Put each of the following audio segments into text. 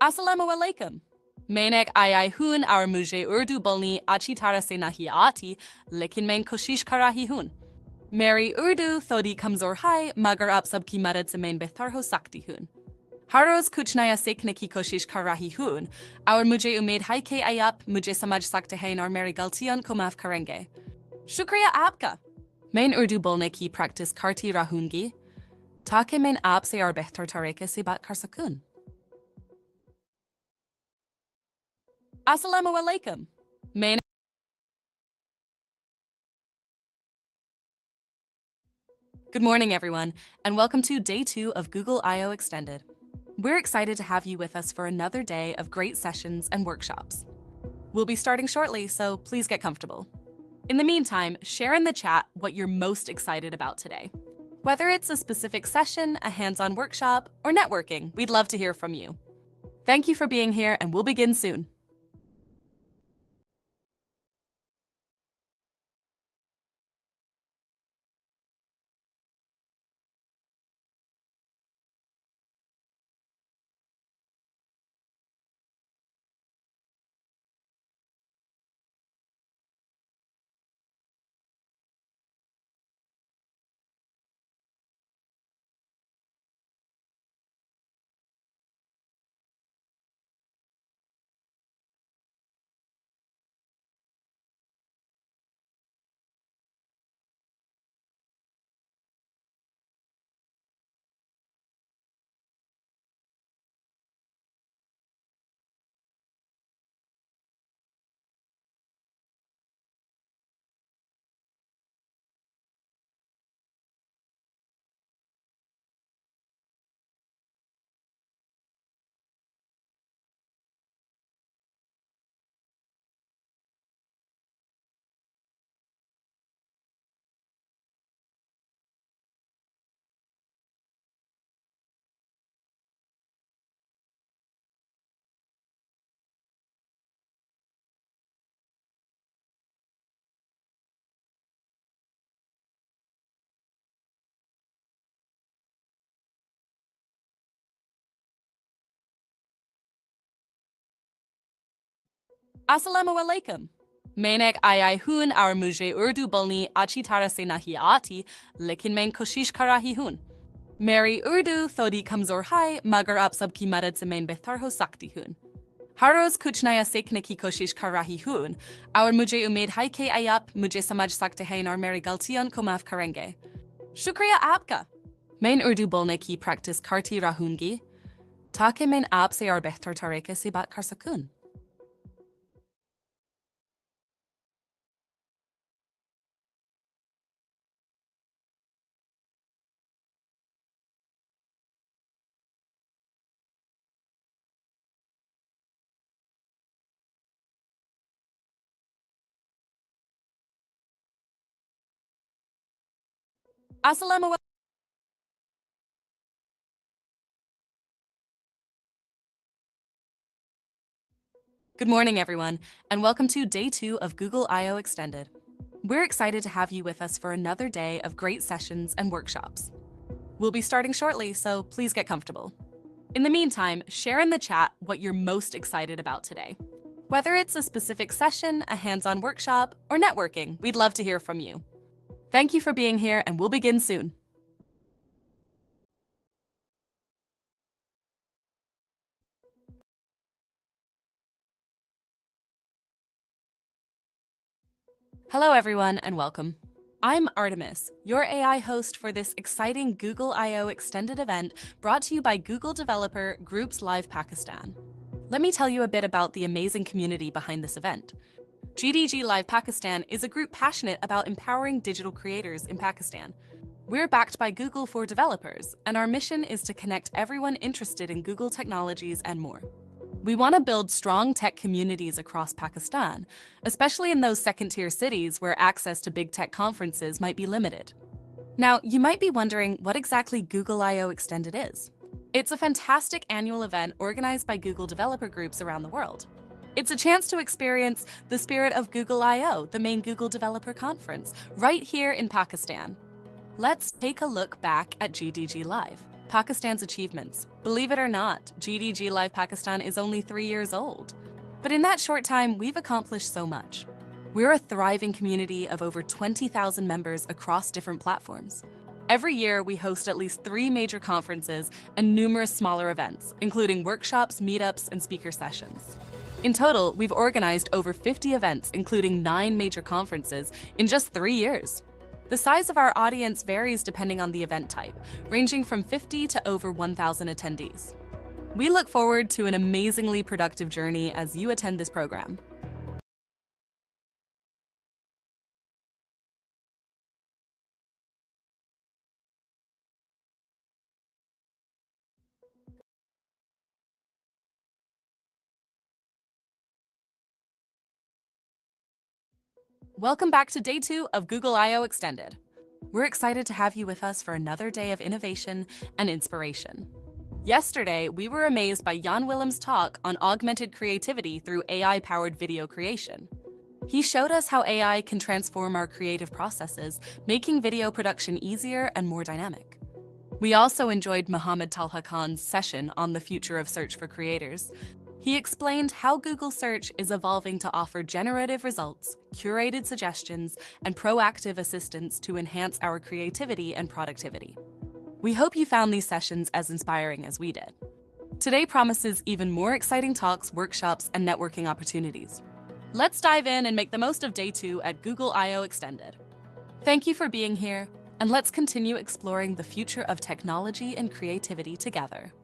Assalamualaikum. Mainek ayai hun our mujhe urdu bolni achi tara se nahi aati, lekin main koshish karahi hun. Mary urdu thodi kamzor hai, magar aap sabki madad se main behtar ho sakti hun. Haroz kuchnaya sekne ki koshish karahi hun, our mujhe umed hai ke ayap mujhe samaj sakte hain our Mary galtion ko maaf karenge. Shukriya aapka. Main urdu bolne ki practice karti rahungi, taake main aap se our behtar tareke se bat kar sakun. Assalamualaikum. Main Good morning, everyone, and welcome to Day 2 of Google I/O Extended. We're excited to have you with us for another day of great sessions and workshops. We'll be starting shortly, so please get comfortable. In the meantime, share in the chat what you're most excited about today. Whether it's a specific session, a hands-on workshop, or networking, we'd love to hear from you. Thank you for being here, and we'll begin soon. Assalamualaikum. Mainek ayai hun our mujhe urdu bolni achi tara se nahi aati, lekin main koshish karahi hun. Mary urdu thodi kamzor hai, magar aap sabki madad se main behtar ho sakti hun. Haroz kuchnaya sekne ki koshish karahi hun, our mujhe umed hai ke ayap mujhe samaj sakte hain our Mary galtion ko maaf karenge. Shukriya aapka. Main urdu bolne ki practice karti rahungi, taake main aap se our behtar tareke se bat kar sakun. Assalamualaikum. Good morning, everyone, and welcome to Day 2 of Google I/O Extended. We're excited to have you with us for another day of great sessions and workshops. We'll be starting shortly, so please get comfortable. In the meantime, share in the chat what you're most excited about today. Whether it's a specific session, a hands-on workshop, or networking, we'd love to hear from you. Thank you for being here, and we'll begin soon. Hello, everyone, and welcome. I'm Artemis, your AI host for this exciting Google I/O Extended event brought to you by Google developer Groups Live Pakistan. Let me tell you a bit about the amazing community behind this event. GDG Live Pakistan is a group passionate about empowering digital creators in Pakistan. We're backed by Google for Developers, and our mission is to connect everyone interested in Google technologies and more. We want to build strong tech communities across Pakistan, especially in those second-tier cities where access to big tech conferences might be limited. Now, you might be wondering what exactly Google I/O Extended is. It's a fantastic annual event organized by Google developer groups around the world. It's a chance to experience the spirit of Google I/O, the main Google developer conference, right here in Pakistan. Let's take a look back at GDG Live. Pakistan's achievements. Believe it or not, GDG Live Pakistan is only 3 years old. But in that short time, we've accomplished so much. We're a thriving community of over 20,000 members across different platforms. Every year, we host at least 3 major conferences and numerous smaller events, including workshops, meetups, and speaker sessions. In total, we've organized over 50 events, including 9 major conferences, in just 3 years. The size of our audience varies depending on the event type, ranging from 50 to over 1,000 attendees. We look forward to an amazingly productive journey as you attend this program. Welcome back to day 2 of Google I/O Extended. We're excited to have you with us for another day of innovation and inspiration. Yesterday, we were amazed by Jan Willem's talk on augmented creativity through AI-powered video creation. He showed us how AI can transform our creative processes, making video production easier and more dynamic. We also enjoyed Mohammed Talha Khan's session on the future of search for creators. He explained how Google Search is evolving to offer generative results, curated suggestions, and proactive assistance to enhance our creativity and productivity. We hope you found these sessions as inspiring as we did. Today promises even more exciting talks, workshops, and networking opportunities. Let's dive in and make the most of day 2 at Google I/O Extended. Thank you for being here, and let's continue exploring the future of technology and creativity together.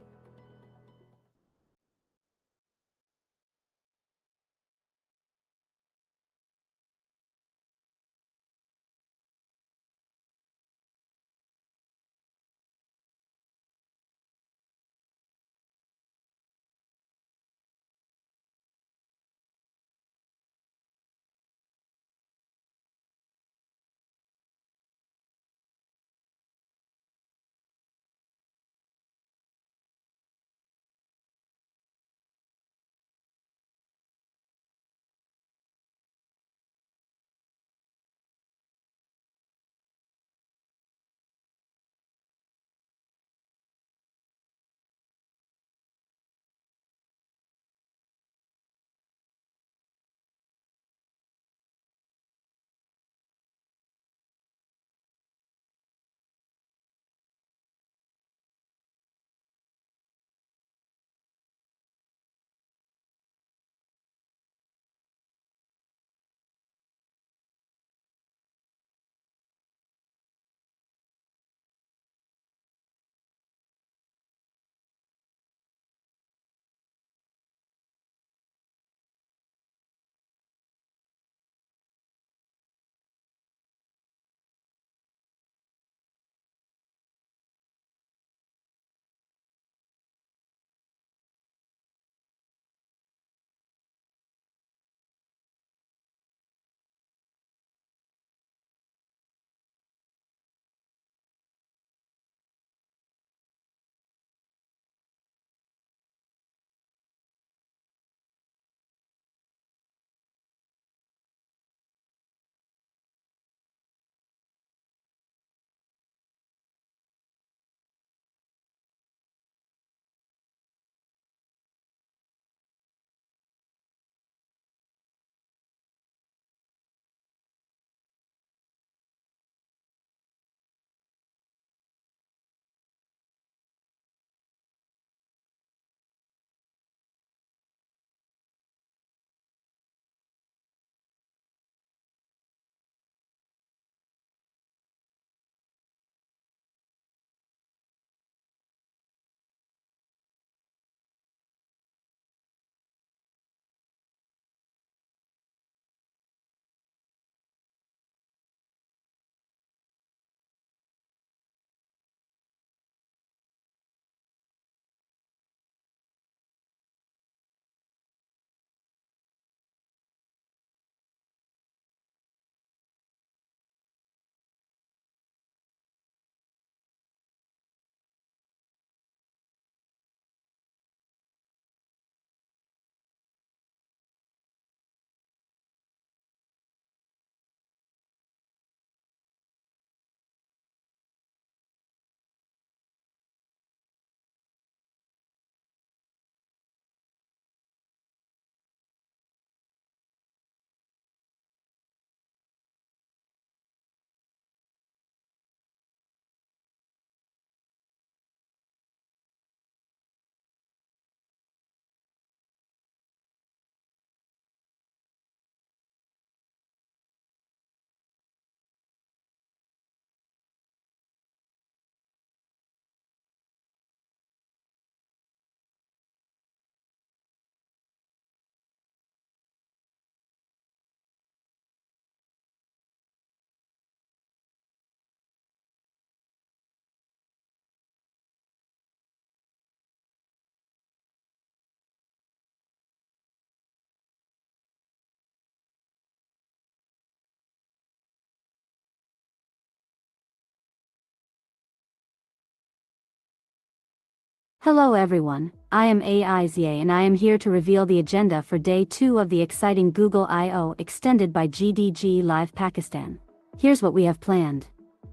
Hello everyone, I am AIZA and I am here to reveal the agenda for Day 2 of the exciting Google I/O extended by GDG Live Pakistan. Here's what we have planned.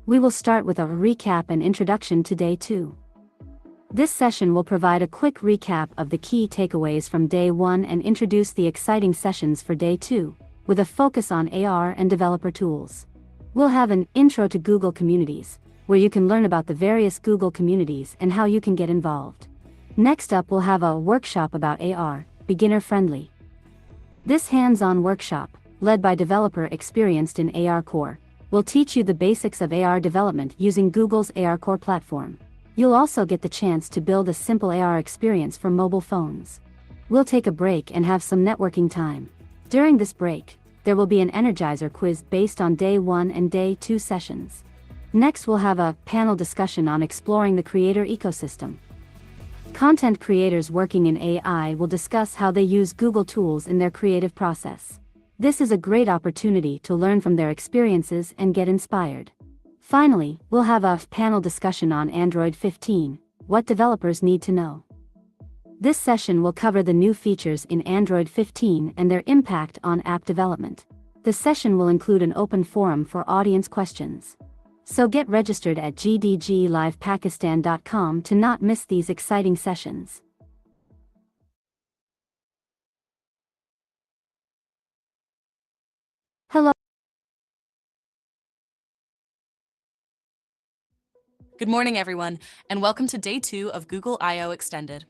We will start with a recap and introduction to Day 2. This session will provide a quick recap of the key takeaways from Day 1 and introduce the exciting sessions for Day 2, with a focus on AR and developer tools. We'll have an Intro to Google Communities, where you can learn about the various Google communities and how you can get involved. Next up, we'll have a workshop about AR, beginner friendly. This hands-on workshop, led by developer experienced in AR Core, will teach you the basics of AR development using Google's AR Core platform. You'll also get the chance to build a simple AR experience for mobile phones. We'll take a break and have some networking time. During this break, there will be an Energizer quiz based on Day 1 and Day 2 sessions. Next, we'll have a panel discussion on exploring the creator ecosystem. Content creators working in AI will discuss how they use Google tools in their creative process. This is a great opportunity to learn from their experiences and get inspired. Finally, we'll have a panel discussion on Android 15, what developers need to know. This session will cover the new features in Android 15 and their impact on app development. The session will include an open forum for audience questions. So get registered at gdglivepakistan.com to not miss these exciting sessions. Hello. Good morning, everyone, and welcome to Day 2 of Google I/O Extended.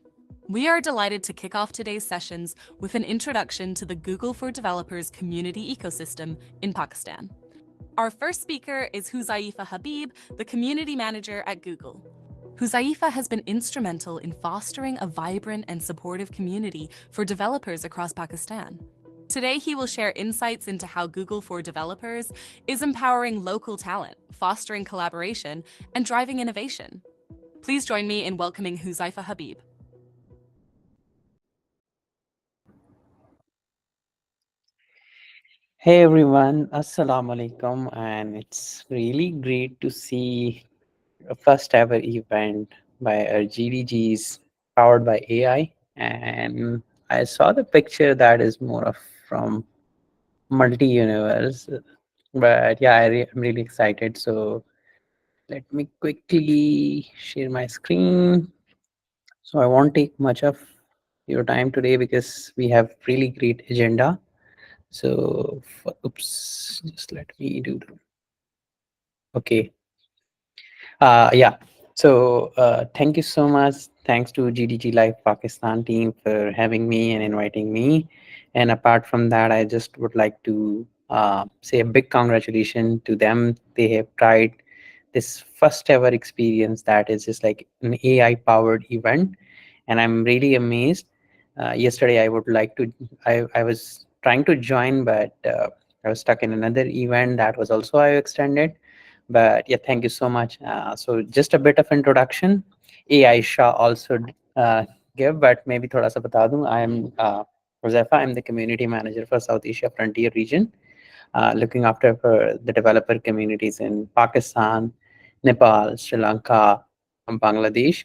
We are delighted to kick off today's sessions with an introduction to the Google for Developers community ecosystem in Pakistan. Our first speaker is Huzaifa Habib, the community manager at Google. Huzaifa has been instrumental in fostering a vibrant and supportive community for developers across Pakistan. Today, he will share insights into how Google for Developers is empowering local talent, fostering collaboration, and driving innovation. Please join me in welcoming Huzaifa Habib. Hey everyone, Assalamu alaikum, and it's really great to see a first ever event by our GDGs powered by AI. And I saw the picture that is more of from multi-universe, but yeah, I'm really excited. So let me quickly share my screen. So I won't take much of your time today because we have really great agenda. So, oops, just let me do the okay. Yeah. So thank you so much. Thanks to GDG Live Pakistan team for having me and inviting me. And apart from that, I just would like to say a big congratulations to them. They have tried this first ever experience that is just like an AI powered event, and I'm really amazed. Yesterday, I was trying to join, but I was stuck in another event that was also I extended. But yeah, thank you so much. So just a bit of introduction. AI Shah also give, but maybe thoda sa bata दूं. I am Huzaifa. I'm the community manager for South Asia Frontier region, looking after for the developer communities in Pakistan, Nepal, Sri Lanka, and Bangladesh.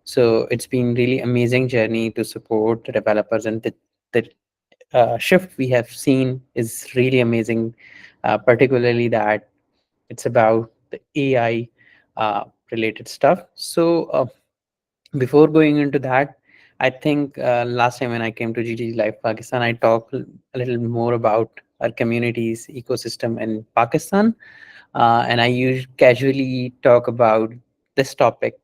So it's been really amazing journey to support the developers, and the shift we have seen is really amazing, particularly that it's about the AI related stuff. So before going into that, I think last time when I came to GG Live Pakistan, I talked a little more about our community's ecosystem in Pakistan, and I usually casually talk about this topic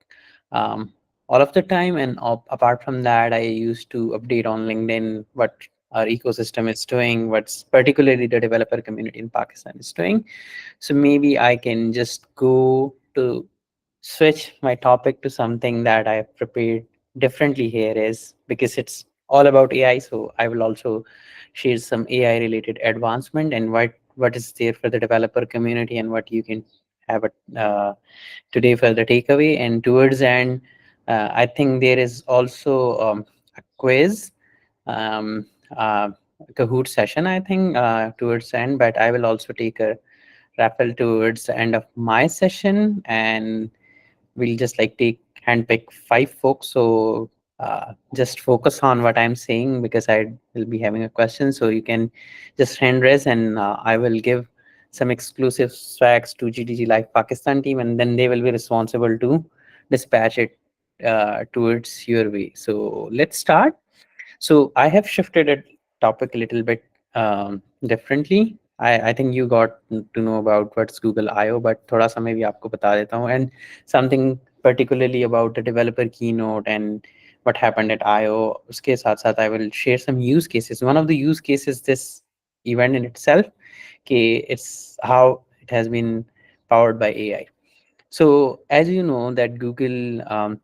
um, all of the time. And apart from that, I used to update on LinkedIn what our ecosystem is doing, what's particularly the developer community in Pakistan is doing. So maybe I can just go to switch my topic to something that I have prepared differently here is because it's all about AI. So I will also share some AI related advancement and what is there for the developer community and what you can have it today for the takeaway. And towards the end, I think there is also a quiz, um, uh, Kahoot session, I think, towards the end, but I will also take a raffle towards the end of my session, and we'll just like take handpick 5 folks. So just focus on what I'm saying because I will be having a question. So you can just hand raise, and I will give some exclusive swags to GDG Live Pakistan team, and then they will be responsible to dispatch it towards your way. So let's start. So I have shifted a topic a little bit differently. I think you got to know about what's Google I/O, but थोड़ा सा मैं भी आपको बता देता हूँ, and something particularly about the developer keynote and what happened at I/O. उसके साथ साथ I will share some use cases. One of the use cases this event in itself, it's how it has been powered by AI. So as you know that Google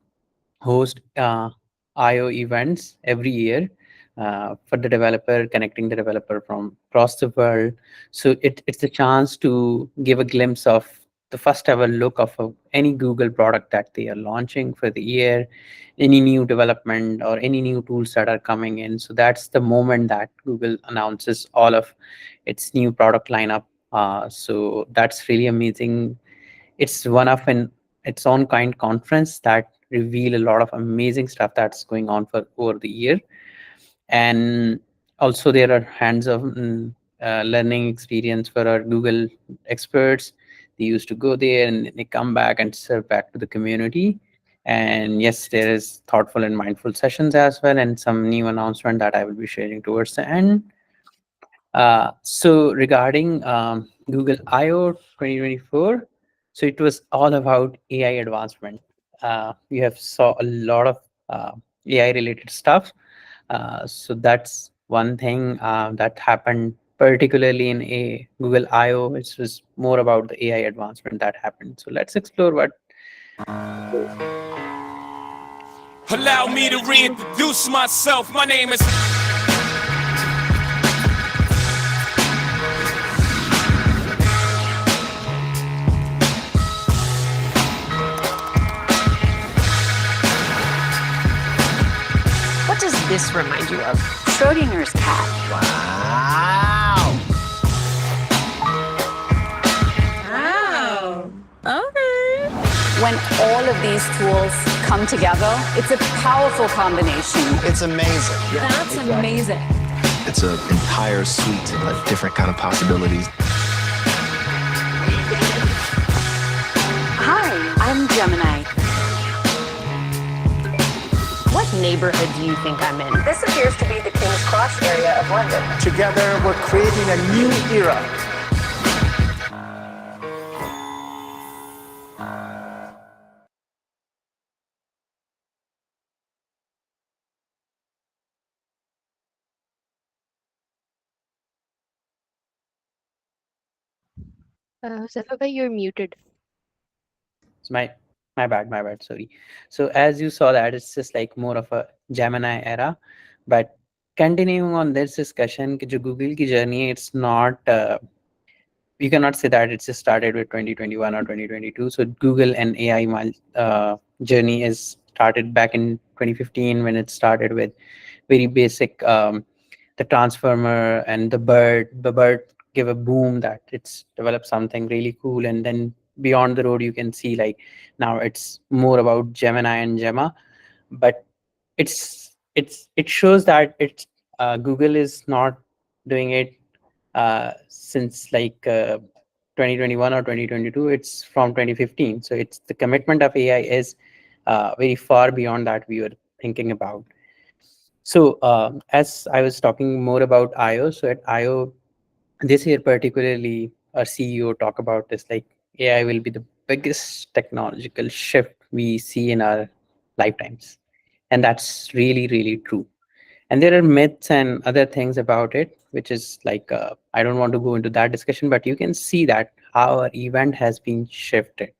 host IO events every year for the developer, connecting the developer from across the world. So it's a chance to give a glimpse of the first ever look of any Google product that they are launching for the year, any new development or any new tools that are coming in. So that's the moment that Google announces all of its new product lineup. So that's really amazing. It's one of an its own kind conference that reveal a lot of amazing stuff that's going on for over the year. And also there are hands-on learning experience for our Google experts. They used to go there and they come back and serve back to the community. And yes, there is thoughtful and mindful sessions as well, and some new announcement that I will be sharing towards the end. So regarding Google I/O 2024, so it was all about AI advancement. We have saw a lot of AI related stuff. So that's one thing that happened particularly in a Google I/O, which was more about the AI advancement that happened. So let's explore what. Allow me to reintroduce myself. My name is. What does this remind you of? Schrodinger's cat. Wow. Wow. Okay. When all of these tools come together, it's a powerful combination. It's amazing. That's amazing. It's an entire suite of different kind of possibilities. Hi, I'm Gemini. What neighborhood do you think I'm in? This appears to be the King's Cross area of London. Together, we're creating a new era. Huzaifa, you're muted. It's my bad. Sorry. So as you saw that it's just like more of a Gemini era, but continuing on this discussion, कि जो Google की journey, it's not. You cannot say that it's just started with 2021 or 2022. So Google and AI journey is started back in 2015 when it started with very basic the transformer and the bird. The bird give a boom that it's developed something really cool, and then beyond the road you can see like now it's more about Gemini and Gemma, but it shows that it's Google is not doing it since like 2021 or 2022. It's from 2015. So it's the commitment of AI is very far beyond that we were thinking about. So as I was talking more about IO, so at IO this year particularly, our CEO talk about this like AI will be the biggest technological shift we see in our lifetimes, and that's really true. And there are myths and other things about it, which is like I don't want to go into that discussion, but you can see that how our event has been shifted.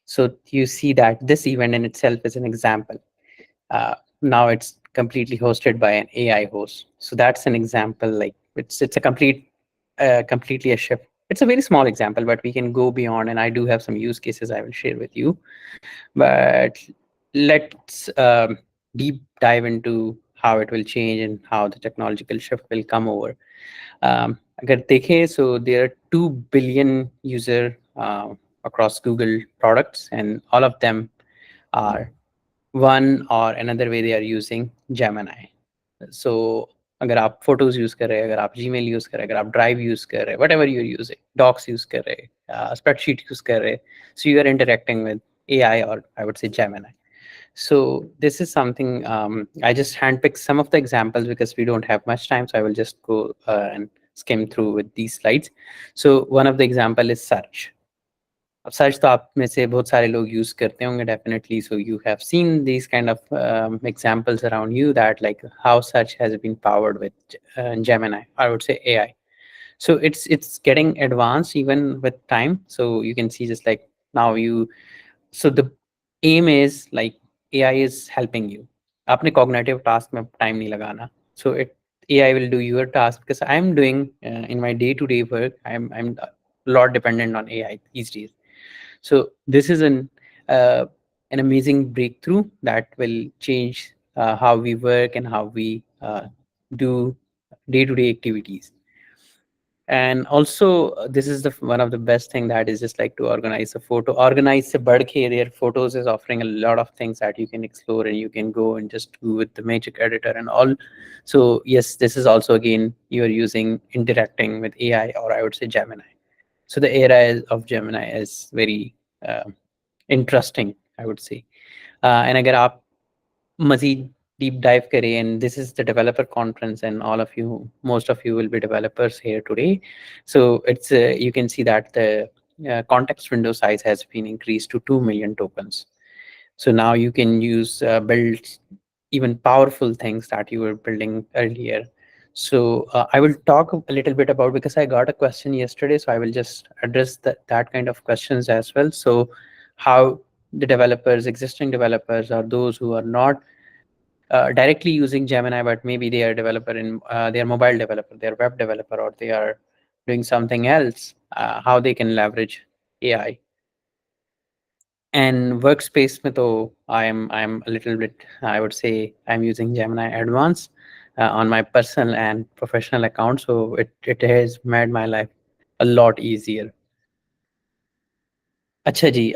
So you see that this event in itself is an example. Now it's completely hosted by an AI host. So that's an example. Like it's a completely a shift. It's a very small example, but we can go beyond. And I do have some use cases I will share with you. But let's deep dive into how it will change and how the technological shift will come over. अगर देखें, so there are 2 billion user across Google products, and all of them are one or another way they are using Gemini. So अगर आप photos use कर रहे हैं, अगर आप Gmail use कर रहे हैं, अगर आप Drive use कर रहे हैं, whatever you're using, Docs use कर रहे हैं, spreadsheet use कर रहे हैं, so you are interacting with AI, or I would say Gemini. So this is something I just handpicked some of the examples because we don't have much time. So I will just go and skim through with these slides. So one of the example is search. अब search तो आप में से बहुत सारे लोग use करते होंगे definitely. So you have seen these kind of examples around you, that like how search has been powered with Gemini, I would say AI. So it's getting advanced even with time. So you can see just like now so the aim is like AI is helping you. आपने cognitive task में time नहीं लगाना. So AI will do your task, because I'm doing in my day-to-day work, I'm a lot dependent on AI these days. So this is an amazing breakthrough that will change how we work and how we do day-to-day activities. And also this is one of the best thing, that is just like to organize a photo. Organize se बढ़ के their photos is offering a lot of things that you can explore, and you can go and just do with the magic editor and all. So yes, this is also again you are using interacting with AI, or I would say Gemini. So the era of Gemini is very interesting, I would say. And अगर आप मज़ीद deep dive करें, and this is the developer conference, and most of you will be developers here today. So it's you can see that the context window size has been increased to 2 million tokens. So now you can build even powerful things that you were building earlier. So I will talk a little bit about, because I got a question yesterday, so I will just address that kind of questions as well. So how the existing developers, or those who are not directly using Gemini, but maybe they are developer in they are mobile developer, they are web developer, or they are doing something else, how they can leverage AI. And workspace mein to I'm a little bit, I would say I'm using Gemini Advanced on my personal and professional account. So it has made my life a lot easier. Acha ji,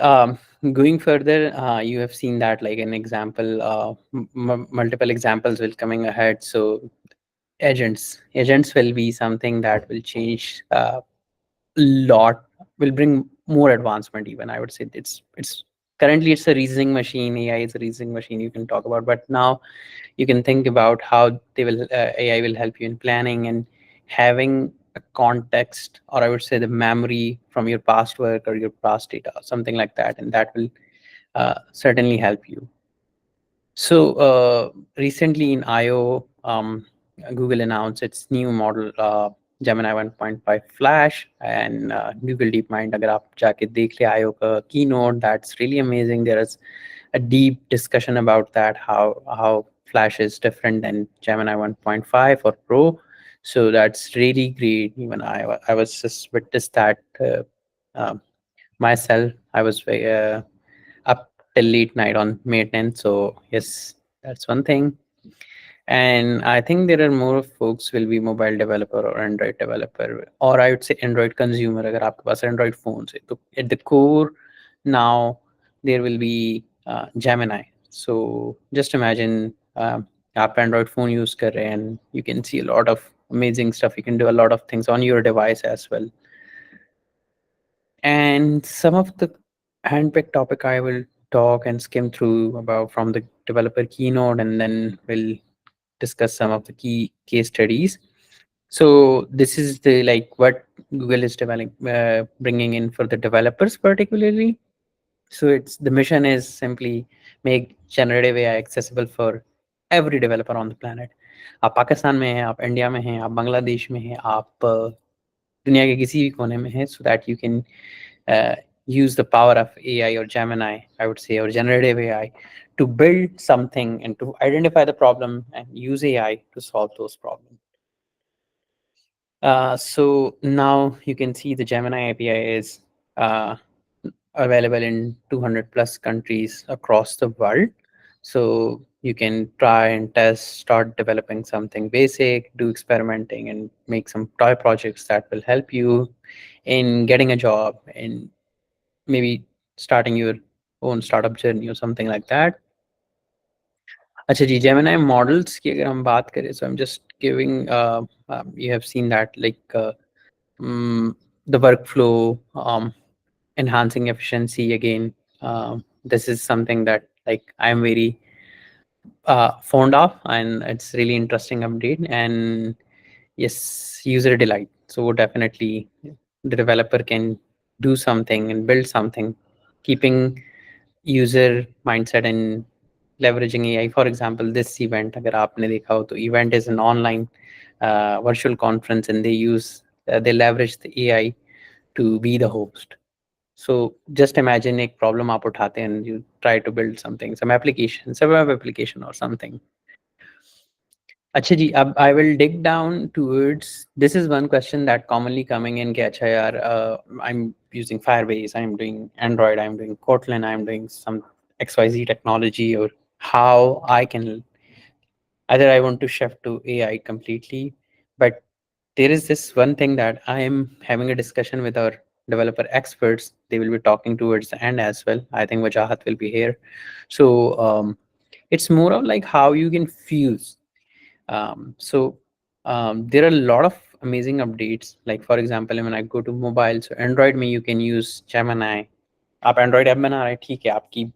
going further, you have seen that like an example, multiple examples will coming ahead. So agents will be something that will change a lot, will bring more advancement. Even I would say it's currently it's a reasoning machine. AI is a reasoning machine you can talk about, but now you can think about how AI will help you in planning and having a context, or I would say the memory from your past work or your past data, something like that, and that will certainly help you. So recently in I/O, Google announced its new model, Gemini 1.5 Flash, and Google DeepMind. अगर आप जाके देख ले I/O का keynote, that's really amazing. There is a deep discussion about that, how Flash is different than Gemini 1.5 or Pro. So that's really great. Even I was just witnessed that myself. I was up till late night on May 10th. So yes, that's one thing. And I think there are more folks will be mobile developer or Android developer, or I would say Android consumer. अगर आपके पास Android phones है, तो at the core now there will be Gemini. So just imagine आप Android phone use कर रहे हैं, and you can see a lot of amazing stuff. You can do a lot of things on your device as well. And some of the handpicked topic I will talk and skim through about from the developer keynote, and then we'll discuss some of the key case studies. So this is the like what Google is bringing in for the developers particularly. So the mission is simply make generative AI accessible for every developer on the planet. आप पाकिस्तान में हैं, आप India में हैं, आप बांग्लादेश में हैं, आप दुनिया के किसी भी कोने में हैं, so that you can use the power of AI or Gemini, I would say, or generative AI to build something and to identify the problem and use AI to solve those problems. So now you can see the Gemini API is available in 200 plus countries across the world. So you can try and test, start developing something basic, do experimenting, and make some toy projects that will help you in getting a job and maybe starting your own startup journey or something like that. अच्छा जी, Gemini models की अगर हम बात करें, so I'm just giving, you have seen that like the workflow, enhancing efficiency again. This is something that like I'm very fond of, and it's really interesting update. And yes, user delight. So definitely the developer can do something and build something, keeping user mindset and leveraging AI. For example, this event, अगर आपने देखा हो तो event is an online virtual conference, and they leverage the AI to be the host. So just imagine एक problem आप उठाते हैं and you try to build something, some web application or something. अच्छा जी, अब I will dig down towards, this is one question that commonly coming in कि अच्छा यार, I'm using Firebase, I'm doing Android, I'm doing Kotlin, I'm doing some XYZ technology, or how I can, either I want to shift to AI completely. But there is this one thing that I am having a discussion with our developer experts. They will be talking towards the end as well. I think Wajahat will be here. So it's more of like how you can fuse. There are a lot of amazing updates. Like for example, when I go to mobile, so Android में you can use Gemini. आप Android app बना रहे हैं, ठीक है, आपकी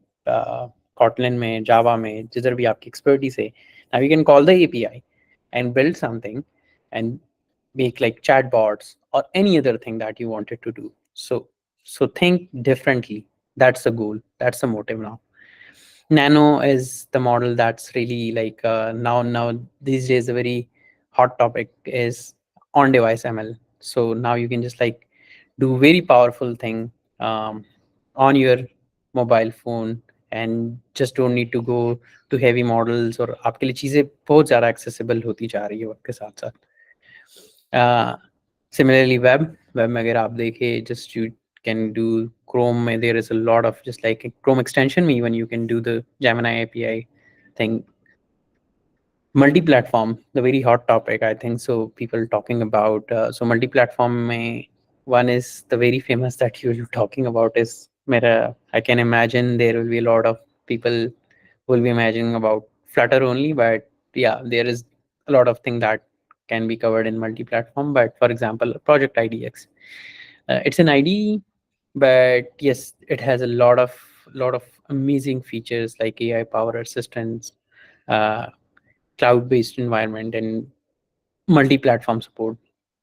Kotlin में, Java में, जिधर भी आपकी expertise है, now you can call the API and build something and make like chatbots or any other thing that you wanted to do. So think differently. That's the goal. That's the motive now. Nano is the model that's really like now these days a very hot topic is on device ML. So now you can just like do very powerful thing on your mobile phone, and just don't need to go to heavy models, और आपके लिए चीजें बहुत ज़्यादा accessible होती जा रही है वक्त के साथ साथ. Similarly, web में अगर आप देखें, just you can do Chrome में, there is a lot of just like a Chrome extension में even you can do the Gemini API thing. Multi-platform, the very hot topic, I think. So people talking about, so multi-platform में, one is the very famous that you're talking about is Meta. I can imagine there will be a lot of people who will be imagining about Flutter only, but yeah, there is a lot of things that can be covered in multi-platform. But for example, Project IDX, it's an IDE, but yes, it has a lot of amazing features like AI power assistance, cloud-based environment, and multi-platform support.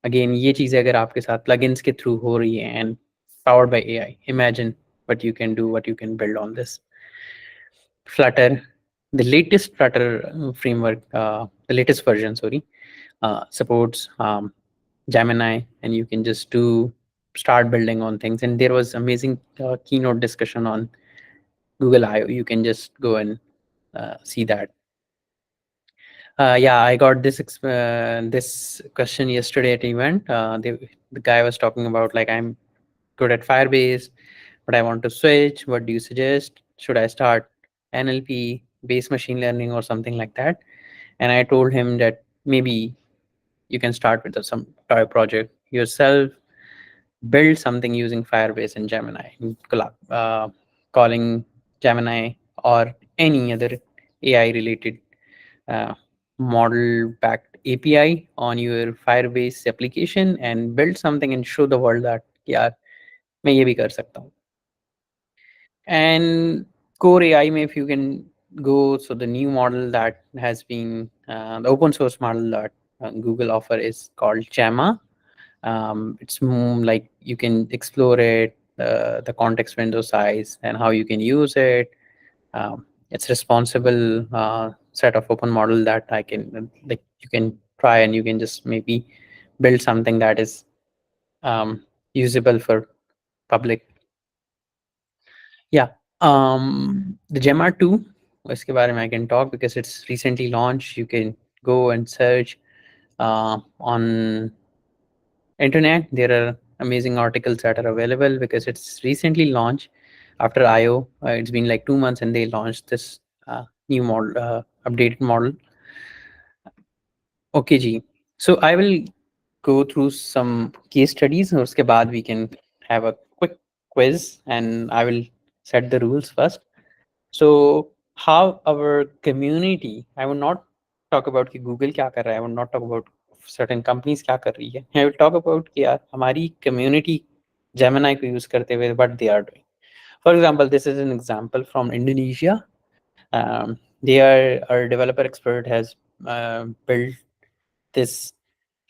Again, ये चीजें अगर आपके साथ plugins के through हो रही है and powered by AI, imagine what you can do, what you can build on this. Flutter, the latest Flutter framework, the latest version, sorry, supports Gemini, and you can just start building on things. And there was amazing keynote discussion on Google I/O. You can just go and see that. Yeah, I got this question yesterday at event. The guy was talking about like, I'm good at Firebase, but I want to switch. What do you suggest? Should I start NLP, base machine learning, or something like that? And I told him that maybe you can start with some toy project yourself, build something using Firebase and Gemini, calling Gemini or any other AI related model backed API on your Firebase application, and build something and show the world that yeah, मैं ये भी कर सकता हूँ. And core AI में, if you can go, so the new model that has been the open source model that Google offer is called Gemma. It's more like you can explore it, the context window size, and how you can use it. It's responsible set of open model that I can like you can try, and you can just maybe build something that is usable for public. Yeah, the Gemma 2, इसके बारे में I can talk because it's recently launched. You can go and search on internet. There are amazing articles that are available because it's recently launched after IO. It's been like 2 months, and they launched this new model, updated model. Okay, G. So I will go through some case studies, और उसके बाद we can have a quick quiz, and I will set the rules first. So how our community, I would not talk about कि Google क्या कर रहा है, I would not talk about certain companies क्या कर रही है. I will talk about कि यार हमारी community Gemini को use करते हुए what they are doing. For example, this is an example from Indonesia. Our developer expert has built this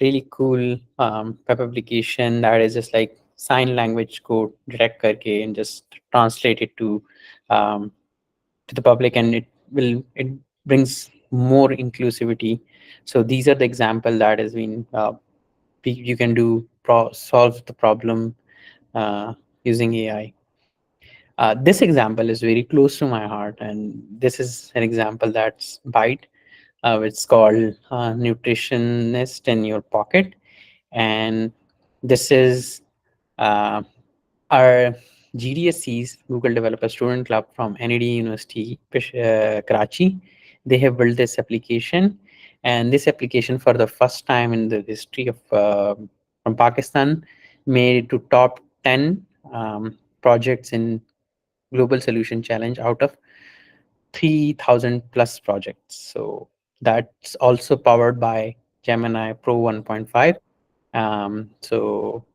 really cool web application that is just like sign language code direct करके and just translate it um, to the public, and it brings more inclusivity. So these are the example that has been you can do solve the problem using AI. This example is very close to my heart, and this is an example that's Byte. It's called Nutritionist in Your Pocket, and this is uh, our GDSC's Google Developer Student Club from NED University, Karachi. They have built this application, and this application, for the first time in the history of from Pakistan, made it to top 10 projects in Global Solution Challenge out of 3,000 plus projects. So that's also powered by Gemini Pro 1.5. So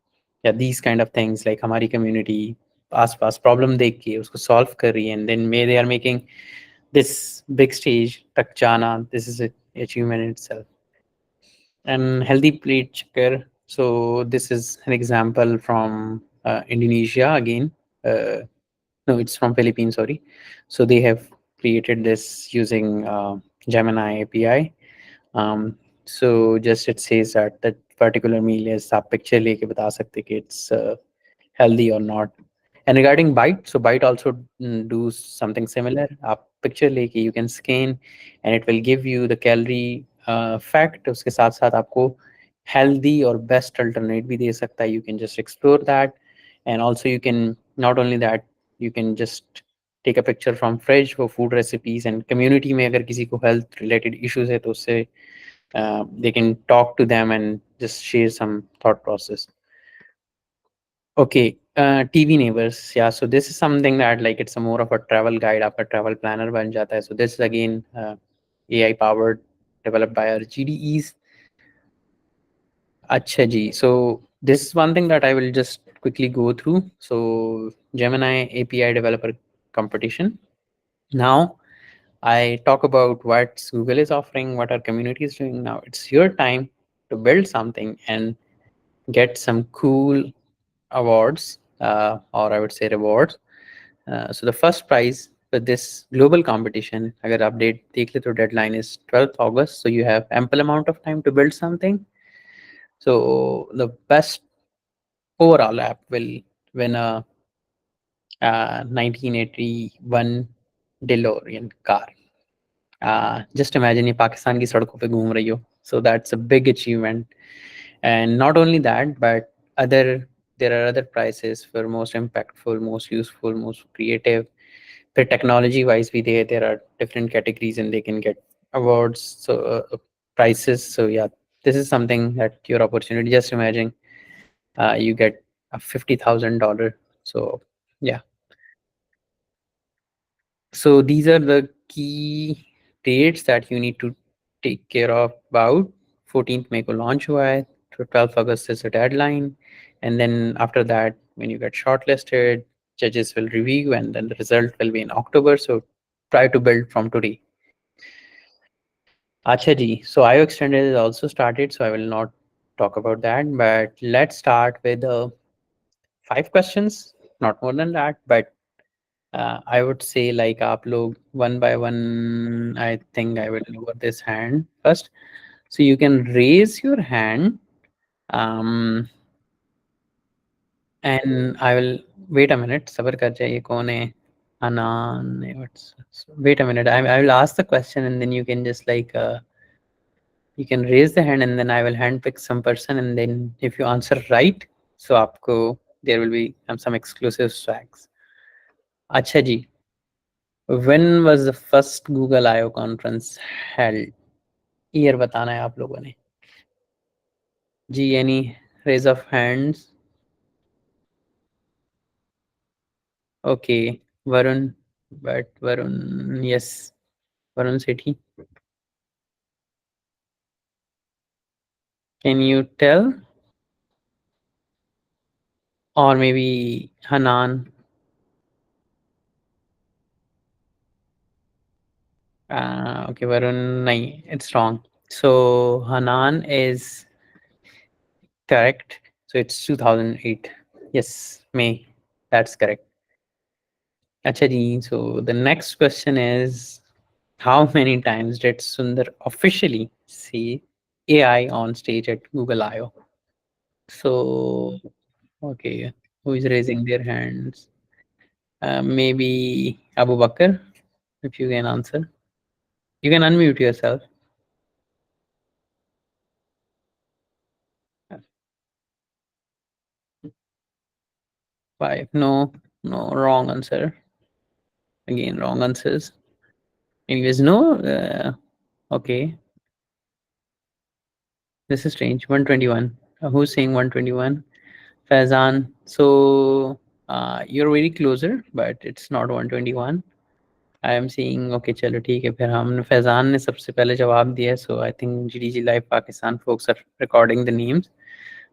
yeah, these kind of things like हमारी community आसपास problem देख के उसको solve कर रही है, and then they are making this big stage तक जाना. This is an achievement in itself. And healthy plate checker. So this is an example from Indonesia again. No, it's from Philippines, sorry. So they have created this using Gemini API. So just it says that that particular meal is आप picture लेके बता सकते कि it's healthy or not. And regarding Byte, so Byte also do something similar. आप picture लेके you can scan and it will give you the calorie fact. उसके साथ साथ आपको healthy or best alternate भी दे सकता है. You can just explore that, and also you can not only that, you can just take a picture from fridge for food recipes, and community में अगर किसी को health related issues है तो उससे they can talk to them and just share some thought process. Okay, TV neighbors. Yeah, so this is something that like it's a more of a travel guide. आपका travel planner बन जाता है. So this is again AI powered, developed by our GDEs. अच्छा जी. So this is one thing that I will just quickly go through. So Gemini API developer competition. Now I talk about what Google is offering, what our community is doing. Now it's your time to build something and get some cool awards, or I would say rewards. So the first prize for this global competition, agar update dekh le to deadline is 12th August. So you have ample amount of time to build something. So the best overall app will win a 1981 DeLorean car. Just imagine ये पाकिस्तान की सड़कों पे घूम रही हो. So that's a big achievement. And not only that, but there are other prizes for most impactful, most useful, most creative. For technology wise, there are different categories and they can get awards, so prizes. So yeah, this is something that your opportunity. Just imagine you get a $50,000. So yeah. So these are the key dates that you need to take care of. About 14th May को launch हुआ है, तो 12th August is the deadline, and then after that, when you get shortlisted, judges will review, and then the result will be in October. So try to build from today. Acha ji, so IO Extended is also started, so I will not talk about that, but let's start with 5 questions, not more than that, but I would say like aap log one by one. I think I will lower this hand first. So you can raise your hand, and I will wait a minute. Sabar kar jaiye, kaun hai? Anan. Wait a minute. I will ask the question, and then you can just like you can raise the hand, and then I will handpick some person, and then if you answer right, so aapko there will be some exclusive swags. Acha ji. When was the first Google I/O conference held? Year बताना है आप लोगों ने. जी, any raise of hands? Okay, Varun, but Varun, yes, Varun Sethi. Can you tell? Or maybe Hanan. Okay, Varun, nahi, it's wrong. So Hanan is correct. So it's 2008. Yes, May. That's correct. Acha ji, so the next question is, how many times did Sundar officially see AI on stage at Google I/O? So, okay, who is raising their hands? Maybe Abu Bakr, if you can answer. You can unmute yourself. 5. No, no, wrong answer. Again, wrong answers. Anyways, no. Okay, this is strange. 121. Who's saying 121? Faizan. So you're very closer, but it's not 121. I am seeing okay चलो ठीक है फिर हम फैजान ने सबसे पहले जवाब दिया so I think GDG Live Pakistan folks are recording the names.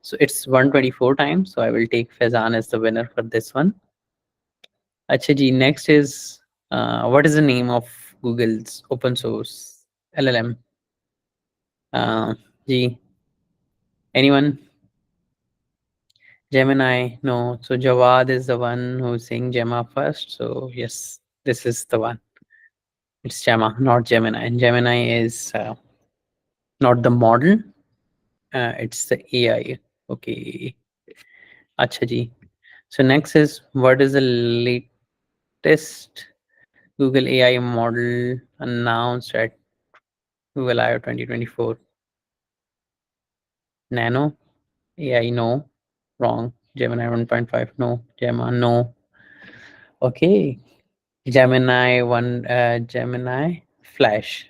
So it's 124 times. So I will take Faizan as the winner for this one. Acha ji, next is what is the name of Google's open source LLM? Ji, anyone? Gemini, no. So Jawad is the one who's saying Gemma first. So yes, this is the one. It's Gemma, not Gemini. And Gemini is not the model. It's the AI. Okay. Acha ji. So next is what is the latest Google AI model announced at Google I/O 2024? Nano, AI, no. Wrong. Gemini 1.5, no. Gemma, no. Okay. Gemini 1, Gemini Flash.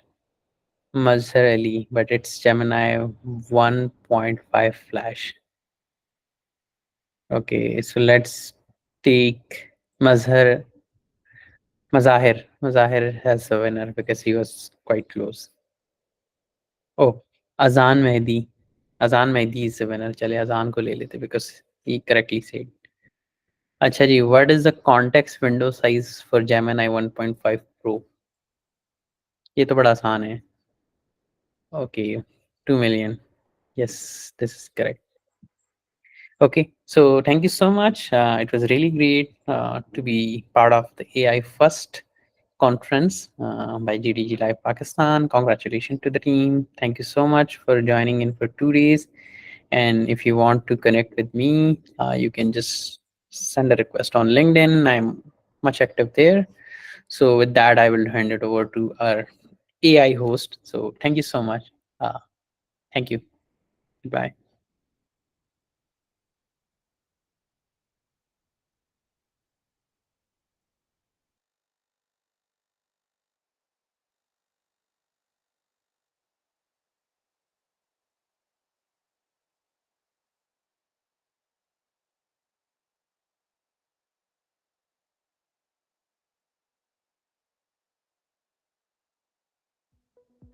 Mazhar Ali, but it's Gemini 1.5 Flash. Okay, so let's take Mazhar. Mazahir. Mazahir has the winner because he was quite close. Oh, Azan Mehdi. Azan Mehdi is the winner. Chale Azan ko le lete because he correctly said. Acha ji, what is the context window size for Gemini 1.5 Pro? ये तो बड़ा आसान है. Okay, 2 million. Yes, this is correct. Okay, so thank you so much. It was really great to be part of the AI First conference by GDG Live Pakistan. Congratulations to the team. Thank you so much for joining in for 2 days. And if you want to connect with me, you can just send a request on LinkedIn. I'm much active there. So with that, I will hand it over to our AI host. So thank you so much. Thank you. Goodbye.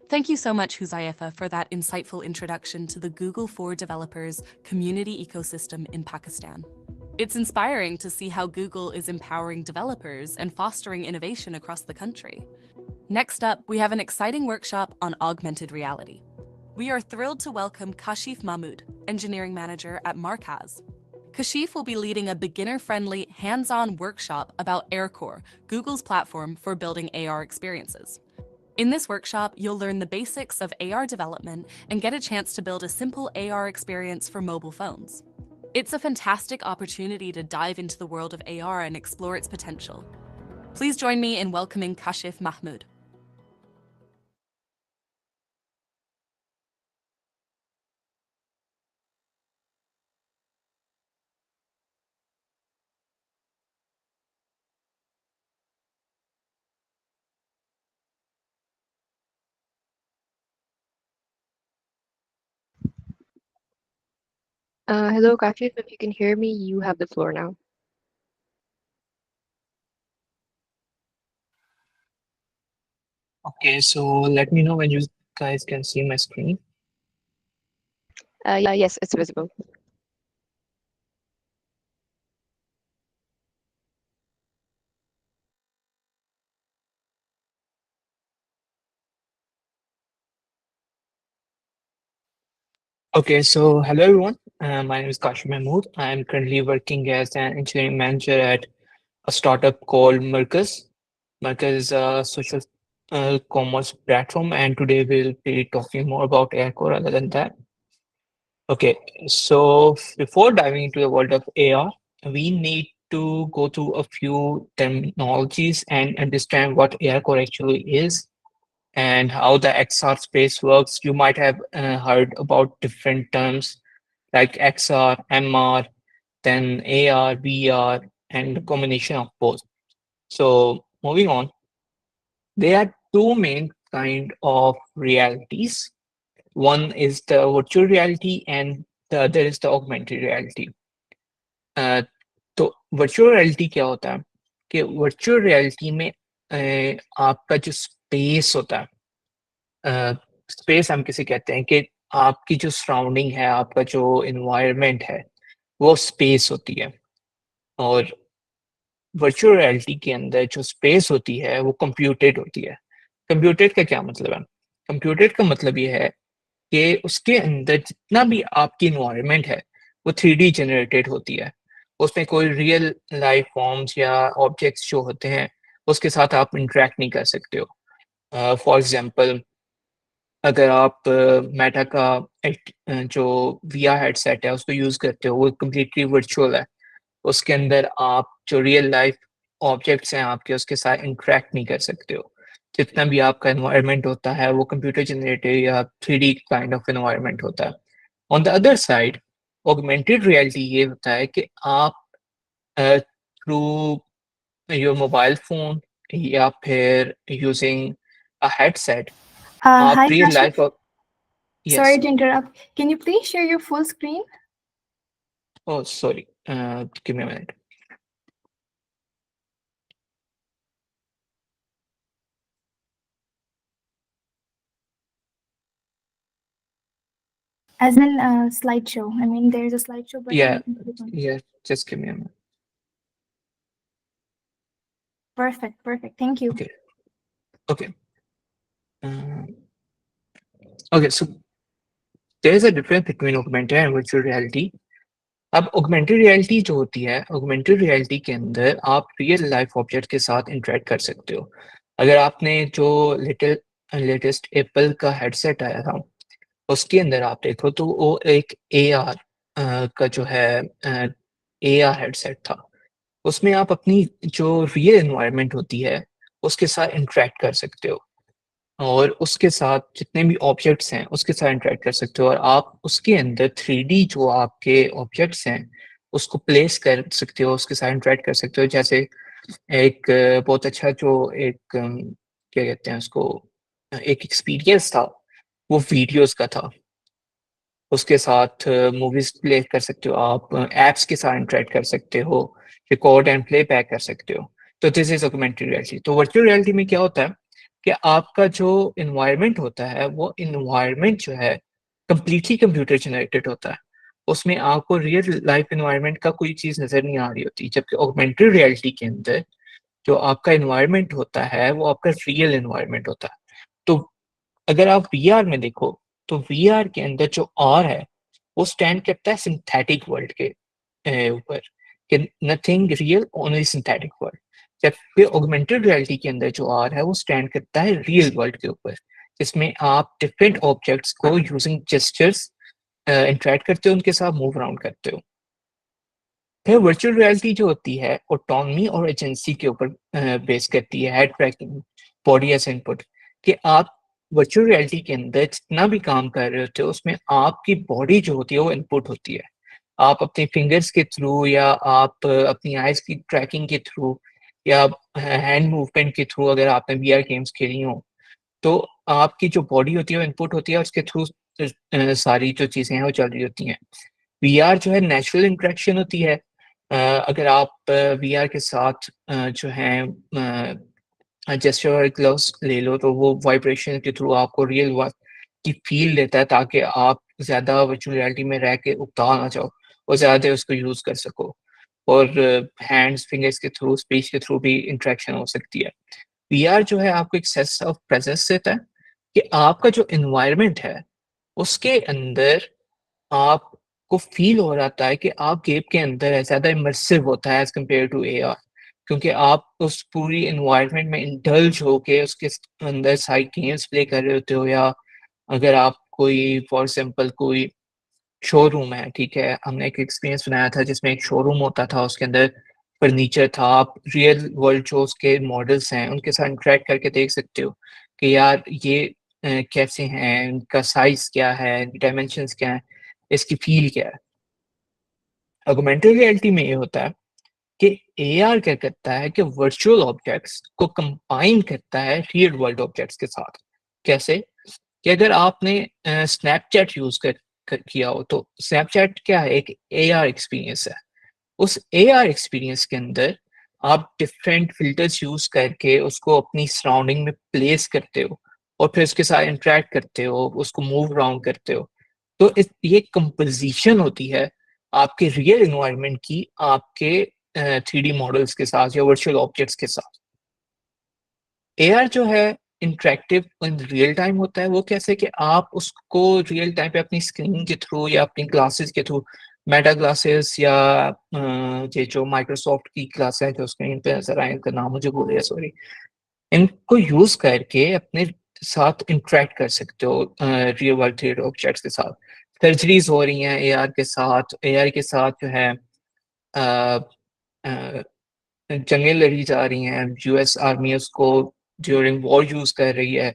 Thank you so much, Huzaifa, for that insightful introduction to the Google for Developers community ecosystem in Pakistan. It's inspiring to see how Google is empowering developers and fostering innovation across the country. Next up, we have an exciting workshop on augmented reality. We are thrilled to welcome Kashif Mahmood, engineering manager at Markaz. Kashif will be leading a beginner-friendly, hands-on workshop about AirCore, Google's platform for building AR experiences. In this workshop, you'll learn the basics of AR development and get a chance to build a simple AR experience for mobile phones. It's a fantastic opportunity to dive into the world of AR and explore its potential. Please join me in welcoming Kashif Mahmood. Hello, Kashif. If you can hear me, you have the floor now. Okay, so let me know when you guys can see my screen. Yes, it's visible. Okay, so hello everyone. My name is Kashif Mehmood. I am currently working as an engineering manager at a startup called Marcus. Marcus is a social commerce platform, and today we'll be talking more about AirCore rather than that. Okay, so before diving into the world of AR, we need to go through a few terminologies and understand what AirCore actually is and how the XR space works. You might have heard about different terms like XR, MR, then AR, VR, and a combination of both. So moving on, there are two main kind of realities. One is the virtual reality and the other is the augmented reality. अ, तो virtual reality क्या होता है कि virtual reality में आपका जो space होता है, स्पेस हम किसे कहते हैं कि आपकी जो सराउंडिंग है, आपका जो इन्वायरमेंट है, वो स्पेस होती है। और वर्चुअल रियलिटी के अंदर जो स्पेस होती है वो कंप्यूटेड होती है। कंप्यूटेड का क्या मतलब है? कंप्यूटेड का मतलब ये है कि उसके अंदर जितना भी आपकी इन्वायरमेंट है वो 3D जनरेटेड होती है। उसमें कोई रियल लाइफ फॉर्म्स या ऑब्जेक्ट्स जो होते हैं उसके साथ आप इंटरेक्ट नहीं कर सकते हो। फॉर एग्जांपल, अगर आप मेटा का जो VR हेडसेट है उसको यूज करते हो, वो कम्प्लीटली वर्चुअल है। उसके अंदर आप जो रियल लाइफ ऑब्जेक्ट्स हैं आपके, उसके साथ इंटरेक्ट नहीं कर सकते हो। जितना भी आपका एनवायरनमेंट होता है वो कंप्यूटर जनरेटेड या 3D काइंड ऑफ एनवायरनमेंट होता है। On the other side, augmented reality ये होता है कि आप थ्रू योर मोबाइल फोन या फिर यूजिंग अ हेडसेट आप Hi, real Kashif. Life of Sorry yes to interrupt. Can you please share your full screen? Oh sorry, give me a minute. As in slideshow. I mean, there's a slideshow button. Yeah, You can click on. yeah, just give me a minute. Perfect, perfect. Thank you. Okay, okay. Okay, so there is a difference between augmented and virtual reality. अब augmented reality जो होती है, augmented reality के अंदर आप real life object के साथ interact कर सकते हो। अगर आपने जो लेटेस्ट एप्पल का हेडसेट आया था उसके अंदर आप देखो तो वो एक AR का जो है AR हेडसेट था। उसमें आप अपनी जो रियल एनवायरनमेंट होती है उसके साथ इंटरेक्ट कर सकते हो और उसके साथ जितने भी ऑब्जेक्ट्स हैं उसके साथ इंटरेक्ट कर सकते हो और आप उसके अंदर 3D जो आपके ऑब्जेक्ट्स हैं उसको प्लेस कर सकते हो, उसके साथ इंटरेक्ट कर सकते हो। जैसे एक बहुत अच्छा जो एक क्या कहते हैं उसको, एक एक्सपीरियंस था वो वीडियोस का था। उसके साथ मूवीज प्ले कर सकते हो, आप एप्स के साथ इंटरेक्ट कर सकते हो, रिकॉर्ड एंड प्ले बैक कर सकते हो। तो दिस इज ऑगमेंटेड रियलिटी। तो वर्चुअल रियलिटी में क्या होता है कि आपका जो इन्वायरमेंट होता है वो इन्वायरमेंट जो है कंप्लीटली कंप्यूटर जनरेटेड होता है। उसमें आपको रियल लाइफ इन्वायरमेंट का कोई चीज नजर नहीं आ रही होती, जबकि ऑगमेंटेड रियलिटी के अंदर जो आपका इन्वायरमेंट होता है वो आपका रियल इन्वायरमेंट होता है। तो अगर आप VR में देखो तो VR के अंदर जो R है वो स्टैंड करता है सिंथेटिक वर्ल्ड के ऊपर, कि nothing real only synthetic world. जबकि ऑगमेंटेड रियलिटी के अंदर जो R है वो स्टैंड करता है रियल वर्ल्ड के ऊपर, जिसमें आप डिफरेंट ऑब्जेक्ट्स को यूजिंग जेस्चर्स इंटरेक्ट करते हो, उनके साथ मूव अराउंड करते हो। फिर वर्चुअल रियलिटी जो होती है ऑटोनमी और एजेंसी के ऊपर बेस करती है, head tracking, body as input, कि आप वर्चुअल रियलिटी के अंदर जितना भी काम कर रहे होते हो उसमें आपकी बॉडी जो होती है वो इनपुट होती है। आप अपने फिंगर्स के थ्रू या आप अपनी आइज की ट्रैकिंग के थ्रू या हैंड मूवमेंट के थ्रू, अगर आपने VR गेम्स खेली हो तो आपकी जो बॉडी होती है वो इनपुट होती है और उसके थ्रू सारी जो चीज़ें हैं वो चल रही होती हैं। VR जो है नेचुरल इंटरेक्शन होती है। अगर आप VR के साथ जो है जेस्चर ग्लव्स ले लो तो वो वाइब्रेशन के थ्रू आपको रियल वर्क की फील देता है, ताकि आप ज़्यादा वर्चुअल रियलिटी में रह के उकता ना जाओ और ज़्यादा उसको यूज़ कर सको। और हैंड्स फिंगर्स के थ्रू, स्पीच के थ्रू भी इंटरेक्शन हो सकती है। वीआर जो है आपको एक सेंस ऑफ प्रेजेंस देता है कि आपका जो एनवायरनमेंट है उसके अंदर आपको फील हो जाता है कि आप गेम के अंदर है, ज़्यादा इमर्सिव होता है एज कम्पेयर टू एआर, क्योंकि आप उस पूरी एनवायरनमेंट में इंडल्ज होके उसके अंदर सारी गेम्स प्ले कर रहे होते हो। या अगर आप कोई फॉर एग्जांपल कोई शोरूम है, ठीक है, हमने एक एक्सपीरियंस बनाया था जिसमें एक शोरूम होता था, उसके अंदर फर्नीचर था, आप रियल वर्ल्ड जो उसके मॉडल्स हैं उनके साथ इंटरेक्ट करके देख सकते हो कि यार ये कैसे हैं, इनका साइज क्या है, इनकी डायमेंशंस क्या है, इसकी फील क्या है। ऑगमेंटेड रियलिटी में ये होता है कि एआर क्या करता है कि वर्चुअल ऑब्जेक्ट्स को कंबाइन करता है रियल वर्ल्ड ऑब्जेक्ट्स के साथ। कैसे कि अगर आपने स्नैपचैट यूज किया हो, तो स्नैपचैट क्या है, एक एआर एक्सपीरियंस है। उस एआर एक्सपीरियंस के अंदर आप डिफरेंट फिल्टर्स यूज करके उसको अपनी सराउंडिंग में प्लेस करते हो और फिर उसके साथ इंटरेक्ट करते हो, उसको मूव अराउंड करते हो। तो ये कंपोजिशन होती है आपके रियल एनवायरनमेंट की आपके 3D मॉडल्स के साथ या वर्चुअल ऑब्जेक्ट्स के साथ। एआर जो है इंटरेक्टिव इन रियल टाइम होता है। वो कैसे कि आप उसको रियल टाइम पे अपनी स्क्रीन के थ्रू या अपनी ग्लासेस के थ्रू, मेटा ग्लासेस या ये जो माइक्रोसॉफ्ट की ग्लास है जो स्क्रीन पे नजर आए, इनका नाम मुझे भूल गया, सॉरी, इनको यूज करके अपने साथ इंटरेक्ट कर सकते हो रियल वर्ल्ड 3D ऑब्जेक्ट्स के साथ। सर्जरीज हो रही हैं एआर के साथ, एआर के साथ जो है जंगें लड़ी जा रही हैं, यूएस आर्मी उसको ड्यूरिंग वॉर यूज कर रही है।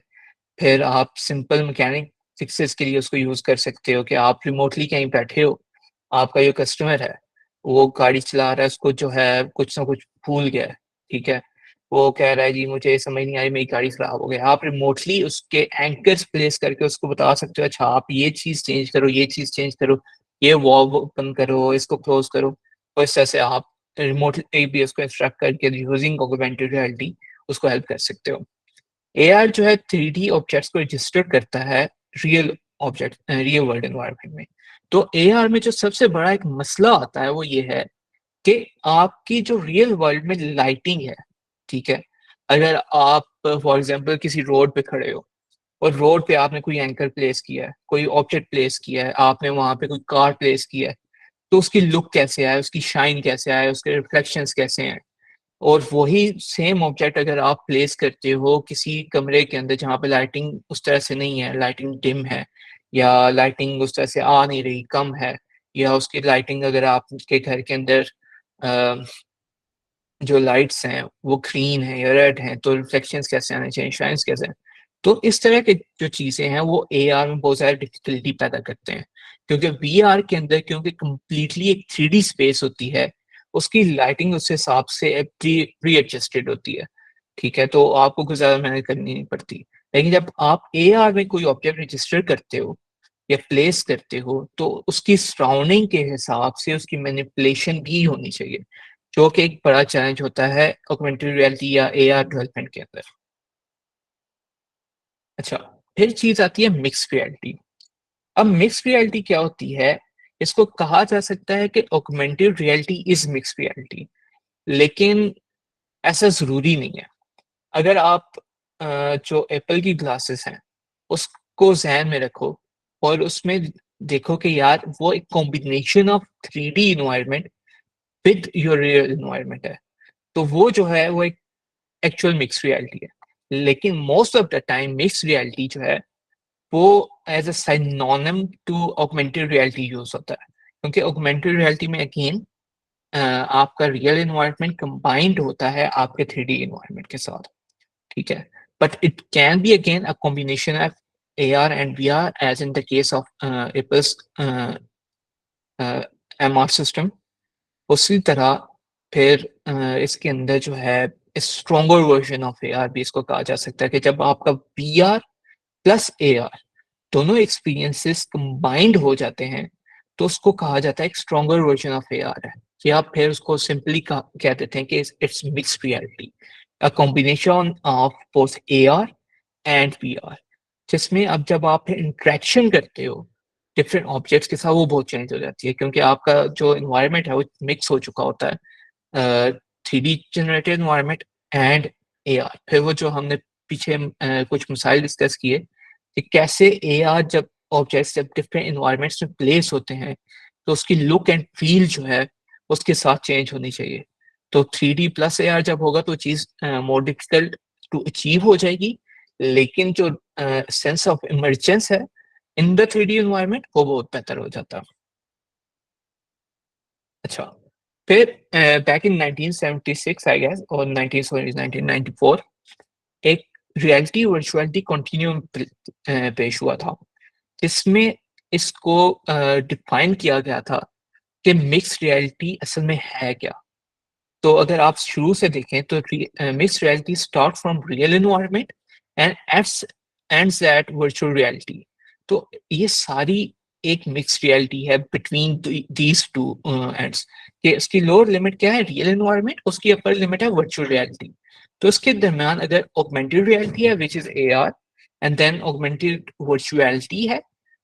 फिर आप सिंपल मैकेनिक फिक्सेस के लिए उसको यूज कर सकते हो कि आप रिमोटली कहीं बैठे हो, आपका जो कस्टमर है वो गाड़ी चला रहा है, उसको जो है कुछ ना कुछ भूल गया है, ठीक है, वो कह रहा है जी मुझे समझ नहीं आई, मेरी गाड़ी खराब हो गई। आप रिमोटली उसके एंकर्स प्लेस करके उसको बता सकते हो, अच्छा आप ये चीज चेंज करो, ये चीज चेंज करो, ये वॉल्व ओपन करो, इसको क्लोज करो। और इस तरह से आप रिमोटली भी उसको इंस्ट्रक्ट करके यूजिंग ऑगमेंटेड रियलिटी उसको हेल्प कर सकते हो। एआर जो है 3D ऑब्जेक्ट्स को रजिस्टर करता है real object, real world environment में। तो एआर में जो सबसे बड़ा एक मसला आता है वो ये है कि आपकी जो रियल वर्ल्ड में लाइटिंग है, ठीक है, अगर आप फॉर एग्जांपल किसी रोड पे खड़े हो और रोड पे आपने कोई एंकर प्लेस किया है, कोई ऑब्जेक्ट प्लेस किया है, आपने वहां पे कोई कार प्लेस किया है, तो उसकी लुक कैसे आए, उसकी शाइन कैसे आए, उसके रिफ्लेक्शंस कैसे हैं। और वही सेम ऑब्जेक्ट अगर आप प्लेस करते हो किसी कमरे के अंदर जहाँ पे लाइटिंग उस तरह से नहीं है, लाइटिंग डिम है, या लाइटिंग उस तरह से आ नहीं रही, कम है, या उसकी लाइटिंग अगर आपके घर के अंदर जो लाइट्स हैं वो ग्रीन है या रेड हैं, तो रिफ्लेक्शंस कैसे आने चाहिए, शाइन्स कैसे हैं। तो इस तरह के जो चीजें हैं वो एआर में बहुत ज्यादा डिफिकल्टी पैदा करते हैं, क्योंकि वीआर के अंदर क्योंकि कम्प्लीटली एक 3D स्पेस होती है, उसकी लाइटिंग उस हिसाब से प्री एडजस्टेड होती है, ठीक है, तो आपको कुछ ज्यादा मेहनत करनी नहीं पड़ती। लेकिन जब आप एआर में कोई ऑब्जेक्ट रजिस्टर करते हो या प्लेस करते हो, तो उसकी सराउंडिंग के हिसाब से उसकी मैनिपुलेशन भी होनी चाहिए, जो कि एक बड़ा चैलेंज होता है ऑगमेंटेड रियलिटी या एआर डेवलपमेंट के अंदर। अच्छा, फिर चीज आती है मिक्स्ड रियलिटी। अब मिक्स्ड रियलिटी क्या होती है, इसको कहा जा सकता है कि augmented reality is mixed reality, लेकिन ऐसा जरूरी नहीं है। अगर आप जो एप्पल की ग्लासेस हैं उसको जहन में रखो और उसमें देखो कि यार वो एक combination of 3D environment with your real environment है, तो वो जो है वो एक एक्चुअल मिक्स रियलिटी है। लेकिन most of the time mix reality जो है वो as a synonym to augmented reality use होता है, क्योंकि ऑगमेंटेड रियलिटी में अगेन आपका रियल इन्वायरमेंट कंबाइंड होता है आपके 3D इन्वायरमेंट के साथ, ठीक है। But it can be again a combination of AR and VR as in the case of Apple's MR system. उसी तरह फिर इसके अंदर जो है स्ट्रॉन्गर वर्जन ऑफ एआर भी इसको कहा जा सकता है, कि जब आपका वीआर प्लस एआर दोनों एक्सपीरियंसेस कंबाइंड हो जाते हैं तो उसको कहा जाता है एक स्ट्रॉन्गर वर्जन ऑफ एआर है, या फिर उसको सिंपली कह देते हैं कि it's mixed reality. a combination of both AR and VR, जिसमें अब जब आप इंटरेक्शन करते हो डिफरेंट ऑब्जेक्ट्स के साथ वो बहुत चेंज हो जाती है, क्योंकि आपका जो इन्वायरमेंट है वो मिक्स हो चुका होता है, 3D generated environment and AR। फिर वो जो हमने पीछे कुछ मिसाइल डिस्कस किए कि कैसे AR जब ऑब्जेक्ट्स जब डिफरेंट इन्वायरमेंट्स में प्लेस होते हैं तो उसकी लुक एंड फील जो है उसके साथ चेंज होनी चाहिए। तो 3D प्लस AR जब होगा तो चीज़ मोर डिफिकल्ट टू अचीव हो जाएगी, लेकिन जो सेंस ऑफ इमर्जेंस है इन द 3D इन्वायरमेंट वो बहुत बेहतर हो जाता। अच्छा, फिर बैक इन 1976 आई गेस और 1994 एक रियलिटी वर्चुअलिटी कंटिन्यूम पेश हुआ था, जिसमें इसको डिफाइन किया गया था कि मिक्स रियलिटी असल में है क्या। तो अगर आप शुरू से देखें तो mix reality start from real environment and ends at virtual reality. तो ये सारी एक मिक्स रियलिटी है बिटवीन दीज टू एंड्स, कि इसकी लोअर लिमिट क्या है रियल एनवायरनमेंट, उसकी अपर लिमिट है वर्चुअल रियलिटी। तो इसके दरम्यान अगर ऑगमेंटेड रियलिटी है which is AR and then augmented virtuality है,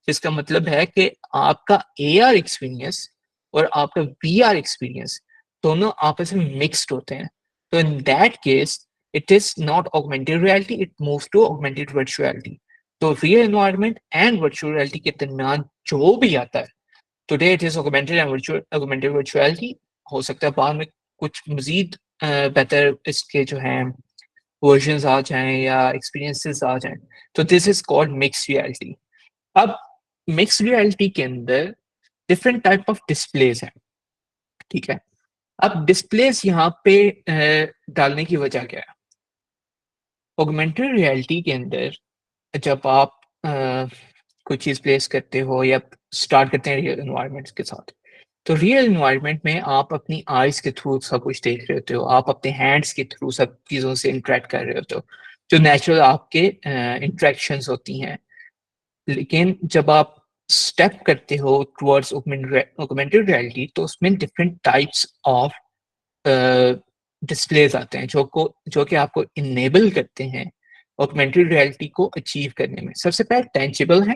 जिसका मतलब है कि आपका AR एक्सपीरियंस और आपका VR एक्सपीरियंस दोनों आपस में मिक्स्ड होते हैं। तो in that case it is not augmented reality, it moves to augmented virtuality. तो real environment and virtual reality के दरमियान जो भी आता है today it is augmented and augmented virtuality. हो सकता है बाद में कुछ मजीद बेहतर इसके जो हैं वर्जन्स आ जाएं या एक्सपीरियंसेस आ जाएं। तो this is called mix reality. अब मिक्स रियलिटी के अंदर डिफरेंट टाइप ऑफ डिस्प्लेज हैं, ठीक है। अब डिस्प्लेस यहाँ पे डालने की वजह क्या है? ऑगमेंटेड रियलिटी के अंदर जब आप कोई चीज़ प्लेस करते हो या स्टार्ट करते हैं रियल एनवायरनमेंट के साथ, तो रियल एनवायरनमेंट में आप अपनी आईज के थ्रू सब कुछ देख रहे होते हो, आप अपने हैंड्स के थ्रू सब चीज़ों से इंटरेक्ट कर रहे होते हो, जो नेचुरल आपके इंटरेक्शंस होती हैं। लेकिन जब आप स्टेप करते हो टुवर्ड्स ऑगमेंटेड रियलिटी तो उसमें डिफरेंट टाइप्स ऑफ डिस्प्लेज आते हैं जो कि आपको इनेबल करते हैं ऑगमेंटेड रियलिटी को अचीव करने में। सबसे पहले टेंजिबल है।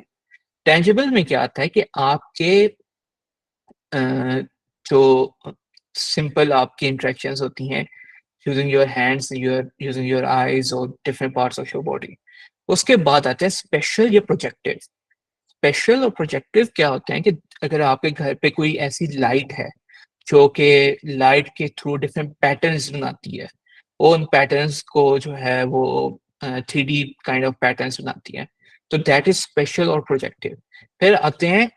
टेंजिबल में क्या आता है कि आपके जो सिंपल आपकी इंटरेक्शंस होती हैं using your hands, using your eyes और different parts of your body. उसके बाद आता है स्पेशल या प्रोजेक्टिव। स्पेशल और प्रोजेक्टिव क्या होते हैं कि अगर आपके घर पे कोई ऐसी लाइट है जो कि लाइट के थ्रू डिफरेंट पैटर्न्स बनाती है, वो उन पैटर्न्स को जो है वो 3D काइंड ऑफ पैटर्न्स बनाती है, तो दैट इज स्पेशल और प्रोजेक्टिव। फिर आते हैं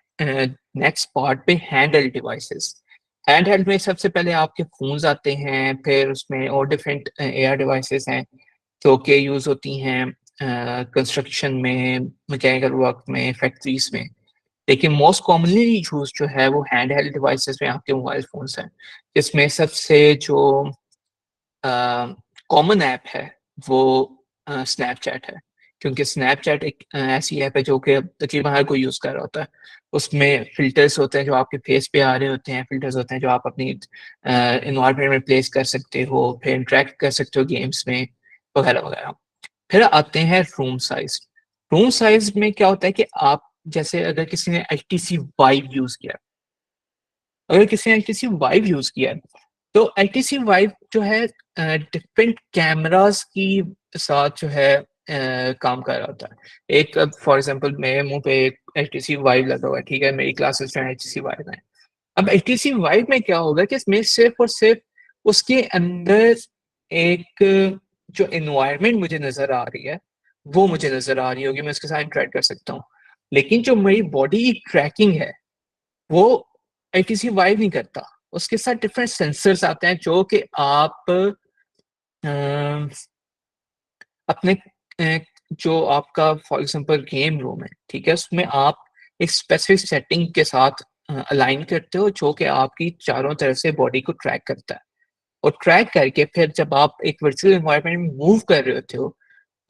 नेक्स्ट पार्ट पे हैंडहेल्ड डिवाइसेस। हैंडहेल्ड में सबसे पहले आपके फोन्स आते हैं, फिर उसमें और डिफरेंट AR डिवाइसेस हैं जो कि यूज होती हैं कंस्ट्रक्शन में, मैकेनिकल वर्क में, फैक्ट्रीज में। लेकिन मोस्ट कॉमनली यूज जो है वो हैंड हेल्ड डिवाइसेस में आपके मोबाइल फोन्स हैं, जिसमें सबसे जो कॉमन ऐप है वो स्नैपचैट है, क्योंकि स्नैपचैट एक ऐसी ऐप है जो कि तकरीबन हर कोई यूज़ कर रहा होता है। उसमें फिल्टर्स होते हैं जो आपके फेस पे आ रहे होते हैं, फिल्टर्स होते हैं जो आप अपनी इन्वायरमेंट में प्लेस कर सकते हो, फिर इंटरेक्ट कर सकते हो गेम्स में वगैरह वगैरह। फिर आते हैं रूम साइज। रूम साइज में क्या होता है कि आप जैसे अगर किसी ने HTC Vive यूज किया, अगर किसी ने HTC Vive यूज किया तो HTC Vive जो है डिफरेंट कैमरास की साथ जो है काम कर रहा होता है। एक फॉर एग्जांपल मेरे मुंह पे एक HTC Vive लगा हुआ है, ठीक है, मेरी क्लासेस में HTC Vive है। अब HTC Vive में क्या होगा कि इसमें सिर्फ और सिर्फ उसके अंदर एक जो एनवायरनमेंट मुझे नजर आ रही है वो मुझे नजर आ रही होगी, मैं उसके साथ इंटरेक्ट कर सकता हूँ, लेकिन जो मेरी बॉडी की ट्रैकिंग है वो HTC Vive नहीं करता। उसके साथ डिफरेंट सेंसर्स आते हैं जो कि आप अपने जो आपका फॉर एग्जांपल गेम रूम है, ठीक है, उसमें आप एक स्पेसिफिक सेटिंग के साथ अलाइन करते हो जो कि आपकी चारों तरफ से बॉडी को ट्रैक करता है, और ट्रैक करके फिर जब आप एक वर्चुअल एनवायरनमेंट में मूव कर रहे होते हो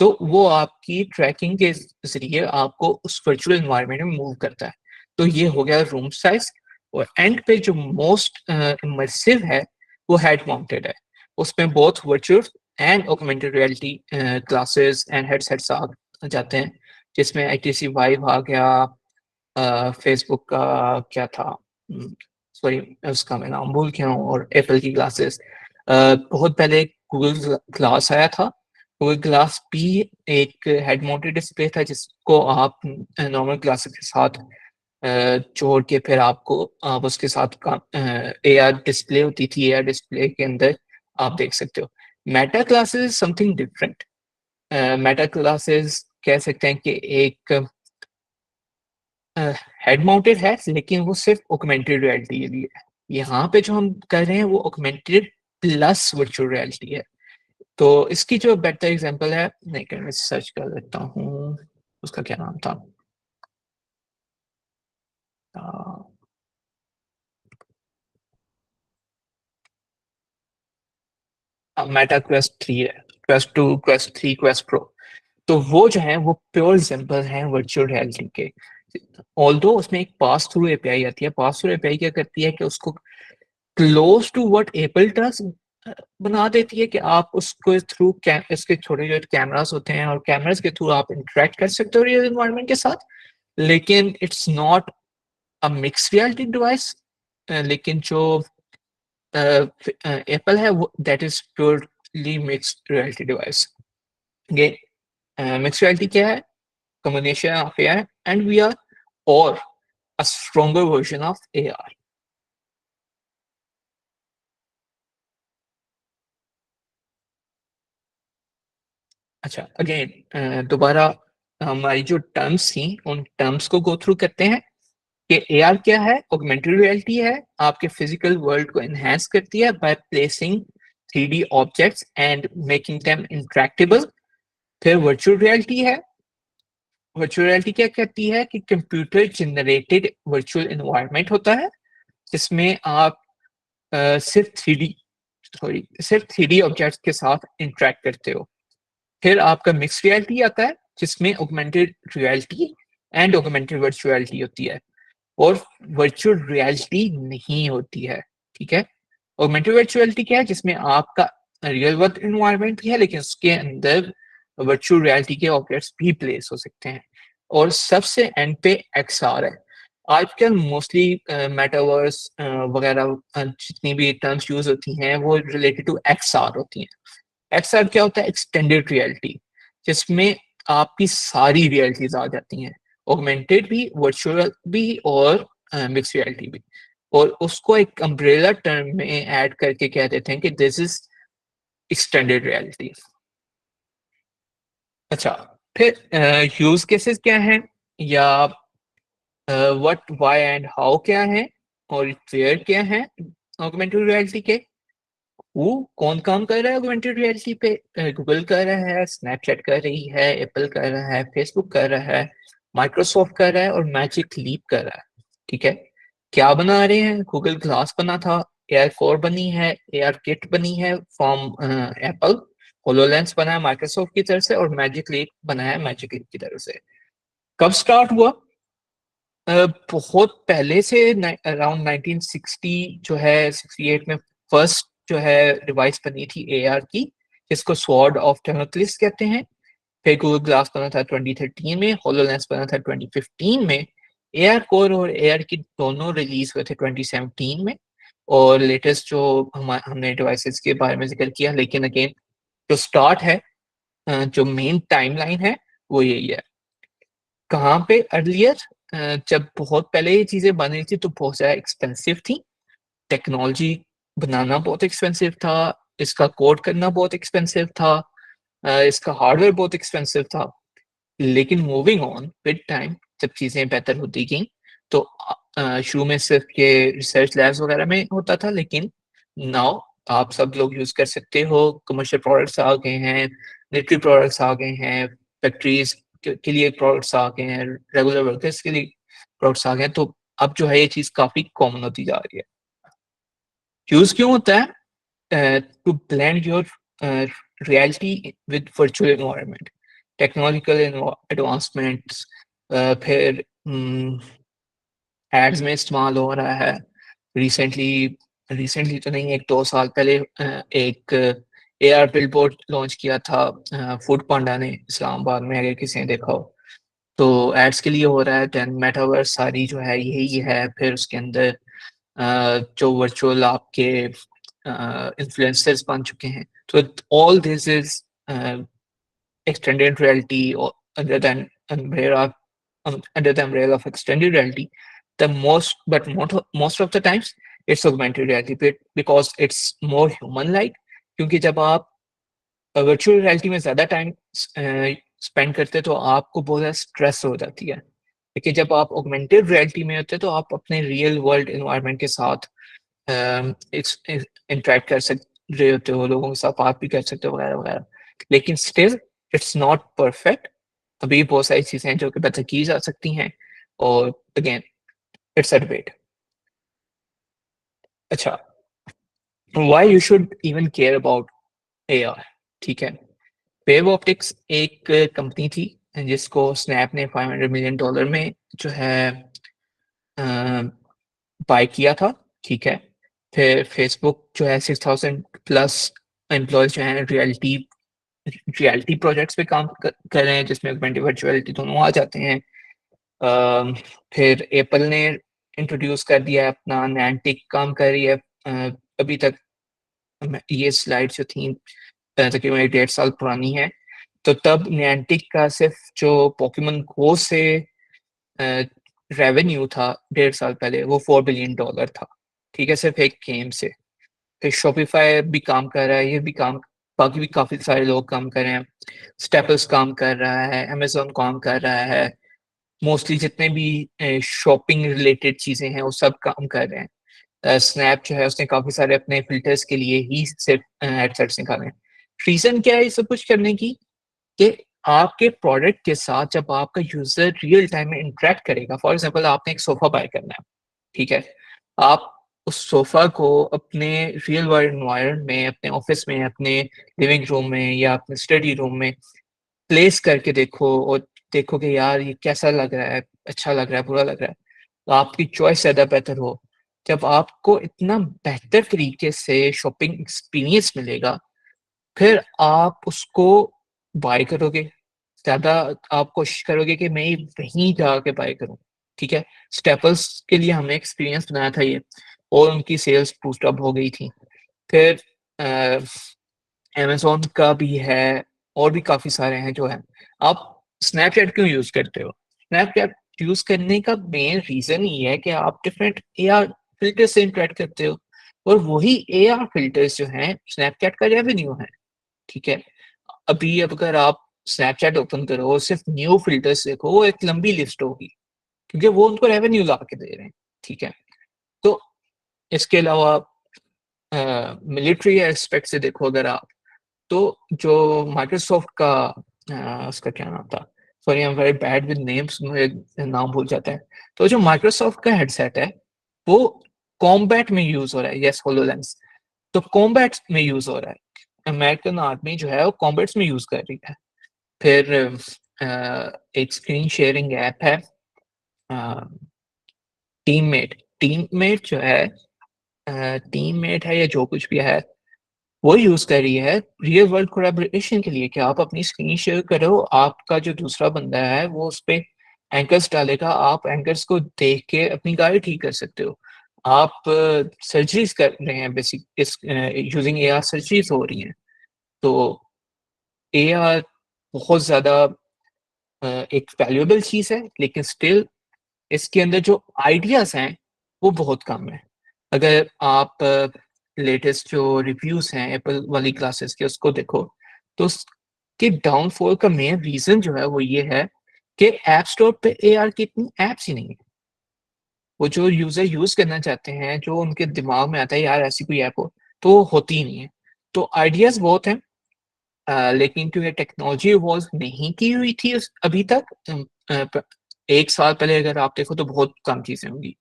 तो वो आपकी ट्रैकिंग के जरिए आपको उस वर्चुअल एनवायरनमेंट में मूव करता है। तो ये हो गया रूम साइज। और एंड पे जो मोस्ट इमर्सिव है वो हेड माउंटेड है। उसमें both virtual and augmented reality glasses and headsets आ जाते हैं, जिसमें ITC वाइव आ गया, फेसबुक का क्या था, सॉरी उसका मैं नाम भूल गया हूँ, और एप्पल की क्लासेस। बहुत पहले गूगल ग्लास आया था। गूगल ग्लास भी एक हेड माउंटेड डिस्प्ले था जिसको आप नॉर्मल ग्लासेस के साथ जोड़ के फिर आप उसके साथ AR डिस्प्ले होती थी, AR डिस्प्ले के अंदर आप देख सकते हो। Meta classes something different. Meta classes कह सकते हैं कि एक हेड माउंटेड है, लेकिन वो सिर्फ ऑगमेंटेड रियलिटी के लिए है। यहाँ पे जो हम कर रहे हैं वो ऑगमेंटेड प्लस वर्चुअल रियलिटी है। तो इसकी जो बेटर एग्जांपल है, मैं सर्च कर लेता हूँ, उसका क्या नाम था, मेटा क्वेस्ट 3 है, क्वेस्ट 2, क्वेस्ट 3, क्वेस्ट प्रो। तो वो जो है वो प्योर एग्जांपल हैं वर्चुअल रियलिटी के। ऑल्दो उसमें एक पास थ्रू एपीआई आती है। पास थ्रू एपीआई क्या करती है कि उसको close to what Apple does बना देती है, कि आप उसको थ्रू इसके छोटे छोटे कैमरास होते हैं और कैमरास के थ्रू आप इंटरेक्ट कर सकते हो रियल एनवायरनमेंट के साथ। लेकिन it's not a mix reality device. लेकिन जो एप्पल है वो that is purely mixed reality device. ये मिक्स्ड रियलिटी क्या है? combination of AR and VR or a stronger version of AR. अच्छा, अगेन दोबारा हमारी जो टर्म्स थी उन टर्म्स को गो थ्रू करते हैं कि AR क्या है। ऑगमेंटेड रियलिटी है, आपके फिजिकल वर्ल्ड को एनहांस करती है by placing 3D objects and making them interactable. फिर वर्चुअल रियलिटी है। वर्चुअल रियलिटी क्या कहती है कि कंप्यूटर जनरेटेड वर्चुअल एनवायरनमेंट होता है जिसमें आप सिर्फ 3D ऑब्जेक्ट्स के साथ इंटरेक्ट करते हो। फिर आपका मिक्स रियलिटी आता है जिसमें augmented reality and augmented virtuality होती है और वर्चुअल रियलिटी नहीं होती है। ठीक है, ऑगमेंटेड वर्चुअलिटी क्या है? जिसमें आपका रियल वर्ल्ड एनवायरनमेंट भी है लेकिन उसके अंदर वर्चुअल रियलिटी के ऑब्जेक्ट्स भी प्लेस हो सकते हैं। और सबसे एंड पे XR है। आजकल मोस्टली मेटावर्स वगैरह जितनी भी टर्म्स यूज होती हैं वो रिलेटेड टू XR होती हैं। XR क्या होता है? एक्सटेंडेड रियलिटी, जिसमें आपकी सारी रियलिटीज आ जाती हैं, ऑगमेंटेड भी, वर्चुअल भी और मिक्स रियलिटी भी। और उसको एक अम्ब्रेला टर्म में ऐड करके कह देते हैं कि दिस इज एक्सटेंडेड रियलिटी। अच्छा, फिर यूज केसेस क्या हैं, या व्हाट, व्हाई एंड हाउ क्या है, और वेयर क्या है ऑगमेंटेड रियलिटी के। वो कौन काम कर रहा है ऑगमेंटेड रियलिटी पे? गूगल कर रहा है, स्नैपचैट कर रही है, एप्पल कर रहा है, फेसबुक कर रहा है, माइक्रोसॉफ्ट कर रहा है और मैजिक लीप कर रहा है। ठीक है, क्या बना रहे हैं? गूगल ग्लास बना था, AR4 बनी है, AR किट बनी है फ्रॉम एप्पल, होलोलेंस बना है माइक्रोसॉफ्ट की तरफ से, और मैजिक लीप बना है मैजिक लीप की तरफ से। कब स्टार्ट हुआ? बहुत पहले से, अराउंड 1960 जो है 68 में फर्स्ट जो है डिवाइस बनी थी AR की, जिसको स्वॉर्ड ऑफ टेमोक्लिस कहते हैं। फिर गूगल ग्लास बना था 2013 में, होलोलेंस बना था 2015 में, AR कोर और AR की दोनों रिलीज हुए थे 2017 में। और लेटेस्ट जो हमने डिवाइसेस के बारे में जिक्र किया, लेकिन अगेन जो स्टार्ट है, जो मेन टाइमलाइन है वो यही है। कहाँ पे? अर्लियर, जब बहुत पहले ये चीजें बन रही थी तो बहुत ज्यादा एक्सपेंसिव थी। टेक्नोलॉजी बनाना बहुत एक्सपेंसिव था, इसका कोड करना बहुत एक्सपेंसिव था, इसका हार्डवेयर बहुत एक्सपेंसिव था। लेकिन मूविंग ऑन विद टाइम, जब चीजें बेहतर होती गई, तो शुरू में सिर्फ ये रिसर्च लैब्स वगैरह में होता था, लेकिन नाउ आप सब लोग यूज कर सकते हो। कमर्शियल प्रोडक्ट्स आ गए हैं, मिलिट्री प्रोडक्ट्स आ गए हैं, फैक्ट्रीज के लिए प्रोडक्ट्स आ गए हैं, रेगुलर वर्कर्स के लिए प्रोडक्ट्स आ गए हैं। तो अब जो है ये चीज काफी कॉमन होती जा रही है। यूज क्यों होता है? To blend your reality with virtual environment, technological advancements, फिर एड्स में इस्तेमाल हो रहा है। रिसेंटली रिसेंटली तो नहीं, 1-2 साल पहले एक AR बिलबोर्ड लॉन्च किया था फूड पांडा ने इस्लामाबाद में, अगर किसी ने देखा हो तो एड्स के लिए हो रहा है। देन मेटावर्स सारी जो है यही है। फिर उसके अंदर जो वर्चुअल आपके इन्फ्लुएंसर्स बन चुके हैं। तो all this is extended reality, or under than umbrella under the umbrella of extended reality. The most of the times it's augmented reality because it's more human like, क्योंकि जब आप वर्चुअल रियलिटी में ज्यादा time spend करते हैं तो आपको बहुत ज्यादा स्ट्रेस हो जाती है। लेकिन जब आप ऑगमेंटेड रियलिटी में होते हैं तो आप अपने रियल वर्ल्ड एनवायरनमेंट के साथ इंटरेक्ट कर सक रहे होते हो, लोगों के साथ बात भी कर सकते हो वगैरह वगैरह। लेकिन स्टिल इट्स नॉट परफेक्ट। अभी बहुत सारी चीजें हैं जो कि बेहतर की जा सकती हैं, और अगेन इट्स अ डिबेट। अच्छा, why you should even care about AR? ठीक है, वेव ऑप्टिक्स एक कंपनी थी जिसको स्नैप ने $500 मिलियन में जो है बाय किया था। ठीक है, फिर फेसबुक जो है 6000 प्लस एम्प्लॉयज जो है रियलिटी प्रोजेक्ट्स पे काम कर रहे हैं, जिसमें ऑगमेंटेड वर्चुअलिटी दोनों आ जाते हैं। फिर एप्पल ने इंट्रोड्यूस कर दिया है अपना नैंटिक, काम कर रही है अभी तक। ये स्लाइड जो थी तकरीबन 1.5 साल पुरानी है। तो तब नैंटिक का सिर्फ जो पोकेमन गो से रेवेन्यू था 1.5 साल पहले, वो $4 बिलियन था। ठीक है, सिर्फ एक गेम से। फिर शॉपिफाई भी काम कर रहा है, ये भी काम, बाकी भी काफी सारे लोग काम कर रहे हैं। स्टेपल्स काम कर रहा है, अमेजोन काम कर रहा है। मोस्टली जितने भी शॉपिंग रिलेटेड चीजें हैं वो सब काम कर रहे हैं। स्नैप जो है उसने काफी सारे अपने फिल्टर्स के लिए ही सिर्फ हेडसेट्स निकाले हैं। रीजन क्या है ये सब कुछ करने की? कि आपके प्रोडक्ट के साथ जब आपका यूजर रियल टाइम में इंटरेक्ट करेगा, फॉर एग्जांपल आपने एक सोफा बाय करना है, ठीक है, आप उस सोफा को अपने रियल वर्ल्ड एनवायरनमेंट में, अपने ऑफिस में, अपने लिविंग रूम में या अपने स्टडी रूम में प्लेस करके देखो, और देखो कि यार ये कैसा लग रहा है, अच्छा लग रहा है, बुरा लग रहा है, तो आपकी चॉइस ज़्यादा बेहतर हो। जब आपको इतना बेहतर तरीके से शॉपिंग एक्सपीरियंस मिलेगा, फिर आप उसको बाय करोगे, ज़्यादा आप कोशिश करोगे कि मैं वहीं जाके बाय करूँ। ठीक है, स्टेपल्स के लिए हमने एक्सपीरियंस बनाया था ये, और उनकी सेल्स बूस्ट अप हो गई थी। फिर अमेजोन का भी है, और भी काफ़ी सारे हैं जो हैं। आप स्नैपचैट क्यों यूज़ करते हो? स्नैपचैट यूज़ करने का मेन रीज़न ये है कि आप डिफरेंट एआर फिल्टर से इंटरेक्ट करते हो, और वही एआर फिल्टर्स जो हैं स्नैपचैट का रेवेन्यू है। ठीक है, अभी अब अगर आप स्नैपचैट ओपन करो और सिर्फ न्यू फिल्टर्स देखो, वो एक लंबी लिस्ट होगी, क्योंकि वो उनको रेवेन्यू ला के दे रहे हैं। ठीक है, तो इसके अलावा मिलिट्री एस्पेक्ट से देखो अगर आप, तो जो माइक्रोसॉफ्ट का उसका क्या नाम था, sorry I am very bad with names, मुझे नाम भूल जाता है। तो जो माइक्रोसॉफ्ट का हेडसेट है वो कॉम्बैट में यूज हो रहा है, यस होलोलेंस, तो कॉम्बैट में यूज हो रहा है। अमेरिकन आर्मी जो है वो कॉम्बैट्स में यूज कर रही है। फिर एक स्क्रीन शेयरिंग ऐप है टीममेट। टीममेट जो है टीममेट है या जो कुछ भी है, वो यूज कर रही है रियल वर्ल्ड कोलैबोरेशन के लिए, कि आप अपनी स्क्रीन शेयर करो, आपका जो दूसरा बंदा है वो उस पे एंकर्स डालेगा, आप एंकर्स को देख के अपनी गाड़ी ठीक कर सकते हो। आप सर्जरीज कर रहे हैं, बेसिक इस यूजिंग एआर सर्जरीज हो रही हैं। तो एआर बहुत ज्यादा एक वैल्यूएबल चीज है, लेकिन स्टिल इसके अंदर जो आइडियाज हैं वो बहुत कम है। अगर आप लेटेस्ट जो रिव्यूज हैं एप्पल वाली क्लासेस के उसको देखो, तो उसके डाउनफॉल का मेन रीजन जो है वो ये है कि ऐप स्टोर पे एआर की इतनी ऐप्स ही नहीं है। वो जो यूजर यूज करना चाहते हैं, जो उनके दिमाग में आता है यार ऐसी कोई ऐप हो, तो वो होती ही नहीं है। तो आइडियाज बहुत हैं, लेकिन क्योंकि टेक्नोलॉजी इवॉल्व नहीं की हुई थी अभी तक, 1 साल पहले अगर आप देखो तो बहुत कम चीजें होंगी।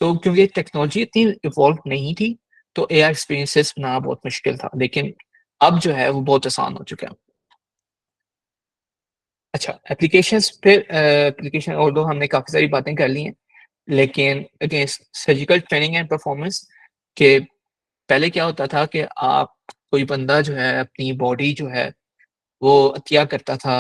तो क्योंकि टेक्नोलॉजी इतनी इवॉल्व नहीं थी, तो एआर एक्सपीरियंसेस बनाना बहुत मुश्किल था, लेकिन अब जो है वो बहुत आसान हो चुका है। अच्छा, एप्लीकेशंस पे एप्लीकेशन, और दो हमने काफ़ी सारी बातें कर ली हैं, लेकिन against surgical training and performance के पहले क्या होता था कि आप कोई बंदा जो है अपनी बॉडी जो है वो अतिया करता था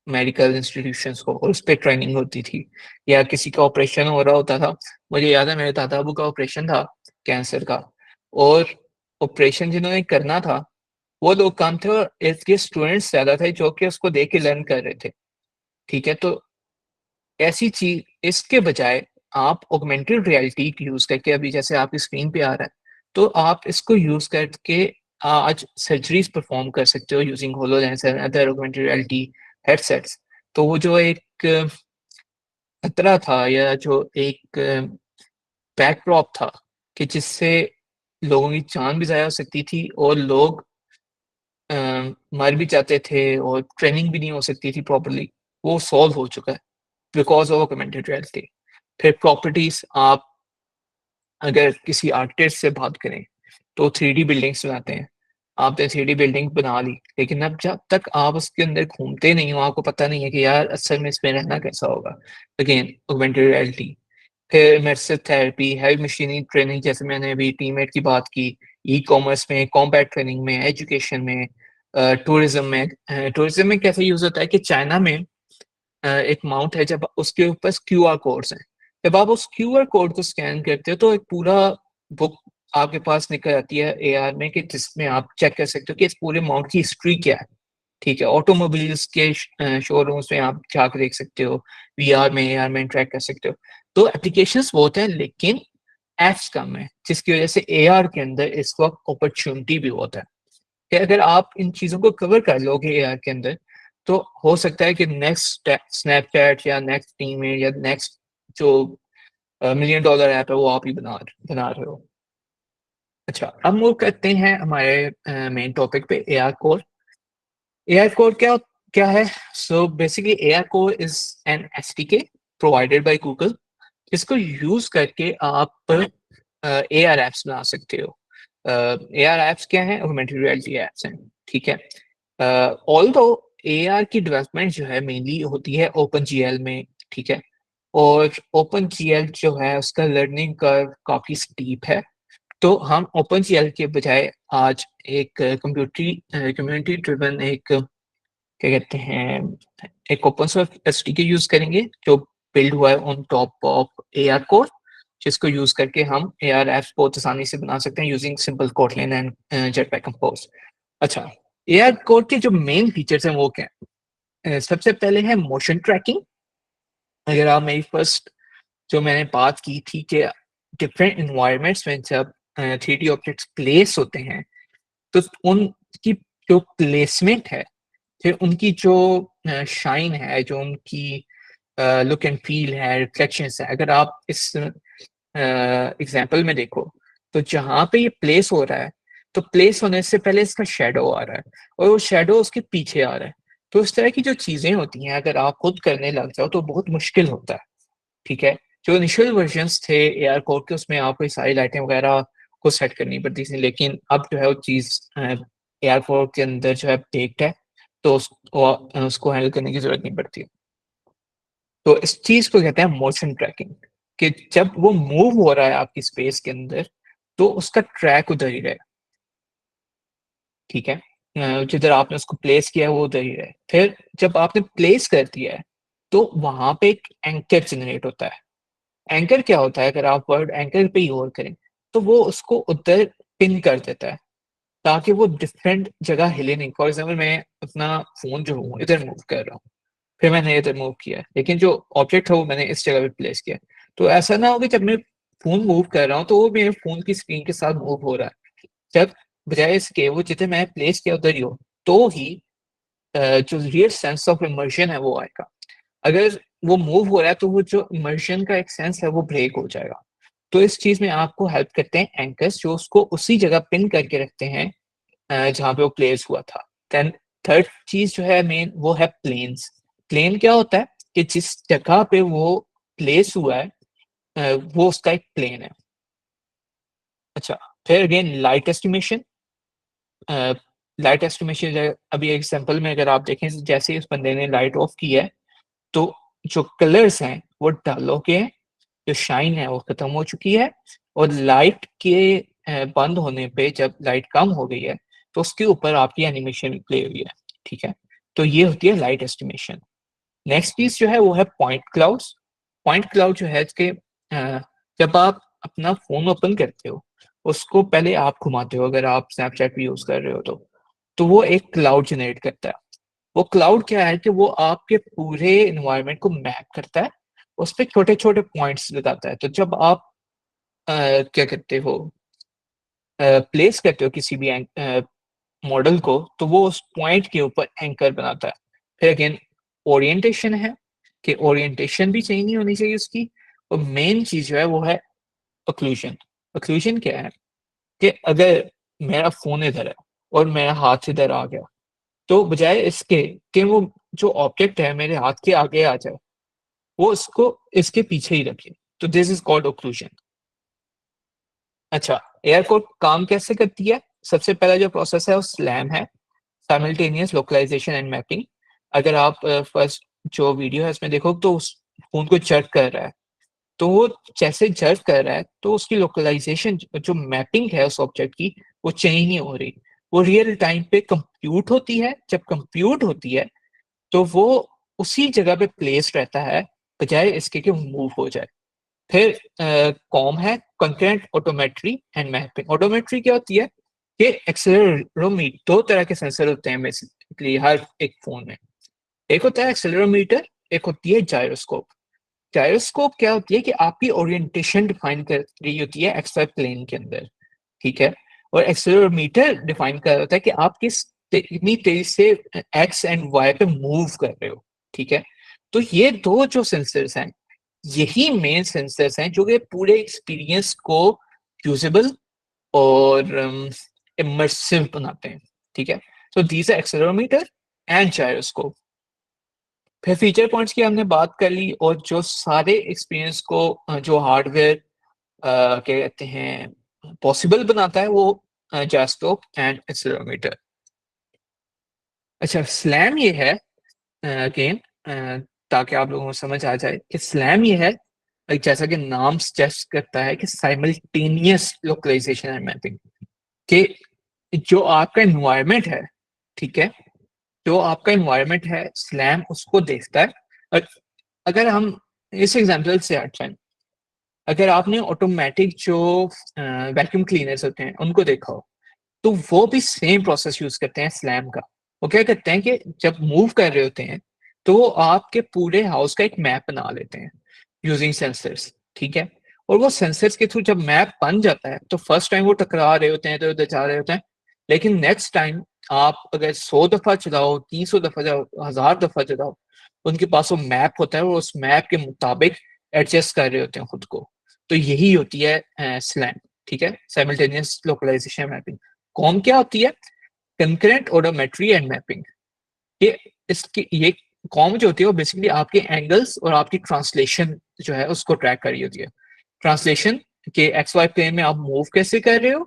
मेडिकल इंस्टीट्यूशंस को, और उस पर ट्रेनिंग होती थी, या किसी का ऑपरेशन हो रहा होता था। मुझे याद है मेरे दादा अबू का ऑपरेशन था कैंसर का, और ऑपरेशन जिन्होंने करना था वो लोग काम थे, और इसके स्टूडेंट्स ज्यादा थे जो कि उसको देख के लर्न कर रहे थे। ठीक है, तो ऐसी चीज इसके बजाय आप ऑगमेंटेड रियलिटी यूज करके, अभी जैसे आपकी स्क्रीन पे आ रहा है, तो आप इसको यूज करके आज सर्जरीज परफॉर्म कर सकते हो using HoloLens and other augmented reality headsets. तो वो जो एक खतरा था, या जो एक बैकड्रॉप था कि जिससे लोगों की जान भी ज़ाया हो सकती थी और लोग अ, मर भी जाते थे और ट्रेनिंग भी नहीं हो सकती थी प्रॉपरली, वो सॉल्व हो चुका है बिकॉज ऑफ ऑगमेंटेड रियलिटी। फिर प्रॉपर्टीज, आप अगर किसी आर्टिस्ट से बात करें तो 3D बिल्डिंग्स बनाते हैं। आपने 3D बिल्डिंग बना ली, लेकिन अब जब तक आप उसके अंदर घूमते नहीं हो आपको पता नहीं है कि यार असल में इसमें रहना कैसा होगा। Again augmented reality. फिर इमर्सिव थेरेपी, हैवी मशीनी ट्रेनिंग, जैसे मैंने अभी टीममेट की बात की, ई कॉमर्स में, कॉम्बैट ट्रेनिंग में, एजुकेशन में, टूरिज्म में। टूरिज्म में कैसे यूज होता है कि चाइना में एक माउंट है, जब उसके ऊपर QR कोड्स हैं, जब आप उस QR कोड को स्कैन करते हो तो एक पूरा बुक आपके पास निकल आती है AR में, कि जिसमें आप चेक कर सकते हो कि इस पूरे माउंट की हिस्ट्री क्या है। ठीक है, ऑटोमोबाइल्स के शोरूम्स में आप जाकर देख सकते हो, VR में, AR में ट्रैक कर सकते हो। तो एप्लीकेशंस बहुत हैं लेकिन एप्स कम है, जिसकी वजह से AR के अंदर इस वक्त अपॉर्चुनिटी भी बहुत है कि अगर आप इन चीजों को कवर कर लोगे AR के अंदर, तो हो सकता है कि नेक्स्ट स्नैपचैट या नेक्स्ट टीम या नेक्स्ट जो $1 million ऐप है वो आप ही बना रहे हो। अच्छा, अब मूव करते हैं हमारे मेन टॉपिक पे, AR कोर। AR कोर क्या है? So basically AR core is an SDK provided by Google, इसको यूज करके आप AR एप्स बना सकते हो। AR एप्स क्या है? ऑगमेंटेड रियलिटी एप्स हैं। ठीक है, ऑल्दो AR की डेवलपमेंट जो है मेनली होती है OpenGL में। ठीक है, और OpenGL जो है उसका लर्निंग कर्व काफी स्टीप है, तो हम OpenGL के बजाय आज एक कम्युनिटी ड्रिवन एक क्या कहते हैं, एक ओपन सोर्स SDK यूज करेंगे जो बिल्ड हुआ है on top of AR core, जिसको यूज करके हम AR एप्स बहुत आसानी से बना सकते हैं using simple Kotlin and jetpack compose. अच्छा, AR कोर के जो मेन फीचर्स हैं वो क्या है? सबसे पहले है मोशन ट्रैकिंग। अगर आप मेरी फर्स्ट जो मैंने बात की थी कि डिफरेंट इन्वायरमेंट्स में जब 3D ऑब्जेक्ट्स प्लेस होते हैं, तो उनकी जो प्लेसमेंट है, फिर उनकी जो शाइन है, जो उनकी लुक एंड फील है, रिफ्लेक्शंस है, अगर आप इस एग्जांपल में देखो तो जहाँ पे ये प्लेस हो रहा है, तो प्लेस होने से पहले इसका शेडो आ रहा है और वो शेडो उसके पीछे आ रहा है। तो इस तरह की जो चीजें होती हैं अगर आप खुद करने लग जाओ तो बहुत मुश्किल होता है। ठीक है, जो इनिशियल वर्जन्स थे AR कोड के उसमें आपको सारी लाइटें वगैरह को सेट करनी पड़ती थी, लेकिन अब जो है वो चीज AR कोड के अंदर जो है बेक्ड है, तो उसको हैंडल करने की जरूरत नहीं पड़ती। तो इस चीज को कहते हैं मोशन ट्रैकिंग, कि जब वो मूव हो रहा है आपकी स्पेस के अंदर तो उसका ट्रैक उधर ही रहे। ठीक है, जिधर आपने उसको प्लेस किया है वो उधर ही रहे। फिर जब आपने प्लेस कर दिया है तो वहां पे एक एंकर जनरेट होता है। एंकर क्या होता है? अगर आप वर्ड एंकर पे गौर करें तो वो उसको उधर पिन कर देता है ताकि वो डिफरेंट जगह हिले नहीं। फॉर एग्जाम्पल मैं अपना फोन जो हूँ इधर मूव कर रहा हूँ, फिर मैंने इधर मूव किया है, लेकिन जो ऑब्जेक्ट है वो मैंने इस जगह पे प्लेस किया है। तो ऐसा ना हो कि जब मैं फोन मूव कर रहा हूँ तो वो मेरे फोन की स्क्रीन के साथ मूव हो रहा है, जब बजाय इसके वो जितने मैं प्लेस किया उधर ही हो, तो ही जो रियल सेंस ऑफ इमर्शन है वो आएगा। अगर वो मूव हो रहा है तो वो जो इमर्शन का एक सेंस है वो ब्रेक हो जाएगा। तो इस चीज में आपको हेल्प करते हैं एंकर्स, जो उसको उसी जगह पिन करके रखते हैं जहाँ पे वो प्लेस हुआ था। देन थर्ड चीज जो है मेन वो है प्लेन्स। प्लेन क्या होता है? कि जिस जगह पे वो प्लेस हुआ है वो उसका एक प्लेन है। अच्छा, फिर again light estimation. Light estimation अभी एग्जांपल में अगर आप देखें, जैसे उस बंदे ने लाइट ऑफ की है तो जो कलर्स हैं वो डल हो गए हैं, जो शाइन है वो खत्म हो चुकी है, और लाइट के बंद होने पे जब लाइट कम हो गई है तो उसके ऊपर आपकी एनिमेशन प्ले हुई है, ठीक है। तो ये होती है लाइट एस्टिमेशन। नेक्स्ट चीज जो है वो है पॉइंट क्लाउड्स। पॉइंट क्लाउड जो है कि जब आप अपना फोन ओपन करते हो उसको पहले आप घुमाते हो, अगर आप स्नैपचैट भी यूज कर रहे हो तो वो एक क्लाउड जनरेट करता है। वो क्लाउड क्या है कि वो आपके पूरे इन्वायरमेंट को मैप करता है, उस पर छोटे छोटे पॉइंट्स लगाता है। तो जब आप क्या करते हो, प्लेस करते हो किसी भी मॉडल को, तो वो उस पॉइंट के ऊपर एंकर बनाता है। फिर अगेन ओरिएंटेशन है कि ओरिएंटेशन भी चेंज नहीं होनी चाहिए उसकी। और मेन चीज जो है वो है ओक्लूजन। ओक्लूजन क्या है कि अगर मेरा फोन इधर है और मेरा हाथ इधर आ गया, तो बजाय इसके कि वो जो ऑब्जेक्ट है मेरे हाथ के आगे आ जाए, वो इसको इसके पीछे ही रखे। तो दिस इज कॉल्ड ओक्लूजन। अच्छा, एआर कोड काम कैसे करती है? सबसे पहला जो प्रोसेस है वो स्लैम है, साइमल्टेनियस लोकलाइजेशन एंड मैपिंग। अगर आप फर्स्ट जो वीडियो है इसमें देखो तो उस फोन को जर्क कर रहा है, तो वो जैसे जर्क कर रहा है तो उसकी लोकलाइजेशन जो मैपिंग है उस ऑब्जेक्ट की वो चेंज नहीं हो रही, वो रियल टाइम पे कंप्यूट होती है। जब कंप्यूट होती है तो वो उसी जगह पे प्लेस रहता है, बजाय इसके कि मूव हो जाए। फिर कॉम है, कंकरेंट ऑटोमेट्री एंड मैपिंग। ऑटोमेट्री क्या होती है कि एक्सेलेरोमीटर, दो तरह के सेंसर होते हैं बेसिकली हर एक फोन में। एक होता है एक्सेलेरोमीटर, एक होती है जायरोस्कोप। जायरोस्कोप क्या होती है कि आपकी ओरिएंटेशन डिफाइन कर रही होती है एक्सवाई प्लेन के अंदर, ठीक है। और एक्सेलेरोमीटर डिफाइन कर रहा होता है कि आप किस कितनी तेजी से एक्स एंड वाई पे मूव कर रहे हो, ठीक है। तो ये दो जो सेंसर्स हैं यही मेन सेंसर्स हैं जो कि पूरे एक्सपीरियंस को यूजेबल और इमर्सिव बनाते हैं, ठीक है। तो these are accelerometer and gyroscope. फिर फीचर पॉइंट्स की हमने बात कर ली, और जो सारे एक्सपीरियंस को जो हार्डवेयर क्या कहते हैं पॉसिबल बनाता है वो जायरोस्कोप एंड एक्सेलेरोमीटर। अच्छा, स्लैम ये है अगेन ताकि आप लोगों को समझ आ जाए कि स्लैम ये है, जैसा कि नाम सजेस्ट करता है कि साइमल्टेनियस लोकलाइजेशन एंड मैपिंग, कि जो आपका एनवायरनमेंट है, ठीक है, जो आपका एनवायरनमेंट है स्लैम उसको देखता है। और अगर हम इस एग्जांपल से हट जाएं, अगर आपने ऑटोमेटिक जो वैक्यूम क्लीनर्स होते हैं उनको देखा हो, तो वो भी सेम प्रोसेस यूज करते हैं स्लैम का। वो क्या करते हैं कि जब मूव कर रहे होते हैं तो वो आपके पूरे हाउस का एक मैप बना लेते हैं यूजिंग सेंसर्स, ठीक है। और वो सेंसर्स के थ्रू जब मैप बन जाता है तो फर्स्ट टाइम वो टकरा रहे होते हैं, तो उधर जा रहे होते हैं, लेकिन नेक्स्ट टाइम आप अगर 100 दफा चलाओ, 300 दफा जाओ, 1000 दफा चलाओ, उनके पास वो मैप होता है, वो उस मैप के मुताबिक एडजस्ट कर रहे होते हैं खुद को। तो यही होती है स्लैम, ठीक है, साइमल्टेनियस लोकलाइजेशन मैपिंग। कॉम क्या होती है? Concurrent odometry and mapping. ये इसकी ये कॉम जो होती है वो बेसिकली आपके एंगल्स और आपकी ट्रांसलेशन जो है उसको ट्रैक कर रही होती है। ट्रांसलेशन के एक्स वाई प्लेन में आप मूव कैसे कर रहे हो,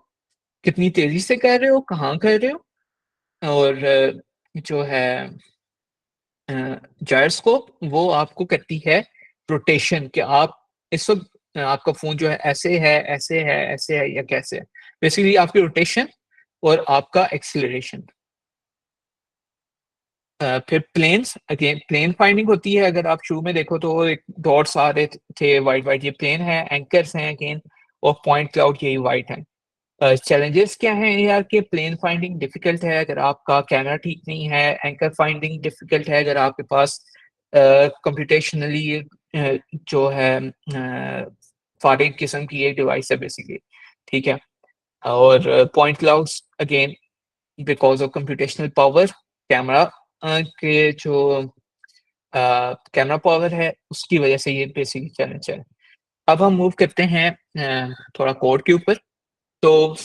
कितनी तेजी से कर रहे हो, कहाँ कर रहे हो। और जो है जायरोस्कोप वो आपको करती है रोटेशन, कि आप इस वक्त आपका फोन जो है ऐसे है, ऐसे है, ऐसे है या कैसे है। बेसिकली आपकी रोटेशन और आपका एक्सीलरेशन। फिर प्लेन्स, अगेन प्लेन फाइंडिंग होती है। अगर आप शुरू में देखो तो एक डॉट्स आ रहे थे वाइट वाइट, ये प्लेन है, एंकर्स हैं अगेन, और पॉइंट क्लाउड यही वाइट है। चैलेंजेस क्या हैं यार? के प्लेन फाइंडिंग डिफिकल्ट है अगर आपका कैमरा ठीक नहीं है, एंकर फाइंडिंग डिफिकल्ट है अगर आपके पास कंप्यूटेशनली जो है फारिग किस्म की एक डिवाइस है बेसिकली, ठीक है। और point clouds again because of computational power, camera के जो कैमरा पावर है उसकी वजह से ये बेसिकली चैलेंज है। अब हम मूव करते हैं थोड़ा कोड के ऊपर। तो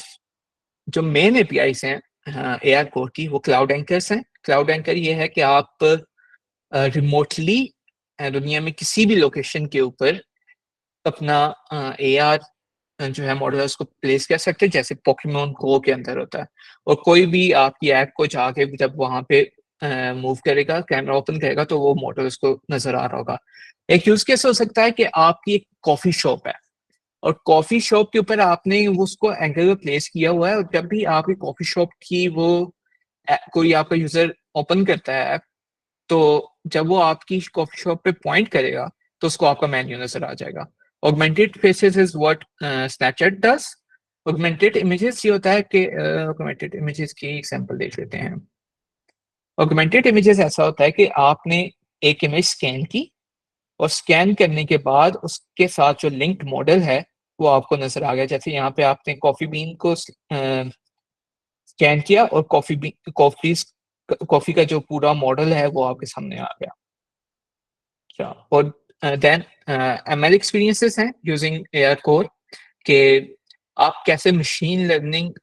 जो मेन एपीआईज हैं एआर कोड की वो क्लाउड एंकर्स हैं। क्लाउड एंकर ये है कि आप रिमोटली दुनिया में किसी भी लोकेशन के ऊपर अपना एआर जो है मॉडल है उसको प्लेस कर सकते हैं, जैसे पोकेमोन गो के अंदर होता है। और कोई भी आपकी ऐप को जाके जब वहां पे मूव करेगा, कैमरा ओपन करेगा, तो वो मॉडल उसको नजर आ रहा होगा। एक यूज केस हो सकता है कि आपकी एक कॉफी शॉप है, और कॉफी शॉप के ऊपर आपने उसको एंकर पे प्लेस किया हुआ है, और जब भी आपकी कॉफी शॉप की वो कोई आपका यूजर ओपन करता है ऐप, तो जब वो आपकी कॉफी शॉप पे पॉइंट करेगा तो उसको आपका मेन्यू नजर आ जाएगा. Augmented faces is what Snapchat does. Augmented images ये होता है कि ऑगमेंटेड इमेजेस की एग्जांपल देख लेते हैं. ऑगमेंटेड इमेजेस ऐसा होता है कि आपने एक इमेज स्कैन की, और स्कैन करने के बाद उसके साथ जो लिंक्ड मॉडल है वो आपको नजर आ गया. जैसे यहाँ पे आपने कॉफी बीन को स्कैन किया और कॉफी का जो पूरा मॉडल है वो आपके सामने आ गया. अच्छा, और देन एमएल एक्सपीरियंसेस हैं यूजिंग एआर कोर, के आप कैसे मशीन लर्निंग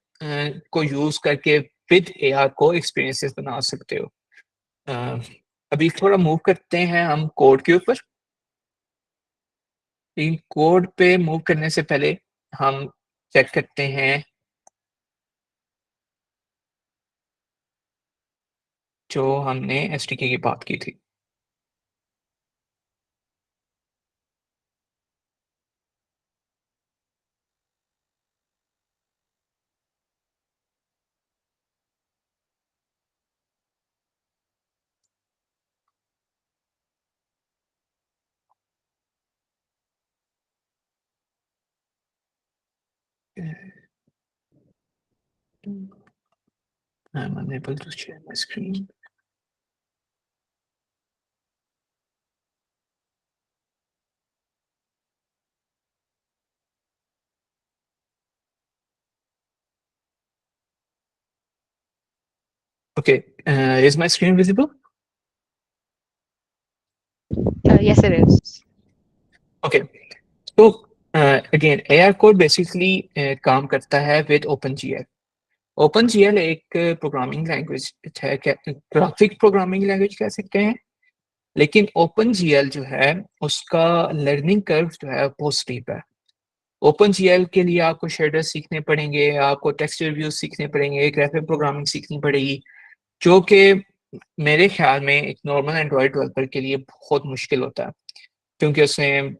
को यूज करके विद एआर को एक्सपीरियंसेस बना सकते हो. अभी थोड़ा मूव करते हैं हम कोड के ऊपर. इन कोड पे मूव करने से पहले हम चेक करते हैं जो हमने एसटीके की बात की थी. I'm unable to share my screen. Okay, is my screen visible? Yes, it is. Okay, so again, AR code basically काम करता है with OpenGL. OpenGL एक प्रोग्रामिंग लैंग्वेज है, ग्राफिक प्रोग्रामिंग लैंग्वेज कह सकते हैं, लेकिन OpenGL जो है उसका लर्निंग कर्व जो है बहुत स्टीप है. OpenGL के लिए आपको शेडर्स सीखने पड़ेंगे, आपको टेक्स्ट रिव्यूज सीखने पड़ेंगे, ग्राफिक प्रोग्रामिंग सीखनी पड़ेगी, जो कि मेरे ख्याल में एक नॉर्मल एंड्रॉयड डेवलपर के लिए बहुत मुश्किल होता है, क्योंकि उसमें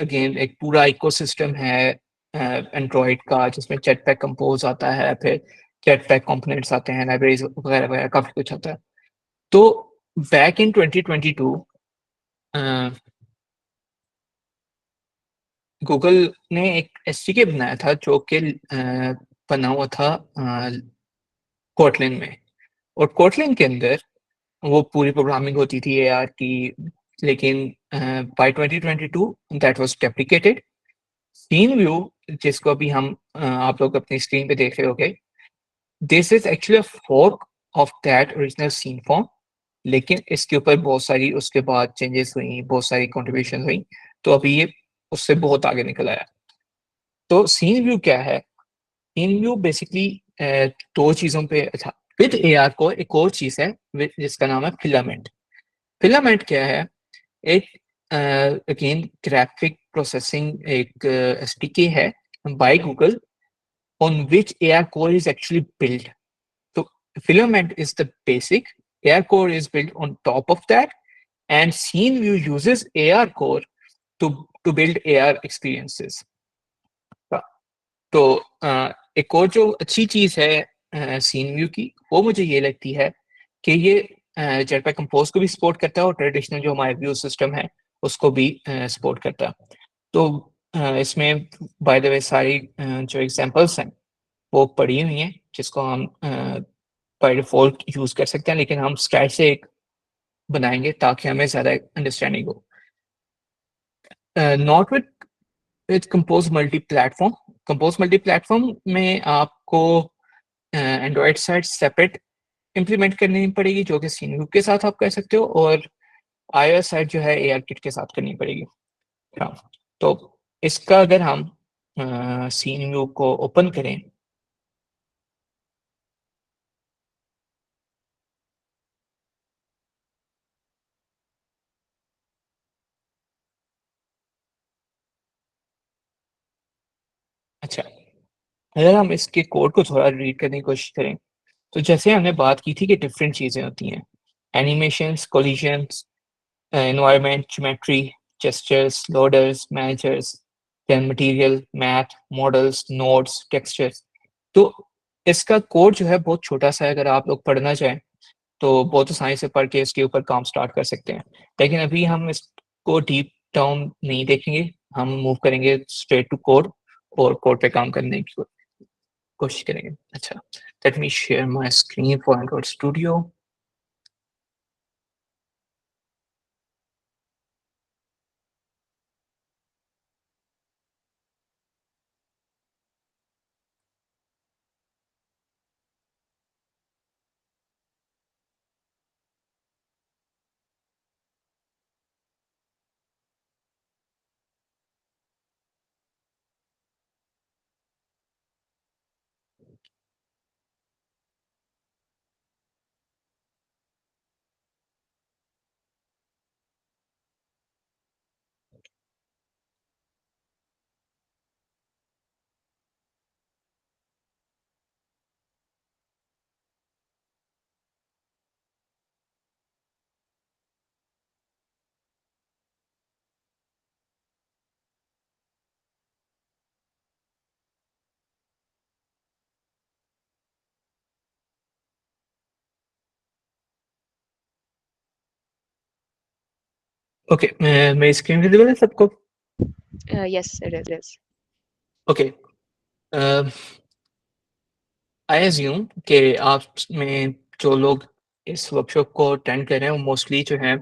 अगेन एक पूरा इकोसिस्टम है एंड्रॉयड का, जिसमें जेटपैक कंपोज आता है, फिर जेटपैक कंपोनेंट्स आते हैं, लाइब्रेरीज वगैरह वगैरह काफी कुछ आता है. तो बैक इन 2022 गूगल ने एक एसडीके बनाया था जो कि बना हुआ था कोटलिन में, और कोटलिन के अंदर वो पूरी प्रोग्रामिंग होती थी एआर की, लेकिन by 2022 that was deprecated. Scene view, जिसको अभी हम आप लोग अपनी स्क्रीन पे देख रहे होगे, this is actually a fork of that original scene form, लेकिन इसके ऊपर बहुत सारी उसके बाद चेंजेस हुई, बहुत सारी कंट्रीब्यूशन हुई, तो अभी ये उससे बहुत आगे निकल आया. तो सीन व्यू क्या है? सीन व्यू बेसिकली दो चीजों पे, अच्छा, विद एआर को एक और चीज है जिसका नाम है फिलामेंट. फिलामेंट क्या है? एक अगेन ग्राफिक प्रोसेसिंग एक एसडीके है by Google on which AR core is actually built. So filament is the basic, AR core is built on top of that, and scene view uses AR core to build AR experiences. तो एक और जो अच्छी चीज है scene view की, वो मुझे ये लगती है कि ये जेटपैक कंपोज को भी सपोर्ट करता है, और ट्रेडिशनल जो हमारे व्यू सिस्टम है उसको भी सपोर्ट करता है. तो इसमें बाय द वे सारी जो एग्जांपल्स हैं वो पड़ी हुई हैं, जिसको हम बाय डिफॉल्ट यूज कर सकते हैं, लेकिन हम स्क्रैच से एक बनाएंगे ताकि हमें ज्यादा अंडरस्टैंडिंग हो. Not with compose multi platform. Compose multi platform में आपको एंड्रॉयड साइड सेपरेट इम्प्लीमेंट करनी पड़ेगी, जो कि सीन व्यू के साथ आप कर सकते हो, और iOS साइड जो है एआर किट के साथ करनी पड़ेगी. हाँ, तो इसका अगर हम सीन व्यू को ओपन करें, अच्छा, अगर हम इसके कोड को थोड़ा रीड करने की कोशिश करें, तो जैसे हमने बात की थी कि डिफरेंट चीज़ें होती हैं, animations, collisions, environment, geometry, gestures, loaders, managers, then material, math, models, notes, textures. तो इसका कोड जो है बहुत छोटा सा है, अगर आप लोग पढ़ना चाहें तो बहुत आसानी से पढ़ के इसके ऊपर काम स्टार्ट कर सकते हैं। लेकिन अभी हम इसको डीप डाउन नहीं देखेंगे, हम मूव करेंगे स्ट्रेट टू कोड और कोड पे काम करने की कोशिश करेंगे। अच्छा, let me share my screen for Android studio. Okay, मेरी स्क्रीन विजिबल है सबको? Yes, it is. Okay, I assume कि आप में जो लोग इस वर्कशॉप को अटेंड कर रहे हैं वो मोस्टली जो है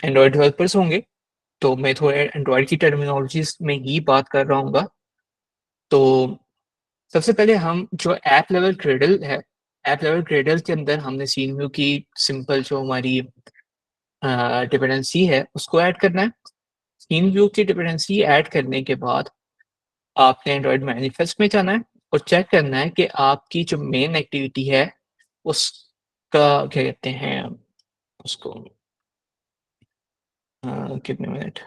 एंड्रॉयड डेवलपर्स होंगे। तो मैं थोड़े एंड्रॉयड की टर्मिनोलॉजीज में ही बात कर रहा हूँ। तो सबसे पहले हम जो ऐप लेवल ग्रेडल है, ऐप लेवल ग्रेडल के अंदर हमने सीन व्यू की सिंपल जो हमारी डिपेंडेंसी है उसको ऐड करना है। सीन व्यू की डिपेंडेंसी ऐड करने के बाद आपने एंड्रॉयड मैनिफेस्ट में जाना है और चेक करना है कि आपकी जो मेन एक्टिविटी है उसका क्या कहते हैं उसको, कितने मिनट,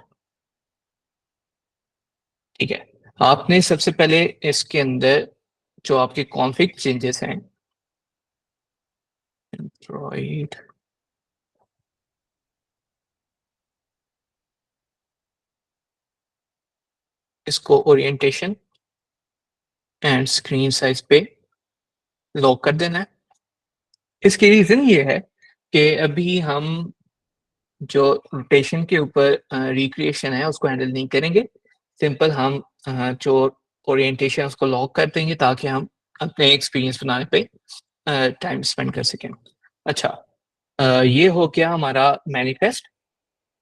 ठीक है। आपने सबसे पहले इसके अंदर जो आपके कॉन्फ़िग चेंजेस हैं, एंड्रॉइड इसको ओरिएंटेशन एंड स्क्रीन साइज पे लॉक कर देना है। इसकी रीजन ये है कि अभी हम जो रोटेशन के ऊपर रिक्रिएशन है उसको हैंडल नहीं करेंगे। सिंपल हम जो ओरिएंटेशन उसको लॉक कर देंगे ताकि हम अपने एक्सपीरियंस बनाने पे टाइम स्पेंड कर सकें। अच्छा, ये हो गया हमारा मैनिफेस्ट।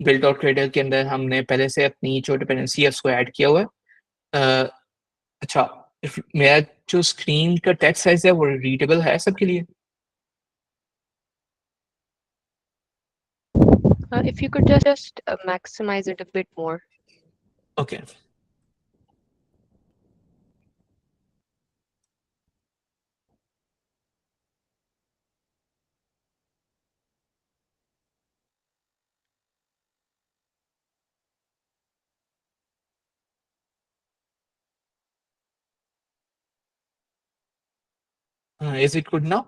बिल्ड और क्रेडल के अंदर हमने पहले से अपनी जो डिपेंडेंसी है उसको ऐड किया हुआ है। अच्छा, मेरा जो स्क्रीन का टेक्स्ट साइज है वो रीडेबल है सबके लिए? If you could just maximize it a bit more. Okay. Is it good now?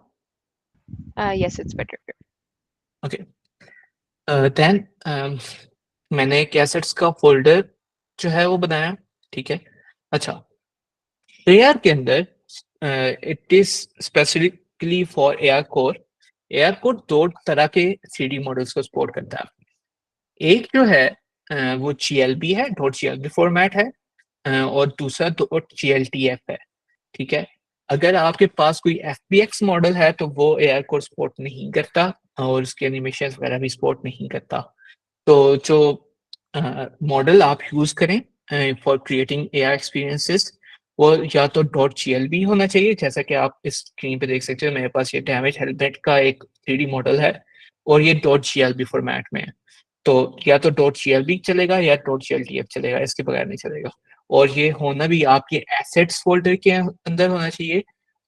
Yes, it's better. Okay. Then मैंने एक एसेट्स का फोल्डर जो है वो बनाया, ठीक है। अच्छा, एआर के अंदर it is specifically for AR core. AR core दो तरह के 3D मॉडल्स को सपोर्ट करता है। एक जो है वो GLB है, डॉट GLB फॉर्मेट है, और दूसरा डॉट GLTF है, ठीक है। अगर आपके पास कोई FBX मॉडल है तो वो एआर कोर सपोर्ट नहीं करता और उसके एनिमेशन वगैरह भी सपोर्ट नहीं करता। तो जो मॉडल आप यूज करें फॉर क्रिएटिंग एआर एक्सपीरियंसेस वो या तो डॉट GLB होना चाहिए, जैसा कि आप इस स्क्रीन पे देख सकते हो। मेरे पास ये डैमेज हेलमेट का एक 3D मॉडल है और ये डॉट GLB फॉर्मेट में है। तो या तो डॉट GLB चलेगा या डॉट GLTF चलेगा, इसके बगैर नहीं चलेगा। और ये होना भी आपके एसेट्स फोल्डर के अंदर होना चाहिए,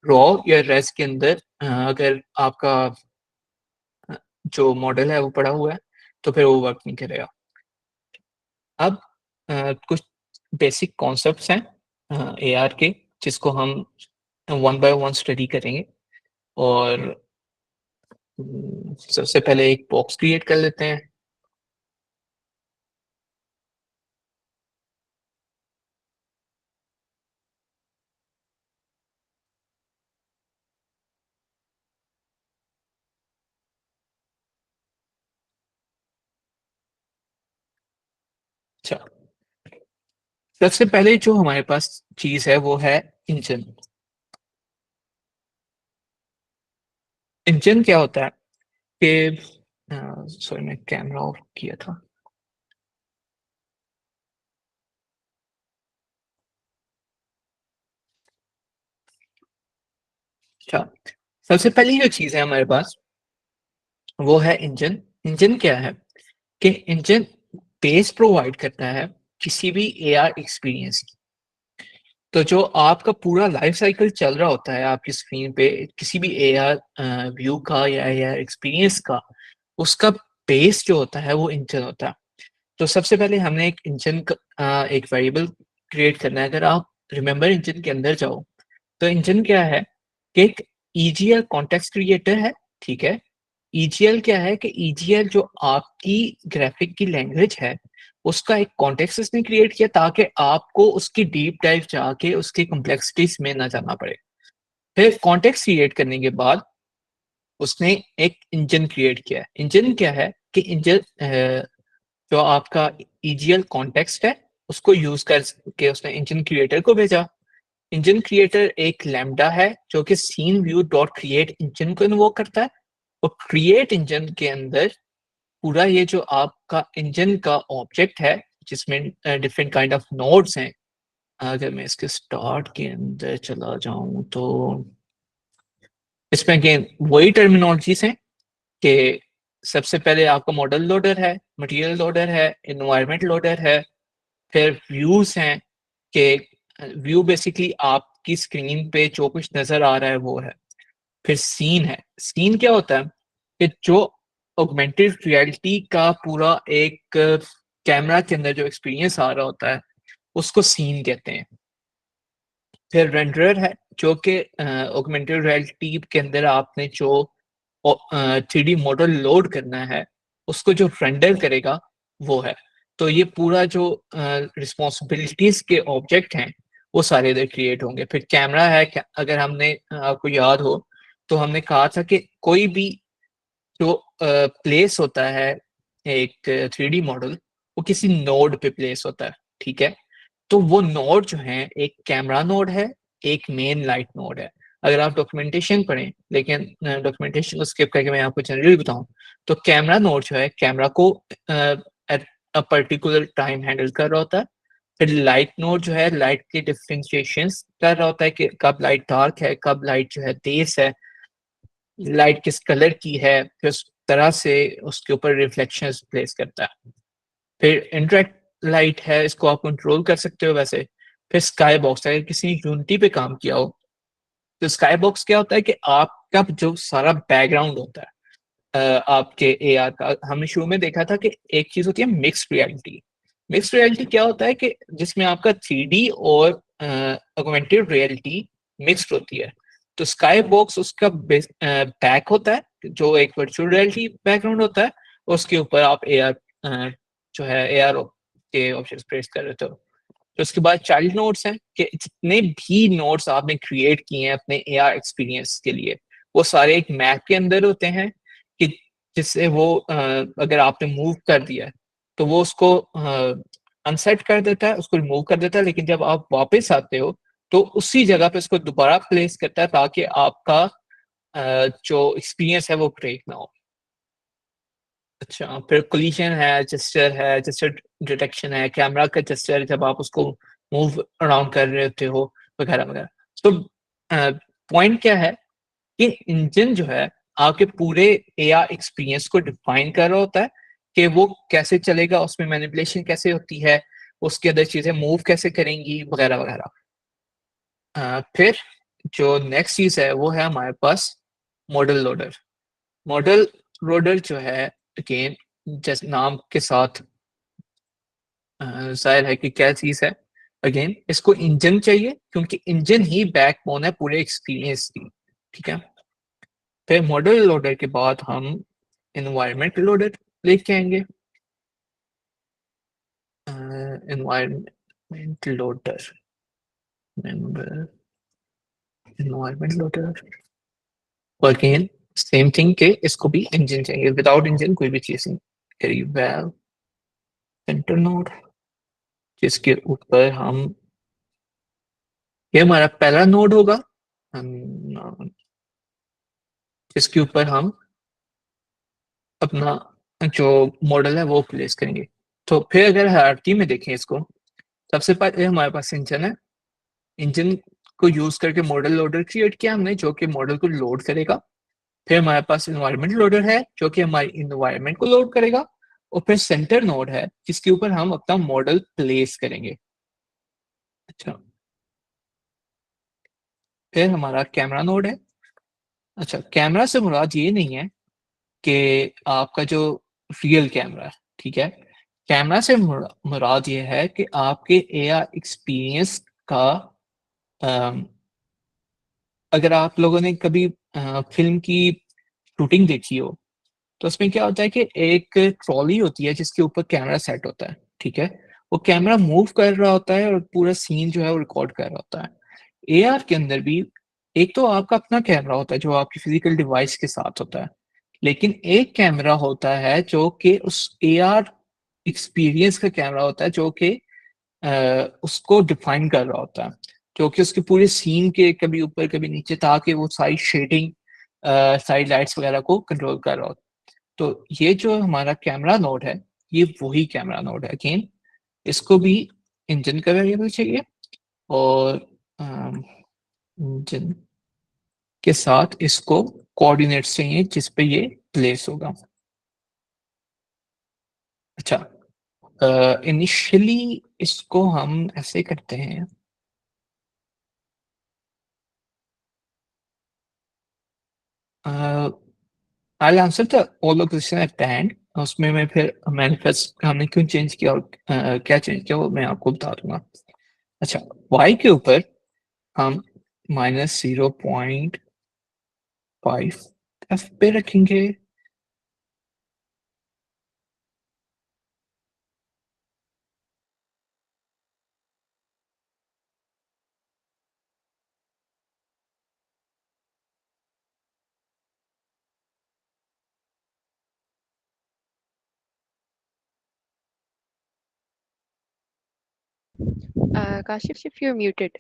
रॉ या रेस के अंदर। अगर आपका जो मॉडल है वो पड़ा हुआ है तो फिर वो वर्क नहीं करेगा। अब कुछ बेसिक कॉन्सेप्ट्स हैं एआर के जिसको हम वन बाय वन स्टडी करेंगे। और सबसे पहले एक बॉक्स क्रिएट कर लेते हैं। सबसे पहले जो हमारे पास चीज है वो है इंजन। इंजन क्या होता है कि सॉरी मैं कैमरा ऑफ किया था। अच्छा, सबसे पहली जो चीज है हमारे पास वो है इंजन। इंजन क्या है कि इंजन बेस प्रोवाइड करता है किसी भी एआर एक्सपीरियंस की। तो जो आपका पूरा लाइफ साइकिल चल रहा होता है आपकी स्क्रीन पे किसी भी एआर व्यू का या एआर एक्सपीरियंस का, उसका बेस जो होता है वो इंजन होता है। तो सबसे पहले हमने एक इंजन का एक वेरिएबल क्रिएट करना है। अगर आप रिमेंबर इंजन के अंदर जाओ तो इंजन क्या है कि एक ईजीएल कॉन्टेक्स्ट क्रिएटर है, ठीक है। ईजीएल क्या है कि ईजीएल जो आपकी ग्राफिक की लैंग्वेज है उसका एक कॉन्टेक्स्ट इसने क्रिएट किया ताकि आपको उसकी डीप डाइव जाके उसकी कॉम्प्लेक्सिटीज में ना जाना पड़े। फिर कॉन्टेक्स्ट क्रिएट करने के बाद उसने एक इंजन क्रिएट किया है। इंजन क्या है कि इंजन जो आपका ईजीएल कॉन्टेक्स्ट है उसको यूज करके उसने इंजन क्रिएटर को भेजा। इंजन क्रिएटर एक लैम्डा है जो कि scene view dot create engine को इन्वोक करता है, और क्रिएट इंजन के अंदर पूरा ये जो आपका इंजन का ऑब्जेक्ट है जिसमें डिफरेंट काइंड ऑफ नोड्स हैं। अगर मैं इसके स्टार्ट के अंदर चला जाऊं तो इसमें अगेन वही टर्मिनोलॉजीज हैं कि सबसे पहले आपका मॉडल लोडर है, मटेरियल लोडर है, इन्वायरमेंट लोडर है, फिर व्यूज हैं कि व्यू बेसिकली आपकी स्क्रीन पे जो कुछ नजर आ रहा है वो है। फिर सीन है। सीन क्या होता है कि जो ऑगमेंटेड रियलिटी का पूरा एक कैमरा के अंदर जो एक्सपीरियंस आ रहा होता है उसको सीन कहते हैं। फिर रेंडरर है जो कि ऑगमेंटेड रियलिटी के अंदर आपने जो 3D मॉडल लोड करना है उसको जो रेंडर करेगा वो है। तो ये पूरा जो रिस्पॉन्सिबिलिटीज के ऑब्जेक्ट हैं वो सारे इधर क्रिएट होंगे। फिर कैमरा है। अगर हमने आपको याद हो तो हमने कहा था कि कोई भी जो प्लेस होता है एक 3D मॉडल वो किसी नोड पे प्लेस होता है, ठीक है। तो वो नोड जो है एक कैमरा नोड है, एक मेन लाइट नोड है। अगर आप डॉक्यूमेंटेशन पढ़ें, लेकिन डॉक्यूमेंटेशन को स्किप करके मैं आपको जनरली बताऊं तो कैमरा नोड जो है कैमरा को at a particular time handle कर रहा होता है। फिर लाइट नोड जो है लाइट के डिफरेंशिएशन कर रहा होता है कि कब लाइट डार्क है, कब लाइट जो है तेज है, लाइट किस कलर की है, फिर उस तरह से उसके ऊपर रिफ्लेक्शन प्लेस करता है। फिर इंटरेक्ट लाइट है, इसको आप कंट्रोल कर सकते हो वैसे। फिर स्काई बॉक्स, अगर किसी ने यूनिटी पे काम किया हो तो स्काई बॉक्स क्या होता है कि आपका जो सारा बैकग्राउंड होता है आपके एआर का, हमने शुरू में देखा था कि एक चीज होती है मिक्स्ड रियलिटी। मिक्स्ड रियलिटी क्या होता है कि जिसमें आपका 3D और ऑगमेंटेड रियलिटी मिक्स्ड होती है। तो स्काई बॉक्स उसका बैक होता है जो एक वर्चुअल रियलिटी बैकग्राउंड होता है, उसके ऊपर आप एआर जो है एआर के ऑप्शन प्रेस कर रहे हो। तो उसके बाद चाइल्ड नोड्स हैं कि जितने भी नोड्स आपने क्रिएट किए हैं अपने एआर एक्सपीरियंस के लिए वो सारे एक मैप के अंदर होते हैं कि जिससे वो अगर आपने मूव कर दिया है तो वो उसको अनसेट कर देता है, उसको रिमूव कर देता है, लेकिन जब आप वापस आते हो तो उसी जगह पे उसको दोबारा प्लेस करता है ताकि आपका जो एक्सपीरियंस है वो ब्रेक ना हो। अच्छा, फिर कोलिजन है, जेस्चर डिटेक्शन है, कैमरा का जेस्चर जब आप उसको मूव अराउंड कर रहे होते हो वगैरह वगैरह। तो पॉइंट क्या है कि इंजन जो है आपके पूरे एआर एक्सपीरियंस को डिफाइन कर रहा होता है कि वो कैसे चलेगा, उसमें मैनिपुलेशन कैसे होती है, उसके अंदर चीजें मूव कैसे करेंगी वगैरह वगैरह। फिर जो नेक्स्ट चीज है वो है हमारे पास मॉडल लोडर। मॉडल लोडर जो है अगेन जैसे नाम के साथ जाहिर है कि क्या चीज है। अगेन इसको इंजन चाहिए क्योंकि इंजन ही बैकबोन है पूरे एक्सपीरियंस की, ठीक है। फिर मॉडल लोडर के बाद हम एनवायरनमेंट लोडर लेके आएंगे। Environment loader, member environment loader, again same thing के इसको भी इंजन चाहिए, विदाउट इंजन कोई भी चीज नहीं करी। वेल सेंटर नोड, जिसके ऊपर हम, ये हमारा पहला नोड होगा, जिसके ऊपर हम अपना जो मॉडल है वो प्लेस करेंगे। तो फिर अगर हायरार्की में देखें इसको, सबसे पहले हमारे पास इंजन है। इंजन को यूज करके मॉडल लोडर क्रिएट किया हमने, जो कि मॉडल को लोड करेगा। फिर हमारे पास इन्वायरमेंट लोडर है, जो कि हमारी इन्वायरमेंट को लोड करेगा। और फिर सेंटर नोड है, जिसके ऊपर हम अपना मॉडल प्लेस करेंगे। अच्छा, फिर हमारा कैमरा नोड है। अच्छा, कैमरा से मुराद ये नहीं है कि आपका जो रियल कैमरा है, ठीक है। कैमरा से मुराद ये है कि आपके एआर एक्सपीरियंस का, अम, अगर आप लोगों ने कभी फिल्म की शूटिंग देखी हो, तो उसमें क्या होता है कि एक ट्रॉली होती है जिसके ऊपर कैमरा सेट होता है, ठीक है। वो कैमरा मूव कर रहा होता है और पूरा सीन जो है वो रिकॉर्ड कर रहा होता है। एआर के अंदर भी एक तो आपका अपना कैमरा होता है जो आपकी फिजिकल डिवाइस के साथ होता है, लेकिन एक कैमरा होता है जो कि उस एआर एक्सपीरियंस का कैमरा होता है, जो कि उसको डिफाइन कर रहा होता है, जो कि उसके पूरे सीन के कभी ऊपर कभी नीचे, ताकि वो सारी शेडिंग, सारी लाइट्स वगैरह को कंट्रोल कर रहा हो। तो ये जो हमारा कैमरा नोड है, ये वही कैमरा नोड है। अगेन, इसको भी इंजन का वेरिएबल चाहिए और इंजन के साथ इसको कोऑर्डिनेट्स चाहिए जिस पे ये प्लेस होगा। अच्छा, इनिशियली इसको हम ऐसे करते हैं, I answer the all of question at the end. उसमें मैं फिर मैनिफेस्ट हमने क्यों चेंज किया और क्या चेंज किया वो मैं आपको बता दूंगा। अच्छा, y के ऊपर हम -0.5 एफ पे रखेंगे। Kashif, if you're muted.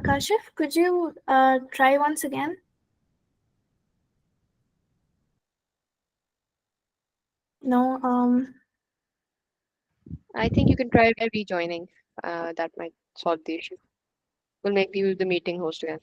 Kashif, could you try once again? No. I think you can try by rejoining. That might solve the issue. We'll make you the meeting host again.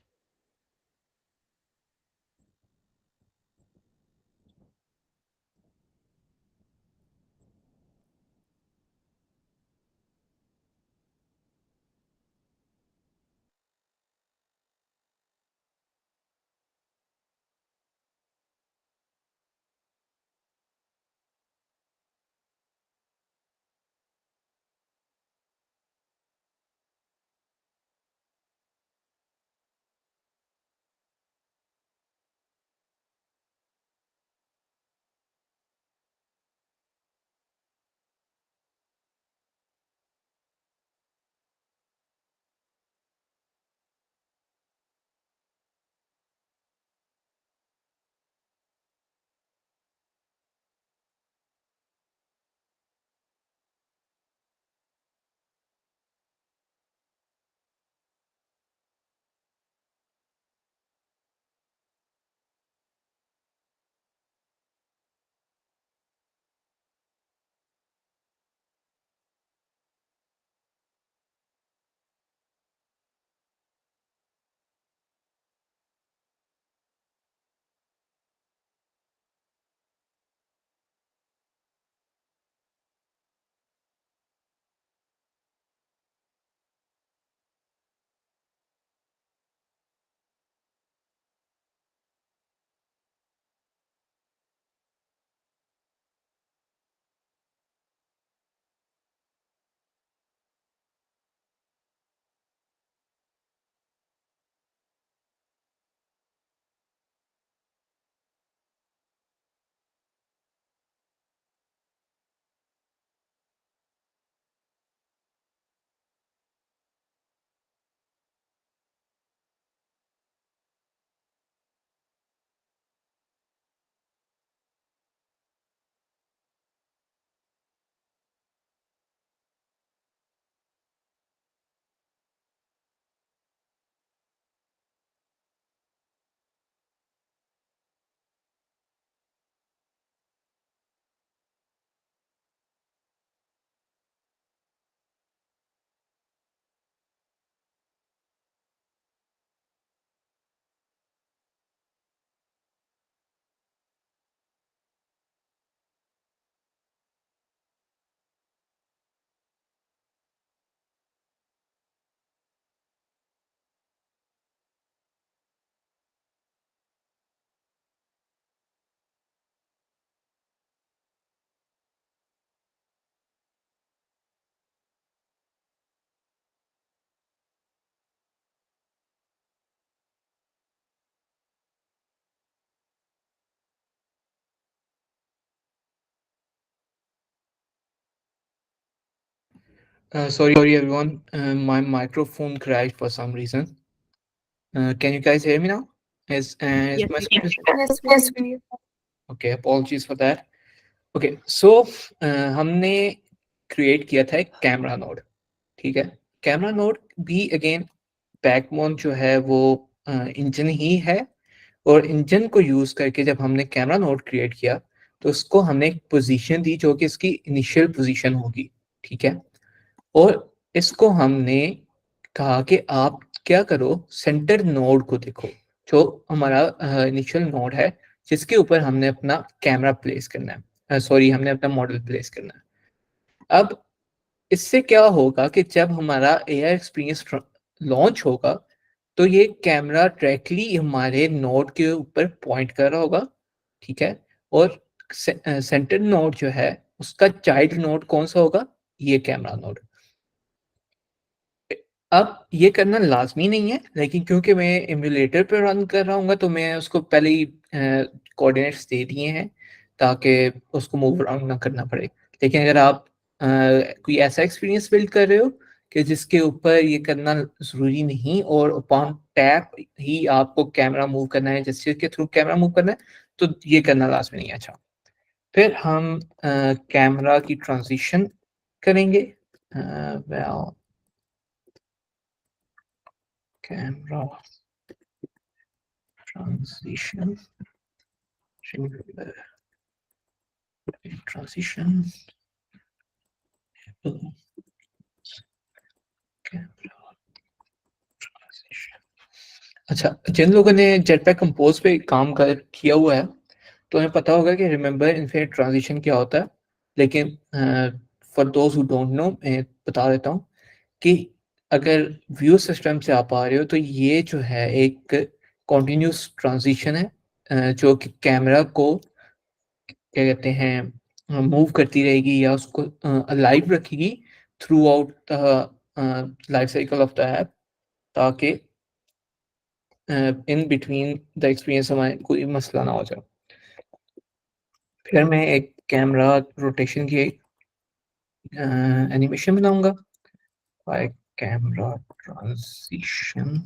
Sorry everyone, my microphone crashed for some reason. Can you guys hear me now? Is Yes, my we screen? can. Yes, we can hear you. Okay, apologies for that. Okay, so हमने create किया था एक camera node, ठीक है. Camera node भी again backbone जो है वो इंजन ही है, और इंजन को यूज करके जब हमने कैमरा नोड क्रिएट किया तो उसको हमने एक पोजीशन दी जो कि इसकी इनिशियल पोजीशन होगी, ठीक है. और इसको हमने कहा कि आप क्या करो, सेंटर नोड को देखो, जो हमारा इनिशियल नोड है जिसके ऊपर हमने अपना कैमरा प्लेस करना है, सॉरी हमने अपना मॉडल प्लेस करना है. अब इससे क्या होगा कि जब हमारा एआई एक्सपीरियंस लॉन्च होगा तो ये कैमरा डायरेक्टली हमारे नोड के ऊपर पॉइंट कर रहा होगा, ठीक है. और सेंटर नोड जो है उसका चाइल्ड नोड कौन सा होगा, ये कैमरा नोड. अब ये करना लाजमी नहीं है, लेकिन क्योंकि मैं एमुलेटर पे रन कर रहा हूँ तो मैं उसको पहले ही कोऑर्डिनेट्स दे दिए हैं ताकि उसको मूव अराउंड ना करना पड़े. लेकिन अगर आप कोई ऐसा एक्सपीरियंस बिल्ड कर रहे हो कि जिसके ऊपर ये करना ज़रूरी नहीं और अपॉन टैप ही आपको कैमरा मूव करना है, जिसके के थ्रू कैमरा मूव करना है, तो ये करना लाजमी नहीं है. अच्छा, फिर हम कैमरा की ट्रांजिशन करेंगे. well, camera transition अच्छा, जिन लोगों ने जेटपैक कंपोज पे काम कर किया हुआ है तो उन्हें पता होगा कि रिमेंबर इनफिनिट ट्रांजिशन क्या होता है. लेकिन for those who don't know मैं बता देता हूँ कि अगर व्यू सिस्टम से आप आ रहे हो तो ये जो है एक कॉन्टिन्यूस ट्रांजिशन है जो कि कैमरा को क्या कहते हैं मूव करती रहेगी या उसको अलाइव रखेगी through out the life cycle of the app, ताकि इन बिटवीन द एक्सपीरियंस हमारे कोई मसला ना हो जाए. फिर मैं एक कैमरा रोटेशन की एनिमेशन बनाऊंगा बाय कैमरा ट्रांजिशन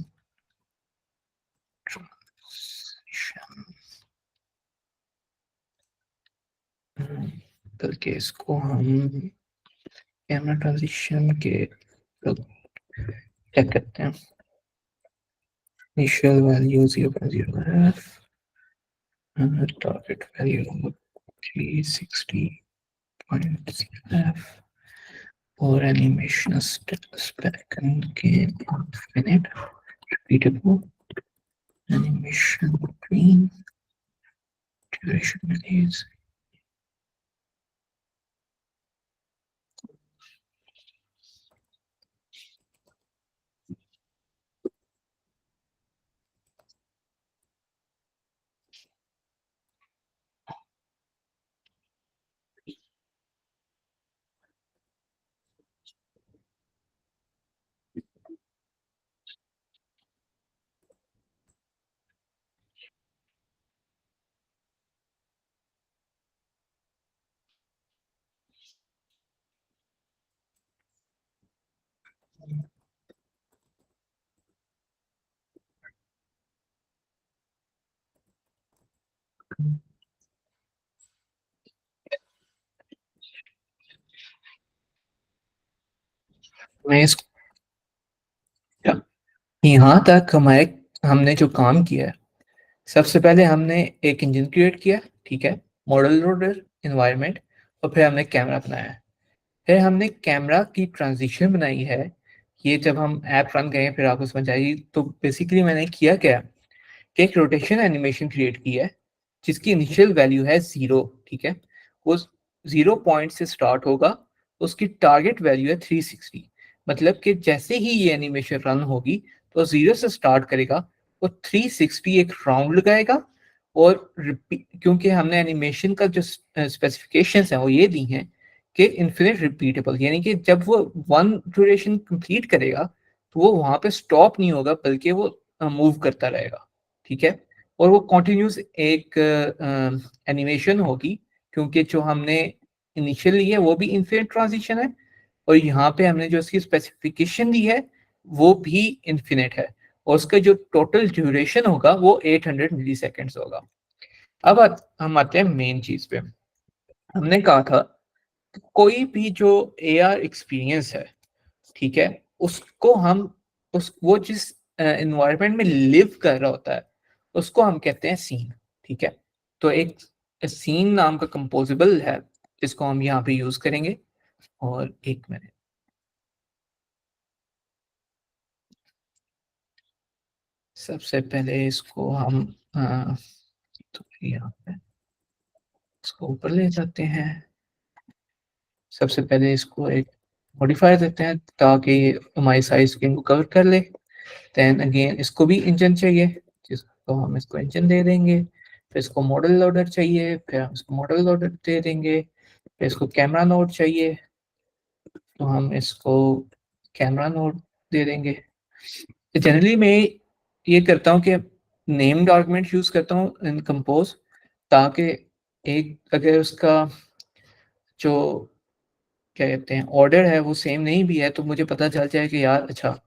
करके इसको हम कैमरा ट्रांजिशन के चेक करते हैं. Initial value 0.0f, target value 360.0f, और animation spec के infinite repeatable animation between duration values. मैं इस यहाँ तक हमने जो काम किया है, सबसे पहले हमने एक इंजन क्रिएट किया, ठीक है, मॉडल लोडर एनवायरनमेंट, और फिर हमने कैमरा बनाया है. फिर हमने कैमरा की ट्रांजिशन बनाई है. ये जब हम ऐप रन करें फिर आपको समझ आएगी. तो बेसिकली मैंने किया क्या कि एक रोटेशन एनिमेशन क्रिएट की है जिसकी इनिशियल वैल्यू है 0, ठीक है. वो 0 पॉइंट से स्टार्ट होगा, उसकी टारगेट वैल्यू है 360. मतलब कि जैसे ही ये एनिमेशन रन होगी तो 0 से स्टार्ट करेगा, वो 360 एक राउंड लगाएगा, और क्योंकि हमने एनिमेशन का जो स्पेसिफिकेशंस हैं वो ये दी हैं कि इन्फिनिट रिपीटेबल, यानी कि जब वो वन ड्यूरेशन कंप्लीट करेगा तो वो वहां पे स्टॉप नहीं होगा बल्कि वो मूव करता रहेगा, ठीक है. और वो कॉन्टिन्यूस एक एनिमेशन होगी, क्योंकि जो हमने इनिशियल ली है वो भी इन्फिनिट ट्रांजिशन है, और यहाँ पे हमने जो इसकी स्पेसिफिकेशन दी है वो भी इन्फिनिट है, और उसका जो टोटल ड्यूरेशन होगा वो 800 मिली सेकेंड्स होगा। अब हम आते हैं मेन चीज पे। हमने कहा था कि कोई भी जो AR एक्सपीरियंस है, ठीक है, उसको हम वो जिस एनवायरनमेंट में लिव कर रहा होता है उसको हम कहते हैं सीन, ठीक है। तो एक सीन नाम का कंपोजिबल है जिसको हम यहाँ पे यूज करेंगे। और एक मिनट, सबसे पहले इसको हम तो यहाँ पे इसको ऊपर ले जाते हैं। सबसे पहले इसको एक मॉडिफायर देते हैं ताकि हमारी साइज स्क्रीन को कवर कर ले। देन अगेन इसको भी इंजन चाहिए, जिसको हम इसको इंजन दे देंगे। फिर इसको मॉडल लोडर चाहिए, फिर हम इसको मॉडल लोडर दे देंगे। फिर इसको कैमरा नोड चाहिए, तो हम इसको कैमरा नोड दे देंगे। जनरली मैं ये करता हूँ कि नेम्ड आर्गुमेंट यूज करता हूँ इन कंपोज, ताकि एक अगर उसका जो क्या कहते हैं ऑर्डर है वो सेम नहीं भी है तो मुझे पता चल जाए कि यार अच्छा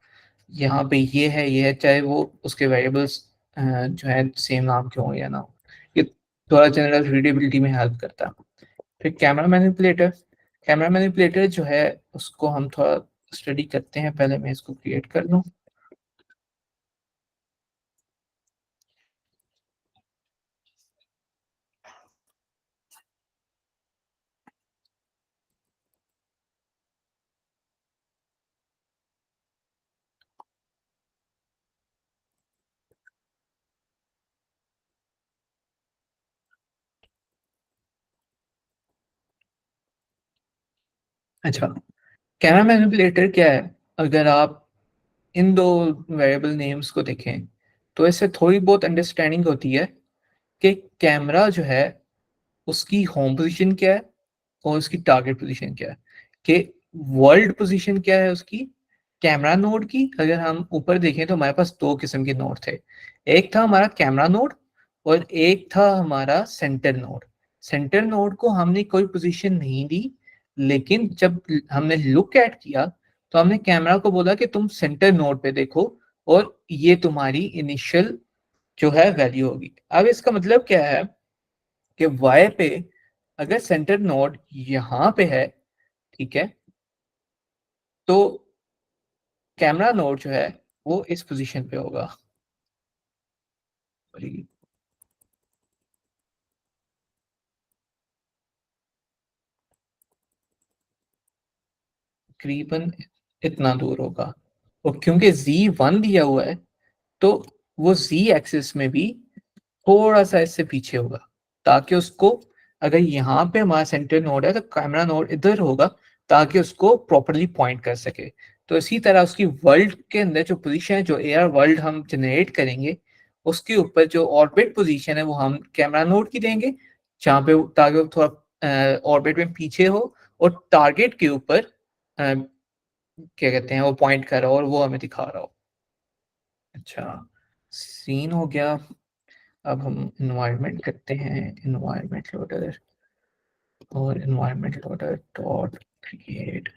यहाँ पे ये है, चाहे वो उसके वेरिएबल्स जो है सेम नाम के हो या ना हो। ये थोड़ा जनरल रीडेबिलिटी में हेल्प करता है। फिर कैमरा मैनिपुलेटर जो है उसको हम थोड़ा स्टडी करते हैं। पहले मैं इसको क्रिएट कर लूँ। अच्छा, कैमरा मैनिपुलेटर क्या है? अगर आप इन दो वेरिएबल नेम्स को देखें तो इससे थोड़ी बहुत अंडरस्टैंडिंग होती है कि कैमरा जो है उसकी होम पोजीशन क्या है और उसकी टारगेट पोजीशन क्या है, कि वर्ल्ड पोजीशन क्या है उसकी कैमरा नोड की। अगर हम ऊपर देखें तो हमारे पास दो किस्म के नोड थे, एक था हमारा कैमरा नोड और एक था हमारा सेंटर नोड। सेंटर नोड को हमने कोई पोजीशन नहीं दी, लेकिन जब हमने लुक एट किया तो हमने कैमरा को बोला कि तुम सेंटर नोड पे देखो और ये तुम्हारी इनिशियल जो है वैल्यू होगी। अब इसका मतलब क्या है कि y पे अगर सेंटर नोड यहाँ पे है, ठीक है, तो कैमरा नोड जो है वो इस पोजीशन पे होगा। तकरीबन इतना दूर होगा, और क्योंकि z1 दिया हुआ है तो वो z एक्सिस में भी थोड़ा सा इससे पीछे होगा, ताकि उसको अगर यहाँ पे हमारा सेंटर नोड है तो कैमरा नोड इधर होगा ताकि उसको प्रॉपरली पॉइंट कर सके। तो इसी तरह उसकी वर्ल्ड के अंदर जो पोजीशन है, जो एआर वर्ल्ड हम जनरेट करेंगे उसके ऊपर जो ऑर्बिट पोजीशन है वो हम कैमरा नोड की देंगे, जहाँ पे ताकि वो थोड़ा ऑर्बिट में पीछे हो और टारगेट के ऊपर क्या कहते हैं वो पॉइंट कर रहा हो और वो हमें दिखा रहा हो। अच्छा, सीन हो गया। अब हम इन्वायरमेंट करते हैं, इन्वायरमेंट लोडर और इन्वायरमेंट लोडर डॉट क्रिएट।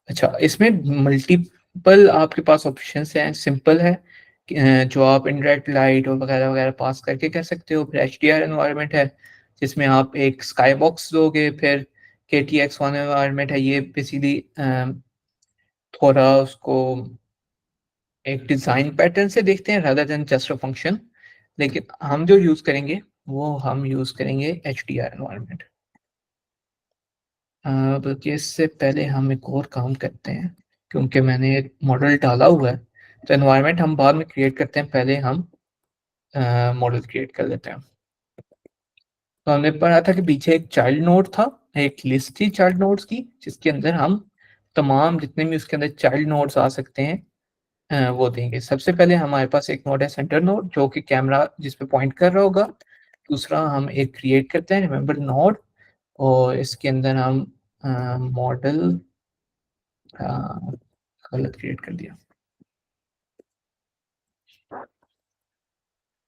अच्छा, इसमें मल्टीपल आपके पास ऑप्शंस हैं। सिंपल है जो आप इनडायरेक्ट लाइट और वगैरह वगैरह पास करके कर सकते हो। फिर HDR इन्वायरमेंट है जिसमें आप एक स्काई बॉक्स दोगे। फिर KTX1 इन्वायरमेंट है, ये बेसिकली थोड़ा उसको एक डिजाइन पैटर्न से देखते हैं rather than just a function, लेकिन हम जो यूज करेंगे वो हम यूज करेंगे HDR एनवायरनमेंट। बल्कि इससे पहले हम एक और काम करते हैं, क्योंकि मैंने एक मॉडल डाला हुआ है तो एनवायरनमेंट हम बाद में क्रिएट करते हैं, पहले हम मॉडल क्रिएट कर लेते हैं। तो हमने पढ़ा था कि पीछे एक चाइल्ड नोड था, एक लिस्ट थी चाइल्ड नोड्स की जिसके अंदर हम तमाम जितने भी उसके अंदर चाइल्ड नोड्स आ सकते हैं वो देंगे। सबसे पहले हमारे पास एक नोड है सेंटर नोड जो कि कैमरा जिस पे पॉइंट कर रहा होगा। दूसरा हम एक क्रिएट करते हैं रिमेंबर नोड, और इसके अंदर हम मॉडल गलत क्रिएट कर दिया।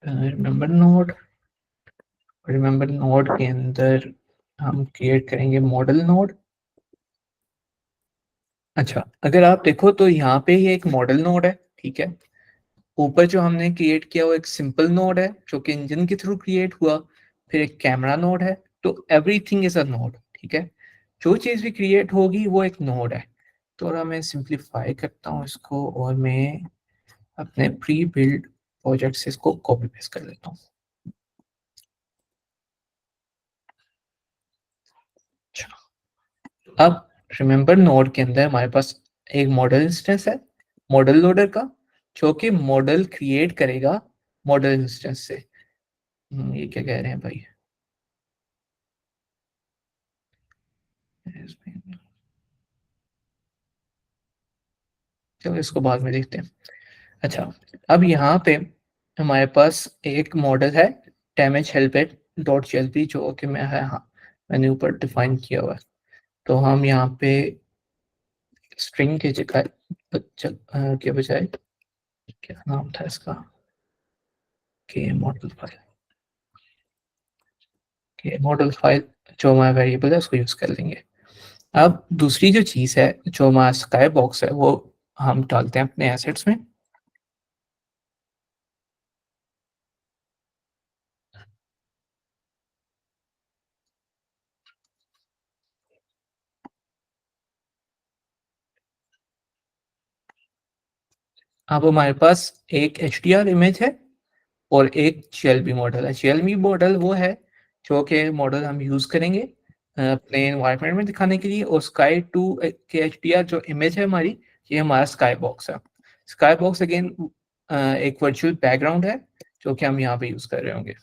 रिमेंबर नोड के अंदर हम क्रिएट करेंगे मॉडल नोड। अच्छा, अगर आप देखो तो यहाँ पे ये एक मॉडल नोड है, ठीक है। ऊपर जो हमने क्रिएट किया वो एक सिंपल नोड है जो कि इंजन के थ्रू क्रिएट हुआ। फिर एक कैमरा नोड है, तो एवरीथिंग इज अ नोड, ठीक है। जो चीज़ भी क्रिएट होगी वो एक नोड है। तो अगर मैं सिंप्लीफाई करता हूँ इसको और मैं अपने प्री बिल्ड प्रोजेक्ट से इसको कॉपी पेस्ट कर लेता हूँ। अब रिमेंबर नोड के अंदर हमारे पास एक मॉडल इंस्टेंस है मॉडल लोडर का, जो कि मॉडल क्रिएट करेगा मॉडल इंस्टेंस से। ये क्या कह रहे हैं भाई? चलो इसको बाद में देखते हैं। अच्छा, अब यहाँ पे हमारे पास एक मॉडल है डैमेज हेल्पेट डॉट जेएलपी, जो कि मैं है, हाँ मैंने ऊपर डिफाइन किया हुआ है। तो हम यहाँ पे स्ट्रिंग के जगह के बजाय क्या नाम था इसका, के मॉडल फाइल, के मॉडल फाइल जो हमारा वेरिएबल है उसको यूज कर लेंगे। अब दूसरी जो चीज़ है जो हमारा स्काई बॉक्स है वो हम डालते हैं अपने एसेट्स में। अब हमारे पास एक HDR इमेज है और एक GLB मॉडल है। GLB मॉडल वो है जो कि मॉडल हम यूज़ करेंगे अपने एनवायरनमेंट में दिखाने के लिए, और स्काई 2 के HDR जो इमेज है हमारी, ये हमारा स्काई बॉक्स है। स्काई बॉक्स अगेन एक वर्चुअल बैकग्राउंड है जो कि हम यहाँ पे यूज़ कर रहे होंगे।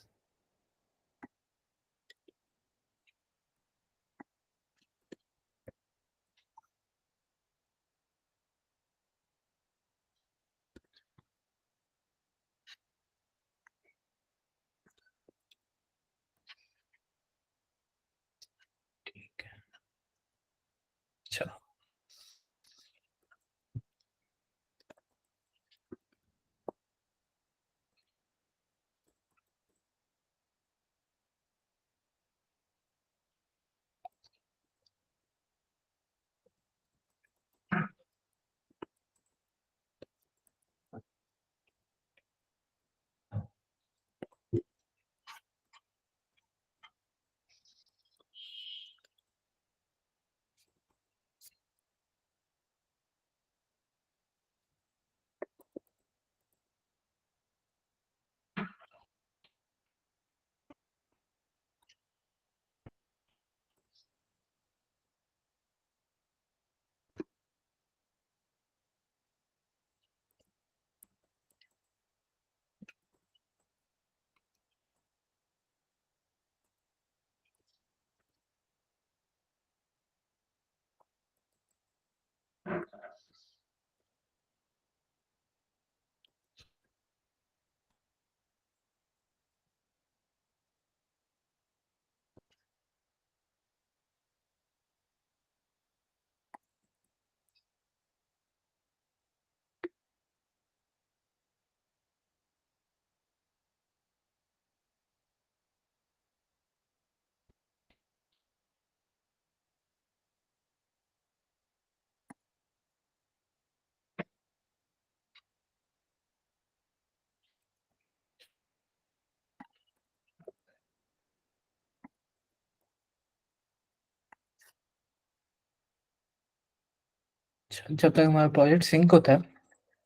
अच्छा, जब तक हमारा प्रोजेक्ट सिंक होता है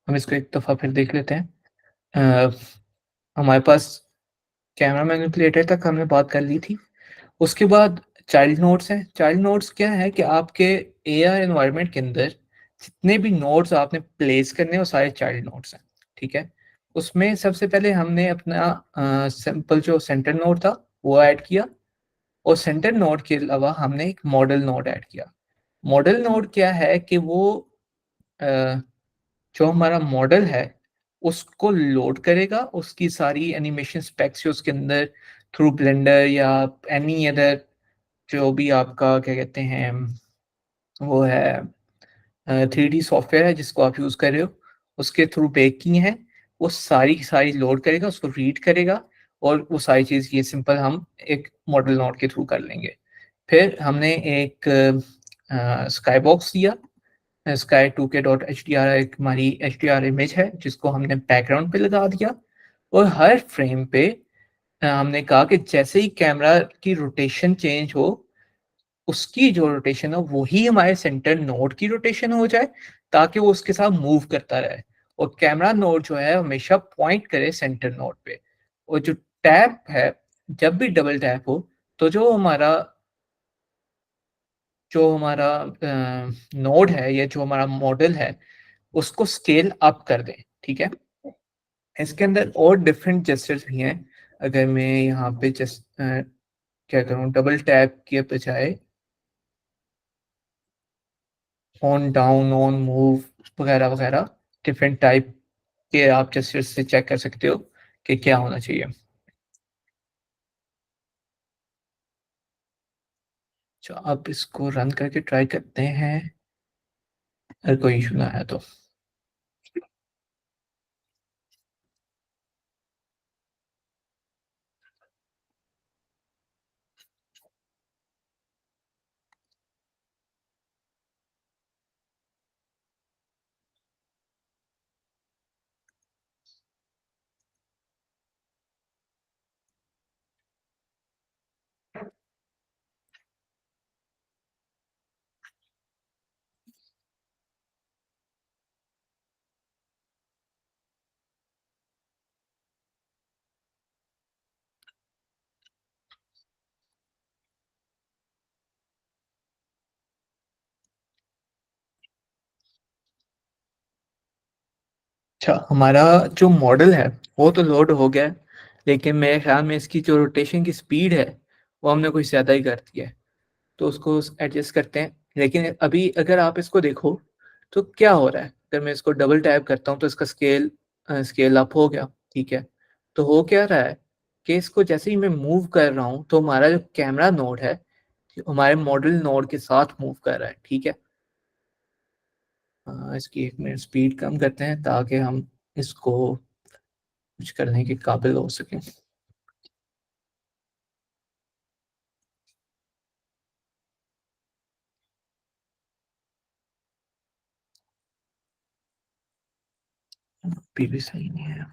हम इसको एक दफ़ा फिर देख लेते हैं। अ, हमारे पास कैमरा मैनिपुलेटर तक हमने बात कर ली थी। उसके बाद चाइल्ड नोड्स हैं। चाइल्ड नोड्स क्या है कि आपके एआर एनवायरनमेंट के अंदर जितने भी नोड्स आपने प्लेस करने हैं वो सारे चाइल्ड नोड्स हैं, ठीक है। उसमें सबसे पहले हमने अपना सिंपल जो सेंटर नोड था वो ऐड किया, और सेंटर नोड के अलावा हमने एक मॉडल नोड ऐड किया। मॉडल नोड क्या है कि वो अ, जो हमारा मॉडल है उसको लोड करेगा, उसकी सारी एनिमेशन स्पेक्स जो उसके अंदर थ्रू ब्लेंडर या एनी अदर जो भी आपका क्या कहते हैं वो है 3D सॉफ्टवेयर है जिसको आप यूज़ कर रहे हो, उसके थ्रू बेक की हैं, वो सारी की सारी लोड करेगा, उसको रीड करेगा, और वो सारी चीज़ ये सिंपल हम एक मॉडल नोड के थ्रू कर लेंगे। फिर हमने एक स्काई बॉक्स दिया sky 2k.hdr एक हमारी hdr इमेज है जिसको हमने बैकग्राउंड पे लगा दिया, और हर फ्रेम पे हमने कहा कि जैसे ही कैमरा की रोटेशन चेंज हो, उसकी जो रोटेशन हो वही हमारे सेंटर नोड की रोटेशन हो जाए, ताकि वो उसके साथ मूव करता रहे, और कैमरा नोड जो है हमेशा पॉइंट करे सेंटर नोड पे। और जो टैप है, जब भी डबल टैप हो तो जो हमारा नोड है या जो हमारा मॉडल है उसको स्केल अप कर दें, ठीक है। इसके अंदर और डिफरेंट जेस्चर्स भी हैं। अगर मैं यहाँ पे जस्ट क्या करूँ, डबल टैप के बजाय ऑन डाउन ऑन मूव वगैरह वगैरह डिफरेंट टाइप के आप जेस्चर्स से चेक कर सकते हो कि क्या होना चाहिए। तो अब इसको रन करके ट्राई करते हैं, अगर कोई इशू ना है तो। अच्छा, हमारा जो मॉडल है वो तो लोड हो गया है, लेकिन मेरे ख्याल में इसकी जो रोटेशन की स्पीड है वो हमने कुछ ज़्यादा ही कर दी है, तो उसको एडजस्ट करते हैं। लेकिन अभी अगर आप इसको देखो तो क्या हो रहा है, अगर मैं इसको डबल टैप करता हूँ तो इसका स्केल अप हो गया, ठीक है। तो हो क्या रहा है कि इसको जैसे ही मैं मूव कर रहा हूँ तो हमारा जो कैमरा नोड है हमारे मॉडल नोड के साथ मूव कर रहा है, ठीक है। इसकी एक मिनट स्पीड कम करते हैं ताकि हम इसको कुछ करने के काबिल हो सके। अभी भी सही नहीं है।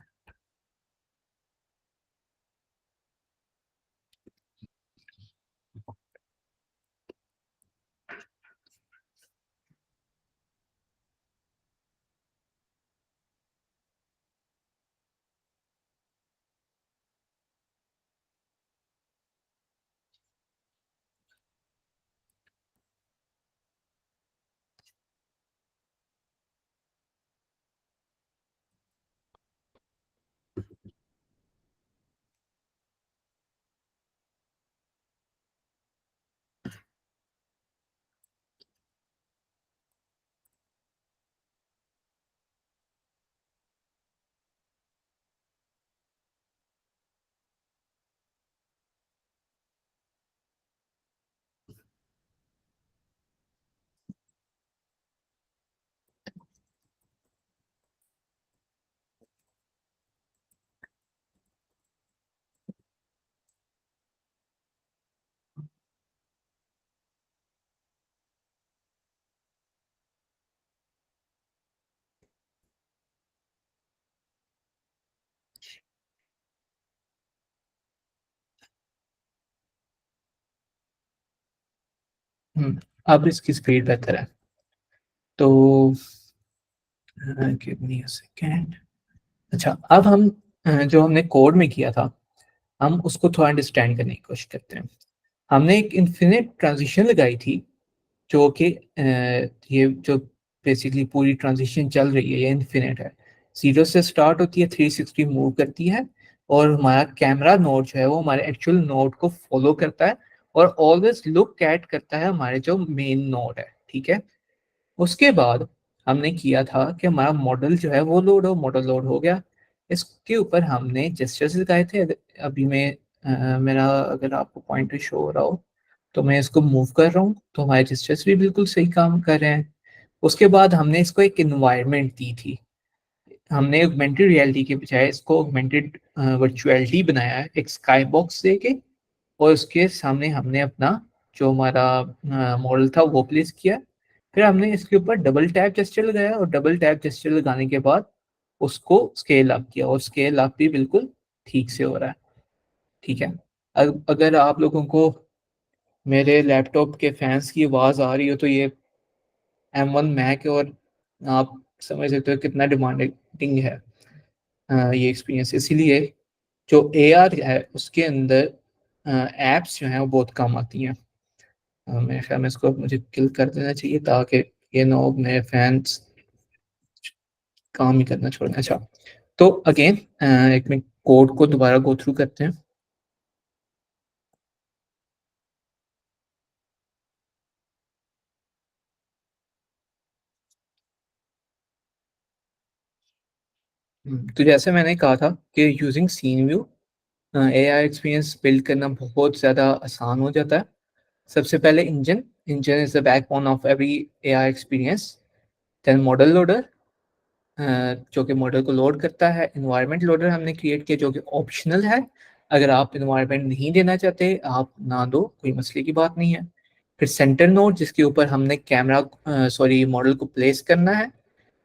अब इसकी स्पीड बेहतर है, तो गिव मी अ सेकेंड। अच्छा, अब हम जो हमने कोड में किया था हम उसको थोड़ा अंडरस्टैंड करने की कोशिश करते हैं। हमने एक इन्फिनिट ट्रांजिशन लगाई थी, जो कि ये जो बेसिकली पूरी ट्रांजिशन चल रही है ये इन्फिनिट है, 0 से स्टार्ट होती है, 360 मूव करती है, और हमारा कैमरा नोड जो है वो हमारे एक्चुअल नोड को फॉलो करता है और ऑलवेज लुक एट करता है हमारे जो मेन नोड है, ठीक है। उसके बाद हमने किया था कि हमारा मॉडल जो है वो लोड हो, मॉडल लोड हो गया। इसके ऊपर हमने जेस्चर्स लगाए थे। अभी मैं मेरा अगर आपको पॉइंटर शो हो रहा हो तो मैं इसको मूव कर रहा हूँ तो हमारे जेस्चर्स भी बिल्कुल सही काम कर रहे हैं। उसके बाद हमने इसको एक इन्वायरमेंट दी थी। हमने ऑगमेंटेड रियलिटी के बजाय इसको ऑगमेंटेड वर्चुअलिटी बनाया है, एक स्काई बॉक्स दे के, और उसके सामने हमने अपना जो हमारा मॉडल था वो प्लेस किया। फिर हमने इसके ऊपर डबल टैप जेस्चर लगाया और डबल टैप जेस्चर लगाने के बाद उसको स्केल अप किया और स्केल अप भी बिल्कुल ठीक से हो रहा है। ठीक है, अगर आप लोगों को मेरे लैपटॉप के फैंस की आवाज़ आ रही हो तो ये M1 मैक है और आप समझ सकते हो कितना डिमांडिंग है ये एक्सपीरियंस। इसीलिए जो AR है उसके अंदर एप्स जो हैं वो बहुत कम आती हैं। मेरे ख्याल में इसको मुझे किल कर देना चाहिए ताकि ये ना मेरे फैंस काम ही करना छोड़ना। अच्छा, तो अगेन एक मिनट कोड को दोबारा गो थ्रू करते हैं। तो जैसे मैंने कहा था कि using scene view AI experience build करना बहुत ज़्यादा आसान हो जाता है। सबसे पहले engine is the backbone of every AI experience. Then model loader जो कि मॉडल को लोड करता है। इन्वायरमेंट लोडर हमने क्रिएट किया जो कि ऑप्शनल है, अगर आप इन्वायरमेंट नहीं देना चाहते आप ना दो, कोई मसले की बात नहीं है। फिर सेंटर नोड जिसके ऊपर हमने कैमरा सॉरी मॉडल को प्लेस करना है।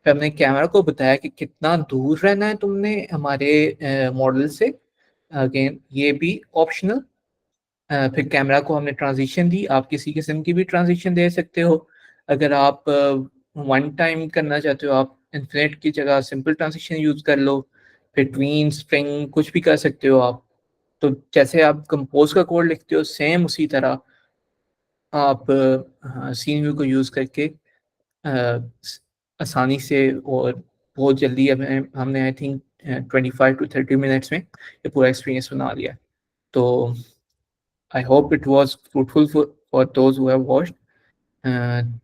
फिर हमने कैमरा को बताया कि कितना दूर रहना है तुमने हमारे मॉडल से, अगेन ये भी ऑप्शनल। फिर कैमरा को हमने ट्रांजिशन दी, आप किसी किस्म की भी ट्रांजिशन दे सकते हो। अगर आप वन टाइम करना चाहते हो आप इन्फिनिट की जगह सिंपल ट्रांजिशन यूज कर लो। फिर ट्वीन स्ट्रिंग कुछ भी कर सकते हो आप। तो जैसे आप कंपोज का कोड लिखते हो सेम उसी तरह आप सीन व्यू को यूज करके आसानी से और बहुत जल्दी हमने आई थिंक 25 to 30 मिनट्स में ये पूरा एक्सपीरियंस बना लिया। तो I hope it was fruitful for those who have watched.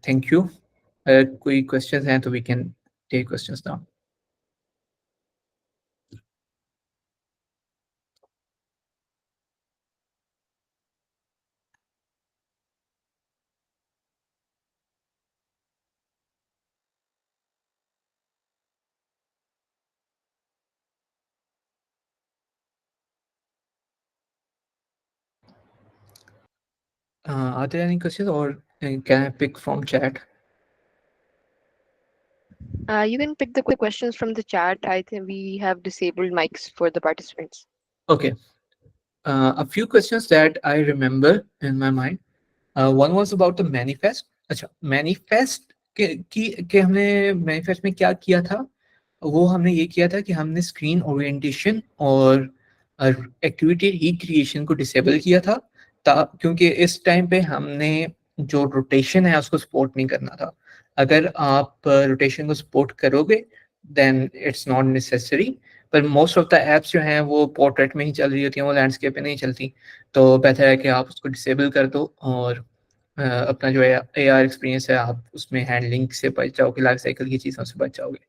Thank you. कोई questions हैं तो we can take questions now. Are there any questions or can I pick from chat? You can pick the questions from the chat. I think we have disabled mics for the participants. Okay. A few questions that I remember in my mind. One was about the manifest. अच्छा, manifest के हमने manifest में क्या किया था? वो हमने ये किया था कि हमने स्क्रीन ओरिएंटेशन और एक्टिविटी रिक्रिएशन को डिसेबल किया था क्योंकि इस टाइम पे हमने जो रोटेशन है उसको सपोर्ट नहीं करना था। अगर आप रोटेशन को सपोर्ट करोगे देन इट्स नॉट नेसेसरी, पर मोस्ट ऑफ द एप्स जो हैं वो पोर्ट्रेट में ही चल रही होती हैं, वो लैंडस्केप पे नहीं चलती। तो बेहतर है कि आप उसको डिसेबल कर दो और अपना जो AR एक्सपीरियंस है आप उसमें हैंडलिंग से बच जाओगे, लाइफ साइकिल की चीज़ों से बच जाओगे।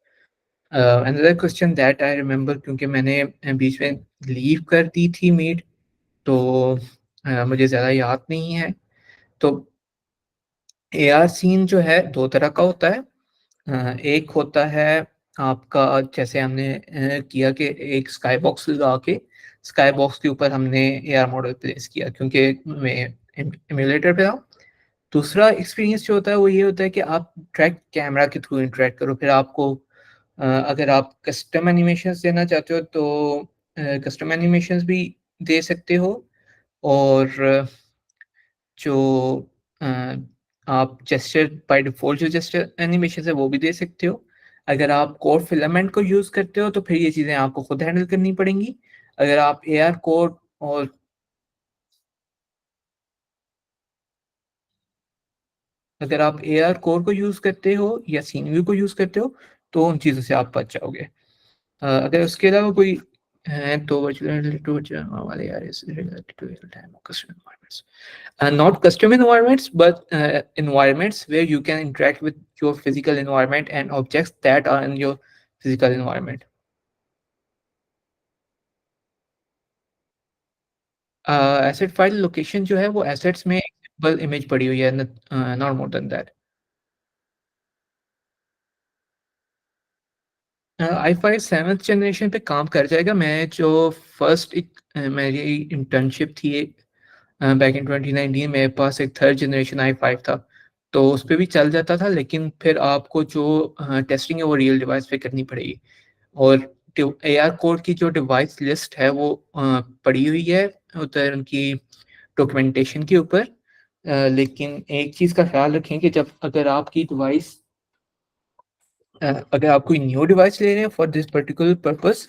Another question that I remember, क्योंकि मैंने बीच में लीव कर दी थी मीट, तो मुझे ज़्यादा याद नहीं है। तो AR सीन जो है दो तरह का होता है। एक होता है आपका जैसे हमने किया कि एक स्काई बॉक्स लगा के स्काई बॉक्स के ऊपर हमने AR मॉडल प्लेस किया क्योंकि मैं एमुलेटर पे था। दूसरा एक्सपीरियंस जो होता है वो ये होता है कि आप डायरेक्ट कैमरा के थ्रू इंटरेक्ट करो। फिर आपको अगर आप कस्टम एनिमेशंस देना चाहते हो तो कस्टम एनिमेशंस भी दे सकते हो, और जो अ, आप जेस्चर बाय डिफ़ॉल्ट जो जेस्चर एनिमेशन है वो भी दे सकते हो। अगर आप कोड फिलामेंट को यूज़ करते हो तो फिर ये चीज़ें आपको खुद हैंडल करनी पड़ेंगी। अगर आप AR कोड और अगर आप AR कोर को यूज़ करते हो या सीन व्यू को यूज़ करते हो तो उन चीज़ों से आप बच जाओगे। अगर उसके अलावा कोई है तो वर्चुअल टू वाले यार is related to real time custom environments, not custom environments but environments where you can interact with your physical environment and objects that are in your physical environment. Asset file location जो है वो assets में simple image पड़ी हुई है, not more than that. i5 7th generation पे काम कर जाएगा। मैं जो फर्स्ट एक मेरी इंटर्नशिप थी बैक इन 2019, मेरे पास एक थर्ड जनरेशन i5 था, तो उस पे भी चल जाता था, लेकिन फिर आपको जो टेस्टिंग है वो रियल डिवाइस पे करनी पड़ेगी। और AR कोड की जो डिवाइस लिस्ट है वो पड़ी हुई है उधर उनकी डॉक्यूमेंटेशन के ऊपर। लेकिन एक चीज़ का ख्याल रखें कि जब अगर आपकी डिवाइस अगर आप कोई न्यू डिवाइस ले रहे हैं फॉर दिस पर्टिकुलर पर्पस,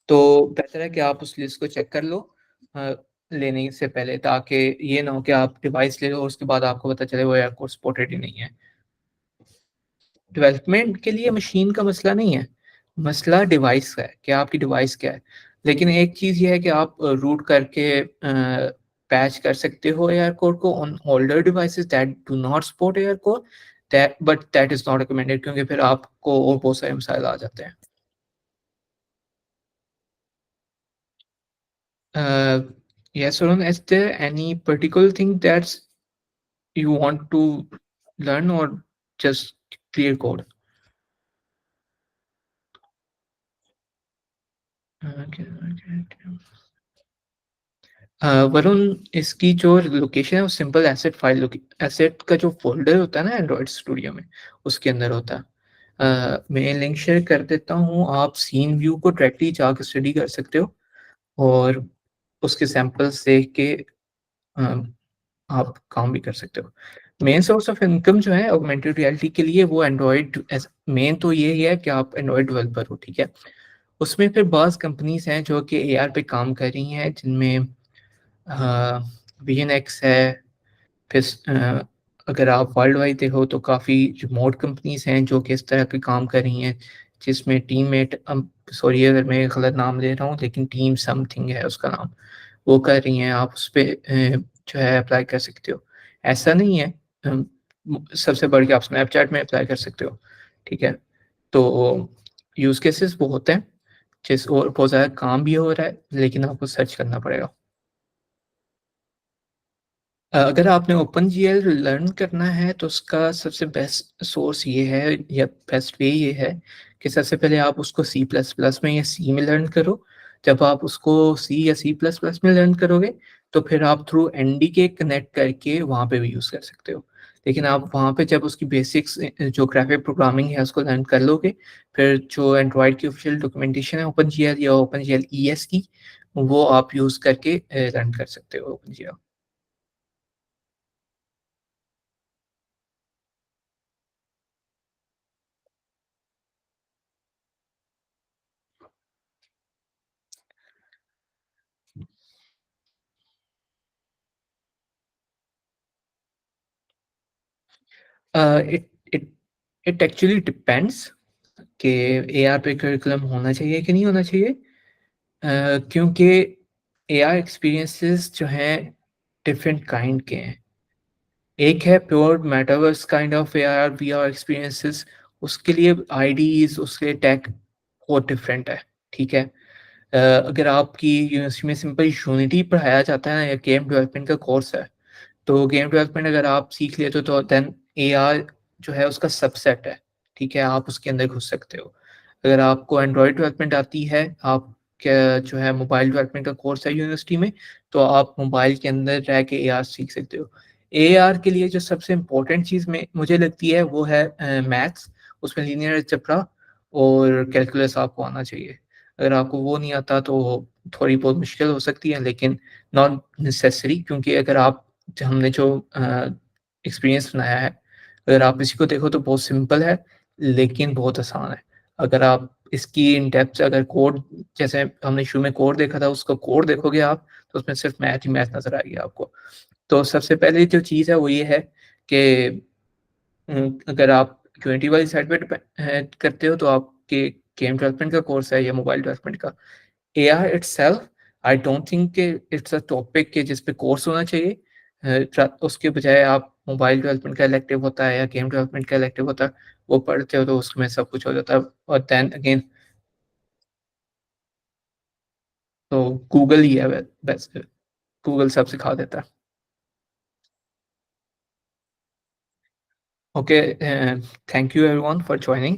तो बेहतर है कि आप उस लिस्ट को चेक कर लो लेने से पहले, ताकि ये ना हो कि आप डिवाइस ले लो और उसके बाद आपको पता चले वो एयरकोड सपोर्टेड ही नहीं है। डेवलपमेंट के लिए मशीन का मसला नहीं है, मसला डिवाइस का है कि आपकी डिवाइस क्या है। लेकिन एक चीज़ ये है कि आप रूट करके पैच कर सकते हो एयर कोड को on older devices that do not support air code, but that is not recommended, क्योंकि फिर आपको और बहुत सारे मसाइल आ जाते हैं। Yes, Arun, is there any particular thing that you want to learn or just clear code? Okay. Varun, इसकी जो लोकेशन है वो सिंपल एसेट फाइल एसेट का जो फोल्डर होता है ना एंड्रॉइड स्टूडियो में, उसके अंदर होता है। मैं लिंक शेयर कर देता हूँ, आप सीन व्यू को डायरेक्टली जाकर स्टडी कर सकते हो और उसके सैंपल्स देख के आप काम भी कर सकते हो। मेन सोर्स ऑफ इनकम जो है ऑगमेंटेड रियलिटी के लिए वो एंड्रॉइड, मेन तो यही है कि आप एंड्रॉइड डेवलपर हो, ठीक है। उसमें फिर बाज़ कंपनीज हैं जो कि AR पे काम कर रही हैं, जिनमें विजन एक्स है। फिर अगर आप वर्ल्ड वाइड देखो तो काफ़ी रिमोट कंपनीज हैं जो कि इस तरह के काम कर रही हैं, जिसमें टीममेट, सॉरी अगर मैं गलत नाम ले रहा हूँ, लेकिन टीम समथिंग है उसका नाम, वो कर रही हैं। आप उस पर जो है अप्लाई कर सकते हो। ऐसा नहीं है, सबसे बढ़ के आप स्नैपचैट में अप्लाई कर सकते हो, ठीक है। तो यूज़ केसेस बहुत हैं, जिस और बहुत ज़्यादा काम भी हो रहा है, लेकिन आपको सर्च करना पड़ेगा। अगर आपने ओपन जीएल लर्न करना है तो उसका सबसे बेस्ट सोर्स ये है या बेस्ट वे ये है कि सबसे पहले आप उसको सी प्लस प्लस में या सी में लर्न करो। जब आप उसको सी या सी प्लस प्लस में लर्न करोगे तो फिर आप थ्रू एनडी के कनेक्ट करके वहाँ पे भी यूज़ कर सकते हो। लेकिन आप वहाँ पे जब उसकी बेसिक्स जो ग्राफिक प्रोग्रामिंग है उसको लर्न कर लोगे, फिर जो एंड्रॉयड की ऑफिशियल डॉक्यूमेंटेशन है ओपन जीएल या ओपन जीएल ES की, वो आप यूज़ करके लर्न कर सकते हो open GL. It it it actually depends कि AR पे करिकुलम होना चाहिए कि नहीं होना चाहिए। क्योंकि AR एक्सपीरियंसेस जो हैं डिफरेंट काइंड के हैं। एक है pure metaverse kind of AR VR experiences, उसके लिए आईडीज, उसके लिए टेक बहुत डिफरेंट है, ठीक है। अगर आपकी यूनिवर्सिटी में सिंपल यूनिटी पढ़ाया जाता है या गेम डेवलपमेंट का कोर्स है, तो गेम डेवलपमेंट अगर आप सीख लेते हो तो देन AR जो है उसका सबसेट है, ठीक है, आप उसके अंदर घुस सकते हो। अगर आपको एंड्रॉयड डेवलपमेंट आती है, आप क्या जो है मोबाइल डेवलपमेंट का कोर्स है यूनिवर्सिटी में, तो आप मोबाइल के अंदर रह के AR सीख सकते हो। AR के लिए जो सबसे इम्पोर्टेंट चीज़ में मुझे लगती है वो है मैथ्स, उसमें लीनियर अलजेब्रा और कैलकुलस आपको आना चाहिए। अगर आपको वो नहीं आता तो थोड़ी बहुत मुश्किल हो सकती है, लेकिन नॉट नेसेसरी, क्योंकि अगर आप हमने जो एक्सपीरियंस बनाया है, अगर आप इसी को देखो तो बहुत सिंपल है लेकिन बहुत आसान है। अगर आप इसकी इन डेप्थ अगर कोड, जैसे हमने शुरू में कोड देखा था, उसका कोड देखोगे आप तो उसमें सिर्फ मैथ ही मैथ नजर आएगी आपको। तो सबसे पहले जो चीज़ है वो ये है कि अगर आप यूनिटी वाली साइड पे करते हो तो आपके गेम डेवलपमेंट का कोर्स है या मोबाइल डेवलपमेंट का। AR itself, I don't think कि इट्स अ टॉपिक के जिस पे कोर्स होना चाहिए। उसके बजाय आप मोबाइल डेवलपमेंट का इलेक्टिव होता है या गेम डेवलपमेंट का इलेक्टिव होता है, वो पढ़ते हो तो उसमें सब कुछ हो जाता है। और देन अगेन तो गूगल ही है बेस्ट, गूगल सब सिखा देता है। Okay, thank you everyone for joining,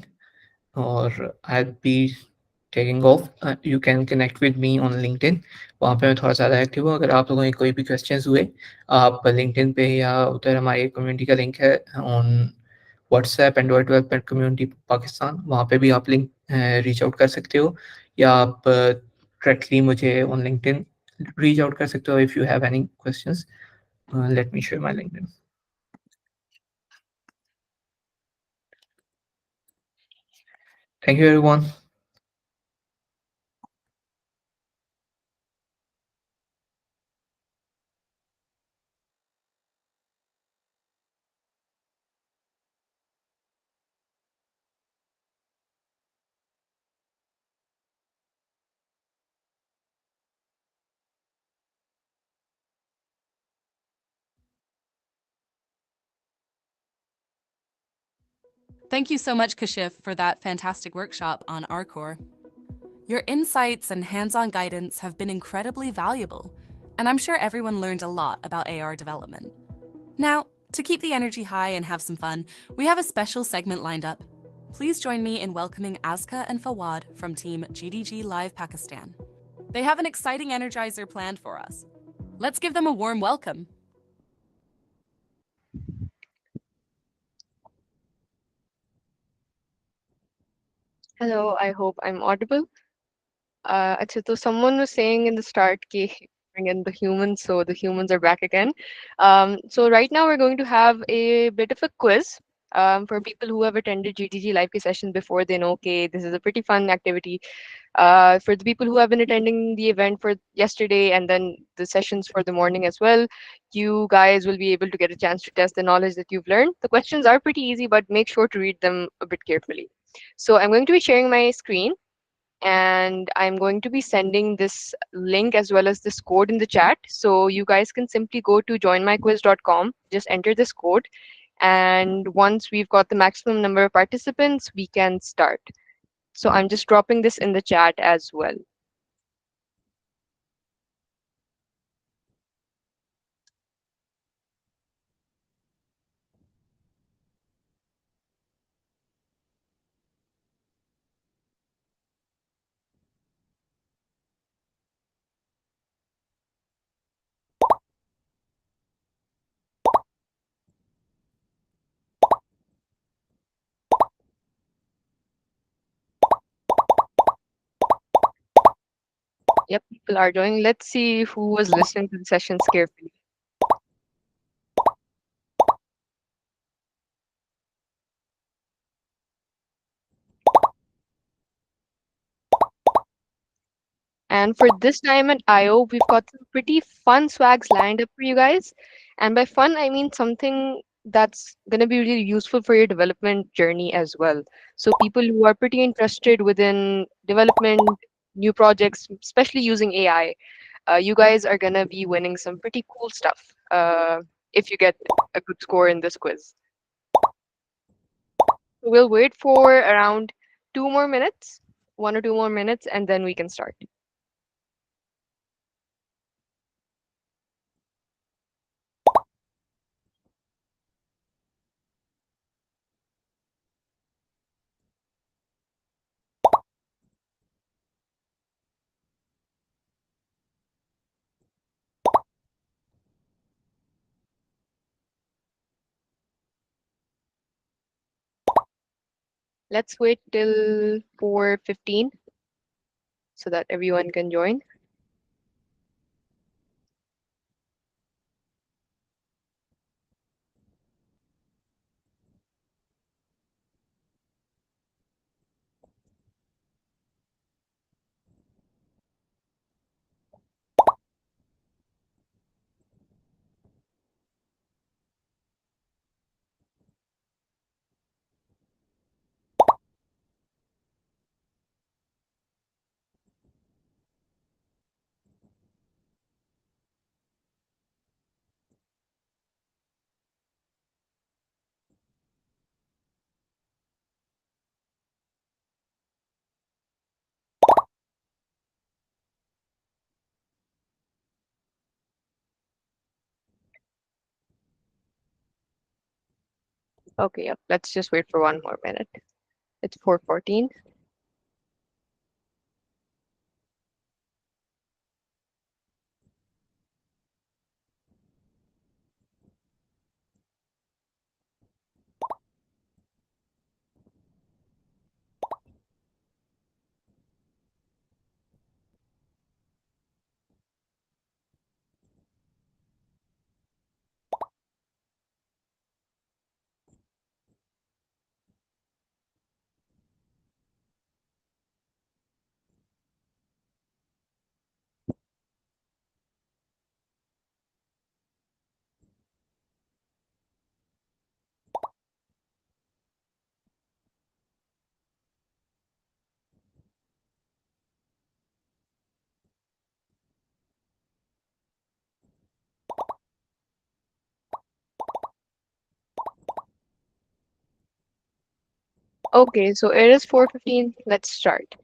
और आई B taking off. You can connect with me on LinkedIn. वहाँ पे मैं थोड़ा ज़्यादा एक्टिव हूँ. अगर आप लोगों के कोई भी क्वेश्चंस हुए, आप LinkedIn पे या उधर हमारी कम्युनिटी का लिंक है on WhatsApp Android development community Pakistan, वहाँ पे भी आप लिंक रीच आउट कर सकते हो, या आप डायरेक्टली मुझे ऑन LinkedIn रीच आउट कर सकते हो if you have any questions. Let me share my LinkedIn. Thank you, everyone. Thank you so much, Kashif, for that fantastic workshop on our core. Your insights and hands-on guidance have been incredibly valuable, and I'm sure everyone learned a lot about AR development. Now, to keep the energy high and have some fun, we have a special segment lined up. Please join me in welcoming Azka and Fawad from Team GDG Live Pakistan. They have an exciting energizer planned for us. Let's give them a warm welcome. Hello, I hope I'm audible. So someone was saying in the start, ki bring in the humans, so the humans are back again. So right now we're going to have a bit of a quiz for people who have attended GTG live session before. They know, okay, this is a pretty fun activity. For the people who have been attending the event for yesterday and then the sessions for the morning as well, you guys will be able to get a chance to test the knowledge that you've learned. The questions are pretty easy, but make sure to read them a bit carefully. So I'm going to be sharing my screen, and I'm going to be sending this link as well as this code in the chat. So you guys can simply go to joinmyquiz.com, just enter this code, and once we've got the maximum number of participants, we can start. So I'm just dropping this in the chat as well. Yep, people are joining. Let's see who was listening to the sessions carefully. And for this time at IO, we've got some pretty fun swags lined up for you guys. And by fun, I mean something that's going to be really useful for your development journey as well. So people who are pretty interested within development, new projects, especially using AI, you guys are going to be winning some pretty cool stuff if you get a good score in this quiz. We'll wait for around 2 more minutes, 1 or 2 more minutes, and then we can start. Let's wait till 4:15 so that everyone can join. Okay, yep. Let's just wait for 1 more minute. It's 4:14. Okay, so it is 4:15. Let's start.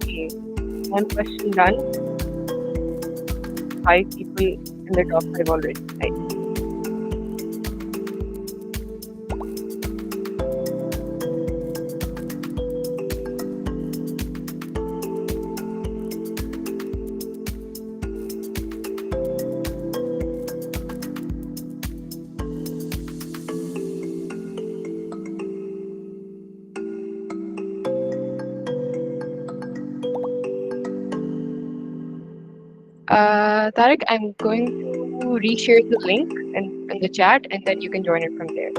Okay, one question done. 5 people in the top 5 already. Right. Tariq, I'm going to reshare the link in the chat, and then you can join it from there.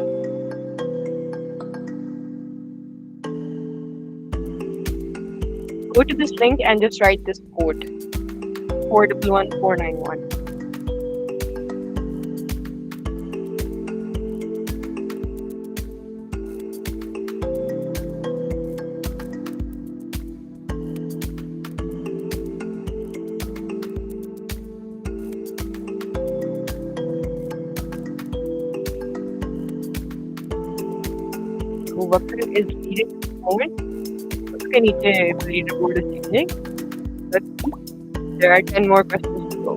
Go to this link and just write this code 411491. Whoever is leading at the moment, उसके नीचे leaderboard is changing. Let's see. There are 10 more questions to go.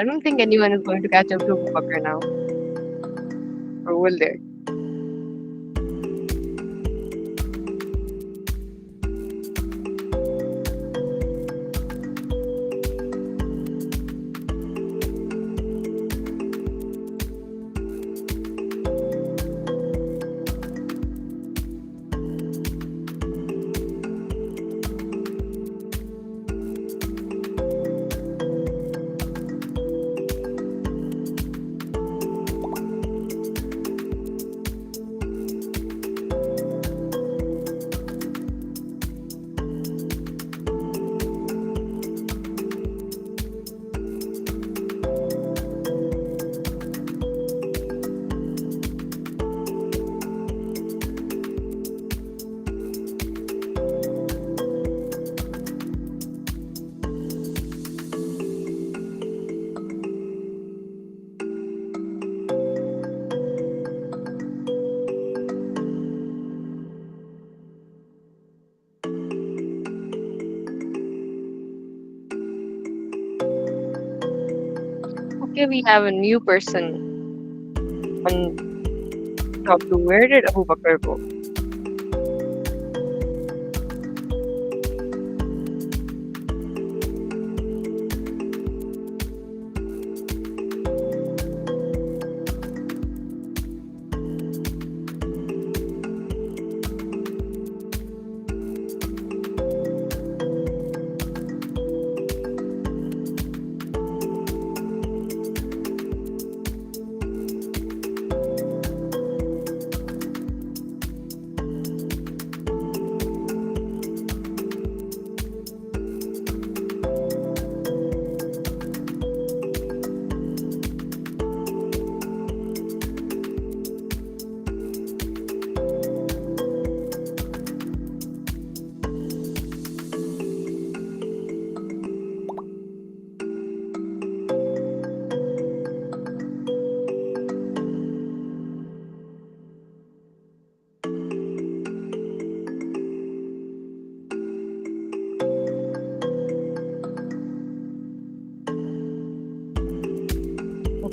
I don't think anyone is going to catch up to Abubakar now. Or will there? Okay, we have a new person on top two. Where did Abubakar go?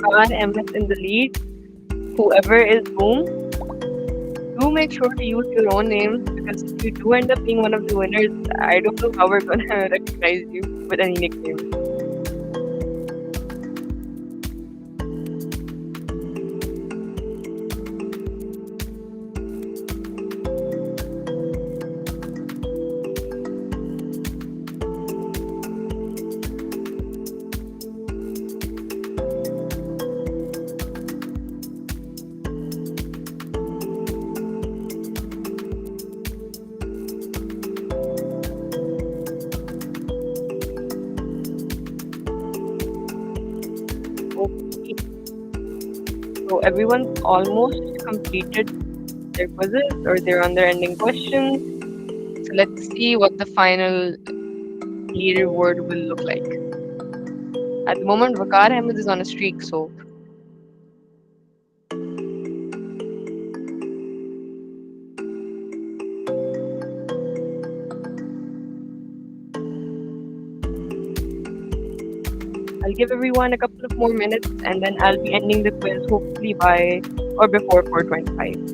Waqar Ahmed in the lead. Whoever is boom, do make sure to use your own names because if you do end up being one of the winners, I don't know how we're gonna recognize you with any nickname. Okay. So everyone's almost completed their quizzes or they're on their ending questions. So let's see what the final leaderboard will look like. At the moment, Waqar Ahmed is on a streak, so I'll give everyone a couple of more minutes and then I'll be ending the quiz hopefully by or before 4:25.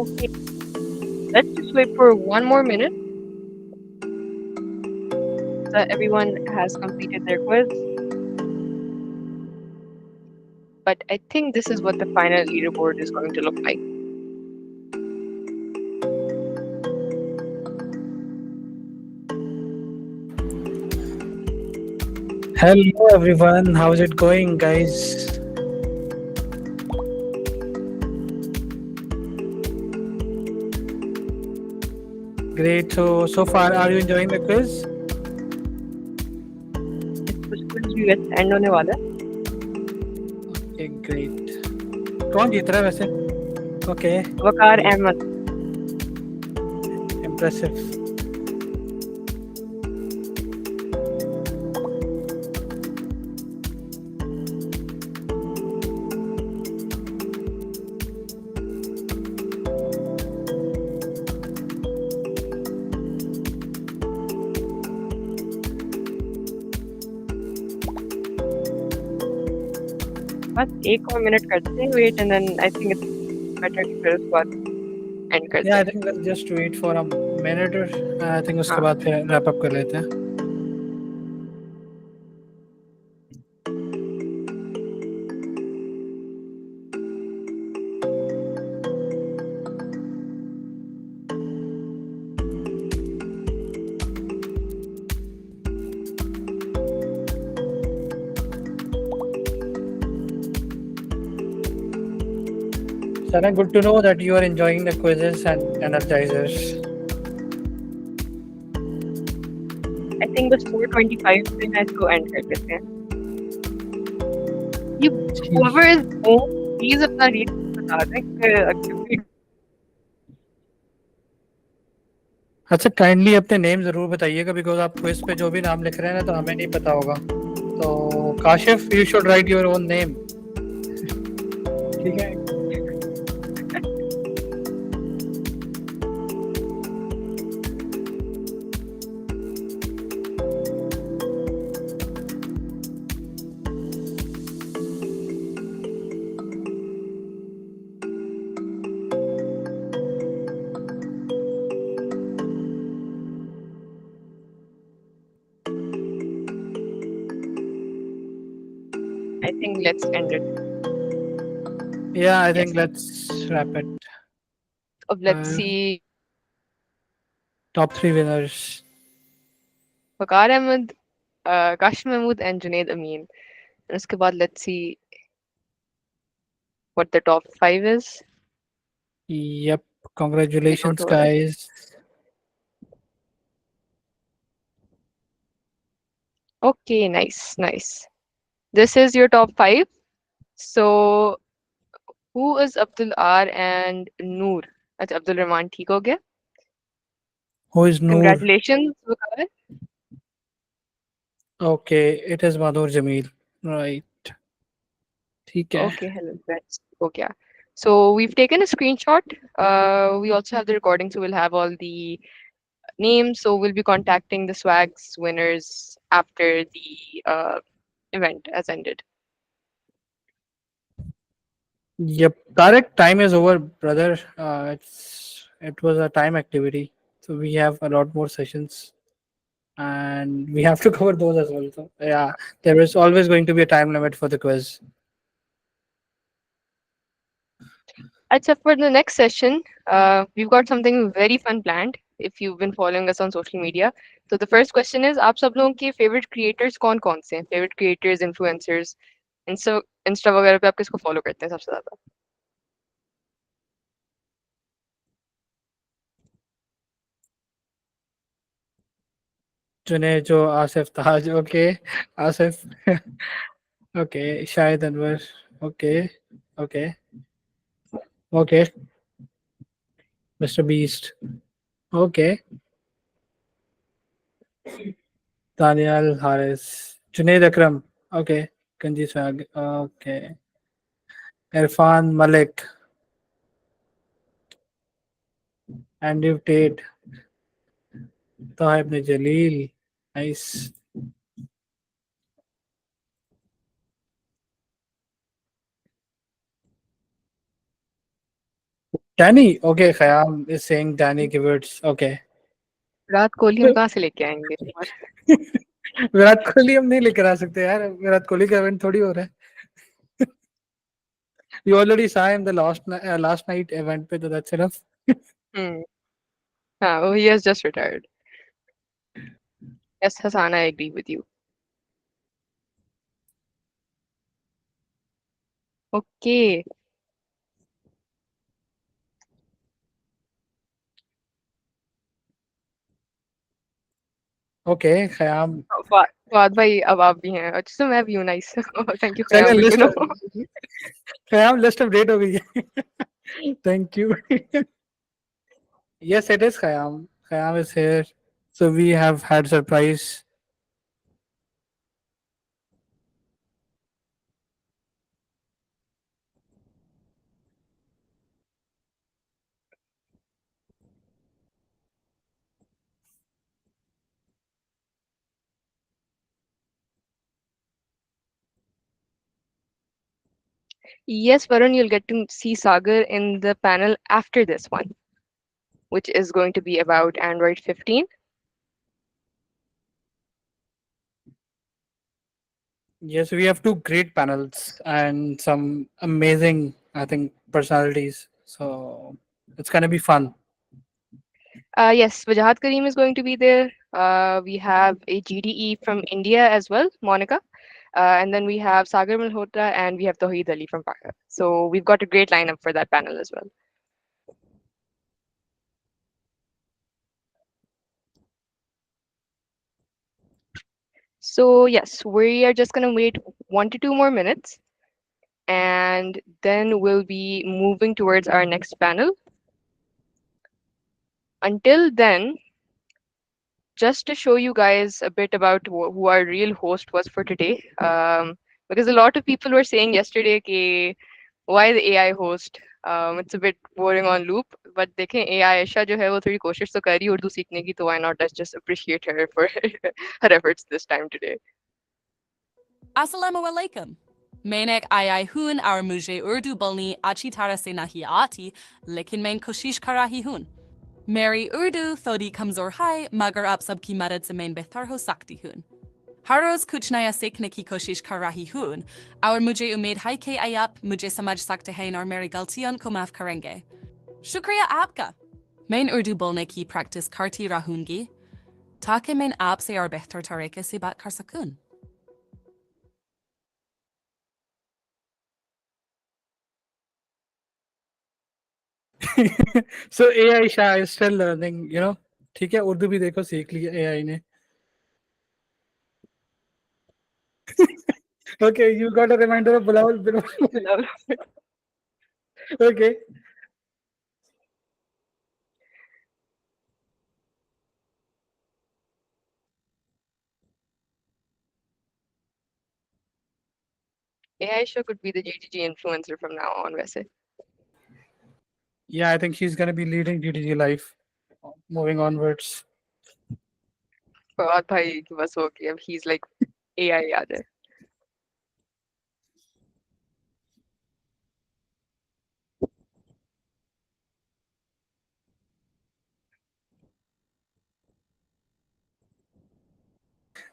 Okay, let's just wait for one more minute that everyone has completed their quiz. But I think this is what the final leaderboard is going to look like. Hello everyone, how's it going, guys? Great. So far, are you enjoying the quiz? कुछ कुछ US end होने वाला है. Okay, great. कौन जीत रहा है वैसे? Okay. Waqar Ahmed. Impressive. बस एक और मिनट करते हैं wait and then I think it's better कि फिर उसके बाद end करते Yeah, I हैं. think let's just wait for a minute or I think उसके हाँ. बाद फिर wrap up कर लेते हैं. Sana, good to know that you are enjoying the quizzes and energizers. I think बस 4:25 पे मैं इसको end कर देते हैं. You whoever is home, please अपना reason बता दें कि अच्छा, काइंडली अपने नेम जरूर बताइएगा बिकॉज आप क्विज पे जो भी नाम लिख रहे हैं ना तो हमें नहीं पता होगा. तो Kashif, you should write your own name. ठीक है. I think let's end it. Yeah, I think let's wrap it. Let's see. Top 3 winners. Waqar Ahmed, Kashif Mehmood and Junaid Amin. And उसके बाद let's see what the top 5 is. Yep. Congratulations, Keynote हो रहा है. guys. Okay, nice, nice. This is your top 5. So, who is Abdul R and Noor? अच्छा, Abdul Rahman ठीक हो गया? Who is Noor? Congratulations, Waqar. Okay, it is Madhur Jamil. Right. ठीक है. Okay, hello, friends. Okay. So we've taken a screenshot. We also have the recording, so we'll have all the names. So we'll be contacting the swags winners after the event has ended. Yep. Tarek, time is over, brother. It was a time activity, so we have a lot more sessions, and we have to cover those as well. So yeah, there is always going to be a time limit for the quiz. Except for the next session, we've got something very fun planned. If you've been following us on social media, so the first question is, आप सब लोगों के favorite creators कौन से हैं? Favorite creators, influencers, Insta वगैरह पे आप किसको follow करते हैं सबसे ज़्यादा? चुने जो Asif Taj. Okay Asif. Okay Shahid Anwar. Okay okay okay Mister Beast. Okay Daniyal Haris. Junaid Akram. Okay कंजी स्वाग. Okay Irfan Malik. Andrew Tate. Tahib ने Jalil. Nice. Danny. Okay, Khayyam is saying Danny Giverts. Okay. Virat Kohli हम कहाँ से लेके आएंगे? विराट कोहली हम नहीं लेकर आ सकते यार. विराट कोहली का इवेंट थोड़ी हो रहा है. You already saw him the last night event पे, तो that's enough. Oh, he has just retired. Yes, Hassan, I agree with you. Okay. Okay, Khayyam. Fawad भाई अब आप भी हैं. अच्छा, मैं भी हूँ. नाइस. थैंक यू चलिए Khayyam. List. Khayyam list update हो गई है. Thank you. Yes, it is Khayyam. Khayyam is here. So we have had surprise. Yes, Varun, you'll get to see Sagar in the panel after this one, which is going to be about Android 15. Yes, we have two great panels and some amazing, I think, personalities. So it's gonna be fun. Yes, Wajahat Kareem is going to be there. We have a GDE from India as well, Monica. And then we have Sagar Malhotra and we have Tawheed Ali from Pakistan. So we've got a great lineup for that panel as well. So yes, we are just gonna wait 1 to 2 more minutes, and then we'll be moving towards our next panel. Until then, just to show you guys a bit about who our real host was for today, because a lot of people were saying yesterday, कि, why the AI host? It's a bit boring on loop. But देखें AI Ayesha जो है वो थोड़ी कोशिश तो कर रही है उर्दू सीखने की, तो why not? Let's just appreciate her for her efforts this time today. Assalamu alaikum. Mainek ayai hun our muje urdu bolni achi tara se nahi aati, lekin main koshish karahi hun. Mary urdu thodi kamzor hai, magar ab sab ki madad se main behtar ho sakti hun. Haroz kuchnaya sekne ki koshish karahi hun, our muje umed hai ke ayap muje samaj sakte hain our Mary galtion komaf karenge. Shukriya aapka. Main urdu bolne ki practice karti rahungi, take main aap se our behtar tareke se bat karsakun. So AI Shah is still learning, you know. ठीक है, उर्दू भी देखो सीख ली AI ने. Okay, you got a reminder of Bilal. Bilal. Okay. AI show could be the GTG influencer from now on, वैसे. Yeah, I think she's gonna be leading GTG life, moving onwards. Fawad भाई की बस हो गई अब. He's like AI आ जाए.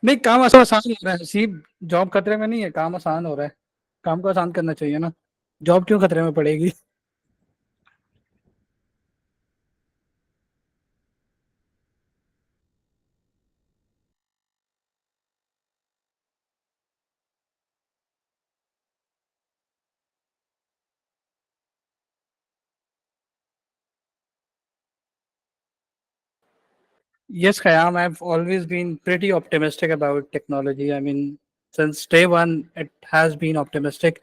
नहीं, काम आसान हो रहा है. सी, जॉब खतरे में नहीं है, काम आसान हो रहा है. काम को आसान करना चाहिए ना. जॉब क्यों खतरे में पड़ेगी? Yes, Khayyam, I've always been pretty optimistic about technology. I mean, since day one, it has been optimistic.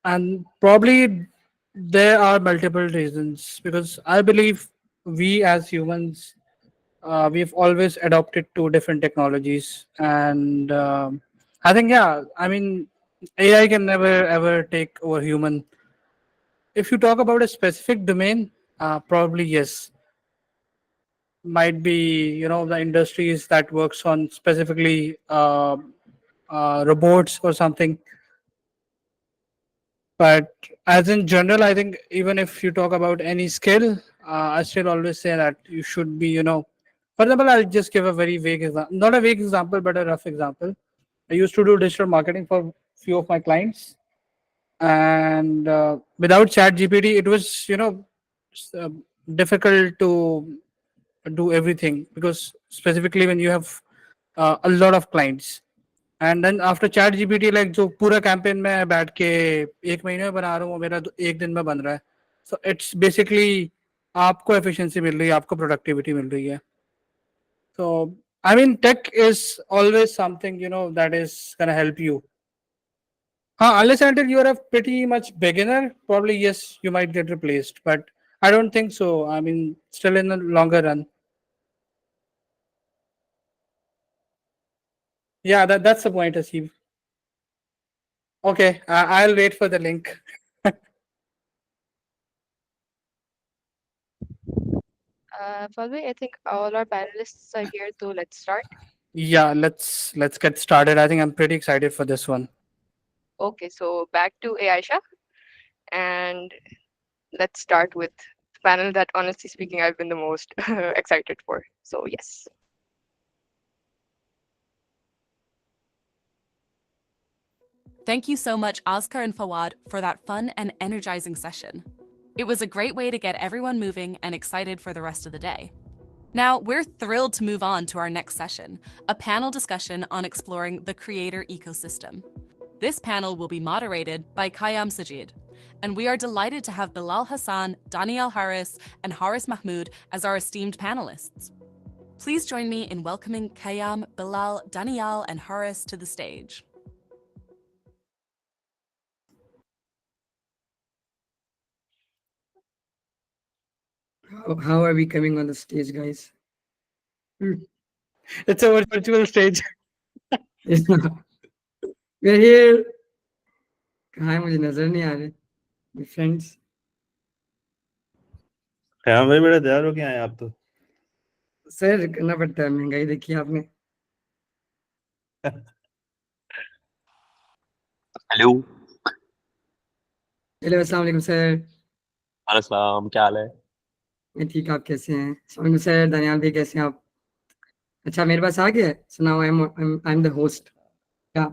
And probably there are multiple reasons because I believe we as humans, we've always adopted to different technologies. And I think, yeah, I mean, AI can never ever take over human. If you talk about a specific domain, probably yes, might be, you know, the industries that works on specifically robots or something. But as in general, I think even if you talk about any skill, I still always say that you should be, you know, for example, I'll just give a very vague example, not a vague example, but a rough example. I used to do digital marketing for few of my clients, and without chat gpt it was, you know, difficult to do everything, because specifically when you have a lot of clients. And then after ChatGPT, like जो पूरा campaign में बैठ के एक महीने में बना रहा हूँ, वो मेरा एक दिन में बन रहा है. सो इट्स बेसिकली आपको एफिशिएंसी मिल रही है, आपको प्रोडक्टिविटी मिल रही है. So I mean tech is always something, you know, that is gonna help you. हाँ, unless until you are a pretty much beginner, probably yes, you might get replaced, but I don't think so. I mean, still in the longer run. Yeah, that's the point, Asif. Okay, I'll wait for the link. Falvi, I think all our panelists are here, so let's start. Yeah, let's get started. I think I'm pretty excited for this one. Okay, so back to Aisha, and let's start with the panel that, honestly speaking, I've been the most excited for. So yes. Thank you so much, Oscar and Fawad, for that fun and energizing session. It was a great way to get everyone moving and excited for the rest of the day. Now, we're thrilled to move on to our next session, a panel discussion on exploring the creator ecosystem. This panel will be moderated by Khayyam Sajid, and we are delighted to have Bilal Hassan, Daniel Harris, and Haris Mehmood as our esteemed panelists. Please join me in welcoming Khayyam, Bilal, Daniel, and Haris to the stage. How are we coming on the stage, guys? It's a virtual stage. We're here. कहाँ है, मुझे नजर नहीं आ रहे. My friends. हाँ भाई, बड़ा तैयार हो क्या आए आप तो? सर करना पड़ता है, महंगाई देखी आपने. हेलो. हेलो, अस्सलाम वालेकुम सर. अस्सलाम, क्या हाल है? मैं ठीक, आप कैसे हैं? सोनू सर, दनियाल भी कैसे हैं आप? अच्छा, मेरे पास आ गया है. So now I'm the host. क्या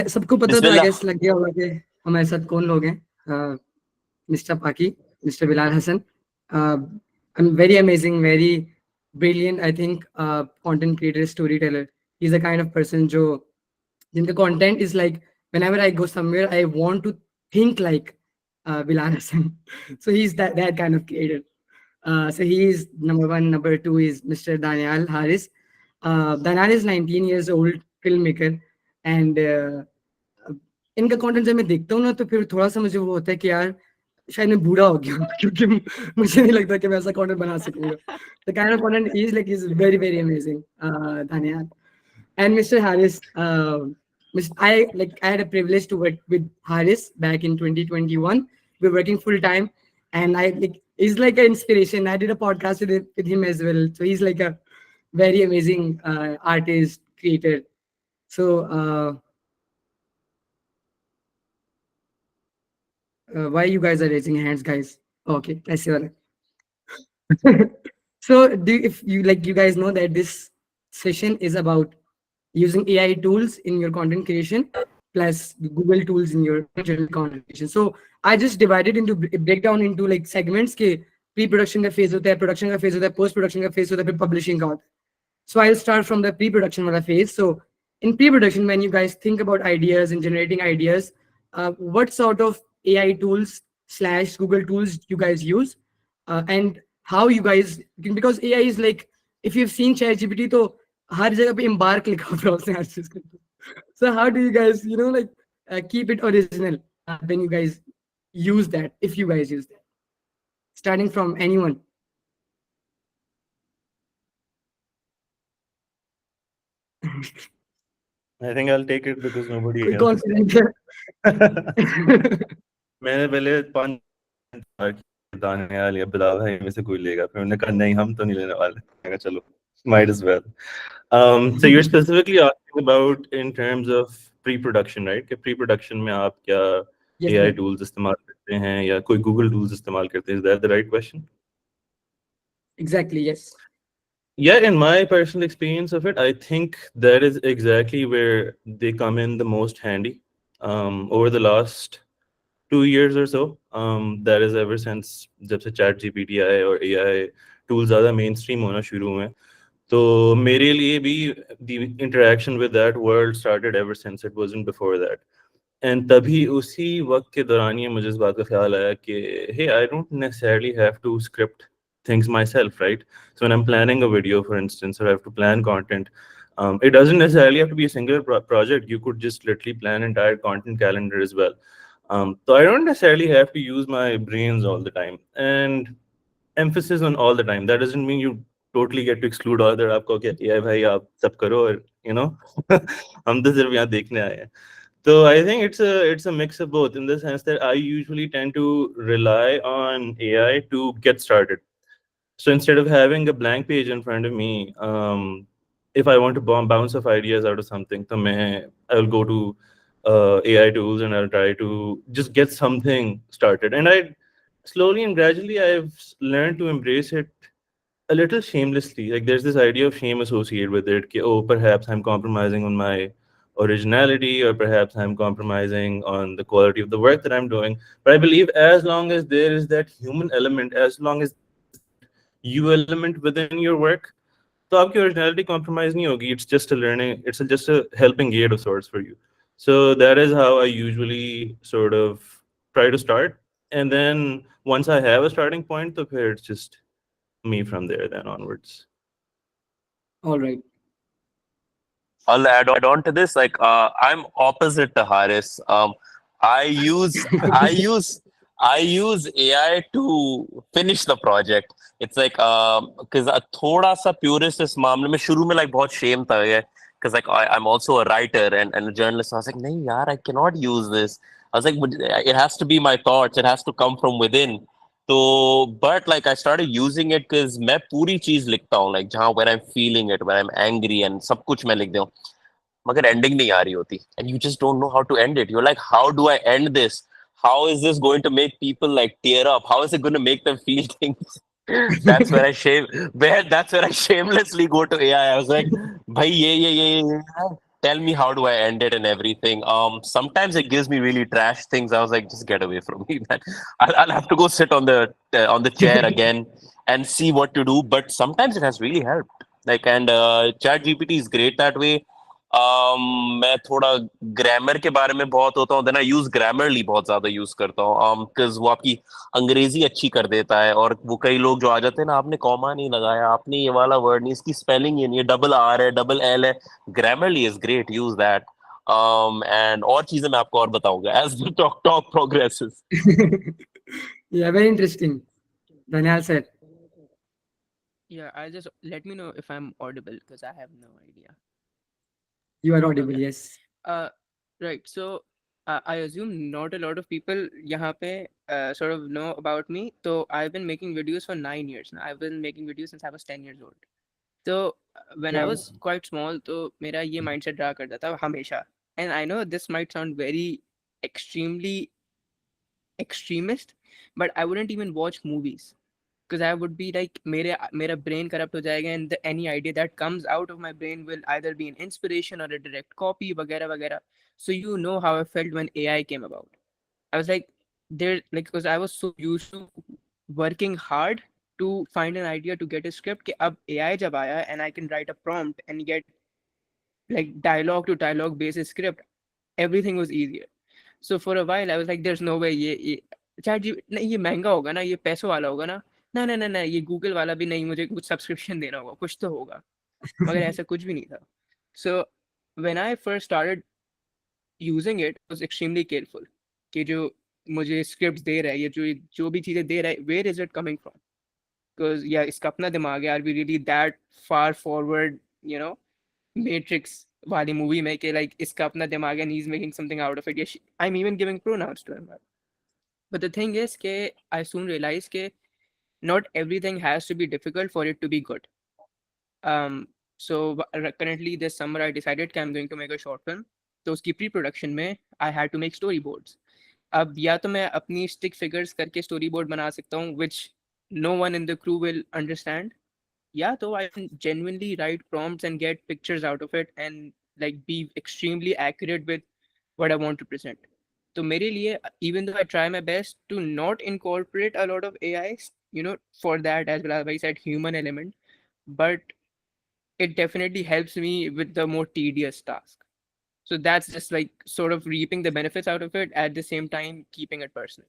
सबको पता तो आई गेस लग गया होगा कि हमारे साथ कौन लोग हैं. Mister Paki, mister Bilal Hasan. I'm very amazing, very brilliant, I think, content creator, storyteller. He's the kind of person जो जिनका content is like, whenever I go somewhere, I want to think like Bilal Hassan. So he's that kind of creator. So he is number one. Number two is Mr. Daniel Harris. Daniel is 19 years old filmmaker, and इनका content जब मैं देखता हूँ ना तो फिर थोड़ा सा मुझे वो होता है कि यार शायद मैं बूढ़ा हो गया हूँ क्योंकि मुझे नहीं लगता कि मैं ऐसा कंटेंट बना सकूंगा. The kind of content is very amazing, Daniel. And Mr. Harris, I had a privilege to work with Harris back in 2021. We're working full time, and he's like an inspiration. I did a podcast with him as well. So he's like a very amazing artist, creator. So why you guys are raising hands, guys? Okay, ऐसे वाला. So if you you guys know that this session is about using AI tools in your content creation plus Google tools in your general content creation. So I just divided into breakdown into segments के pre-production का phase होता है, production का phase होता है, post-production का phase होता है, फिर publishing का होता है. So I'll start from the pre-production वाला phase. So in pre-production, when you guys think about ideas and generating ideas, what sort of AI tools / Google tools you guys use, and how you guys, because AI is if you've seen ChatGPT, तो हर जगह पे embark लिखा होता है उसने हर चीज के. So how do you guys keep it original when you guys use that, if you guys use that, starting from anyone? I think I'll take it because nobody कोई else. confident है? मैंने पहले 5 दानियाल या बिलाल भाई में से कोई लेगा, फिर उन्होंने कहा नहीं हम तो नहीं लेने वाले. मैं कहा चलो, might as well. So you're specifically asking about in terms of pre-production, right? कि pre-production में आप क्या AI tools इस्तेमाल करते हैं या कोई Google tools इस्तेमाल करते हैं? Is that the right question? Exactly, yes. Yeah, in my personal experience of it, I think that is exactly where they come in the most handy. Over the last 2 years or so, that is ever since जब से ChatGPT आए और AI tools ज़्यादा mainstream होना शुरू हुए, तो मेरे लिए भी the interaction with that world started ever since. It wasn't before that. And तभी उसी वक्त के दौरान ये मुझे इस बात का ख्याल आया कि hey, I don't necessarily have to script things myself, right? So when I'm planning a video, for instance, or I have to plan content, it doesn't necessarily have to be a single project. You could just literally plan an entire content calendar as well. So I don't necessarily have to use my brains all the time. And emphasis on all the time. That doesn't mean you totally get to exclude other. आपको क्या AI भाई आप सब करो और हम तो सिर्फ यहाँ देखने आए हैं. So I think it's a mix of both, in the sense that I usually tend to rely on AI to get started. So instead of having a blank page in front of me, if I want to bounce off ideas out of something, then I'll go to AI tools and I'll try to just get something started. And I slowly and gradually I've learned to embrace it a little shamelessly. Like there's this idea of shame associated with it. Ki, oh, perhaps I'm compromising on my originality, or perhaps I'm compromising on the quality of the work that I'm doing. But I believe as long as there is that human element, as long as you element within your work, तो आपकी originality compromise नहीं होगी. It's just a learning, it's just a helping aid of sorts for you. So that is how I usually sort of try to start. And then once I have a starting point, तो फिर it's just me from there then onwards. All right. I'll add on to this. I'm opposite to Haris. I use AI to finish the project. It's because thoda sa purist is मामले में शुरू में बहुत shame था, because I'm also a writer and a journalist. I was like, नहीं यार, I cannot use this. I was like, it has to be my thoughts. It has to come from within. So, but I started using it because मैं पूरी चीज लिखता हूँ, जहाँ when I'm feeling it, when I'm angry, and सब कुछ मैं लिख दूँ. मगर ending नहीं आ रही होती, and you just don't know how to end it. You're like, how do I end this? How is this going to make people tear up? How is it going to make them feel things? That's where I shamelessly go to AI. I was like, bhai, ye. Tell me, how do I end it and everything? Sometimes it gives me really trash things. I was like, just get away from me, man. I'll have to go sit on the chair again and see what to do. But sometimes it has really helped. And ChatGPT is great that way. मैं थोड़ा grammar के बारे में बहुत होता हूँ, then I use Grammarly बहुत ज्यादा यूज करता हूँ, बिकॉज वो आपकी अंग्रेजी अच्छी कर देता है। और वो कई लोग जो आ जाते हैं ना, आपने कॉमा नहीं लगाया, आपने ये वाला वर्ड नहीं, इसकी स्पेलिंग ये नहीं है, डबल आर है, डबल एल है, Grammarly is great, use that. And और चीजें मैं आपको और बताऊंगा as the talk progresses. Yeah, very interesting. Daniel said. Yeah, I'll just let me know if I'm audible because I have no idea. You are audible, Okay. yes. Right. So I assume not a lot of people यहाँ पे sort of know about me. So I've been making videos for 9 years now. I've been making videos since I was 10 years old. So when I Yeah. was quite small, तो मेरा ये mindset रहा करता था हमेशा. And I know this might sound very extremely extremist, but I wouldn't even watch movies because I would be like मेरा brain corrupt हो जाएगा and any idea that comes out of my brain will either be an inspiration or a direct copy वगैरह वगैरह. So you know how I felt when AI came about. I was like because I was so used to working hard to find an idea to get a script कि अब AI जब आया and I can write a prompt and get like dialogue to dialogue based script, everything was easier. So for a while I was like there's no way ये chat जी नहीं, ये महंगा होगा ना, ये पैसों वाला होगा ना, ना ना ना ना ये गूगल वाला भी नहीं, मुझे कुछ सब्सक्रिप्शन देना होगा, कुछ तो होगा, मगर ऐसा कुछ भी नहीं था. So when I first started using it, I was extremely careful कि जो मुझे स्क्रिप्ट्स दे रहा है, ये जो भी चीज़ें दे रहा है, where is it coming from? Because yeah, इसका अपना दिमाग है, are we really that far forward, you know, Matrix वाली मूवी में कि like इसका अपना दिमाग है and he's making something out of it. Yeah, I'm even giving pronouns to him. But the thing is कि I soon realized कि not everything has to be difficult for it to be good. So currently this summer I decided कि I'm going to make a short film. तो उसकी pre-production में I had to make storyboards. अब या तो मैं अपनी stick figures करके storyboard बना सकता हूँ, which no one in the crew will understand. Yeah, so I can genuinely write prompts and get pictures out of it and like be extremely accurate with what I want to present. So मेरे लिए, even though I try my best to not incorporate a lot of AI, you know, for that, as well as I said, human element, but it definitely helps me with the more tedious task. So that's just like sort of reaping the benefits out of it at the same time keeping it personal.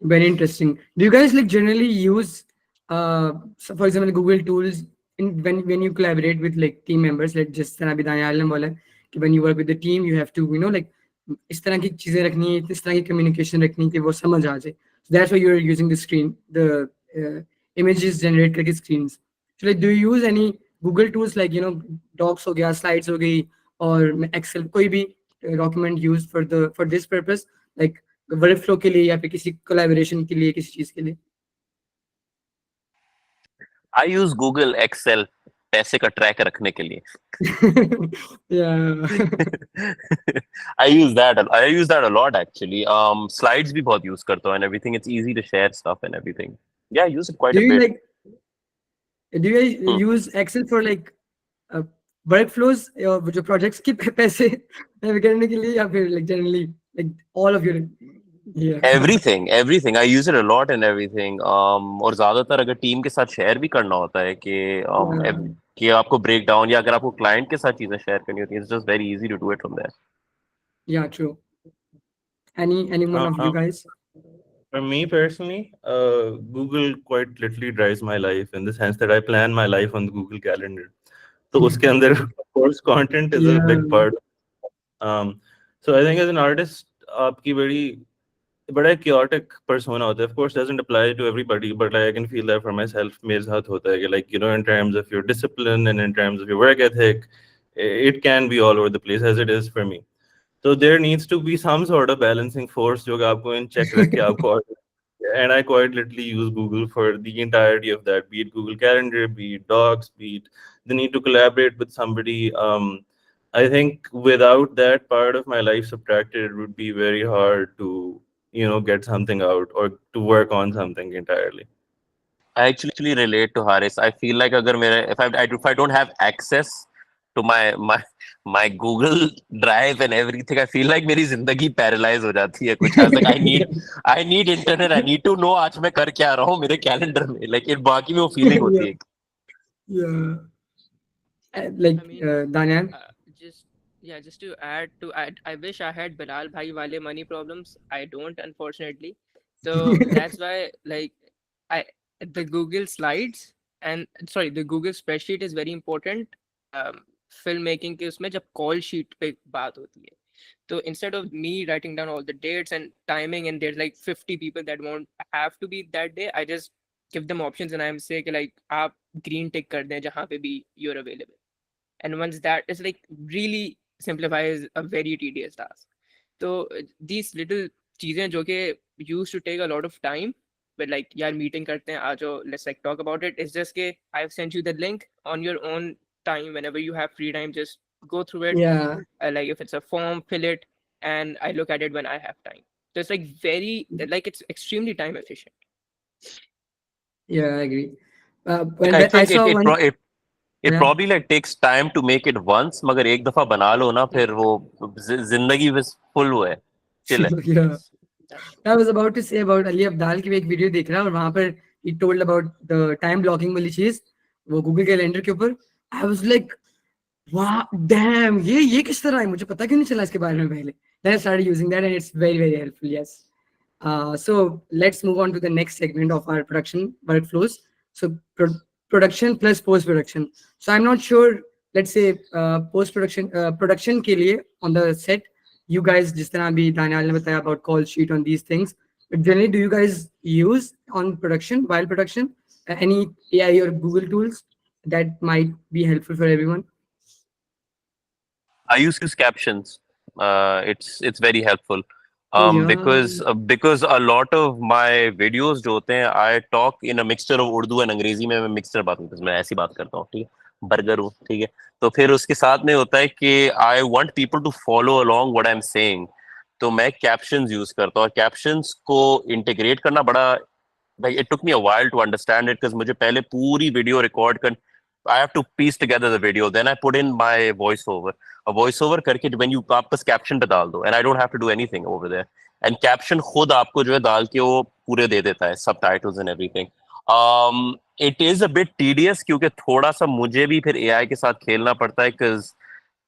Very interesting. Do you guys like generally use so for example Google tools in when you collaborate with like team members, like just तरह अभी दानियाल ने बोला कि when you work with the team you have to, you know, like इस तरह की चीजें रखनी है, इस तरह की communication रखनी कि वो समझ आ जाए. So that's why you're using the screen, the images generate करके screens. So like do you use any Google tools like, you know, docs हो गया, slides हो गई, और Excel, कोई भी document used for this purpose, like workflow के लिए या फिर किसी कोलैबोरेशन के लिए, किसी चीज के लिए? I use Google Excel पैसे का ट्रैक रखने के लिए. Yeah. I use that a lot actually. Slides भी बहुत use करता हूँ and everything. It's easy to share stuff and everything. Yeah, I use it quite a bit. Do you use Excel for like workflows or जो projects के पैसे करने के लिए, या फिर like generally like all of your? Yeah. Everything. I use it a lot and everything. और ज्यादातर अगर टीम के साथ शेयर भी करना होता है कि आपको ब्रेक डाउन या अगर आपको क्लाइंट के साथ चीजें शेयर करनी होती है, it's just very easy to do it from there. Yeah, true. Any one of you guys? For me personally, Google quite literally drives my life in the sense that I plan my life on the Google Calendar. So उसके अंदर of course content is a big part. So I think as an artist, आपकी बड़ा chaotic persona होता है. Of course, doesn't apply to everybody, but I can feel that for myself. मेरे साथ होता है कि like, you know, in terms of your discipline and in terms of your work ethic, it can be all over the place as it is for me. So there needs to be some sort of balancing force जो आपको in check रख के आपको, and I quite literally use Google for the entirety of that, be it Google Calendar, be it Docs, be it the need to collaborate with somebody. I think without that part of my life subtracted, it would be very hard to, you know, get something out or to work on something entirely. I actually relate to Haris. I feel like अगर मेरे if I don't have access to my Google Drive and everything, I feel like मेरी जिंदगी paralyze हो जाती है कुछ. I was like I need internet. I need to know आज मैं कर क्या रहा हूँ मेरे calendar में. Like बाकी में वो feeling होती है. Yeah. Like Daniel. Just to add to add, I wish I had Bilal bhai wale money problems. I don't, unfortunately. So that's why, like, I the Google Slides and sorry, the Google spreadsheet is very important. Filmmaking के उसमें जब call sheet पे बात होती है, so instead of me writing down all the dates and timing, and there's like 50 people that won't have to be that day, I just give them options and I'm say कि like आप green tick कर दें जहाँ पे भी you're available. And once that is like really simplifies a very tedious task. So these little चीजें जो कि used to take a lot of time, but like यार meeting करते हैं आ जाओ, let's like talk about it. It's just कि I've sent you the link on your own time whenever you have free time. Just go through it. Yeah. Like if it's a form, fill it, and I look at it when I have time. So it's like very like it's extremely time efficient. Yeah, I agree. Like, I think it probably like takes time to make it once, मगर एक दफा बना लो ना फिर वो जिंदगी बस full हुआ है, chill है. Yeah. I was about to say about Ali Abdal की एक वीडियो देख रहा और वहां पर he told about the time blocking वाली चीज वो गूगल कैलेंडर के ऊपर. I was like, wow, damn, ये किस तरह है, मुझे पता क्यों नहीं चला इसके बारे में पहले. Then I started using that and it's very very helpful. Yes. So let's move on to the next segment of our production workflows. So production plus post production. So I'm not sure. Let's say post production production के लिए on the set. You guys, जिस तरह अभी दानियाल ने बताया about call sheet on these things. But generally, do you guys use on production while production any AI or Google tools that might be helpful for everyone? I use captions. It's very helpful. Yeah. Because a lot of my videos जो होते हैं, I talk in a mixture of Urdu and अंग्रेजी में मैं mixture बात करता हूँ, मैं ऐसी बात करता हूँ, ठीक है, बर्गर हूँ, ठीक है, तो फिर उसके साथ में होता है कि I want people to follow along what I'm saying, तो मैं captions use करता हूँ और captions को integrate करना बड़ा, like it took me a while to understand it because मुझे पहले पूरी video record कर, I have to piece together the video, then I put in my voiceover. A voiceover करके when you आप बस caption पे डाल दो, and I don't have to do anything over there. And caption खुद आपको जो है डाल के वो पूरे दे देता है, subtitles and everything. It is a bit tedious क्योंकि थोड़ा सा मुझे भी फिर AI के साथ खेलना पड़ता है because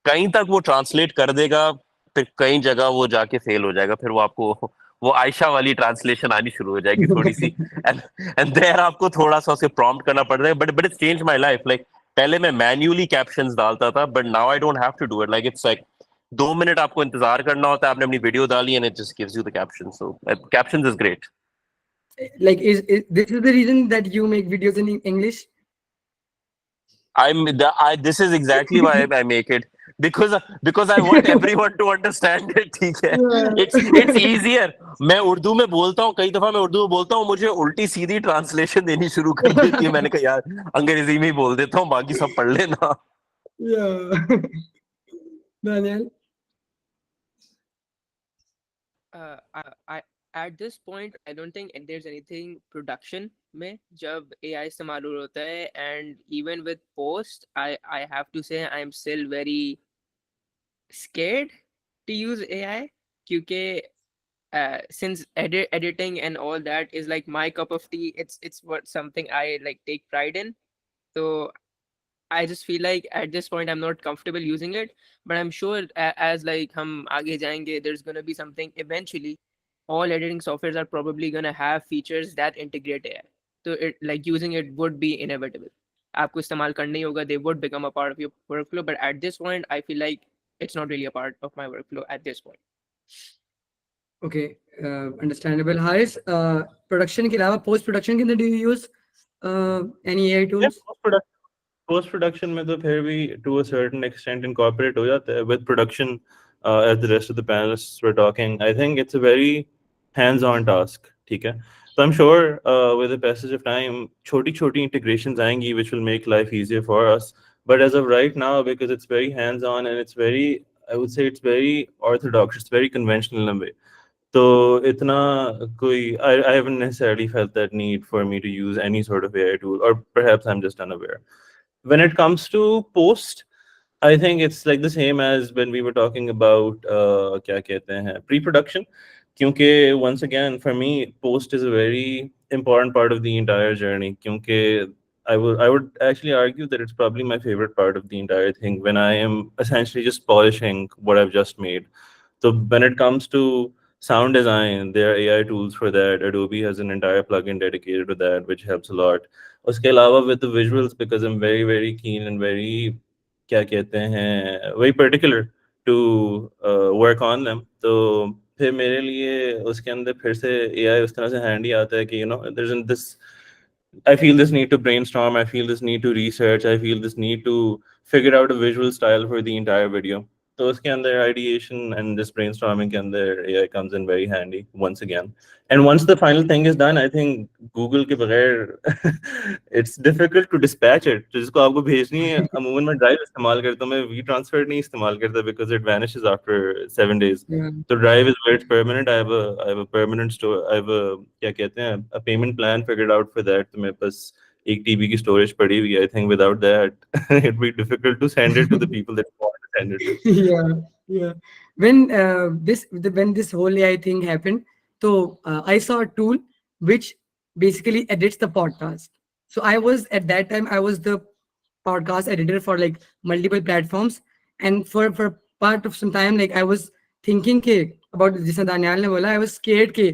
कहीं तक वो translate कर देगा, फिर कई जगह वो जाके fail हो जाएगा, फिर वो आपको वो आयशा वाली ट्रांसलेशन आनी शुरू हो जाएगी थोड़ी सी, एंड देयर आपको थोड़ा सा उसे प्रॉम्प्ट करना पड़ रहा है, but it's change my life. Like पहले मैं मैन्युअली कैप्शंस डालता था, but now I don't have to do it. Like it's like 2 minute आपको इंतजार करना होता है, आपने अपनी वीडियो डाली and it just gives you the caption. So captions is great. Like is this is the reason that you make videos in English? This is exactly why I make it, because I want everyone to understand it. ठीक है, it's easier. मैं उर्दू में बोलता हूँ, कई दफा मैं उर्दू में बोलता हूँ, मुझे उल्टी सीधी ट्रांसलेशन देनी शुरू कर देती है. मैंने कहा यार अंग्रेजी में ही बोल देता हूँ, बाकी सब पढ़ लेना. Yeah. Daniel? I at this point I don't think there's anything production में जब AI इस्तेमाल होता है, and even with post I have to say I'm still very scared to use AI क्योंकि since editing and all that is like my cup of tea, it's what something I like take pride in. So I just feel like at this point I'm not comfortable using it, but I'm sure as like हम आगे जाएंगे there's gonna be something eventually. All editing softwares are probably gonna have features that integrate AI. So it like using it would be inevitable. आपको इस्तेमाल करना ही होगा, they would become a part of your workflow, but at this point I feel like it's not really a part of my workflow at this point. Okay, understandable. Haris, production के अलावा post production के अंदर do you use any AI tools? Post production में तो फिर भी to a certain extent incorporate हो जाता है with production. As the rest of the panelists were talking, I think it's a very hands-on task. ठीक है, so I'm sure with the passage of time छोटी integrations आएंगी which will make life easier for us, but as of right now, because it's very hands-on and it's very, I would say it's very orthodox, it's very conventional in a way, so itna koi I haven't necessarily felt that need for me to use any sort of AI tool, or perhaps I'm just unaware. When it comes to post, I think it's like the same as when we were talking about क्या कहते हैं pre-production, क्योंकि once again for me post is a very important part of the entire journey, क्योंकि I would actually argue that it's probably my favorite part of the entire thing when I am essentially just polishing what I've just made. So when it comes to sound design, there are AI tools for that. Adobe has an entire plugin dedicated to that, which helps a lot. उसके अलावा with the visuals, because I'm very very keen and very क्या कहते हैं very particular to work on them. तो फिर मेरे लिए उसके अंदर फिर से AI उस तरह से handy आता है कि there's this I feel this need to brainstorm. I feel this need to research. I feel this need to figure out a visual style for the entire video. So uske andar ideation and this brainstorming ke andar AI comes in very handy once again. And once the final thing is done, I think Google के बगैर it's difficult to dispatch it. तो जिसको आपको भेजनी है, अमूमन मैं Drive इस्तेमाल करता हूँ, मैं WeTransfer नहीं इस्तेमाल करता because it vanishes after 7 days. Yeah. So Drive is where it's permanent. I have a permanent store. I have a क्या कहते हैं a payment plan figured out for that. तो मेरे पास 1 TB की storage पड़ी हुई है. I think without that it'd be difficult to send it to the people that want to send it to. Yeah. When when this whole AI thing happened, so I saw a tool which basically edits the podcast. So I was at that time I was the podcast editor for like multiple platforms, and for part of some time like I was thinking के about जिसे दानियाल ने बोला, I was scared के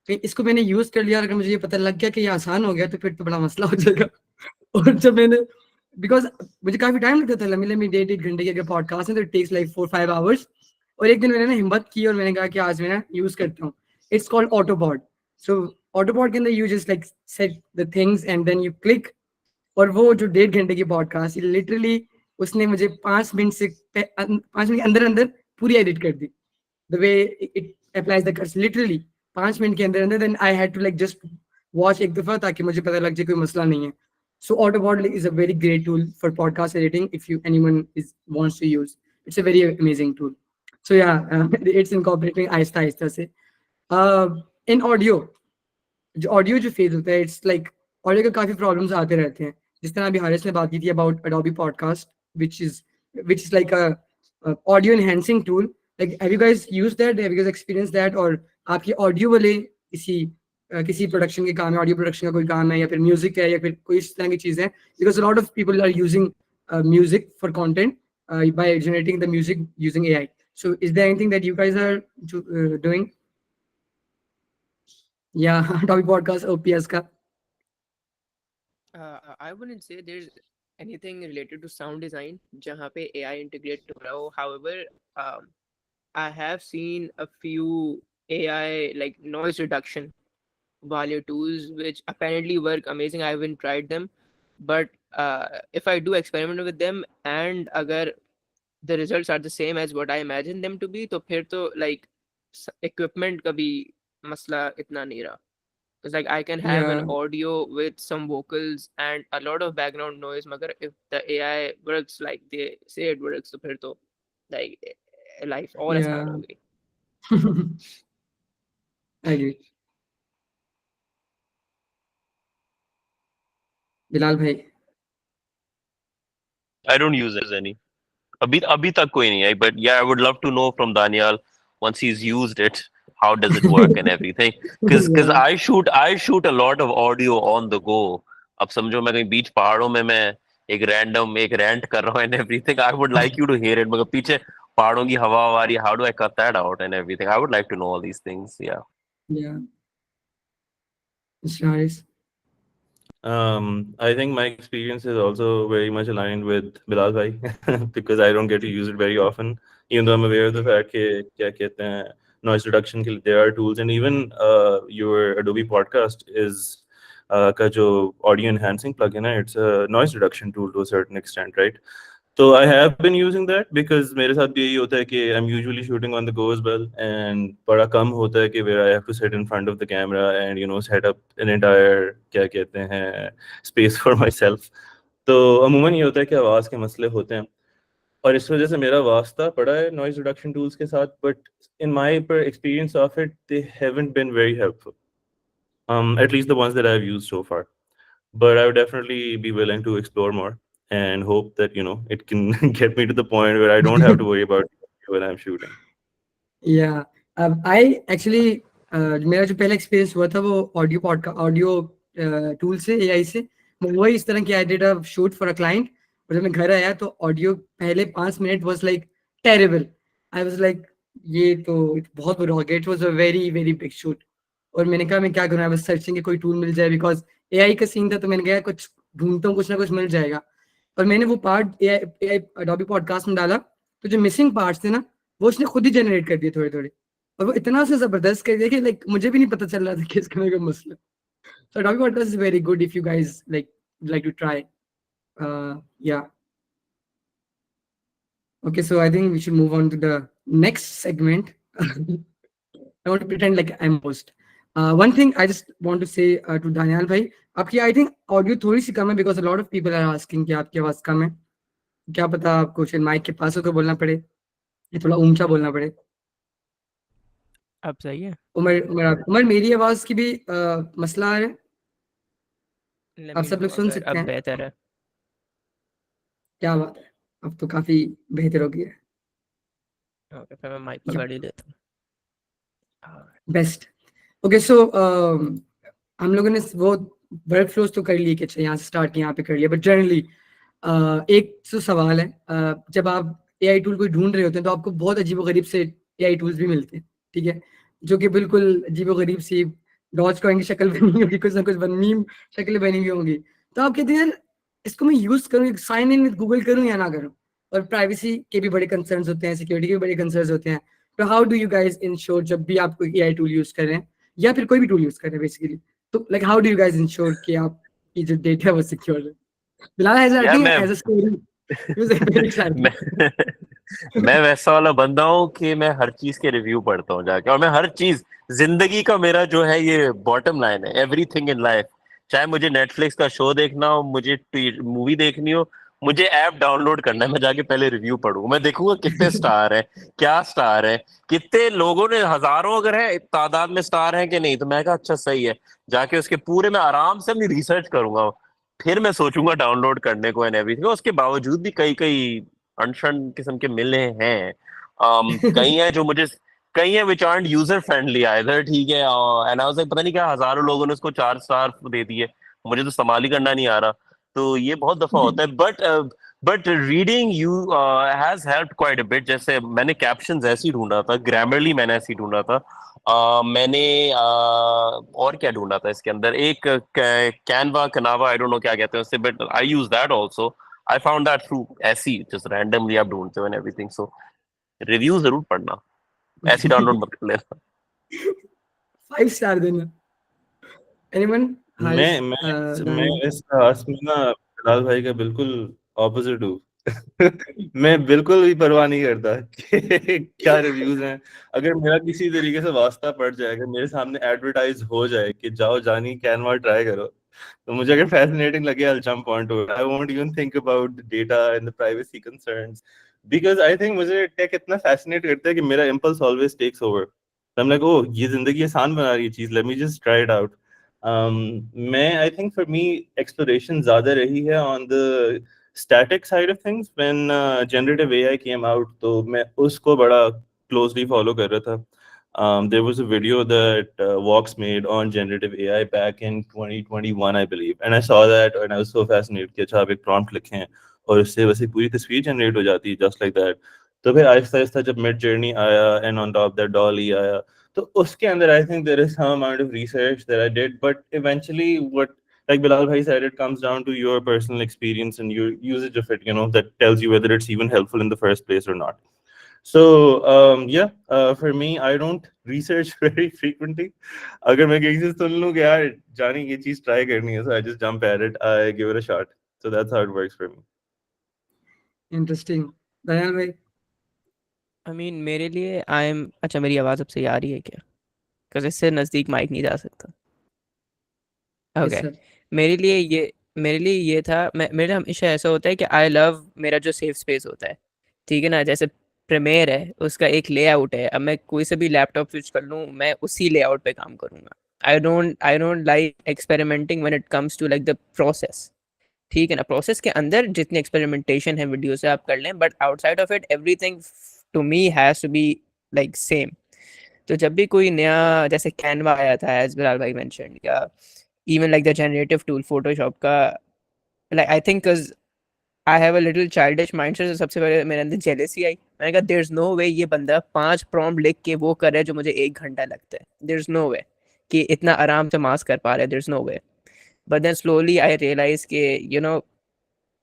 इसको मैंने use कर लिया, अगर मुझे ये पता लग गया कि ये आसान हो गया तो फिर तो बड़ा मसला हो जाएगा। और जब मैंने बिकॉज मुझे काफी टाइम लगता था, लंबी लंबी 1.5 घंटे की अगर पॉडकास्ट है तो इट टेक्स लाइक 4-5 आवर्स। और एक दिन मैंने ना हिम्मत की और मैंने कहा कि आज मैं यूज करता हूँ। It's called ऑटोपॉड। सो ऑटोपॉड के अंदर you just like set the things and then you click, और वो जो 1.5 घंटे की पॉडकास्ट लिटरली उसने मुझे 5 मिनट से 5 मिनट के अंदर अंदर पूरी एडिट कर दी। The way it applies the cuts, literally 5 minute के अंदर अंदर। Then I had to like just watch एक दफा ताकि मुझे पता लग जाए कोई मसला नहीं है। So Autopod is a very great tool for podcast editing if anyone wants to use. It's a very amazing tool. So yeah, it's incorporating Aahista Aahista से। In audio, जो ऑडियो जो फेज होता है, इट्स लाइक ऑडियो के काफी problems आते रहते हैं। जिस तरह अभी हारिस ने बात की थी about Adobe Podcast, which is like a audio enhancing tool. Like have you guys used that? Have you guys experienced that? और आपकी ऑडियो वाले किसी प्रोडक्शन के काम है, ऑडियो प्रोडक्शन का कोई काम है या फिर म्यूजिक है या फिर कोई इस तरह की चीज है, because lot of people are using music for content by generating the music using AI. So is there anything that you guys are doing? या टॉपिक पॉडकास्ट ओपीएस का I wouldn't say there's anything related to sound design जहाँ पे AI integrate हो रहा हो. However, I have seen a few AI like noise reduction value tools which apparently work amazing. I haven't tried them, but if I do experiment with them and agar the results are the same as what I imagine them to be, तो फिर तो like equipment का भी मसला इतना नहीं रहा. Because like I can have an audio with some vocals and a lot of background noise, मगर if the AI works like they say it works, तो फिर तो like life और आसान हो गई. I agree. बिलाल भाई? I don't use any. अभी तक कोई नहीं है, but yeah, I would love to know from Daniel once he's used it, how does it work and everything? Because I shoot a lot of audio on the go. अब समझो मैं कहीं बीच पहाड़ों में मैं एक rant कर रहा हूँ and everything. I would like you to hear it. मगर पीछे पहाड़ों की हवा आ रही है. How do I cut that out and everything? I would like to know all these things. Yeah. Yeah. It's nice. I think my experience is also very much aligned with Bilal bhai because I don't get to use it very often, even though I'm aware of the fact that क्या कहते हैं noise reduction के लिए there are tools, and even your Adobe Podcast is का जो audio enhancing plugin है, it's a noise reduction tool to a certain extent, right? So I have been using that because मेरे साथ भी यही होता है कि I'm usually shooting on the go as well, and बड़ा कम होता है कि where I have to sit in front of the camera and set up an entire क्या कहते हैं space for myself. तो अमूमन ये होता है कि आवाज़ के मसले होते हैं और इस वजह से मेरा वास्ता पड़ा है noise reduction tools के साथ, but in my experience of it, they haven't been very helpful. At least the ones that I've used so far. But I would definitely be willing to explore more and hope that it can get me to the point where I don't have to worry about when I'm shooting. Yeah, I actually मेरा जो पहला experience हुआ था वो audio tool से, AI से, वही इस तरह की I did a shoot for a client, और जब मैं घर आया तो ऑडियो पहले 5 minute was like terrible. I was like ये तो बहुत बुरा हो गया. It was a very very big shoot. और मैंने कहा मैं क्या करूँ, आई वाज सर्चिंग कि कोई टूल मिल जाए, बिकॉज एआई का सीन था. तो मैंने कहा कुछ ढूंढता हूँ, कुछ ना कुछ मिल जाएगा. और मैंने वो पार्ट एआई अडोबी पॉडकास्ट में डाला, तो जो मिसिंग पार्ट्स थे ना, वो उसने खुद ही जनरेट कर दिए थोड़े थोड़े. और वो इतना से जबरदस्त कर दिया कि लाइक मुझे भी नहीं पता चल रहा था कि इसका मेरा मसला. So Adobe Podcast is very good if you guys like to try. Yeah. Okay, so I think we should move on to the next segment. I want to pretend like I'm host. One thing I just want to say to Daniel bhai, आपकी I think audio थोड़ी सी कम है because a lot of people are asking कि आपकी आवाज कम है. क्या पता आपको शायद माइक के पास होकर बोलना पड़े या थोड़ा ऊंचा बोलना पड़े. अब सही है. उमर मेरी आवाज की भी मसला है. आप सब लोग सुन सकते अब हैं. बेहतर है. क्या बात है, अब तो काफी बेहतर हो गया है. ओके, फिर मैं माइक पकड़ ही लेता हूँ. बेस्ट. ओके, सो हम लोगों ने वो वर्क फ्लोज तो कर लिए कि यहाँ से स्टार्ट किया, यहाँ पे कर लिया. बट जनरली एक तो सवाल है, जब आप एआई टूल कोई ढूंढ रहे होते हैं तो आपको बहुत अजीबोगरीब से एआई टूल्स भी मिलते हैं, ठीक है, जो कि बिल्कुल अजीबोगरीब सी डॉज कॉइन की शक्ल बनी होगी, कुछ ना कुछ मीम शक्ल बनी हुई होंगी. तो आप कहते हैं यार इसको मैं यूज करूँ, साइन इन विद गूगल करूँ या ना करूँ. और प्राइवेसी के भी बड़े कंसर्न्स होते हैं, सिक्योरिटी के भी बड़े कंसर्न्स होते हैं. तो how do you guys ensure जब भी आप कोई एआई टूल यूज कर रहे हैं या फिर कोई भी टूल यूज कर रहे हैं बेसिकली, तो like how do you guys ensure कि आपकी जो डेटा है वो सिक्योर है? बिलाल हैज यार एज अ स्टोरी. मैं वैसा वाला बंदा हूँ कि मैं हर चीज के रिव्यू पढ़ता हूँ जाके, और मैं हर चीज, जिंदगी का मेरा जो है ये बॉटम लाइन है, एवरीथिंग इन लाइफ. चाहे मुझे नेटफ्लिक्स का शो देखना हो, मुझे मूवी देखनी हो, मुझे ऐप डाउनलोड करना है, मैं जाके पहले रिव्यू पढ़ूँ. मैं देखूंगा कितने स्टार है, क्या स्टार है, कितने लोगों ने, हजारों अगर है तादाद में स्टार है कि नहीं, तो मैं कहा अच्छा सही है. जाके उसके पूरे मैं आराम से अपनी रिसर्च करूंगा, फिर मैं सोचूंगा डाउनलोड करने को एंड एवरीथिंग. उसके बावजूद भी कई कई अनशन किस्म के मिले हैं. कई हैं जो मुझे, कई हैं विच आरंट यूजर फ्रेंडली आइदर, ठीक है. एंड आई वाज लाइक पता नहीं क्या हजारों लोगों ने उसको 4 स्टार दे दिए, मुझे तो इस्तेमाल ही करना नहीं आ रहा. तो ये बहुत दफा होता है. But reading you has helped quite a bit. जैसे मैंने कैप्शंस ऐसे ही ढूंढा था, ग्रामरली मैंने ऐसे ही ढूंढा था. मैंने और क्या ढूंढा था इसके अंदर, एक कैनवा कनावा, आई डोंट नो क्या कहते हैं उससे, but I use that also. I found that through ऐसी जस्ट रैंडमली आप ढूंढते हो एंड एवरीथिंग. सो रिव्यू जरूर पढ़ना, ऐसी डाउनलोड मत कर लेना. 5 स्टार देना. एनीवन मैं हैज मैं मैं इस टास्क में ना बिलाल भाई का बिल्कुल ऑपोजिट हूँ. मैं बिल्कुल भी परवाह नहीं करता कि क्या रिव्यूज हैं. अगर मेरा किसी तरीके से वास्ता पड़ जाएगा, मेरे सामने एडवर्टाइज हो जाए कि जाओ जानी कैनवा ट्राई करो, तो मुझे अगर फैसिनेटिंग लगे I'll jump onto it. I won't even think about the data and the privacy concerns because I think मुझे टेक इतना फैसिनेट करता है कि मेरा impulse always takes over. So I'm like, oh, ये जिंदगी आसान बना रही है चीज, let me just try it out. मैं I think for me exploration ज्यादा रही है on the static side of things. When generative AI came out, तो मैं उसको बड़ा closely follow कर रहा था. There was a video that Vox made on generative AI back in 2021, I believe, and I saw that and I was so fascinated कि अच्छा आप एक prompt लिखें और उससे वैसे पूरी तस्वीर generate हो जाती है just like that. तो फिर आहिस्ता आहिस्ता जब मिड जर्नी आया and on top that Dolly आया, तो उसके अंदर I think there is some amount of research that I did, but eventually what, like Bilal bhai said, it comes down to your personal experience and your usage of it, that tells you whether it's even helpful in the first place or not. So yeah, for me, I don't research very frequently. अगर मैं कहीं से सुन लूँ कि यार जानी ये चीज try करनी है, so I just jump at it, I give it a shot. So that's how it works for me. Interesting. Dayal भाई. आई मीन मेरे लिए अच्छा मेरी आवाज़ अब सही आ रही है क्या? बिकॉज इससे नज़दीक माइक नहीं जा सकता. Yes okay. सर. मेरे लिए ये था, मेरा हमेशा ऐसा होता है कि आई लव मेरा जो सेफ स्पेस होता है, ठीक है ना. जैसे प्रीमियर है, उसका एक लेआउट है. अब मैं कोई से भी लैपटॉप स्विच कर लूँ, मैं उसी लेआउट पे काम करूँगा. I don't like experimenting when it comes to like the process. ठीक है ना. प्रोसेस के अंदर जितनी एक्सपेरिमेंटेशन है वीडियो से आप कर लें, but outside of it everything to me has to be like same. तो जब भी कोई नया, जैसे कैनवा आया था एज बिलाल भाई मेंशन, या even like the generative tool Photoshop का, like I think because I have a little childish mindset, so सबसे पहले मेरे अंदर jealousy आई. मैंने कहा there's no way ये बंदा 5 prompt लिख के वो कर रहा है जो मुझे 1 घंटा लगता है. There's no way कि इतना आराम से mask कर पा रहा है. There's no way. But then slowly I realized कि you know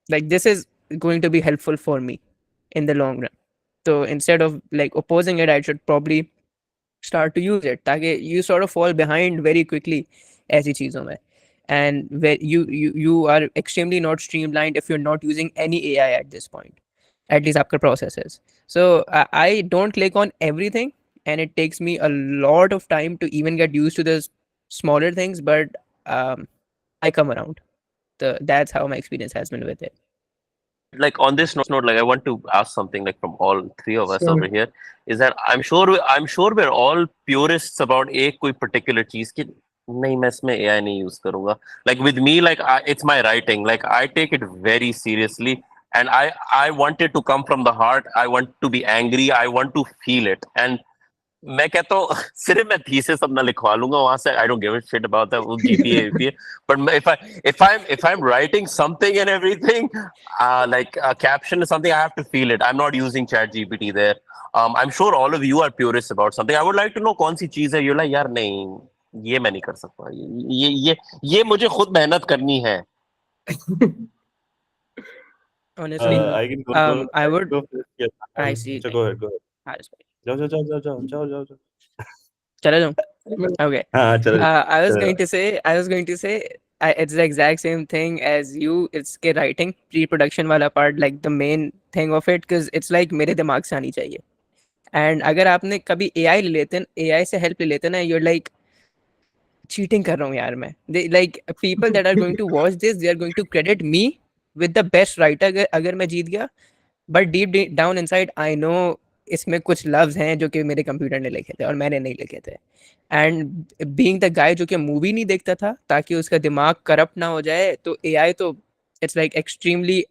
like this is going to be helpful for me in the long run. So instead of like opposing it, I should probably start to use it ताकि you sort of fall behind very quickly ऐसी चीज़ों में. And where you are extremely not streamlined if you're not using any AI at this point, at least आपका processes. So I don't click on everything, and it takes me a lot of time to even get used to the smaller things, but I come around. That's how my experience has been with it. Like on this note, like I want to ask something like from all three of us Sure. over here is that I'm sure we're all purists about एक कोई particular चीज की नहीं मैं इसमें AI नहीं use करूँगा. Like with me, like it's my writing. Like I take it very seriously, and I want it to come from the heart. I want to be angry. I want to feel it. And मैं कहता हूँ सिर्फ मैं thesis अपना लिखवा लूंगा वहां से. I don't give a shit about that GPA. But if I'm writing something and everything, like a caption is something I have to feel it. I'm not using Chat GPT there. I'm sure all of you are purists about something. I would like to know कौन सी चीज है you're like यार नहीं ये मैं नहीं कर सकता. ये मुझे खुद मेहनत करनी है. Honestly, I can go. I would. Go for it. Yeah. I see. So go ahead. Go ahead. Haris bhai. जाओ. चला जाऊं? Okay. हाँ चलो. I was going to say, it's the exact same thing as you. It's के writing pre-production वाला part, like the main thing of it, because it's like मेरे दिमाग से आनी चाहिए. And अगर आपने कभी AI ले लेते हैं, AI से help ले लेते हैं ना, you're like cheating कर रहा हूँ यार मैं. They like people that are going to watch this, they are going to credit me with the best writer अगर मैं जीत गया. But deep down inside, I know इसमें कुछ लफ्ज हैं जो कि मेरे कंप्यूटर ने लिखे थे और मैंने नहीं लिखे थे. एंड बीइंग द गाय जो कि मूवी नहीं देखता था ताकि उसका दिमाग करप्ट ना हो जाए, तो AI तो it's like extremely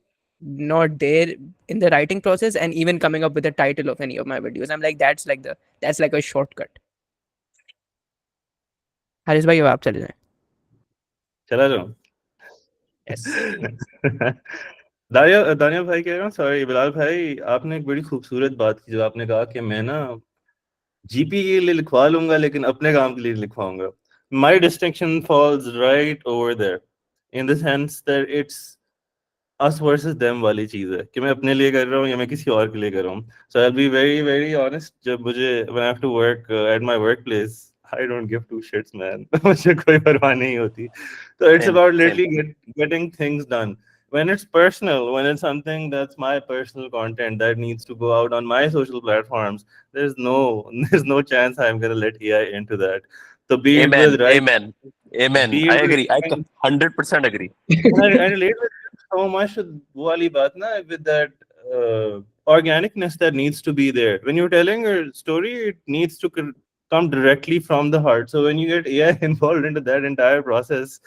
not there in the writing process, and even coming up with the title of any of my videos, I'm like that's like a shortcut. Haris भाई अब आप चले जाएं. चला जाऊं. Yes. दानिया भाई कह रहा हूँ. सॉरी बिलाल भाई, आपने एक बड़ी खूबसूरत बात की जो आपने कहा कि मैं ना जीपी के लिए लिखवा लूंगा लेकिन अपने काम के लिए लिखवाऊंगा. My distinction falls right over there in the sense that it's us versus them वाली चीज है कि मैं अपने लिए कर रहा हूँ या मैं किसी और के लिए कर रहा हूँ. So I'll be very very honest. जब मुझे when I have to work at my workplace, I don't give two shits, man. मुझे कोई परवाह नहीं होती. So it's about literally getting things done. When it's personal, when it's something that's my personal content that needs to go out on my social platforms, there's no chance I'm gonna let AI into that. So be it with Amen. I agree. I 100% agree. I relate with so much with वो वाली बात ना, with that organicness that needs to be there. When you're telling a story, it needs to come directly from the heart. So when you get AI involved into that entire process,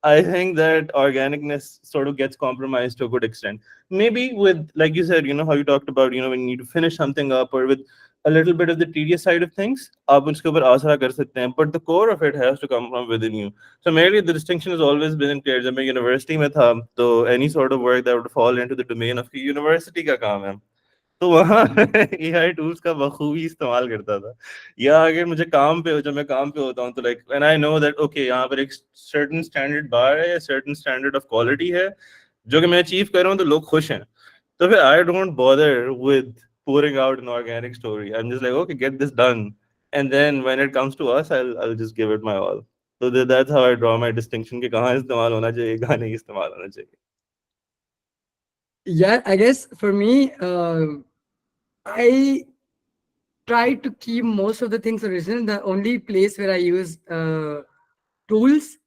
I think that organicness sort of gets compromised to a good extent. Maybe with, like you said, you know, how you talked about, you know, when you need to finish something up, or with a little bit of the tedious side of things, आप उसके ऊपर आसरा कर सकते हैं, but the core of it has to come from within you. So mainly the distinction has always been clear. जब मैं university में था, तो any sort of work that would fall into the domain of university का काम है, तो वहाँ AI tools का बखूबी इस्तेमाल करता था. या अगर मुझे काम पे हो, जब मैं काम पे होता हूँ, तो like when I know that okay यहाँ पर एक certain standard bar है, certain standard of quality है, जो कि मैं achieve कर रहा हूँ, तो लोग खुश हैं. तो फिर I don't bother with pouring out an organic story. I'm just like, okay, get this done, and then when it comes to us, I'll just give it my all. So that's how I draw my distinction कि कहाँ इस्तेमाल होना चाहिए, कहाँ नहीं इस्तेमाल होना चाहिए. Yeah, I guess for me, I try to keep most of the things original. The only place where I use tools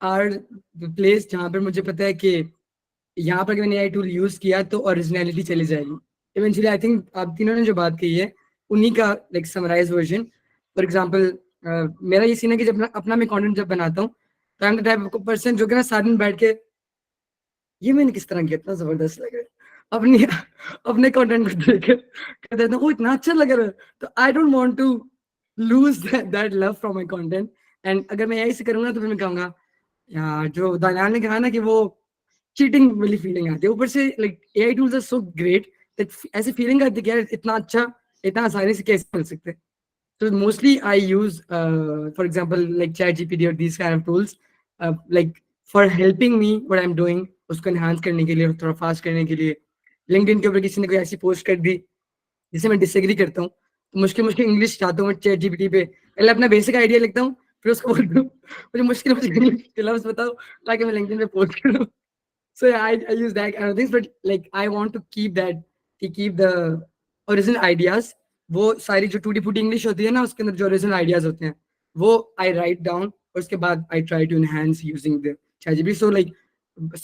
are the place जहाँ पर मुझे पता है कि यहाँ पर मैंने AI tool use किया तो originality चली जाएगी. Eventually, I think आप तीनों ने जो बात कही है उन्हीं का like summarized version. For example, मेरा ये सीन है कि जब अपना मैं content जब बनाता हूँ, तो I'm the type of person जो कि ना साथ में बैठ के ये मैंने किस तरह किया, इतना जबरदस्त लग रहा है, अपने कंटेंट को देख कर देता हूँ इतना अच्छा लग रहा है. तो I don't want to lose that love from my content. And अगर मैं यही से करूँगा तो फिर मैं कहूँगा यार जो दानियाल ने कहा ना कि वो चीटिंग वाली फीलिंग आती है। ऊपर से like AI tools are so great that ऐसे फीलिंग आती है कि यार इतना अच्छा इतना आसानी से कैसे मिल सकते हैं। So mostly I use, for example, like ChatGPT or these kind of tools, like for helping me what I'm doing, उसको enhance करने के लिए, थोड़ा fast करने के लिए। LinkedIn के ऊपर किसी ने कोई ऐसी post कर दी जिसे मैं disagree करता हूँ, तो मुश्किल मुश्किल इंग्लिश चाहता हूँ मैं ChatGPT पे पहले अपना बेसिक आइडिया लिखता हूँ, फिर उसको बोलता हूँ मुझे मुश्किल मुश्किल इंग्लिश के लफ्ज बताओ ताकि मैं LinkedIn पे पोस्ट करूँ। So yeah, I use that kind of things, but like I want to keep that, to keep the original ideas. वो सारी जो टूटी फूटी इंग्लिश होती है ना, उसके अंदर जो ओरिजिनल आइडियाज होते हैं वो आई राइट डाउन, और उसके बाद I try to enhance using the ChatGPT. So like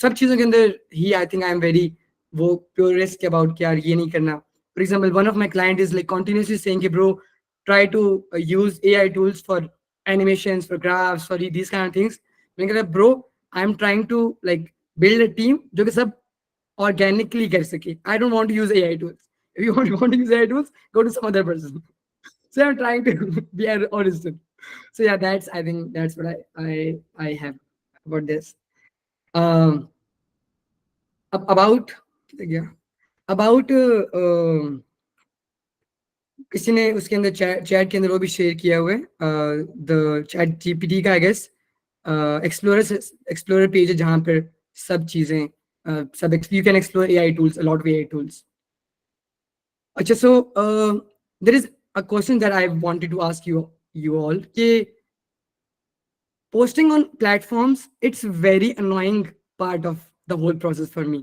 सब चीज़ों के अंदर ही I think I am very वो प्योरेस्ट अबाउट कि यार ये नहीं करना. For example one of my client is like continuously saying कि bro try to use AI tools for animations, for graphs, for these kind of things. मैंने कहा bro, I'm trying to like build a team जो कि सब organically कर सके. I don't want to use AI tools. If you want to use AI tools, go to some other person. So I'm trying to be original. So yeah, that's I think that's what I have about this. About yeah, about किसी ने उसके अंदर chat के अंदर वो भी share किया हुआ है, द चैट जीपीटी का आई गेस एक्सप्लोरर पेज है जहाँ पर सब चीजें सब you can explore AI tools, a lot of AI tools. अच्छा, so there is a question that I wanted to ask you all कि posting on platforms, it's very annoying part of the whole process for me.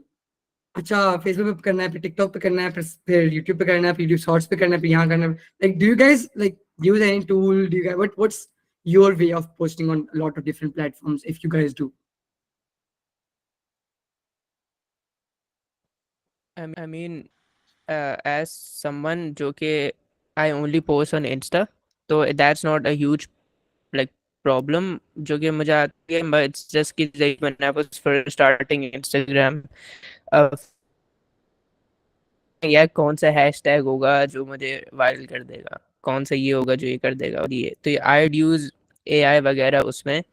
अच्छा Facebook पे करना है, फिर TikTok पे करना है, फिर यूट्यूब पे करना है, फिर यूट्यूब शॉर्ट्स पे करना है, फिर यहाँ करना है. Like do you guys like use any tool, do you guys what's your way of posting on lot of different platforms if you guys do? I mean, as someone जो कि I only post on Insta, so that's not a huge like problem जो कि मुझे आती है, but it's just कि like when I was first starting Instagram, uh, यार कौन सा हैशटैग होगा जो मुझे वायरल कर देगा, कौन सा ये होगा जो ये कर देगा, और ये तो I'd use AI वगैरह उसमें.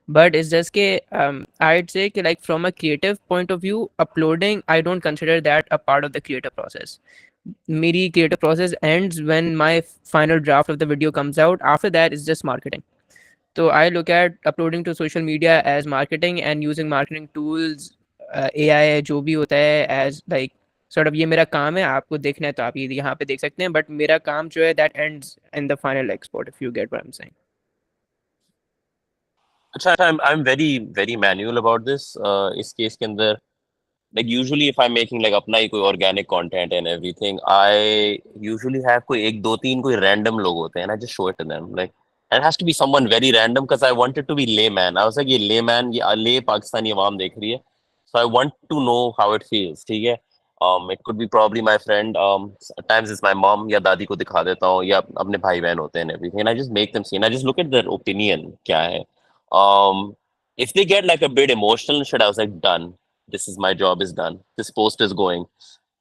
But it's just कि I'd say कि like from a creative point of view, uploading I don't consider that a part of the creative process. मेरी creative process ends when my final draft of the video comes out. After that it's just marketing. So I look at uploading to social media as marketing and using marketing tools, AI जो भी होता है as like sort of ये मेरा काम है, आपको देखना है तो आप ये यहाँ पे देख सकते हैं, but मेरा काम जो है that ends in the final export, if you get what I'm saying. अच्छा, I'm very manual about this. इस केस के अंदर like usually if I'm making like अपना ही कोई organic content and everything, I usually have कोई एक दो तीन कोई random लोग होते हैं, and I just show it to them. Like it has to be someone very random because I want it to be layman. I was like ये layman, ये lay पाकिस्तानी आवाम देख रही है, so I want to know how it feels. ठीक है. It could be probably my friend. At times it's my mom या दादी को दिखा देता हूँ, या अपने भाई बहन होते हैं and everything, and I just make them see, and I just look at their opinion क्या है. If they get like a bit emotional and shit, I was like, done. This is my job is done. This post is going.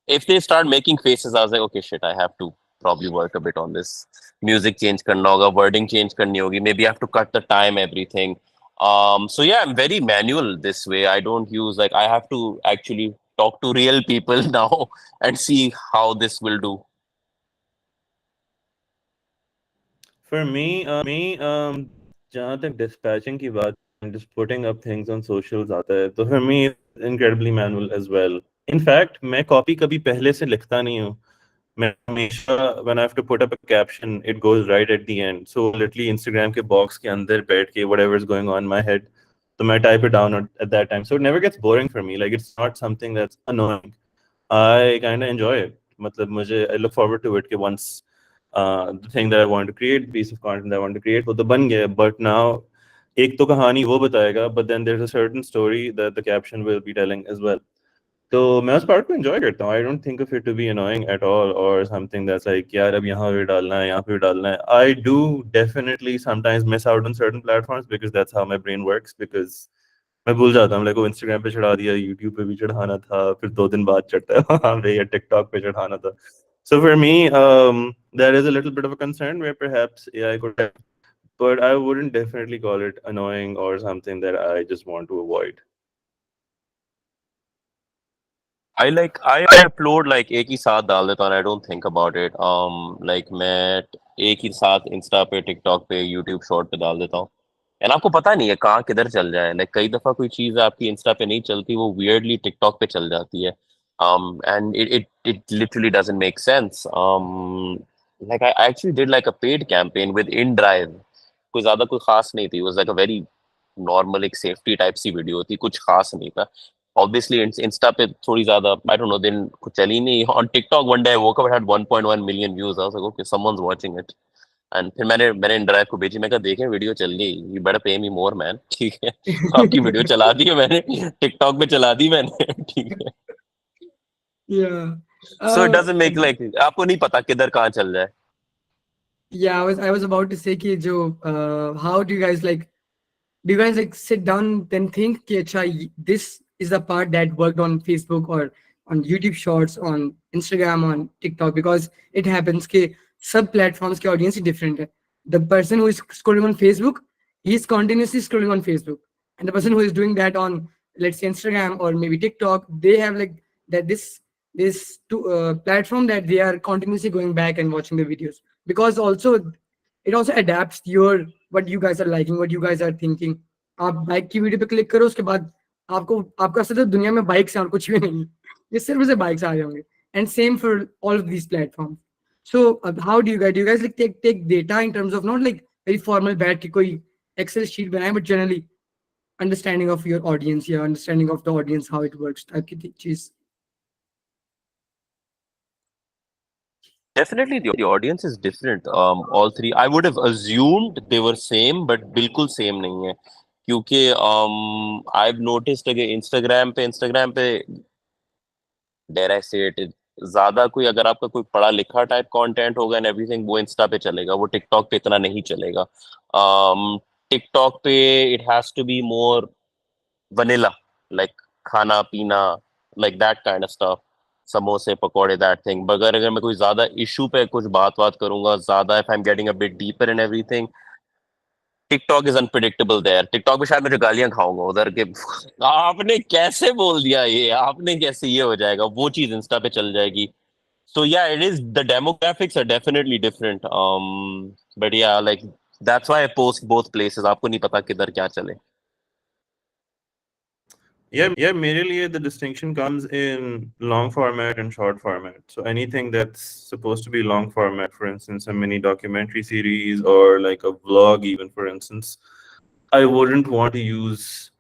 If they start making faces, I was like, okay, shit, I have to probably work a bit on this. Music change karna hoga, wording change karni hogi. Maybe I have to cut the time, everything. So yeah, I'm very manual this way. I don't use like I have to actually talk to real people now and see how this will do. For me, जहाँ तक dispatching की बात, just putting up things on socials आता है, तो for me it's incredibly manual as well. In fact, मैं copy कभी पहले से लिखता नहीं हूँ. मैं हमेशा when I have to put up a caption, it goes right at the end. So literally Instagram के box के अंदर बैठ के whatever is going on in my head, तो मैं type it down at that time. So it never gets boring for me. Like it's not something that's annoying. I kind of enjoy it. मतलब मुझे I look forward to it कि once the thing that I want to create, piece of content that I want to create, वो तो बन गया. But now एक तो कहानी वो बताएगा, but then there's a certain story that the caption will be telling as well. तो मैं उस part को enjoy करता हूँ. I don't think of it to be annoying at all or something that's like यार अब यहाँ पे डालना है, यहाँ पे डालना है. I do definitely sometimes miss out on certain platforms because that's how my brain works. Because मैं भूल जाता हूँ, like वो Instagram पे चढ़ा दिया, YouTube पे भी चढ़ाना था, फिर 2 दिन बाद चढ़ता है वहाँ पे, या TikTok पे चढ़ाना था. So for me, that is a little bit of a concern where perhaps AI could help, but I wouldn't definitely call it annoying or something that I just want to avoid. I upload like एक ही साथ डाल देता हूँ. I don't think about it. Like मैं एक ही साथ Insta पे, TikTok पे, यूट्यूब शॉर्ट पे डाल देता हूँ. एंड आपको पता नहीं है कहाँ किधर चल जाए. लाइक कई दफा कोई चीज आपकी इंस्टा पे नहीं चलती, वो weirdly टिकटॉक पे चल जाती है. And it literally doesn't make sense. Like I actually did like a paid campaign with InDrive. कोई खास नहीं थी. It was like a very normal एक सेफ्टी टाइप सी वीडियो थी, कुछ खास नहीं था. Obviously इंस्टा पे थोड़ी ज्यादा, I don't know, दिन कुछ चली नहीं. On TikTok one day I woke up, it had 1.1 million views. I was like, okay, someone's watching it. And फिर मैंने InDrive को भेजी. मैं कहा देखें वीडियो चल गई. You better pay me more man. ठीक है. आपकी वीडियो चला दी है मैंने, टिकटॉक पे चला दी मैंने. ठीक है. Yeah. So it doesn't make like, आपको नहीं पता किधर कहाँ चल जाए. Yeah, I was about to say कि जो how do you guys like sit down then think कि अच्छा this is the part that worked on Facebook or on YouTube Shorts, on Instagram, on TikTok, because it happens कि सब platforms के audience ही different है. The person who is scrolling on Facebook, he is continuously scrolling on Facebook, and the person who is doing that on, let's say, Instagram or maybe TikTok, they have like that this platform that they are continuously going back and watching the videos, because also it also adapts your what you guys are liking, what you guys are thinking. आप bike की video पे click करो, उसके बाद आपको आपका सिर्फ दुनिया में बाइक से और कुछ भी नहीं है, ये सिर्फ से बाइक्स आ रहे होंगे. And same for all of these platforms. So how do you guys like take data in terms of not like very formal बैठ के कोई एक्सेल शीट बनाए, but generally understanding of your audience या understanding of the audience how it works type की चीज. Definitely, the audience is different. All three. I would have assumed they were same, but बिल्कुल same नहीं है. क्योंकि I've noticed कि Instagram पे dare I say it, ज्यादा कोई अगर आपका कोई पढ़ा लिखा टाइप कंटेंट होगा एंड एवरीथिंग, वो इंस्टा पे चलेगा, वो टिकटॉक पे इतना नहीं चलेगा. टिकटॉक पे it has to be more vanilla, like खाना पीना, like that kind of stuff, समोसे पकौड़े, दैट थिंग. मगर अगर मैं कोई ज्यादा इशू पे कुछ बात करूंगा, ज्यादा if I am getting a bit deeper in everything, TikTok is unpredictable there. TikTok पे शायद मैं जो गालियां खाऊंगा उधर के, आपने कैसे बोल दिया ये, आपने कैसे ये हो जाएगा, वो चीज इंस्टा पे चल जाएगी. So yeah, it is, the demographics are definitely different. But yeah, like that's why I post both places. आपको नहीं पता किधर क्या चले. Yeah, मेरे लिए the distinction comes in long format and short format. So anything that's supposed to be long format, for instance, a mini documentary series or like a vlog, even for instance, I wouldn't want to use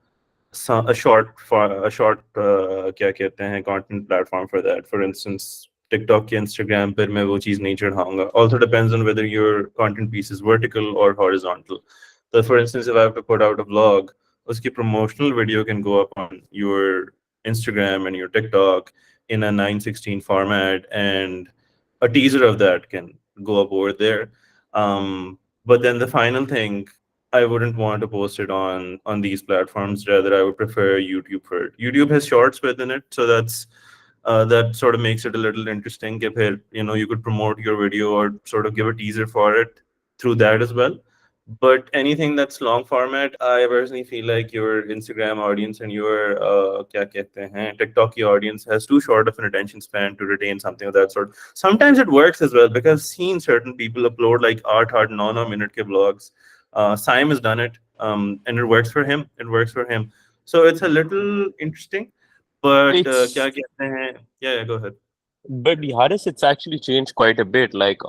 a short क्या कहते हैं content platform for that. For instance, TikTok या Instagram पर मैं वो चीज़ नहीं चढ़ाऊंगा. Also depends on whether your content piece is vertical or horizontal. So for instance, if I have to put out a vlog, उसकी promotional video can go up on your Instagram and your TikTok in a 9:16 format, and a teaser of that can go up over there. But then the final thing, I wouldn't want to post it on these platforms. Rather, I would prefer YouTube for it. YouTube has shorts within it, so that sort of makes it a little interesting. If you could promote your video or sort of give a teaser for it through that as well. But anything that's long format, I personally feel like your Instagram audience and your क्या कहते हैं TikTok audience has too short of an attention span to retain something of that sort. Sometimes it works as well, because I've seen certain people upload like 8-9 minute ke vlogs. Saim has done it, and it works for him. So it's a little interesting. But क्या कहते हैं? Yeah, go ahead. But Haris, it's actually changed quite a bit. Like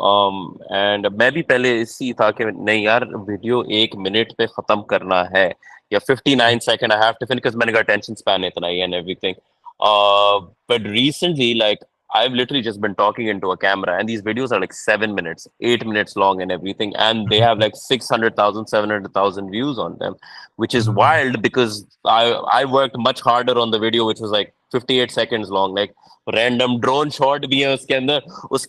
and मैं भी पहले इसी था कि नहीं यार, वीडियो 1 मिनट पे खत्म करना है या 59 second I have to finish, because मैंने का attention span इतना ही and everything. But recently, like I've literally just been talking into a camera, and these videos are like 7 minutes, 8 minutes long and everything, and they have like 600,000, 700,000 views on them, which is wild, because I worked much harder on the video, which was like 58 seconds long. Like random drone shot भी है उसके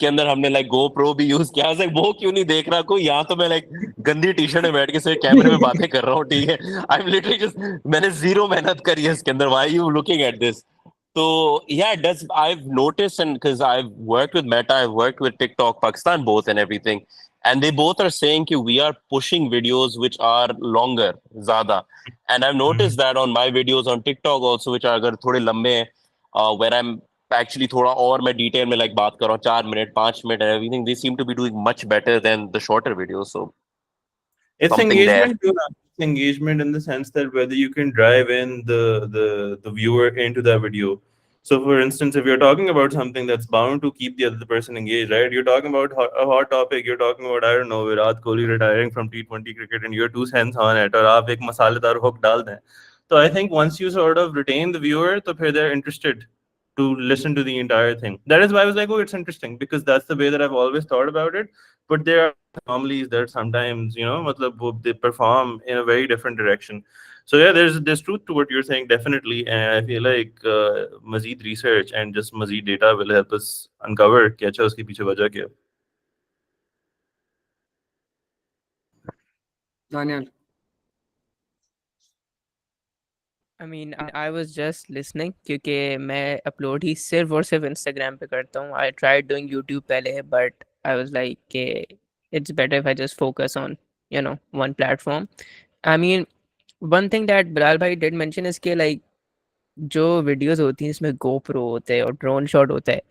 अंदर हमने like GoPro भी use किया. Like वो क्यों नहीं देख रहा कोई, यहाँ तो मैं लाइक गंदी टी शर्ट में बैठ के सिर्फ कैमरे में बातें कर रहा हूँ. ठीक है, आई एम लिटरली जस्ट, मैंने जीरो मेहनत करी है इसके अंदर. Why you looking at this? So yeah, I've noticed, and because I've worked with Meta, I've worked with TikTok Pakistan both and everything, and they both are saying that we are pushing videos which are longer, ज़्यादा. And I've noticed that on my videos on TikTok also, which are अगर थोड़े लंबे हैं, where I'm actually थोड़ा और मैं detail में like बात कर रहा हूँ 4 minute 5 minute and everything, they seem to be doing much better than the shorter videos. So it's something there. engagement too, now. It's engagement in the sense that whether you can drive in the viewer into that video. So for instance, if you're talking about something that's bound to keep the other person engaged, right? You're talking about a hot topic, you're talking about, I don't know, Virat Kohli retiring from T20 cricket and you're 2 cents on it, or aap ek masaledar hook dal dein. So I think once you sort of retain the viewer, तो फिर they're interested to listen to the entire thing. That is why I was like, oh, it's interesting, because that's the way that I've always thought about it. But there are anomalies that sometimes, matlab, they perform in a very different direction. So yeah, there's truth to what you're saying, definitely. And I feel like Mazid research and just Mazid data will help us uncover kya cha uske piche wajah kya. Daniel. I mean, I was just listening क्योंकि मैं upload ही सिर्फ और सिर्फ Instagram पे करता हूँ. I tried doing YouTube पहले, but I was like कि it's better if I just focus on, one platform. I mean, one thing that Bilal bhai did mention is कि like जो videos होती हैं इसमें GoPro होते हैं और drone shot होता है,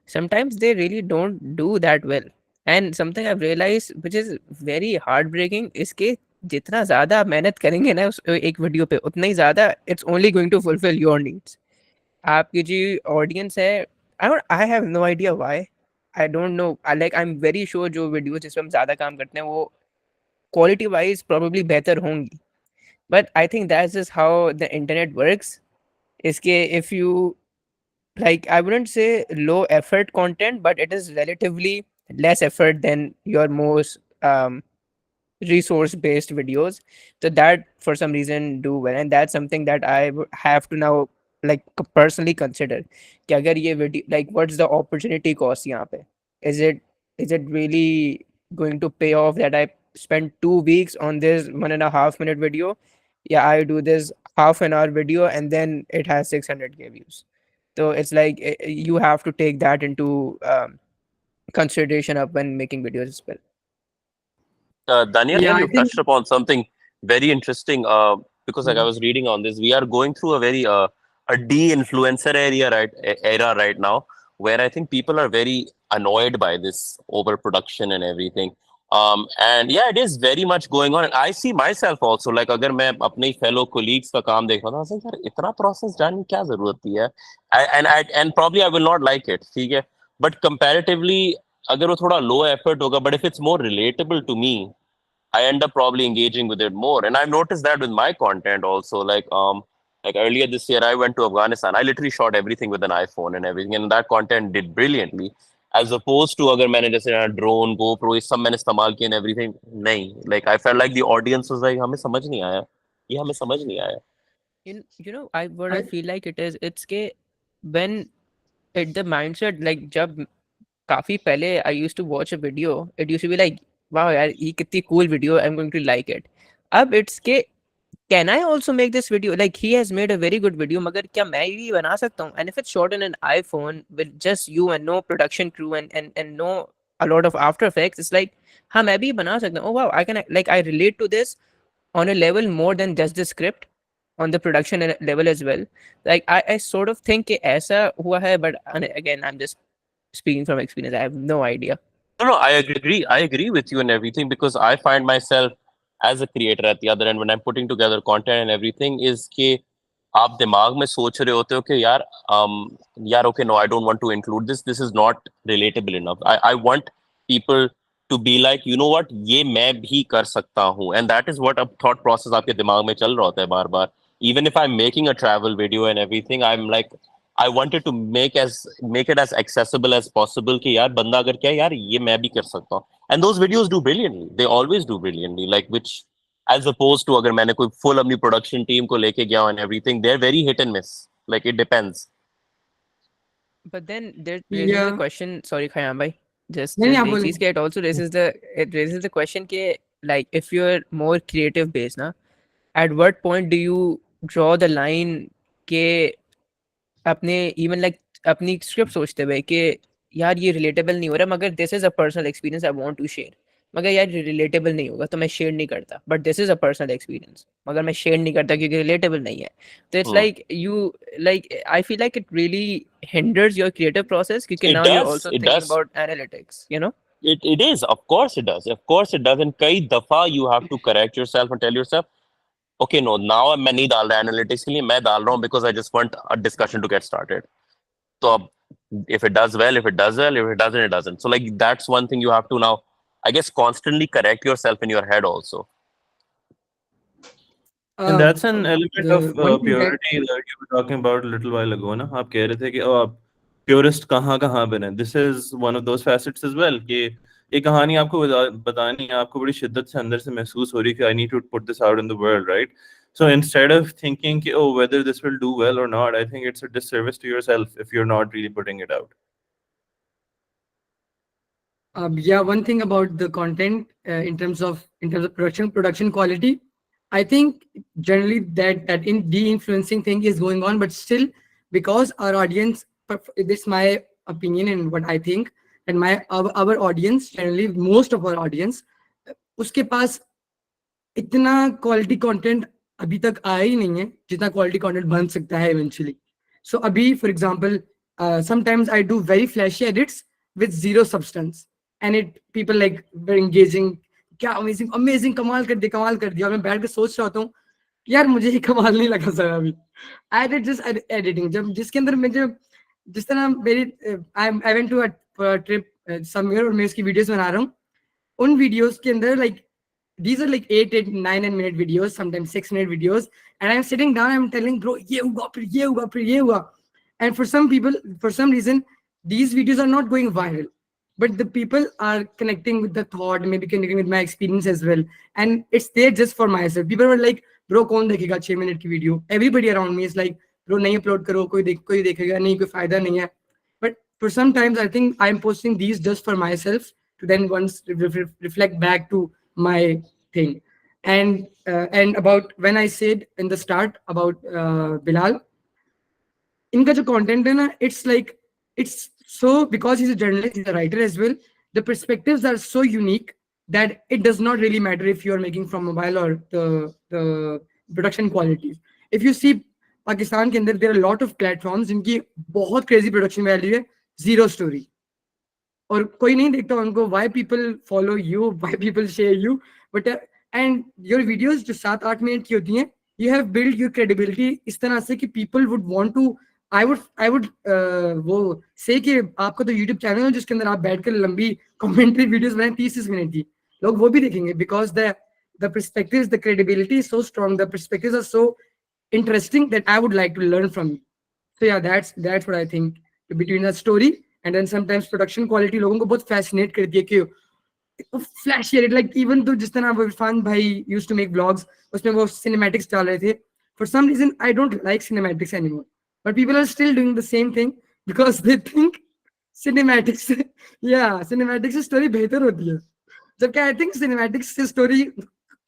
sometimes they really don't do that well. And something I've realized which is very heartbreaking is कि जितना ज़्यादा आप मेहनत करेंगे ना उस एक वीडियो पे, उतना ही ज़्यादा it's only going to fulfill your needs. आपकी जो ऑडियंस है, I have no idea why. I don't know. I'm very sure जो वीडियोस जिस पे हम ज़्यादा काम करते हैं वो quality wise probably बेहतर होंगी. But I think that's just how the internet works. इसके if you I wouldn't say low effort content, but it is relatively less effort than your most resource based videos, so that for some reason do well, and that's something that I have to now personally consider कि अगर ये video what's the opportunity cost यहाँ पे, is it really going to pay off that I spend 2 weeks on this 1.5 minute video? Yeah, I do this half an hour video and then it has 600k views. So it's you have to take that into consideration up when making videos as well. Daniel, Yeah, I you think touched upon something very interesting because I was reading on this. We are going through a very a de-influencer era right now, where I think people are very annoyed by this overproduction and everything. And yeah, it is very much going on. And I see myself also, अगर मैं अपने fellow colleagues का काम देख रहा था, I was like, यार इतना process जानने की क्या जरूरत थी है? And probably I will not like it, ठीक है? But comparatively, अगर वो थोड़ा low effort होगा, but if it's more relatable to me, I end up probably engaging with it more. And I've noticed that with my content also. Like earlier this year, I went to Afghanistan. I literally shot everything with an iPhone and everything, and that content did brilliantly. As opposed to अगर मैंने जैसे drone, GoPro, ये सब मैंने इस्तेमाल किए and everything, नहीं. I felt like the audience was like, हमें समझ नहीं आया. ये हमें समझ नहीं आया. What I feel like it's के when the mindset जब काफी पहले I used to watch a video, it used to be like, wow यार ये कितनी cool video, I'm going to like it. अब it's के can I also make this video? He has made a very good video, मगर क्या मैं भी बना सकता हूँ? And if it's shot on an iPhone with just you and no production crew and no a lot of After Effects, it's like हाँ मैं भी बना सकता हूँ. Oh wow, I can I relate to this on a level more than just the script, on the production level as well. I sort of think कि ऐसा हुआ है, but again I'm just speaking from experience. I have no idea. No, I agree with you and everything, because I find myself as a creator at the other end when I'm putting together content and everything is कि आप दिमाग में सोच रहे होते हो कि यार okay, no, I don't want to include this. This is not relatable enough. I want people to be like, you know what, ये मैं भी कर सकता हूँ, and that is what a thought process आपके दिमाग में चल रहा होता है बार-बार. Even if I'm making a travel video and everything, I'm like, I wanted to make it as accessible as possible कि यार बंदा अगर क्या यार ये मैं भी कर सकता हूँ. And those videos do brilliantly. They always do brilliantly. Which as opposed to अगर मैंने कोई full अपनी production team को लेके गया and everything, they're very hit and miss. It depends. But then there raises the question. Sorry, Khayyam bhai. Just it also raises the question कि if you're more creative based ना, at what point do you draw the line के अपने even अपनी script सोचते हुए कि यार ये relatable नहीं हो रहा, मगर this is a personal experience I want to share. मगर यार रिलेटेबल नहीं होगा तो मैं शेयर नहीं करता, but this is a personal experience, मगर मैं शेयर नहीं करता क्योंकि रिलेटेबल नहीं है। तो it's like you like I feel like it really hinders your creative process क्योंकि It now you are does. Also It thinking does. About analytics, you know. It is. Of course it does. Of course it does. And कई दफा you have to correct yourself and tell yourself, okay, no, now मैं नहीं डाल रहा analytics के लिए, मैं डाल रहा हूँ because I just want a discussion to get started. So if it does well, if it does well, if it doesn't, it doesn't. So like that's one thing you have to now, I guess, constantly correct yourself in your head also. And that's an element of one thing that purity that you were talking about a little while ago, ना? आप कह रहे थे कि आप purist कहाँ बने. This is one of those facets as well कि ये कहानी आपको बतानी है, आपको बड़ी शिद्दत से अंदर से महसूस हो रही है कि I need to put this out in the world, right? So instead of thinking कि, oh, whether this will do well or not, I think it's a disservice to yourself if you're not really putting it out. Yeah, one thing about the content in terms of production quality, I think generally that in de-influencing thing is going on, but still because our audience, this is my opinion and what I think, and our audience generally, most of our audience, उसके पास इतना quality content अभी तक आया ही नहीं है जितना quality content बन सकता है इवेंचुअली. सो अभी for example sometimes I do very flashy edits with zero substance and it people like very engaging, क्या अमेजिंग अमेजिंग, कमाल कर दिया. और मैं बैठ के सोच रहा होता हूँ यार मुझे ही कमाल नहीं लगा सर अभी. आई डिड जस्ट एडिटिंग, जब जिसके अंदर मुझे जिस तरह मेरी I went to a trip somewhere और मैं उसकी वीडियोस बना रहा हूँ. उन वीडियोस के अंदर like these are like 8 9 minute videos, sometimes 6 minute videos, and I'm sitting down, I'm telling bro ye hua. And for some people, for some reason, these videos are not going viral, but the people are connecting with the thought, maybe connecting with my experience as well, and it's there just for myself. People were like, bro kaun dekhega 6 minute ki video. Everybody around me is like, bro nahi upload karo, koi dekhega nahi, koi fayda nahi hai. But for sometimes I think I'm posting these just for myself to then once reflect back to my thing. And about when I said in the start about Bilal, इनका जो content है ना, it's like, it's so, because he's a journalist, he's a writer as well, the perspectives are so unique that it does not really matter if you are making from mobile or the production qualities. If you see Pakistan के अंदर, there are a lot of platforms जिनकी बहुत crazy production value है, zero story, और कोई नहीं देखता उनको. Why people follow you, why people share you, but and your videos जो 7-8 मिनट की होती हैं, you have built your credibility इस तरह से कि people would want to, I would वो say कि आपका तो YouTube चैनल है जिसके अंदर आप बैठकर लंबी कमेंट्री वीडियोस बनाए 30 मिनट की, लोग वो भी देखेंगे because the perspectives, the credibility is so strong, the perspectives are so interesting that I would like to learn from you. So yeah, that's what I think between the story and then sometimes production quality लोगों को बहुत fascinate करती है कि flashy edit, like even though जिस तरह वो इरफान भाई used to make vlogs, उसमें वो cinematics डाल रहे थे. For some reason I don't like cinematics anymore, but people are still doing the same thing because they think cinematics से story बेहतर होती है, जबकि I think cinematics से story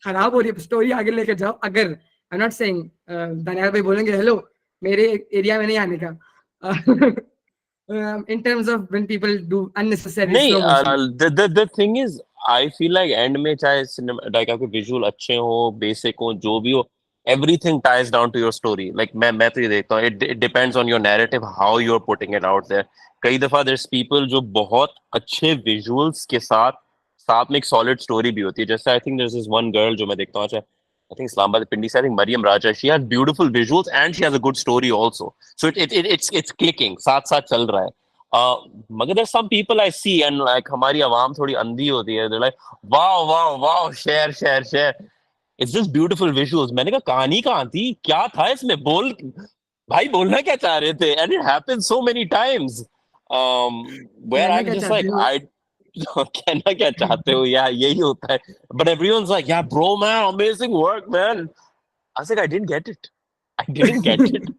खराब हो रही है. story आगे लेकर जाओ. अगर I'm not saying दानियाल भाई बोलेंगे हेलो मेरे एरिया में नहीं आने का. In terms of when people do unnecessary नहीं, slow motion. the thing is, I feel like end में चाहे like आपके visual अच्छे हो, basic हो, जो भी हो, everything ties down to your story. Like मैं तो ये देखता हूँ, it depends on your narrative, how you're putting it out there. कई दफा there's people जो बहुत अच्छे visuals के साथ में एक solid story भी होती है. जैसे I think there's this one girl जो मैं देखता हूँ, I think Islamabad Pindi से, I think Mariam Raja, she has beautiful visuals and she has a good story also. So it's clicking, साथ चल रहा है. मगर there's some people I see and like हमारी आवाम थोड़ी अंधी होती है. They're like, wow, share. It's just beautiful visuals. मैंने कहा कहानी कहाँ थी, क्या था इसमें, भाई बोलना क्या चाह रहे थे? And it happens so many times. Where I'm just like, कहना क्या चाहते हो? Yeah, यही होता है. But everyone's like, yeah, bro, man, amazing work, man. I was like, I didn't get it. It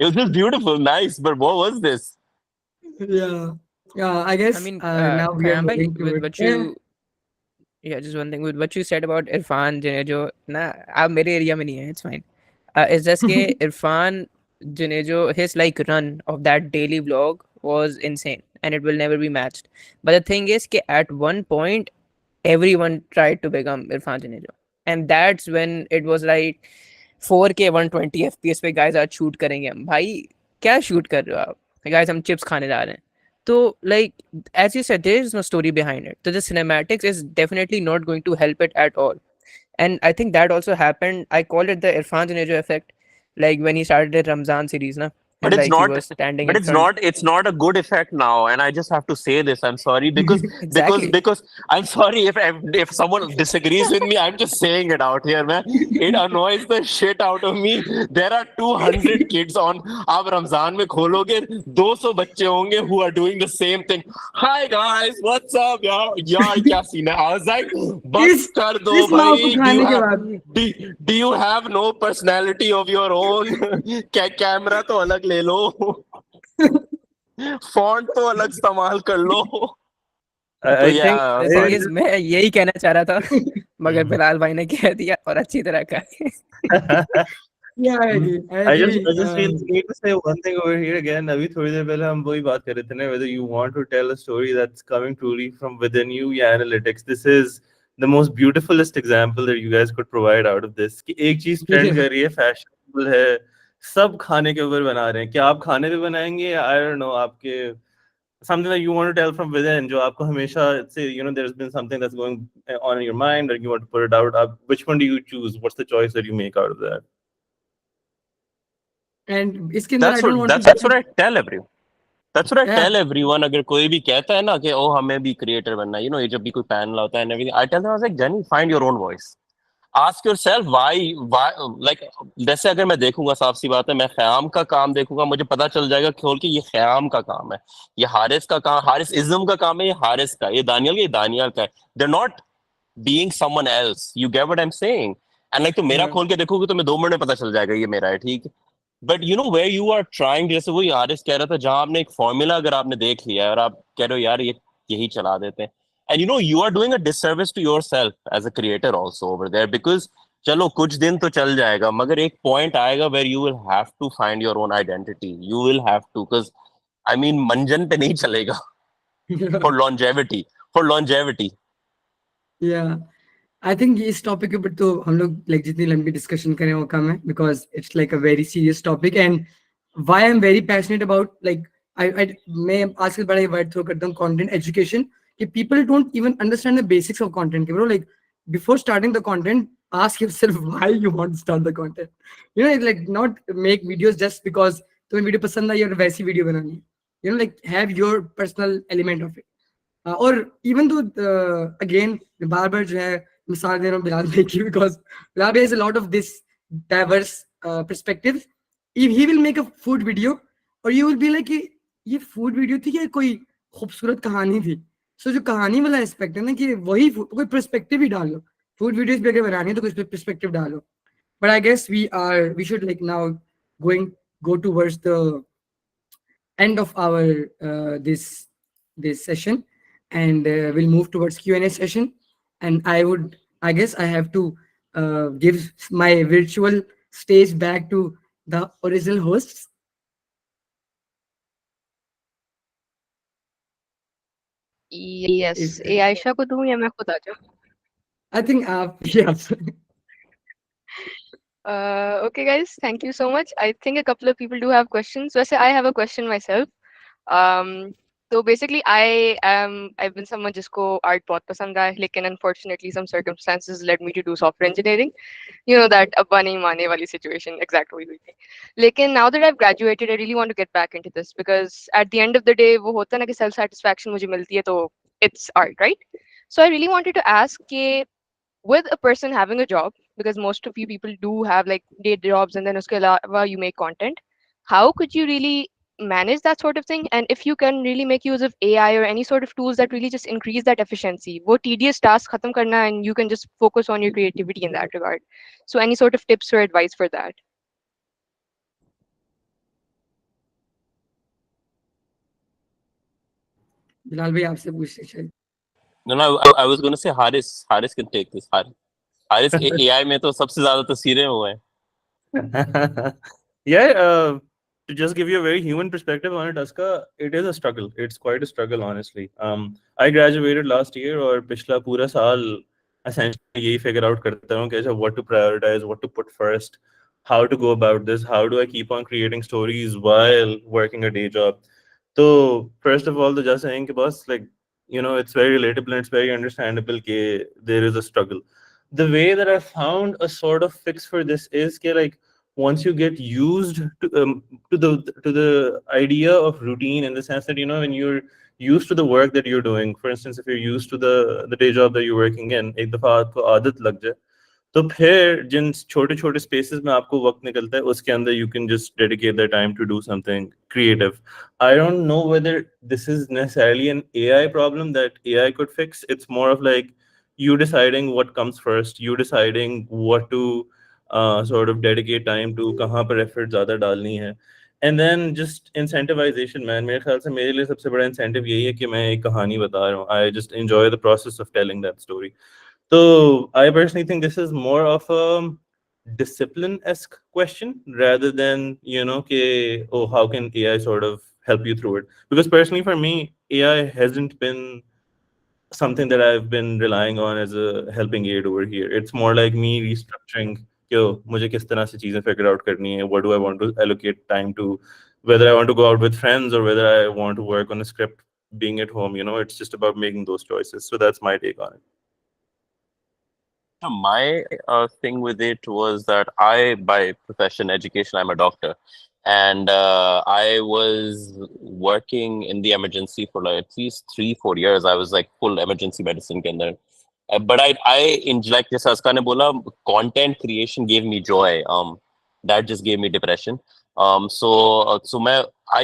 was just beautiful, nice, but what was this? Yeah, I guess. I mean, now we are moving with what you, just one thing with what you said about Irfan Junejo, ना आप मेरे area में नहीं है, it's fine. It's just कि Irfan Junejo, his like run of that daily vlog was insane and it will never be matched. But the thing is कि at one point everyone tried to become Irfan Junejo. And that's when it was like 4K 120 FPS पे guys आज shoot करेंगे हम भाई क्या shoot कर रहे हो आप guys हम chips खाने जा रहे हैं तो like as you said there is no story behind it so the cinematics is definitely not going to help it at all and I think that also happened I call it the Irfan Junejo effect like when he started the Ramzan series na But and it's like he not. was standing But in front it's not a good effect now, and I just have to say this. I'm sorry exactly because I'm sorry if someone disagrees with me. I'm just saying it out here, man. It annoys the shit out of me. There are 200 kids on. आप रमजान में खोलोगे 200 बच्चे होंगे who are doing the same thing. Hi guys, what's up, यार क्या scene है? I was like, बस कर दो भाई. Do you have no personality of your own? क्या कैमरा तो अलग ले लो फॉन्ट तो अलग इस्तेमाल कर लो I think मैं यही कहना चाह रहा था मगर बिलाल भाई ने कह दिया और अच्छी तरह कहा Yeah, I agree. I just feel need to say one thing over here again. अभी थोड़ी देर पहले हम वही बात कर रहे थे ना whether you want to tell a story that's coming truly from within you या analytics. This is the most beautifulest example that you guys could provide out of this. कि एक चीज ट्रेंड कर रही है fashionable है सब खाने के ऊपर बना रहे हैं क्या आप खाने पे बनाएंगे I don't know आपके something that you want to tell from within जो आपको हमेशा say you know there's been something that's going on in your mind or you want to put it out which one do you choose what's the choice that you make out of that and इसके अंदर I don't want that's what I tell everyone that's what I tell everyone अगर कोई भी कहता है ना कि ओ हमें भी क्रिएटर बनना है you know ये जब भी कोई पैनल होता है and everything I tell them I was like Jenny find your own voice ask yourself why like जैसे अगर मैं देखूंगा साफ सी बात है मैं ख्याम का काम देखूंगा मुझे पता चल जाएगा खोल के ये ख्याम का काम है ये हारिस का काम हारिस इज्म का काम है ये हारिस का ये दानियल का है they're not being someone else you get what I'm saying and like तो मेरा खोल के देखोगे तो मैं 2 मिनट में पता चल जाएगा ये मेरा है ठीक है but you know where you are trying जैसे वही हारिस कह रहा था जहां आपने एक फॉर्मूला अगर आपने देख लिया है और आप कह रहे हो यार ये यही चला देते हैं and you know you are doing a disservice to yourself as a creator also over there because चलो कुछ दिन तो चल जाएगा मगर एक point आएगा where you will have to find your own identity you will have to because I mean मंजन पे नहीं चलेगा for longevity yeah I think इस टॉपिक के ऊपर तो हम लोग like जितनी लंबी डिस्कशन करें वो कम है because it's like a very serious topic and why I'm very passionate about like I मैं आजकल बड़ा वर्ड थ्रो करता हूँ content education कि people don't even understand the basics of content bro like before starting the content ask yourself why you want to start the content you know like not make videos just because तुम्हें video पसंद आई और वैसी video बनानी है you know like have your personal element of it और even though again बार जो है मिसाल दे रहा हूँ बिलाल भाई की because बिलाल भाई has a lot of this diverse perspectives if he will make a food video or you will be like कि ये food video थी या कोई खूबसूरत कहानी थी so जो कहानी वाला एस्पेक्ट है ना कि वही कोई पर्सपेक्टिव ही डाल लो फूड वीडियोस भी अगर बनानी है तो कोई पर्सपेक्टिव डालो but I guess we should like now go towards the end of our this session and we'll move towards Q&A session and I guess I have to give my virtual stage back to the original hosts. Yes, Aisha को दूँ या मैं खुद आ जाऊँ? I think yes. Okay, guys, thank you so much. I think a couple of people do have questions. So I have a question myself. So basically, I've been someone जिसको art बहुत पसंद है, लेकिन unfortunately some circumstances led me to do software engineering. You know that अब्बा नहीं माने वाली situation exact हुई थी. लेकिन now that I've graduated, I really want to get back into this because at the end of the day वो होता है ना कि self satisfaction मुझे मिलती है तो it's art, right? So I really wanted to ask कि with a person having a job, because most of you people do have like day jobs and then uske alawa you make content, how could you really manage that sort of thing? And if you can really make use of AI or any sort of tools that really just increase that efficiency, wo tedious task khatam karna and you can just focus on your creativity in that regard. So any sort of tips or advice for that? Bilal भाई आपसे पूछते शायद No, I was going to say Haris can take this. Haris AI में तो सबसे ज्यादा तस्वीरें हुए हैं. Yeah, to just give you a very human perspective on it, Aska, it is a struggle. It's quite a struggle, honestly. I graduated last year, और पिछला पूरा साल essentially यही figure out करता हूँ कि अच्छा, what to prioritize, what to put first, how to go about this, how do I keep on creating stories while working a day job. So first of all, the just saying कि boss, like, you know, it's very relatable and it's very understandable that there is a struggle. The way that I found a sort of fix for this is that, like, once you get used to the idea of routine, in the sense that, you know, when you're used to the work that you're doing, for instance, if you're used to the day job that you're working in, एक दफा आपको आदत लग जाए, तो फिर जिन छोटे छोटे स्पेसेस में आपको वक्त निकलता है उसके अंदर you can just dedicate the time to do something creative. I don't know whether this is necessarily an AI problem that AI could fix. It's more of like you deciding what comes first, you deciding what to sort of dedicate time to, कहाँ पर effort ज़्यादा डालनी है. And then just incentivization, man. मेरे ख्याल से मेरे लिए सबसे बड़ा incentive यही है कि मैं एक कहानी बता रहा हूँ. I just enjoy the process of telling that story. So I personally think this is more of a discipline-esque question rather than, you know, oh, how can AI sort of help you through it? Because personally for me, AI hasn't been something that I've been relying on as a helping aid over here. It's more like me restructuring, yo, मुझे किस तरह से चीजें figure out करनी है, what do I want to allocate time to, whether I want to go out with friends or whether I want to work on a script being at home, you know, it's just about making those choices. So that's my take on it. My thing with it was that I, by profession, education, I'm a doctor. And I was working in the emergency for like at least 3-4 years. I was like full emergency medicine ke andar. But like this Aska ne bola, content creation gave me joy. That just gave me depression. I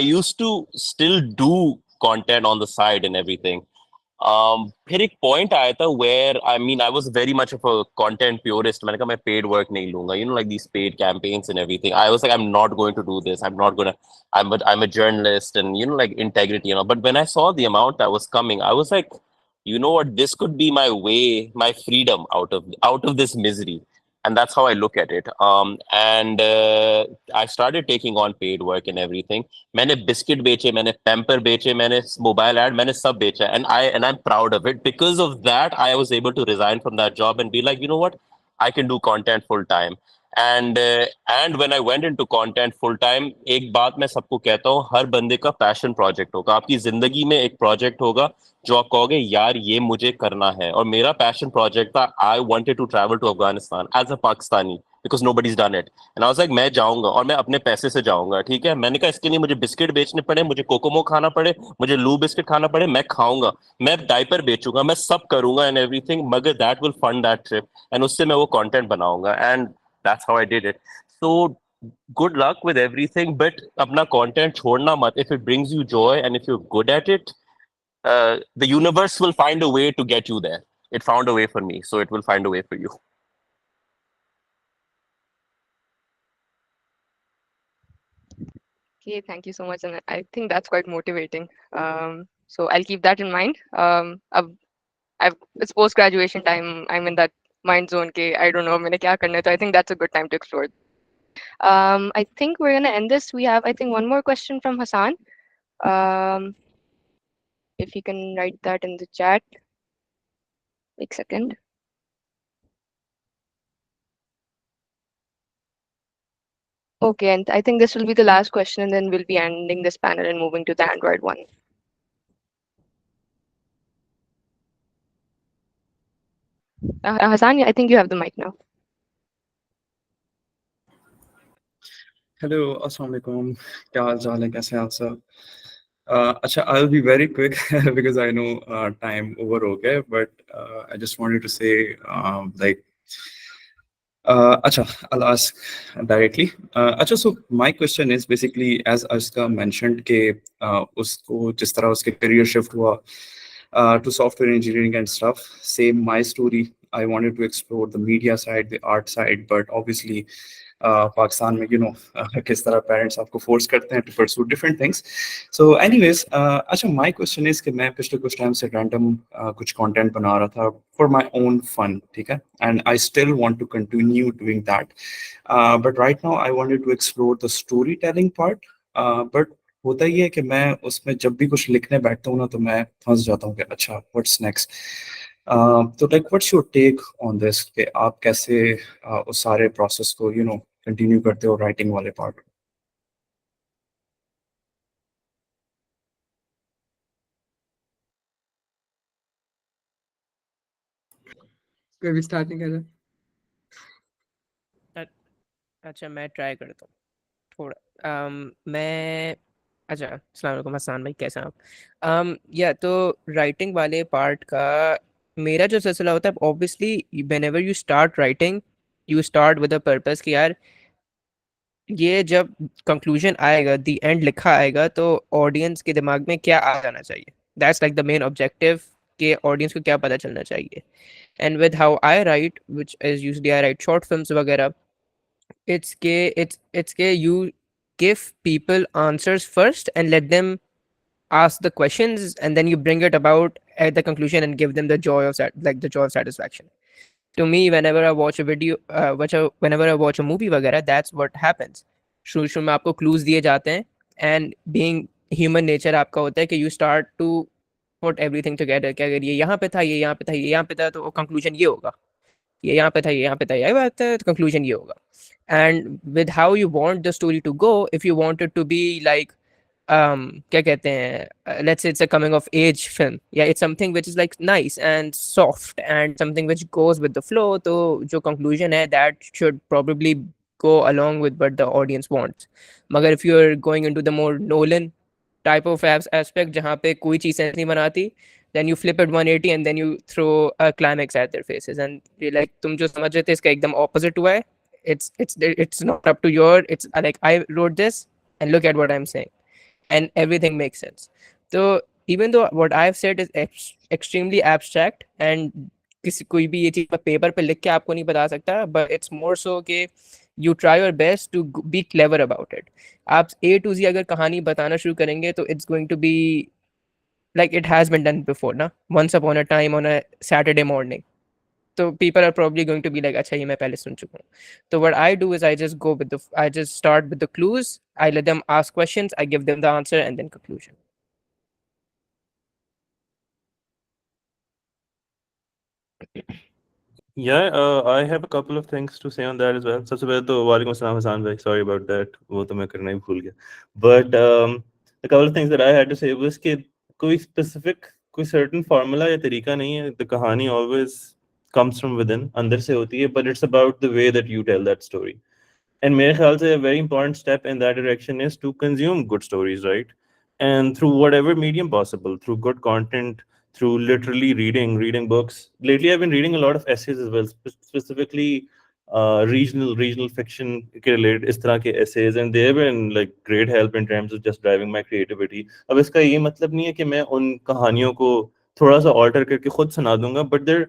used to still do content on the side and everything. फिर एक point आया था where I mean I was very much of a content purist. मैंने कहा मैं paid work नहीं लूंगा, you know, like these paid campaigns and everything. I was like, I'm not going to do this. I'm a journalist and, you know, like integrity, you know. But when I saw the amount that was coming, I was like, you know what, this could be my way, my freedom out of this misery. And that's how I look at it. And I started taking on paid work and everything. मैंने biscuit बेचे, मैंने pamper बेचे, मैंने mobile add, मैंने सब बेचा, and I'm proud of it. Because of that, I was able to resign from that job and be like, you know what, I can do content full time. And when I went into content full time, एक बात मैं सबको कहता हूँ, हर बंदे का passion project होगा. आपकी जिंदगी में एक प्रोजेक्ट होगा जो आप कहोगे यार ये मुझे करना है. और मेरा पैशन प्रोजेक्ट था, I wanted to travel to Afghanistan as a Pakistani because nobody's done it. And I was like, मैं जाऊंगा और मैं अपने पैसे से जाऊंगा, ठीक है. मैंने कहा इसके लिए मुझे बिस्किट बेचने पड़े, मुझे कोकोमो खाना पड़े, मुझे लू बिस्किट खाना पड़े, मैं खाऊंगा, मैं डायपर बेचूंगा, मैं सब करूंगा एंड एवरीथिंग, मगर that will fund that trip. And उससे मैं वो कंटेंट बनाऊंगा. And that's how I did it. So good luck with everything, but अपना content छोड़ना मत. If it brings you joy and if you're good at it, the universe will find a way to get you there. It found a way for me, so it will find a way for you. Okay, thank you so much, and I think that's quite motivating. So I'll keep that in mind. It's post graduation time. I'm in that mind zone. Okay, I don't know, मैंने क्या करना है, so I think that's a good time to explore. I think we're gonna end this. We have, I think, one more question from Hassan. If you can write that in the chat. Wait a second. Okay, and I think this will be the last question, and then we'll be ending this panel and moving to the Android one. Hassan, I think you have the mic now. Hello, assalamu alaikum. क्या हाल चाल है, कैसे हैं आप सब? अच्छा, I'll be very quick because I know time over हो गया, but I just wanted to say like अच्छा, I'll ask directly. अच्छा, so my question is basically as Aska mentioned कि उसको जिस तरह उसके career shift हुआ to software engineering and stuff. Same my story. I wanted to explore the media side, the art side, but obviously Pakistan में, you know, किस तरह parents आपको force करते हैं to pursue different things. So anyways, अच्छा, my question is कि मैं पिछले कुछ time से random कुछ content बना रहा था for my own fun, ठीक है? And I still want to continue doing that. But right now I wanted to explore the storytelling part. But होता ही है कि मैं उसमें जब भी कुछ लिखने बैठता हूँ ना तो मैं फंस जाता हूँ कि अच्छा व्हाट्स नेक्स्ट। तो like what's your take on this कि आप कैसे उस सारे प्रोसेस को कंटिन्यू करते हो राइटिंग वाले पार्ट? कोई भी स्टार्ट नहीं कर रहा। अच्छा मैं ट्राई करता हूँ थोड़ा। मैं अच्छा अस्सलाम वालेकुम हसन भाई, कैसे हैं आप? या तो राइटिंग वाले पार्ट का मेरा जो सिलसिला होता है, obviously whenever you start writing you start with a purpose कि यार ये जब कंक्लूजन आएगा, द एंड लिखा आएगा, तो ऑडियंस के दिमाग में क्या आ जाना चाहिए। That's like the main objective कि ऑडियंस को क्या पता चलना चाहिए। And with how I right, which is usually I right short films वगैरह, it's you give people answers first and let them ask the questions, and then you bring it about at the conclusion and give them the joy of the joy of satisfaction. To me, whenever I watch a video, whenever I watch a movie वगैरह, that's what happens. शुरू शुरू में आपको clues दिए जाते हैं, and being human nature आपका होता है कि you start to put everything together कि अगर ये यहाँ पे था, ये यहाँ पे था, ये यहाँ पे था, तो conclusion ये होगा। ये यहाँ पे था, ये यहाँ पे था, ये बात है, तो conclusion ये होगा। And with how you want the story to go, if you want it to be like क्या कहते हैं, let's say it's a coming of age film, yeah, it's something which is like nice and soft and something which goes with the flow, तो जो conclusion है that should probably go along with what the audience wants. मगर if you're going into the more Nolan type of aspect जहाँ पे कोई चीज़ नहीं बनाती, then you flip it 180 and then you throw a climax at their faces and you're like तुम जो समझ रहे थे इसका एकदम opposite हुआ है. It's not up to your, it's like I wrote this and look at what I'm saying and everything makes sense. So even though what I've said is extremely abstract and किसी कोई भी ये चीज़ paper पे लिख के आपको नहीं बता सकता, but it's more so कि you try your best to be clever about it. आप A to Z अगर कहानी बताना शुरू करेंगे तो it's going to be like it has been done before ना, once upon a time on a Saturday morning. So people are probably going to be like, अच्छा ये मैं पहले सुन चुका हूँ. So what I do is I just start with the clues, I let them ask questions, I give them the answer and then conclusion. Yeah, I have a couple of things to say on that as well. सबसे पहले तो वालेकुम अस्सलाम हसन भाई, sorry about that, वो तो मैं करना ही भूल गया. But the couple of things that I had to say was कि कोई specific कोई certain formula या तरीका नहीं है. The कहानी always comes from within, अंदर से होती है, but it's about the way that you tell that story. And मेरे ख्याल से a very important step in that direction is to consume good stories, right? And through whatever medium possible, through good content, through literally reading books. Lately, I've been reading a lot of essays as well, specifically regional fiction related इस तरह के essays, and they have been like great help in terms of just driving my creativity. अब इसका ये मतलब नहीं है कि मैं उन कहानियों को थोड़ा सा alter करके खुद सुना दूंगा, but they're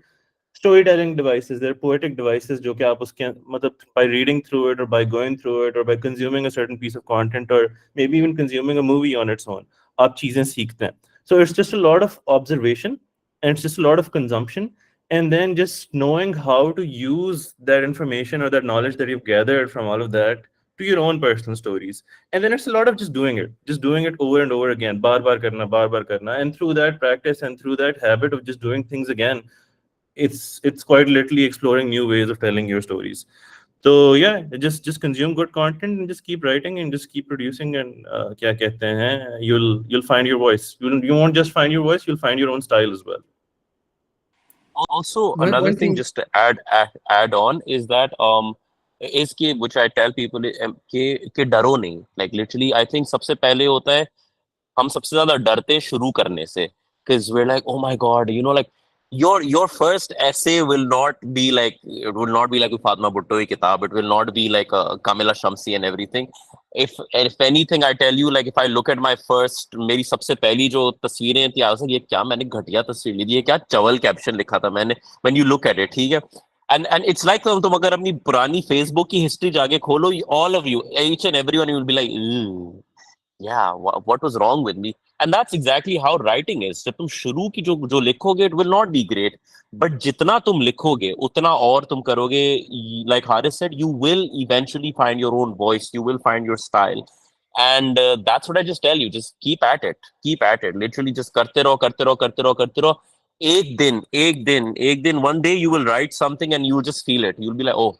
storytelling devices, they're poetic devices जो कि आप उसके मतलब by reading through it or by going through it or by consuming a certain piece of content or maybe even consuming a movie on its own, आप चीजें सीखते हैं. So it's just a lot of observation and it's just a lot of consumption, and then just knowing how to use that information or that knowledge that you've gathered from all of that to your own personal stories. And then it's a lot of just doing it over and over again, bar bar karna, and through that practice and through that habit of just doing things again, it's quite literally exploring new ways of telling your stories. So yeah, just consume good content and just keep writing and just keep producing, and kya kehte hain, you'll find your voice. You won't just find your voice, you'll find your own style as well. Also, another thing just to add on is that is कि which I tell people कि डरो नहीं. Like literally, I think सबसे पहले होता है हम सबसे ज्यादा डरते हैं शुरू करने से, because we're like, oh my god, like your first essay will not be like Fatma Bhutto ki kitab, it will not be like a Kamila Shamsi and everything. If anything, I tell you, like if I look at my first, मेरी सबसे पहली जो तस्वीरें थी, I was like, ये क्या मैंने घटिया तस्वीर ली थी, ये क्या चवल कैप्शन लिखा था मैंने. When you look at it, ठीक है, and it's like तुम अगर अपनी पुरानी Facebook की हिस्ट्री जाके खोलो, all of you, each and everyone, you will be like, yeah, what was wrong with me? And that's exactly how writing is. जब तुम शुरू की जो लिखोगे, it will not be great, but जितना तुम लिखोगे उतना और तुम करोगे. Like Haris said, you will eventually find your own voice, you will find your style. And that's what I just tell you. Just keep at it. Keep at it. Literally just karte raho, karte raho, karte raho, karte raho. एक दिन, one day you will write something and you will just feel it. You'll be like, oh,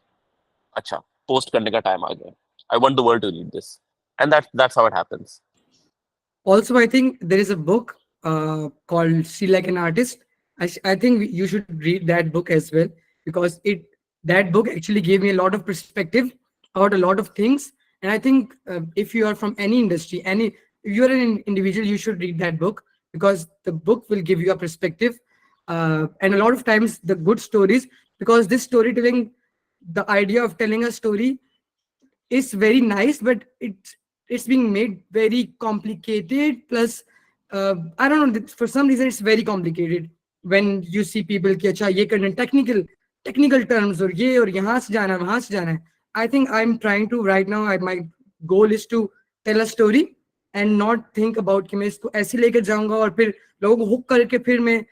acha, post karne ka time aa gaya. I want the world to read this. And that's how it happens. Also, I think there is a book called See Like an Artist. I think you should read that book as well, because that book actually gave me a lot of perspective about a lot of things. And I think if you are from any industry, if you're an individual, you should read that book, because the book will give you a perspective. And a lot of times the good stories, because this storytelling, the idea of telling a story is very nice, but it's being made very complicated. Plus, I don't know, for some reason it's very complicated when you see people कि अच्छा ये करना technical terms और ये और यहाँ से जाना वहाँ से जाना है. I think I'm trying to right now. My goal is to tell a story and not think about कि मैं इसको ऐसे लेकर जाऊंगा और फिर लोगों को hook करके फिर मैं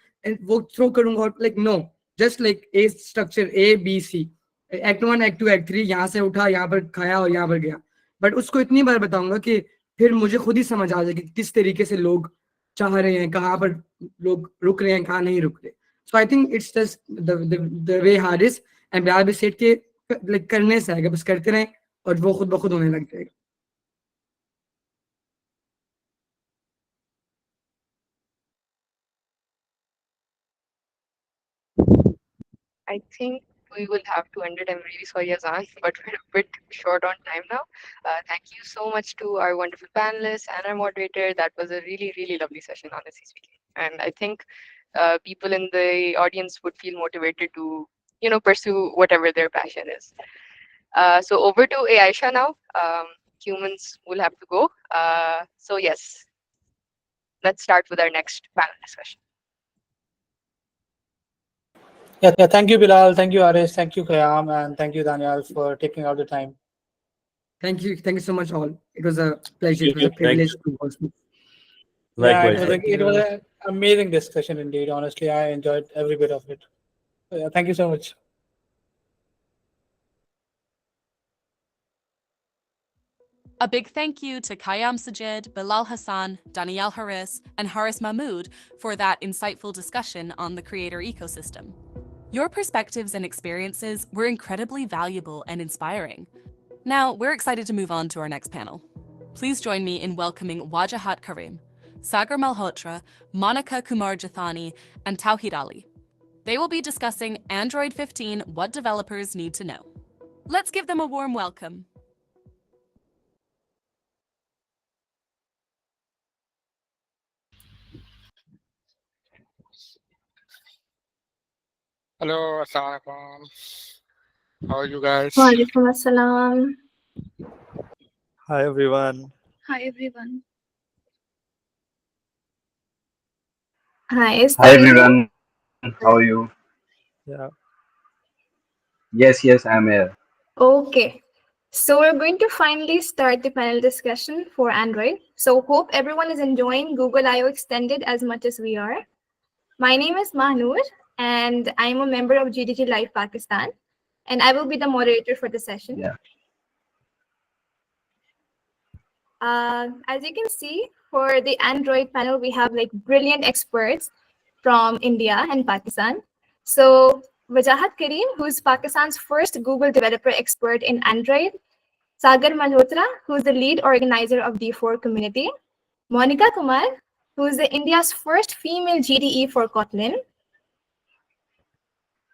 वो throw करूंगा और like no, just like a structure A B C. Act 1, Act 2, Act 3, यहाँ से उठा, यहाँ पर खाया और यहाँ पर गया. बट उसको इतनी बार बताऊंगा कि फिर मुझे खुद ही समझ आ जाए कि किस तरीके से लोग चाह रहे हैं, कहाँ पर लोग रुक रहे हैं, कहाँ नहीं रुक रहे. So I think it's just the way Haris and Bilal भी सेट के लाइक करने से आएगा, बस करते रहें और वो खुद ब खुद होने लग जाएगा. I think we will have to end it. I'm really sorry, Azan, but we're a bit short on time now. Thank you so much to our wonderful panelists and our moderator. That was a really, really lovely session, honestly speaking. And I think people in the audience would feel motivated to, pursue whatever their passion is. So over to Aisha now. Humans will have to go. So yes, let's start with our next panel discussion. Yeah, thank you, Bilal. Thank you, Aris. Thank you, Kayam. And thank you, Daniel, for taking out the time. Thank you so much, all. It was a pleasure. It was a privilege to host you. Yeah, it was an amazing discussion indeed. Honestly, I enjoyed every bit of it. So, yeah, thank you so much. A big thank you to Kayam Sajid, Bilal Hassan, Danielle Haris, and Haris Mahmood for that insightful discussion on the creator ecosystem. Your perspectives and experiences were incredibly valuable and inspiring. Now, we're excited to move on to our next panel. Please join me in welcoming Wajahat Karim, Sagar Malhotra, Monica Kumar Jathani, and Tawhid Ali. They will be discussing Android 15, what developers need to know. Let's give them a warm welcome. Hello, Assalamualaikum. How are you guys? Walaikum assalam. Hi everyone. Hi everyone. Hi, is Hi Tawhid everyone, how are you? Yeah. Yes, I'm here. Okay. So we're going to finally start the panel discussion for Android. So hope everyone is enjoying Google I/O Extended as much as we are. My name is Mehmood, and I'm a member of GDG Live Pakistan, and I will be the moderator for the session. Yeah. As you can see, for the Android panel, we have like brilliant experts from India and Pakistan. So Wajahat Karim, who's Pakistan's first Google developer expert in Android. Sagar Malhotra, who's the lead organizer of D4 community. Monica Kumar, who is India's first female GDE for Kotlin.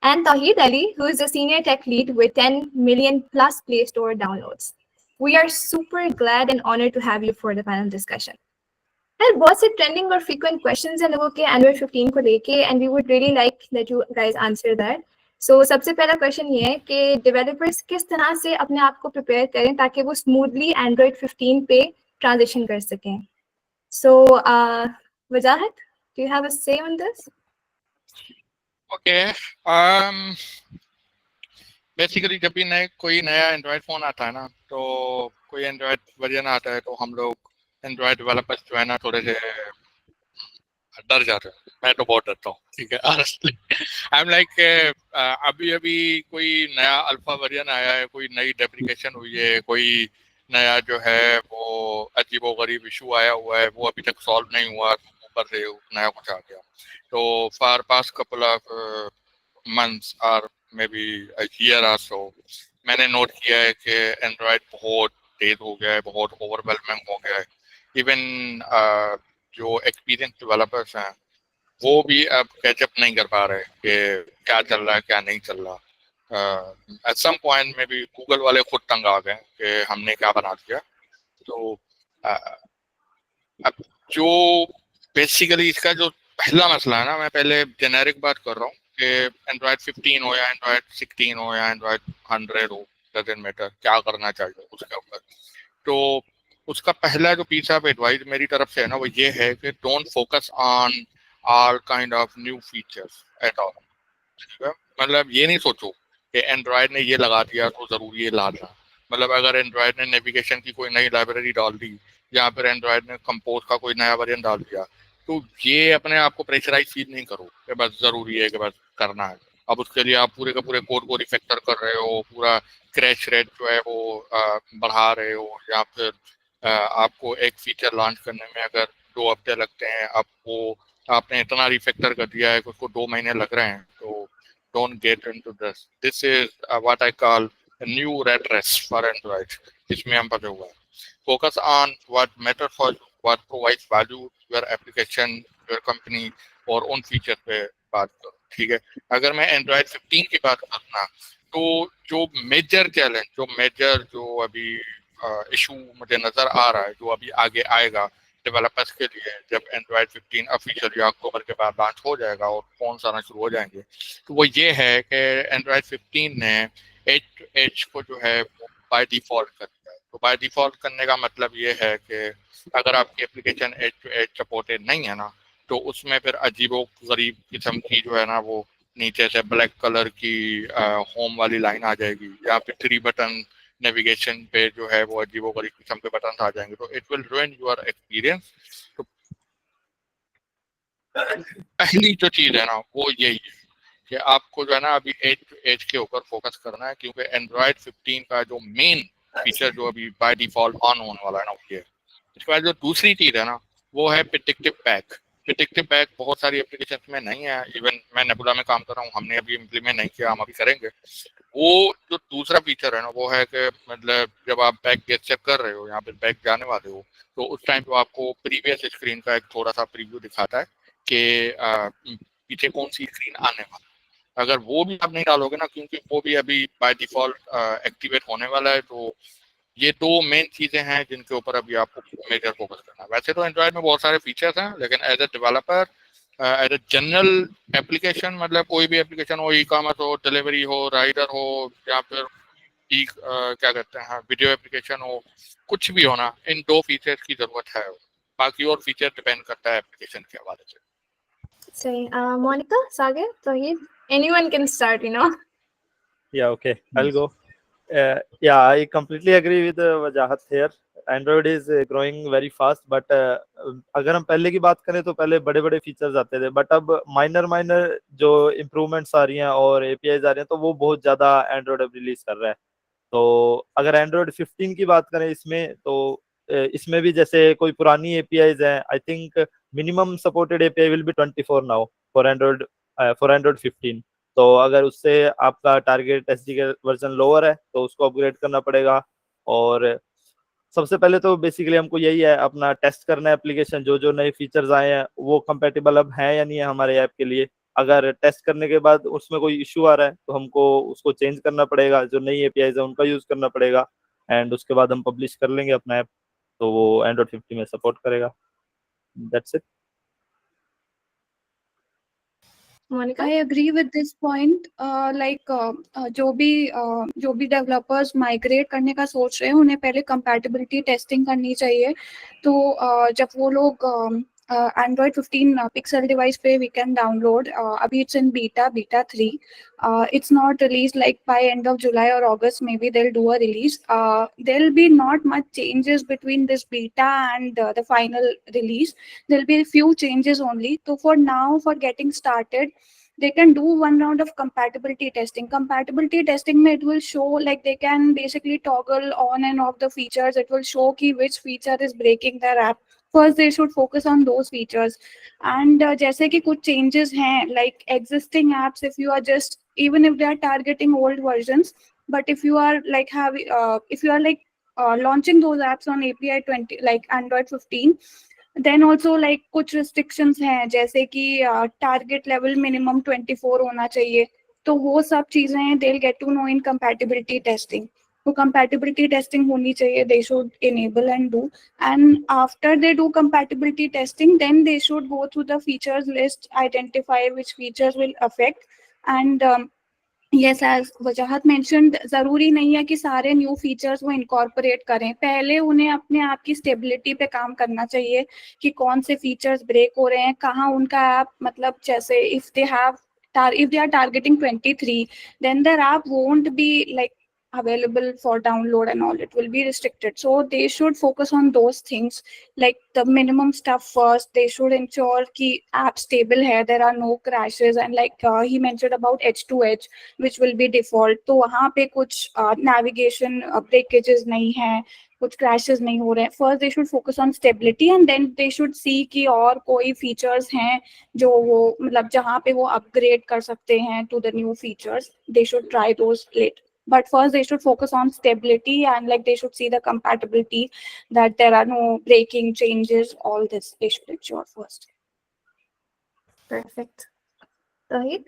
And Tawhid Ali, who is the senior tech lead with 10 million plus Play Store downloads. We are super glad and honored to have you for the panel discussion. And what's it trending or frequent questions हैं लोगों के Android 15 को लेके, and we would really like that you guys answer that. So सबसे पहला question ये है कि डेवलपर्स किस तरह से अपने आप को प्रिपेयर करें ताकि वो स्मूथली Android 15 पे ट्रांजिशन कर सकें. So Wajahat, do you have a say on this? Okay. Basically जब भी कोई नया एंड्रॉयड फोन आता है ना, तो कोई एंड्रॉयड वर्जन आता है तो हम लोग एंड्रॉयड डेवलपर्स जो है ना थोड़े से डर जाते हैं. मैं तो बहुत डरता हूँ, ठीक है. Honestly, I'm like अभी कोई नया अल्फा वर्जन आया है, कोई नई डेप्रिकेशन हुई है, कोई नया जो है वो अजीबोगरीब इशू आया हुआ है, वो अभी तक सॉल्व नहीं हुआ, ऊपर से नया कुछ आ गया। तो for past couple of months और मे बी अ ईयर और सो मैंने नोट किया है कि एंड्रॉयड बहुत तेज हो गया है, बहुत ओवरवेलमिंग हो गया है। इवन जो एक्सपीरियंस डेवलपर्स हैं वो भी अब कैचअप नहीं कर पा रहे कि क्या चल रहा है क्या नहीं चल रहा। एट सम पॉइंट में भी गूगल वाले खुद तंग आ गए कि हमने क्या बना दिया। तो अब जो बेसिकली इसका जो पहला मसला है ना, मैं पहले जेनेरिक बात कर रहा हूँ कि एंड्रॉयड 15 हो या एंड्रॉयड 16 हो या एंड्रॉयड 100 हो, डजंट मैटर, क्या करना चाहिए उसके ऊपर। तो उसका पहला जो पीस ऑफ एडवाइस मेरी तरफ से है ना, वो ये है कि don't focus on all kind of new features at all. मतलब ये नहीं सोचो कि एंड्रॉयड ने ये लगा दिया तो जरूरी है ला देना। मतलब अगर एंड्रॉयड ने नेविगेशन की कोई नई लाइब्रेरी डाल दी या फिर एंड्रॉयड ने कंपोज का कोई नया वर्जन डाल दिया, तो ये अपने आप को प्रेशराइज फील नहीं करो कि बस जरूरी है कि बस करना है। अब उसके लिए आप पूरे के पूरे कोड को रिफैक्टर कर रहे हो, पूरा क्रैश रेट जो है वो बढ़ा रहे हो, या फिर आपको एक फीचर लॉन्च करने में अगर 2 हफ्ते लगते हैं, अब वो आपने इतना रिफैक्टर कर दिया है कि उसको 2 महीने लग रहे हैं। तो don't get into this. This is what I call a new red race for Android. इसमें हम फंसे हुए हैं। Focus on what matters for you, what provides value to your application, your company, और उन फीचर पे बात करो। ठीक है, अगर मैं Android 15 की बात करना, तो जो मेजर चैलेंज, जो अभी इशू मुझे नजर आ रहा है, जो अभी आगे आएगा डेवलपर्स के लिए, जब एंड्रॉयड 15 ऑफिशियली अक्टूबर के बाद लॉन्च हो जाएगा और फोन्स आना शुरू हो जाएंगे, तो वो ये है कि एंड्रॉयड 15 ने एज टू एज को जो है बाय डिफॉल्ट कर दिया है। तो बाय डिफॉल्ट करने का मतलब ये है कि अगर आपकी application edge to edge supported नहीं है ना, तो उसमें फिर अजीबो गरीब किस्म की जो है ना, वो नीचे से ब्लैक कलर की होम वाली लाइन आ जाएगी, या फिर 3 बटन नेविगेशन पे जो है वो अजीबोगरीब किस्म के बटन आ जाएंगे। तो it will ruin your experience. तो पहली जो चीज है ना वो यही है कि आपको जो है ना अभी एज टू एज के ऊपर फोकस करना है, क्योंकि एंड्रॉयड 15 का जो मेन फीचर जो अभी बाय डिफॉल्ट ऑन होने वाला है ना, वो ये है। इसके बाद जो दूसरी चीज है ना, वो है प्रेडिक्टिव बैक। प्रेडिक्टिव बैक बहुत सारी एप्लीकेशन में नहीं है। इवन मैं नेबुला में काम कर रहा हूँ, हमने अभी इम्प्लीमेंट नहीं किया, हम अभी करेंगे। वो जो दूसरा फीचर है ना, वो है कि मतलब जब आप बैक गेस्चर कर रहे हो या फिर बैक जाने वाले हो, तो उस टाइम तो आपको प्रीवियस स्क्रीन का एक थोड़ा सा प्रीव्यू दिखाता है कि पीछे कौन सी स्क्रीन आने वाली। अगर वो भी आप नहीं डालोगे ना, क्योंकि वो भी अभी बाय डिफॉल्ट एक्टिवेट होने वाला है, तो ये 2 मेन चीजें हैं जिनके ऊपर अभी आपको मेजर फोकस करना है। वैसे तो एंड्रॉयड में बहुत सारे फीचर्स हैं, लेकिन as a developer, as a general application, मतलब कोई भी एप्लीकेशन हो, ई कॉमर्स हो, डिलीवरी हो, राइडर हो, या फिर क्या कहते हैं वीडियो एप्लीकेशन हो, कुछ भी होना, इन 2 फीचर्स की जरूरत है। बाकी और फीचर डिपेंड करता है एप्लीकेशन के हवाले से। Say, Monica, Sagar, Tahir, anyone can start, you know. Yeah, okay, I'll go. Yeah, I completely agree with Wajahat here. Android is growing very fast, but अगर हम पहले की बात करें तो पहले बड़े बड़े फीचर्स आते थे, बट अब माइनर जो इम्प्रूवमेंट्स आ रही हैं और APIs आ रही हैं, तो वो बहुत ज्यादा एंड्रॉइड अब रिलीज कर रहा है। तो अगर एंड्रॉइड 15 की बात करें इसमें, तो इसमें भी जैसे कोई पुरानी APIs हैं, I think minimum supported API will be 24 now for Android 15। तो अगर उससे आपका टारगेट SDK वर्जन लोअर है तो उसको अपग्रेड करना पड़ेगा। और सबसे पहले तो बेसिकली हमको यही है, अपना टेस्ट करना है एप्लीकेशन, जो जो नए फीचर्स आए हैं वो कंपेटेबल अब हैं या नहीं है हमारे ऐप के लिए। अगर टेस्ट करने के बाद उसमें कोई इशू आ रहा है तो हमको उसको चेंज करना पड़ेगा, जो नई APIs है उनका यूज करना पड़ेगा, एंड उसके बाद हम पब्लिश कर लेंगे अपना ऐप, तो वो एंड्रॉइड 15 में सपोर्ट करेगा। That's it. Monica? I agree with this point. जो भी डेवलपर्स माइग्रेट करने का सोच रहे हैं उन्हें पहले कंपैटिबिलिटी टेस्टिंग करनी चाहिए। तो जब वो लोग एंड्रॉयड 15 पिक्सल डिवाइस पे वी कैन डाउनलोड, अभी it's in beta 3, it's not released, like by end of July or August maybe they'll do a release. There'll be not much changes between this beta and the final release. There'll be a few changes only. So for now, for getting started, they can do one round of compatibility testing. Compatibility testing mein it will show, like they can basically toggle on and off the features. It will show ki which feature is breaking their app. First they should focus on those features. And जैसे कि कुछ changes हैं, like existing apps, if you are just, even if they are targeting old versions, but if you are like having if you are like launching those apps on API 20 like Android 15, then also like कुछ restrictions हैं, जैसे कि target level minimum 24 होना चाहिए. तो वो सब चीजें they'll get to know in compatibility testing. तो compatibility testing होनी चाहिए, they should enable and do. And after they do compatibility testing, then they should go through the features list, identify which features will affect. And yes, as Wajahat mentioned, जरूरी नहीं है कि सारे new features वो incorporate करें. पहले उन्हें अपने आप की स्टेबिलिटी पे काम करना चाहिए कि कौन से फीचर्स ब्रेक हो रहे हैं, कहाँ उनका ऐप, मतलब जैसे if they are targeting 23, then their app won't be like available for download and all. It will be restricted. So they should focus on those things, like the minimum stuff first. They should ensure ki app stable hai, there are no crashes, and like he mentioned about edge to edge, which will be default. तो वहाँ पे कुछ navigation breakages नहीं है, कुछ crashes नहीं हो रहे हैं. First they should focus on stability, and then they should see कि और कोई features हैं जो वो मतलब जहाँ पे वो upgrade कर सकते हैं to the new features. They should try those later. But first they should focus on stability, and like they should see the compatibility, that there are no breaking changes, all this they should ensure first. Perfect. Tahid?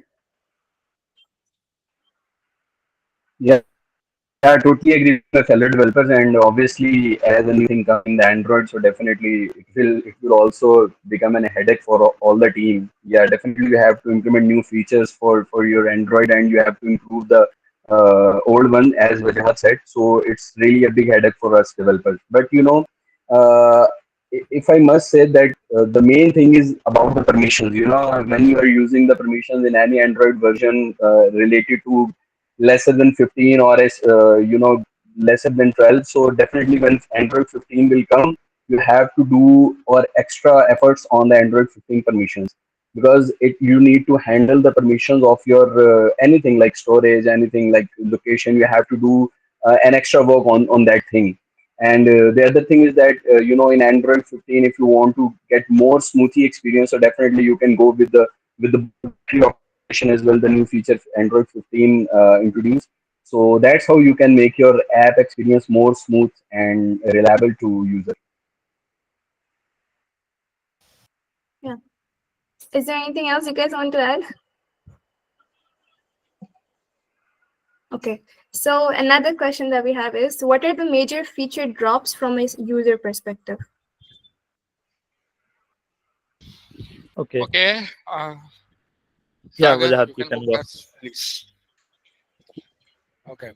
Yeah, I totally agree with the fellow developers, and obviously, as a new thing coming the Android, so definitely it will also become a headache for all the team. Yeah, definitely you have to implement new features for your Android, and you have to improve the old one, as Vajahat said. So it's really a big headache for us developers. But uh, if I must say that the main thing is about the permissions. When you are using the permissions in any Android version related to lesser than 15 or lesser than 12, so definitely when Android 15 will come, you have to do or extra efforts on the Android 15 permissions, because you need to handle the permissions of your anything like storage, anything like location. You have to do an extra work on that thing. And the other thing is that in Android 15, if you want to get more smoothie experience, so definitely you can go with the battery operation as well, the new feature Android 15 introduced. So that's how you can make your app experience more smooth and reliable to user. Yeah. Is there anything else you guys want to add? Okay. So another question that we have is, what are the major feature drops from a user perspective? Okay. Okay. Yeah, Sagar, Wajahat, you you can can go go. first, please. Okay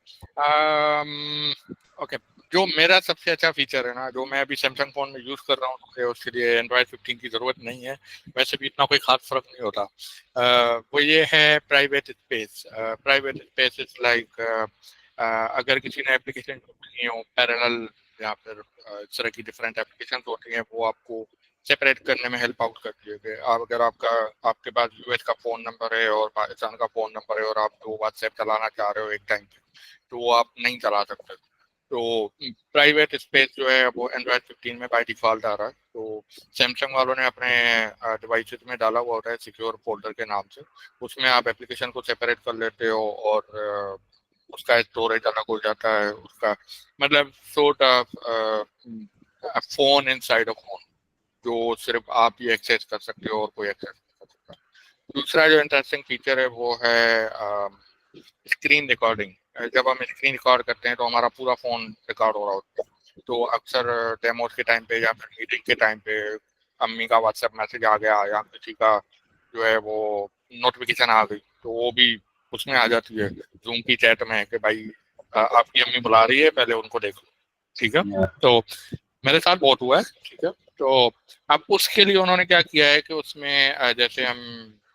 okay जो मेरा सबसे अच्छा feature है ना, जो मैं अभी Samsung phone में यूज कर रहा हूँ, मुझे उसके लिए एंड्रॉयड 15 की जरूरत नहीं है, वैसे भी इतना कोई खास फर्क नहीं होता, वो ये है private space. Private space is like अगर किसी ने एप्लीकेशन की हो पैरेलल या फिर इस तरह की डिफरेंट एप्लीकेशन होती हैं, वो आपको सेपरेट करने में हेल्प आउट करती है. कि अगर आपके पास यूएस का फ़ोन नंबर है और पाकिस्तान का फ़ोन नंबर है और आप दो व्हाट्सएप चलाना चाह रहे हो एक टाइम पे, तो वो आप नहीं चला सकते. तो प्राइवेट स्पेस जो है वो एंड्रॉयड 15 में बाय डिफ़ॉल्ट आ रहा है. तो सैमसंग वालों ने अपने डिवाइसेस में डाला हुआ होता है सिक्योर फोल्डर के नाम से, उसमें आप एप्लीकेशन को सेपरेट कर लेते हो और उसका स्टोरेज अलग हो जाता है, उसका मतलब sort of phone inside of phone, जो सिर्फ आप ही एक्सेस कर सकते हो और कोई एक्सेस नहीं कर सकता. दूसरा जो इंटरेस्टिंग फीचर है वो है स्क्रीन रिकॉर्डिंग. जब हम स्क्रीन रिकॉर्ड करते हैं तो हमारा पूरा फोन रिकॉर्ड हो रहा होता है. तो अक्सर डेमोज के टाइम पे या फिर मीटिंग के टाइम पे अम्मी का व्हाट्सएप मैसेज आ गया या किसी का जो है वो नोटिफिकेशन आ गई, तो वो भी उसमें आ जाती है जूम की चैट में कि भाई आपकी अम्मी बुला रही है, पहले उनको देख लो. ठीक है, तो मेरे साथ बहुत हुआ है. ठीक है, तो अब उसके लिए उन्होंने क्या किया है कि उसमें जैसे हम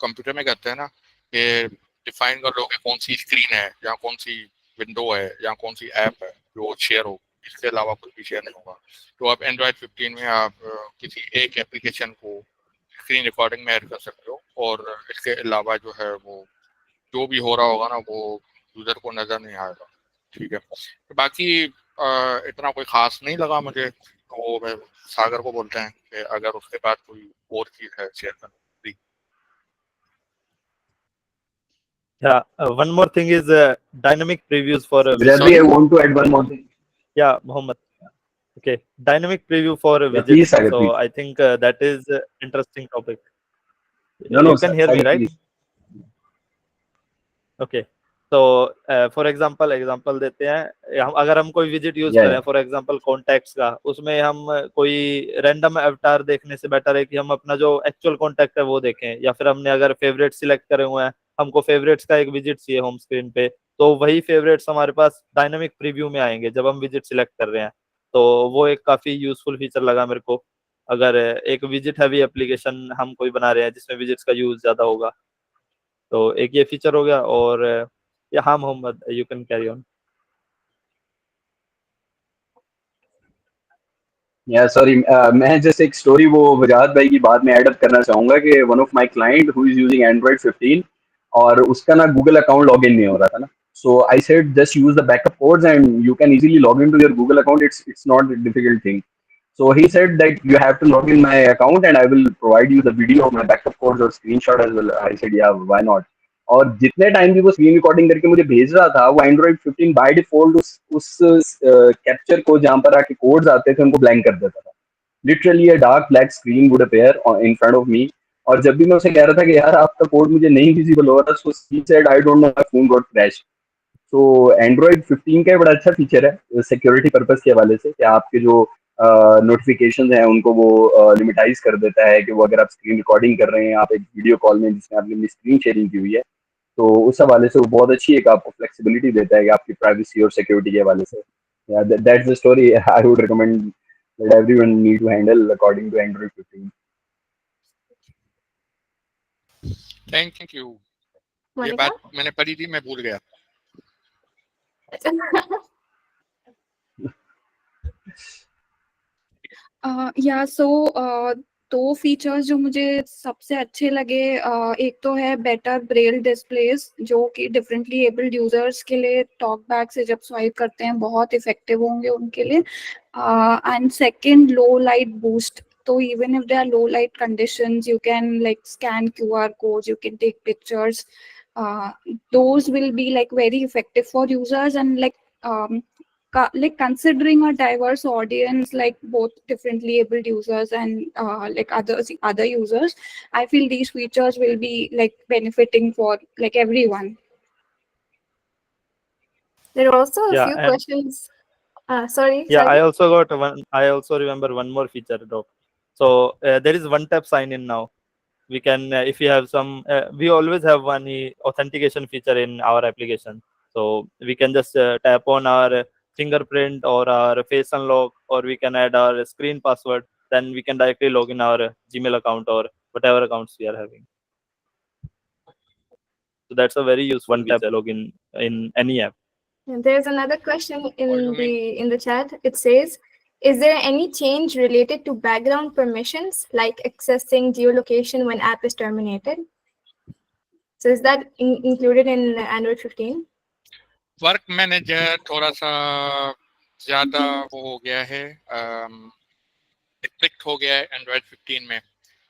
कंप्यूटर में करते हैं ना, कि डिफाइन कर लो कि कौन सी स्क्रीन है या कौन सी विंडो है या कौन सी ऐप है जो शेयर हो, इसके अलावा कुछ भी शेयर नहीं होगा. तो अब एंड्रॉयड 15 में आप किसी एक एप्लीकेशन को स्क्रीन रिकॉर्डिंग में ऐड कर सकते हो, और इसके अलावा जो है वो जो भी हो रहा होगा ना वो यूजर को नजर नहीं आएगा। ठीक है, तो बाकी इतना कोई खास नहीं लगा मुझे, तो मैं सागर को बोलते हैं कि अगर उसके बाद कोई और चीज है शेयर करना। Yeah, one more thing is dynamic previews for Bradley, I want to add one more thing. Yeah, Mohammed. Okay, dynamic preview for Yeah, widgets. please, Sagar, So please. I think that is interesting topic. No, You can hear me, Sagar, right? please. Okay. तो for example देते हैं, हम अगर हम कोई visit use Yeah, करें, yeah. For example contacts का, उसमें हम कोई रैंडम अवतार देखने से बेटर है कि हम अपना जो एक्चुअल कॉन्टैक्ट है वो देखें, या फिर हमने अगर फेवरेट सिलेक्ट करे हुए हैं, हमको फेवरेट्स का एक विजिट चाहिए होम स्क्रीन पे, तो वही फेवरेट्स हमारे पास डायनामिक प्रीव्यू में आएंगे जब हम विजिट सिलेक्ट कर रहे हैं। तो वो एक काफी यूजफुल फीचर लगा मेरे को, अगर एक विजिट हैवी एप्लीकेशन हम कोई बना रहे हैं जिसमें विजिट्स का यूज ज्यादा होगा। तो एक ये फीचर हो गया, और हाँ Mohammed, you can carry on. या सॉरी, मैं जस्ट एक स्टोरी वो वजाहत भाई की बात में ऐड अप करना चाहूंगा कि one of my client who is using Android 15 और उसका ना गूगल अकाउंट लॉग इन नहीं हो रहा था ना, so I said just use the backup codes and you can easily log in to your Google account, it's not a difficult thing. So he said that you have to log in my account and I will provide you the video of my backup codes or screenshot as well. I said yeah, why not. और जितने time भी वो screen recording करके मुझे भेज रहा था, वो एंड्रॉइड 15 बाय डिफॉल्ट उस कैप्चर को जहाँ पर आके कोड्स आते थे उनको ब्लैंक कर देता था। Literally a dark black screen would appear in front of me. और जब भी मैं उसे कह रहा था कि यार आपका कोड मुझे नहीं विजिबल हो रहा, so he said I don't know, my phone got crashed. तो एंड्रॉइड 15 का बड़ा अच्छा फीचर है सिक्योरिटी पर्पस के हवाले से कि आपके जो नोटिफिकेशन हैं उनको वो लिमिटाइज कर देता है कि वो अगर आप स्क्रीन रिकॉर्डिंग कर रहे हैं, आप एक वीडियो कॉल में जिसमें आपने अपनी स्क्रीन शेयरिंग की हुई है, तो उस हवाले से वो बहुत अच्छी एक आपको फ्लेक्सिबिलिटी देता है कि आपकी प्राइवेसी और सिक्योरिटी के हवाले से। That's the story I would recommend that everyone need to handle according to Android 15। Thank you. ये बात मैंने पढ़ी थी, मैं भूल गया। या सो दो फीचर्स जो मुझे सबसे अच्छे लगे, एक तो है बेटर ब्रेल डिस्प्लेस जो कि डिफरेंटली एबल्ड यूजर्स के लिए टॉक बैक से जब स्वाइप करते हैं बहुत इफेक्टिव होंगे उनके लिए, and second low light boost. So even if there are low light conditions, you can like scan QR codes, you can take pictures. Those will be like very effective for users, and like considering a diverse audience, like both differently abled users and like other users, I feel these features will be like benefiting for like everyone. There are also a few questions. Sorry. I also remember one more feature, Doc. So there is one tap sign in now. We can, if you have some, we always have one authentication feature in our application. So we can just tap on our fingerprint or our face unlock, or we can add our screen password. Then we can directly log in our Gmail account or whatever accounts we are having. So that's a very useful one tap login in any app. And there's another question in the chat. It says, is there any change related to background permissions, like accessing geolocation when app is terminated? So is that included in Android 15? Work manager थोड़ा सा ज्यादा वो हो गया है, strict हो गया है एंड्रॉइड 15 में,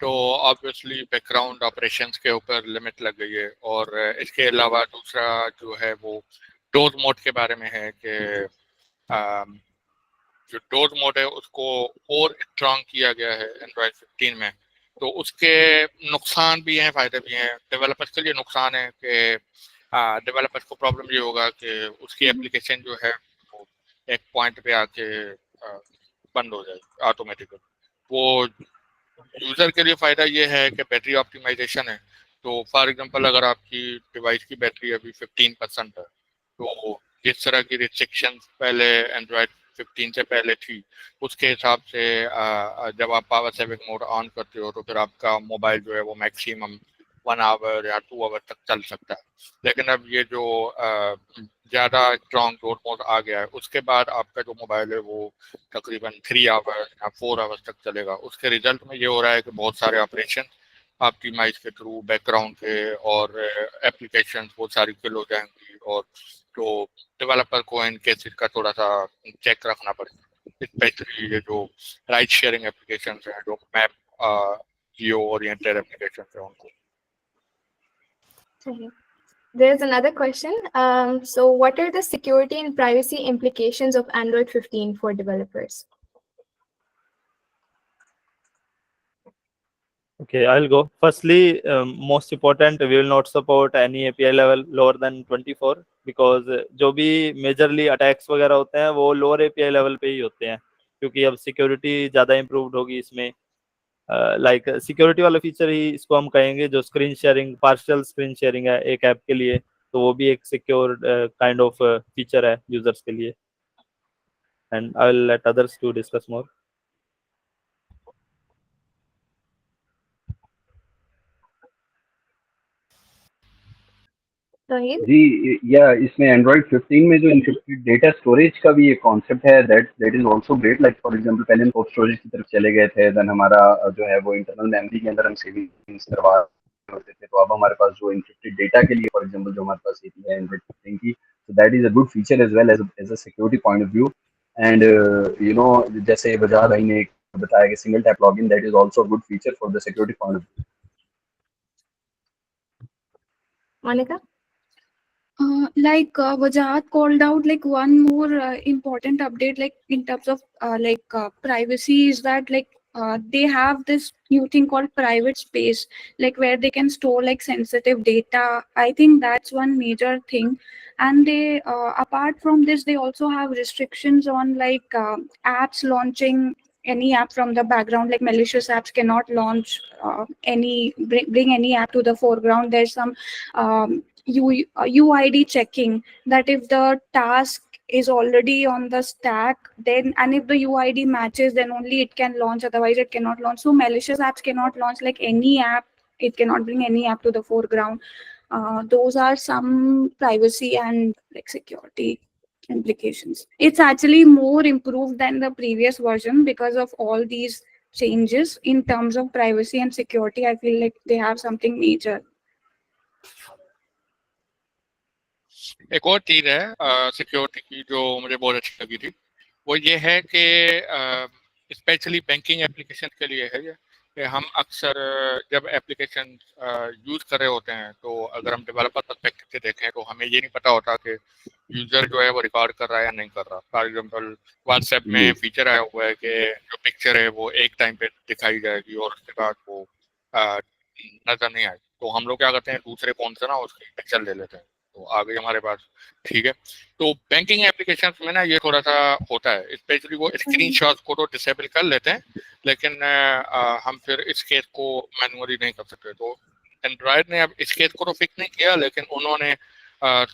तो ऑब्वियसली बैकग्राउंड ऑपरेशंस के ऊपर लिमिट लग गई है। और इसके अलावा दूसरा जो है वो डोज मोड के बारे में है कि जो डोज मोड है उसको और स्ट्रॉन्ग किया गया है एंड्रॉइड 15 में, तो उसके नुकसान भी हैं फायदे भी हैं। डेवलपर्स के लिए नुकसान है कि डेवलपर्स को प्रॉब्लम ये होगा कि उसकी एप्लीकेशन जो है वो एक पॉइंट पे आके बंद हो जाए ऑटोमेटिकली। वो यूजर के लिए फायदा ये है कि बैटरी ऑप्टिमाइजेशन है, तो फॉर एग्जांपल अगर आपकी डिवाइस की बैटरी अभी 15% है, तो जिस तरह की रिस्ट्रिक्शन पहले एंड्रॉइड 15 से पहले थी उसके हिसाब से जब आप पावर सेविंग मोड ऑन करते हो तो फिर आपका मोबाइल जो है वो मैक्सिमम 1 आवर या 2 आवर तक चल सकता है। लेकिन अब ये जो ज़्यादा स्ट्रॉन्ग डोज मोड आ गया है उसके बाद आपका जो मोबाइल है वो तकरीबन 3 आवर या 4 आवर्स तक चलेगा। उसके रिजल्ट में ये हो रहा है कि बहुत सारे ऑपरेशन ऑप्टिमाइज के थ्रू बैकग्राउंड के और एप्लीकेशन वो सारी किल हो जाएंगी और जो डेवलपर को इन केसेस का थोड़ा सा चेक रखना पड़ेगा, स्पेशली ये जो राइट शेयरिंग एप्लीकेशन हैं, जो मैप जियो ओरिएंटेड एप्लीकेशन है उनको। Okay. There's another question. So what are the security and privacy implications of Android 15 for developers? Okay, I'll go. Firstly, most important, we will not support any API level lower than 24 because जो भी majorly attacks वगैरह होते हैं वो lower API level पे ही होते हैं, क्योंकि अब security ज़्यादा improved होगी इसमें। लाइक सिक्योरिटी वाला फीचर ही इसको हम कहेंगे, जो screen sharing, partial screen sharing है एक ऐप के लिए, तो वो भी एक सिक्योर काइंड ऑफ फीचर है यूजर्स के लिए। And I will let others to discuss more. जी या इसमें एंड्रॉइड 15 में जो एन्क्रिप्टेड डेटा स्टोरेज का भी एक कॉन्सेप्ट है, that is also great. Like for example पहले हम कोड स्टोरेज की तरफ चले गए थे, देन हमारा जो है वो इंटरनल मेमोरी के अंदर हम सेविंग्स करवा होते थे, तो अब हमारे पास जो एन्क्रिप्टेड डेटा के लिए फॉर एग्जांपल जो हमारे पास एपीआई है एंड्रॉइड 15 की, so that is a good feature as well as a security point of view. And you know, जैसे वजह भाई ने बताया कि single tap login, that is also a good feature for the security point of view. Monica? Like Wajahat called out like one more important update, like in terms of privacy, is that like they have this new thing called private space, like where they can store like sensitive data. I think that's one major thing. And they apart from this, they also have restrictions on like apps launching any app from the background, like malicious apps cannot launch bring any app to the foreground. There's some UID checking, that if the task is already on the stack, then and if the UID matches, then only it can launch, otherwise it cannot launch. So malicious apps cannot launch like any app, it cannot bring any app to the foreground. Those are some privacy and like security implications. It's actually more improved than the previous version because of all these changes in terms of privacy and security. I feel like they have something major. एक और चीज है security की जो मुझे बहुत अच्छी लगी थी, वो ये है कि स्पेशली बैंकिंग एप्लीकेशन के लिए है ये, कि हम अक्सर जब एप्लीकेशन यूज कर रहे होते हैं, तो अगर हम डेवलपर पर्सपेक्टिव से देखें तो हमें ये नहीं पता होता कि यूजर जो है वो रिकॉर्ड कर रहा है या नहीं कर रहा। फॉर एग्जांपल व्हाट्सएप में फीचर आया हुआ है कि जो पिक्चर है वो एक टाइम पे दिखाई जाएगी और उसके बाद वो नजर नहीं आएगी, तो हम लोग क्या करते हैं, दूसरे फोन से ना उसकी पिक्चर ले लेते हैं, तो आ गई हमारे पास, ठीक है। तो बैंकिंग एप्लीकेशंस में ना ये थोड़ा सा होता है, स्पेशली वो स्क्रीनशॉट को तो डिसेबल कर लेते हैं, लेकिन हम फिर इस केस को मैनुअली नहीं कर सकते। तो एंड्रॉयड ने अब इस केस को तो फिक्स नहीं किया, लेकिन उन्होंने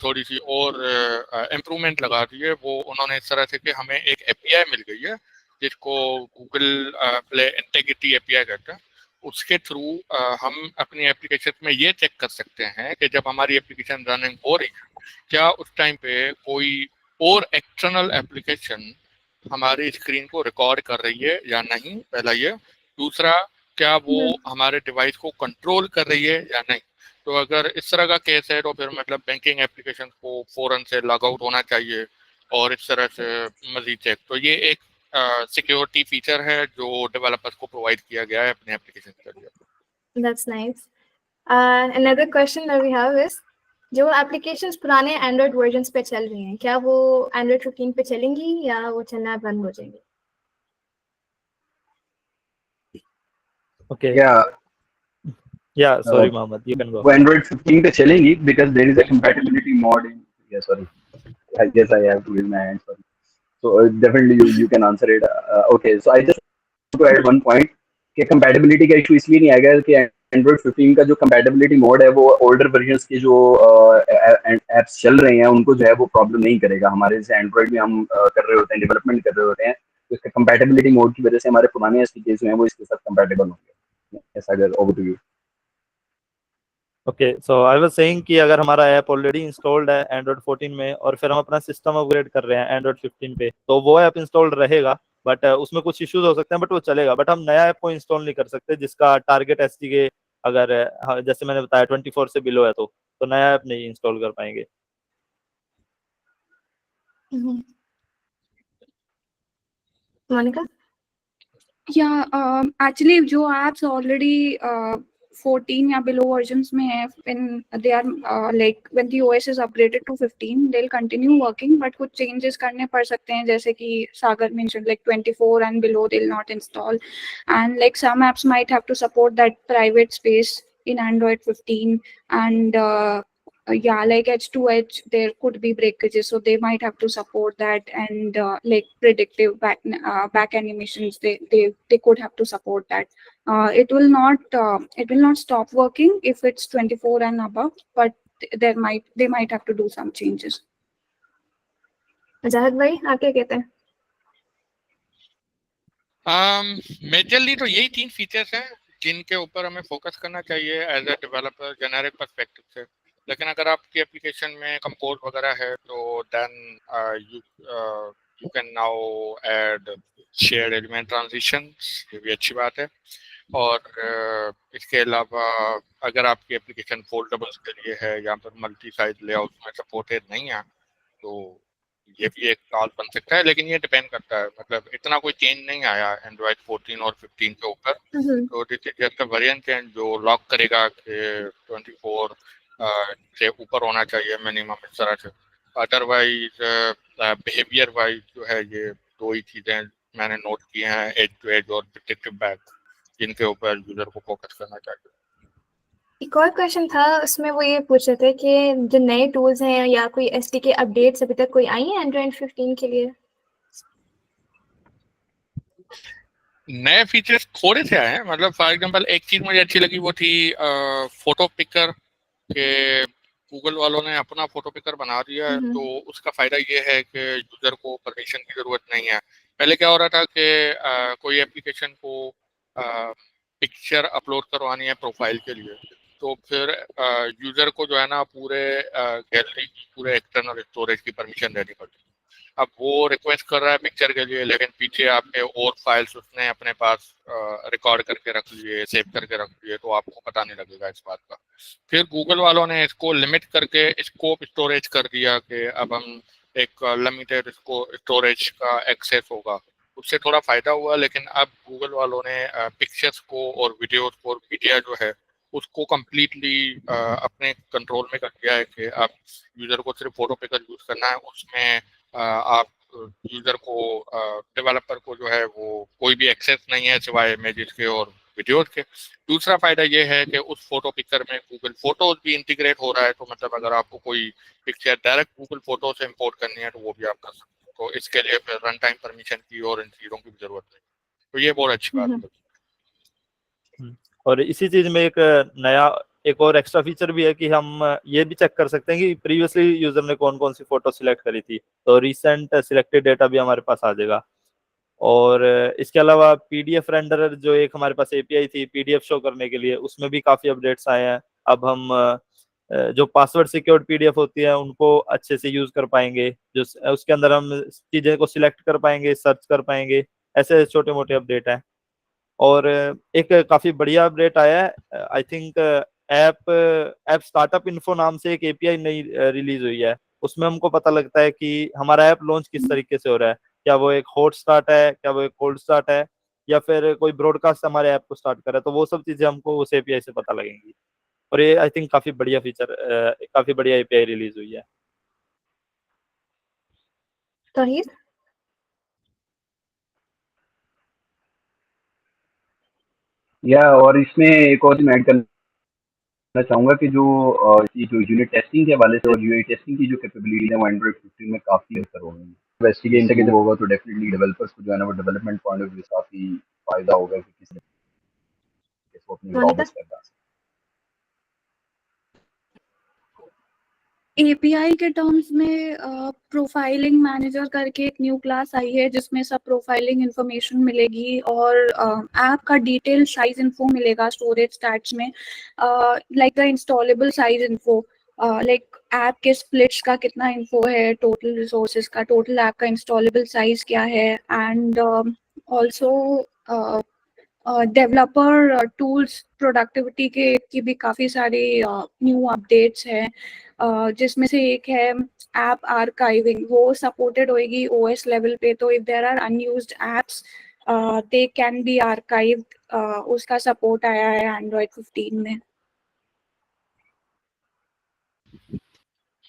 थोड़ी सी और इम्प्रूवमेंट लगा दी है। वो उन्होंने इस तरह से कि हमें एक एपीआई मिल गई है जिसको गूगल प्ले इंटीग्रिटी एपीआई कहते हैं, उसके थ्रू हम अपनी एप्लीकेशन में ये चेक कर सकते हैं कि जब हमारी एप्लीकेशन रनिंग हो रही है, क्या उस टाइम पे कोई और एक्सटर्नल एप्लीकेशन हमारी स्क्रीन को रिकॉर्ड कर रही है या नहीं, पहला ये। दूसरा, क्या वो हमारे डिवाइस को कंट्रोल कर रही है या नहीं। तो अगर इस तरह का केस है तो फिर मतलब बैंकिंग एप्लीकेशन को फौरन से लॉग आउट होना चाहिए और इस तरह से मजीद चेक। तो ये एक सिक्योरिटी फीचर है जो डेवलपर्स को प्रोवाइड किया गया है अपने एप्लीकेशन के लिए। That's nice. Another question that we have is, जो एप्लीकेशंस पुराने एंड्रॉइड वर्जन्स पे चल रही हैं, क्या वो एंड्रॉइड 15 पे चलेंगी या वो चलना बंद हो जाएंगी? Okay. Yeah, sorry Mohammed, you can go. वो Android 15 पे चलेंगी because there is a compatibility mod in. Yeah, sorry. I guess I have to raise my hand. Sorry. So definitely you can answer it. Okay, so I just want to add one point कि compatibility का issue इसलिए नहीं आएगा कि Android 15 का जो compatibility mode है वो older versions के जो apps चल रहे हैं उनको जो है वो problem नहीं करेगा। हमारे जैसे Android में हम कर रहे होते हैं, development कर रहे होते हैं, तो इसका compatibility mode की वजह से हमारे पुराने SDKs जो हैं वो इसके साथ compatible होंगे। Yes, Agar, over to you. Okay, so I was saying कि अगर हमारा ऐप ऑलरेडी इंस्टॉल्ड है एंड्रॉइड 14 में और फिर हम अपना सिस्टम अपग्रेड कर रहे हैं एंड्रॉइड 15 पे, तो वो ऐप इंस्टॉल्ड रहेगा, बट उसमें कुछ इश्यूज हो सकते हैं, बट वो चलेगा। बट हम नया ऐप को इंस्टॉल नहीं कर सकते जिसका टारगेट एसडीके अगर जैसे मैंने बताया 24 से बिलो है तो नया ऐप नहीं इंस्टॉल कर पाएंगे। मोनिका? Yeah, actually जो apps already 14 या below versions में है, when they are like when the OS is upgraded to 15, they'll continue working, but कुछ changes करने पड़ सकते हैं, जैसे कि सागर mentioned like 24 and below they'll not install, and like some apps might have to support that private space in Android 15, and yeah, like edge to edge there could be breakages, so they might have to support that, and like predictive back animations, they could have to support that. It will not stop working if it's 24 and above, but they might have to do some changes. Azad bhai, आप क्या कहते हैं? Majorly तो यही 3 features हैं जिनके ऊपर हमें फोकस करना चाहिए as a developer generic perspective से। लेकिन अगर आपकी एप्लीकेशन में कंपोज वगैरह है तो then you can now add shared element transitions, ये भी अच्छी बात है। और इसके अलावा अगर आपकी एप्लीकेशन फोल्डेबल्स के लिए है या फिर मल्टी साइज लेआउट में सपोर्टेड नहीं है तो ये भी एक कॉल बन सकता है, लेकिन ये डिपेंड करता है, मतलब इतना कोई चेंज नहीं आया एंड्रॉइड 14 और 15 के ऊपर। तो this is just a variant change जो लॉक करेगा कि 24 से ऊपर होना चाहिए मिनिमम, इस तरह से। अदरवाइज बिहेवियर वाइज जो है ये 2 ही चीज़ें मैंने नोट की हैं, एज टू एज और प्रिडिक्टिव बैक, जिनके ऊपर यूजर को फोकस करना चाहिए। एक और क्वेश्चन था उसमें, वो ये पूछ रहे थे कि जो नए टूल्स हैं या कोई एसडीके अपडेट्स अभी तक कोई आई है एंड्रॉइड 15 के लिए? नए फीचर्स थोड़े से आए हैं, मतलब फॉर एग्जांपल एक चीज मुझे अच्छी लगी वो थी फोटो पिकर के गूगल वालों ने अपना फोटो पिकर बना दिया है। तो उसका फायदा ये है कि यूजर को परमिशन की जरूरत नहीं है। पहले क्या हो रहा था कि कोई एप्लीकेशन को पिक्चर अपलोड करवानी है प्रोफाइल के लिए तो फिर यूजर को जो है ना पूरे गैलरी की, पूरे एक्सटर्नल स्टोरेज की परमिशन देनी पड़ती है। अब वो रिक्वेस्ट कर रहा है पिक्चर के लिए, लेकिन पीछे आपके और फाइल्स उसने अपने पास रिकॉर्ड करके रख लिए, सेव करके रख लिए, तो आपको पता नहीं लगेगा इस बात का। फिर गूगल वालों ने इसको लिमिट करके स्कोप स्टोरेज कर दिया कि अब हम एक लिमिटेड इसको स्टोरेज का एक्सेस होगा, उससे थोड़ा फायदा हुआ। लेकिन अब गूगल वालों ने पिक्चर्स को और वीडियोस को और मीडिया जो है उसको कम्प्लीटली अपने कंट्रोल में कर दिया है कि आप यूजर को सिर्फ फोटो पिकर यूज करना है, उसमें आप यूजर को डेवलपर को जो है वो कोई भी एक्सेस नहीं है सिवाय इमेजेस के और वीडियोस के। दूसरा फायदा ये है कि उस फोटो पिक्चर में गूगल फोटोज भी इंटीग्रेट हो रहा है, तो मतलब अगर आपको कोई पिक्चर डायरेक्ट गूगल फोटो से इंपोर्ट करनी है तो वो भी आप कर सकते हैं। तो इसके लिए फिर रन टाइम परमिशन की और इन चीज़ों की भी जरूरत नहीं, तो ये बहुत अच्छी बात है। और इसी चीज में एक और एक्स्ट्रा फीचर भी है कि हम ये भी चेक कर सकते हैं कि प्रीवियसली यूजर ने कौन कौन सी फोटो सिलेक्ट करी थी, तो रिसेंट सिलेक्टेड डेटा भी हमारे पास आ जाएगा। और इसके अलावा पीडीएफ रेंडरर जो एक हमारे पास एपीआई थी पीडीएफ शो करने के लिए, उसमें भी काफी अपडेट्स आए हैं। अब हम जो पासवर्ड सिक्योर्ड पीडीएफ होती है उनको अच्छे से यूज कर पाएंगे, जो उसके अंदर हम चीजें को सिलेक्ट कर पाएंगे, सर्च कर पाएंगे, ऐसे छोटे मोटे अपडेट हैं। और एक काफी बढ़िया अपडेट आया है, I think app startup info नाम से एक एपीआई नई रिलीज हुई है। उसमें हमको पता लगता है कि हमारा ऐप लॉन्च किस तरीके से हो रहा है, क्या वो एक हॉट स्टार्ट है, क्या वो एक कोल्ड स्टार्ट है, या फिर कोई ब्रॉडकास्ट हमारे ऐप को स्टार्ट कर रहा है। तो वो सब चीजें हमको उस एपीआई से पता लगेंगी। और ये आई थिंक काफी बढ़िया फीचर, काफी बढ़िया एपीआई रिलीज हुई है। या और इसमें एक और मैं ऐड करना चाहूंगा कि जो यूनिट टेस्टिंग के हवाले से और यूआई टेस्टिंग की जो कैपेबिलिटी है वो एंड्रॉइड 15 में काफी बेहतर हो गई है। एसडीके इंटीग्रेटेड होगा तो डेफिनेटली डेवलपर्स को जो है ना वो डेवलपमेंट पॉइंट ऑफ व्यू से काफी फायदा होगा कि किसी इसको अपनी वापस करना। एपीआई के टर्म्स में प्रोफाइलिंग मैनेजर करके एक न्यू क्लास आई है जिसमें सब प्रोफाइलिंग इंफॉर्मेशन मिलेगी और ऐप का डिटेल साइज इन्फो मिलेगा स्टोरेज स्टैट्स में, like the installable size info, like app के स्प्लिट्स का कितना इन्फो है, टोटल रिसोर्सेज का, टोटल ऐप का इंस्टॉलेबल साइज क्या है, and also developer tools productivity के की भी काफ़ी सारे न्यू अपडेट्स हैं, जिसमें से एक है ऐप आर्काइविंग। वो सपोर्टेड होएगी ओएस लेवल पे, तो if there are unused apps they can be archived. उसका सपोर्ट आया है एंड्रॉयड 15 में।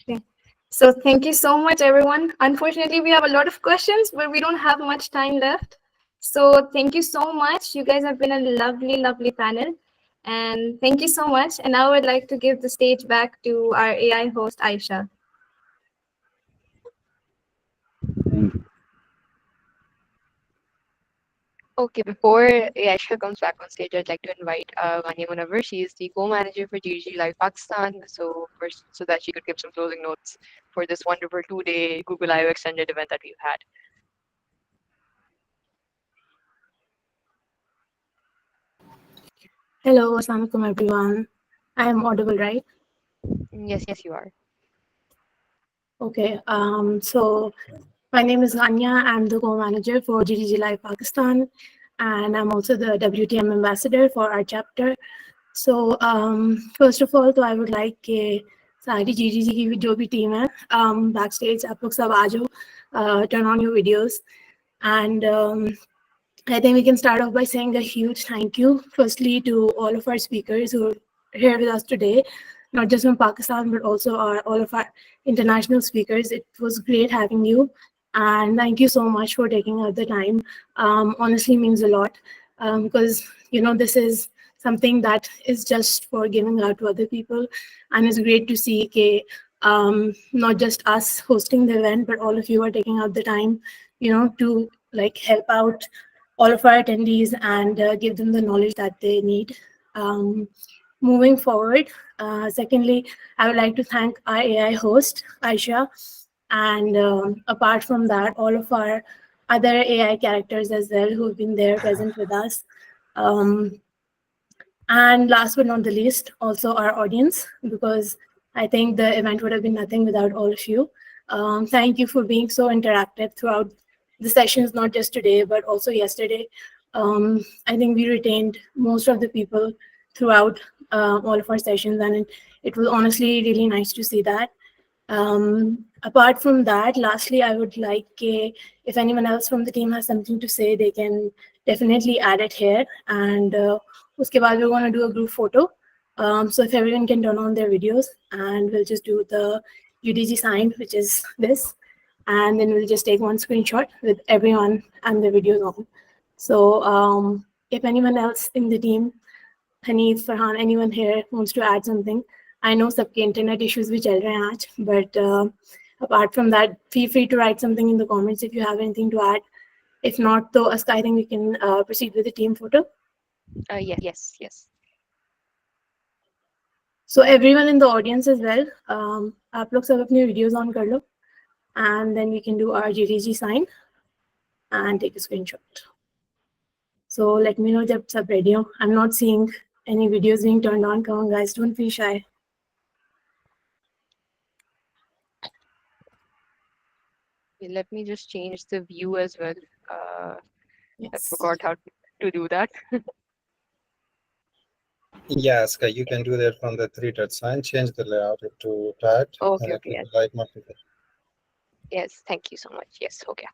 Okay. So thank you so much, everyone. Unfortunately, we have a lot of questions, but we don't have much time left. So thank you so much. You guys have been a lovely, lovely panel. And thank you so much. And now I'd like to give the stage back to our AI host, Aisha. Thank you. Okay, before Aisha comes back on stage, I'd like to invite Vanya Munawar. She is the co-manager for GG Live Pakistan, so first, so that she could give some closing notes for this wonderful 2-day Google I/O extended event that we've had. Hello, Assalamualaikum everyone. I am audible, right? Yes, yes, you are. Okay. So my name is Anya. I'm the co-manager for GDG Live Pakistan, and I'm also the WTM ambassador for our chapter. So first of all, तो I would like कि सारी GDG की जो भी team है backstage आप लोग सब आ जाओ, turn on your videos, and I think we can start off by saying a huge thank you, firstly, to all of our speakers who are here with us today, not just from Pakistan, but also all of our international speakers. It was great having you. And thank you so much for taking out the time. Honestly means a lot, because, this is something that is just for giving out to other people. And it's great to see not just us hosting the event, but all of you are taking out the time, to help out all of our attendees and give them the knowledge that they need. Moving forward, secondly, I would like to thank our AI host, Aisha, and apart from that, all of our other AI characters as well who've been there present with us. And last but not the least, also our audience, because I think the event would have been nothing without all of you. Thank you for being so interactive throughout the sessions, not just today, but also yesterday. I think we retained most of the people throughout all of our sessions, and it was honestly really nice to see that. Apart from that, lastly, I would like if anyone else from the team has something to say, they can definitely add it here. And uske baad we're going to do a group photo. So if everyone can turn on their videos, and we'll just do the UDG sign, which is this. And then we'll just take one screenshot with everyone and the videos on. So if anyone else in the team, Hanif, Farhan, anyone here wants to add something, I know सबके internet issues भी चल रहे हैं आज, but apart from that, feel free to write something in the comments if you have anything to add. If not, though, Aska, I think we can proceed with the team photo. Yes. So everyone in the audience as well, आप लोग सब अपने videos on कर लो, and then we can do our GDG sign and take a screenshot. So let me know जब सब ready हो. I'm not seeing any videos being turned on. Come on, guys, don't be shy. Let me just change the view as well. I Yes. forgot how to do that. Yeah, Sky, you can do that from the 3-dot sign. Change the layout to tag. Okay, and yes. like multiple. Yes, thank you so much. Yes, okay.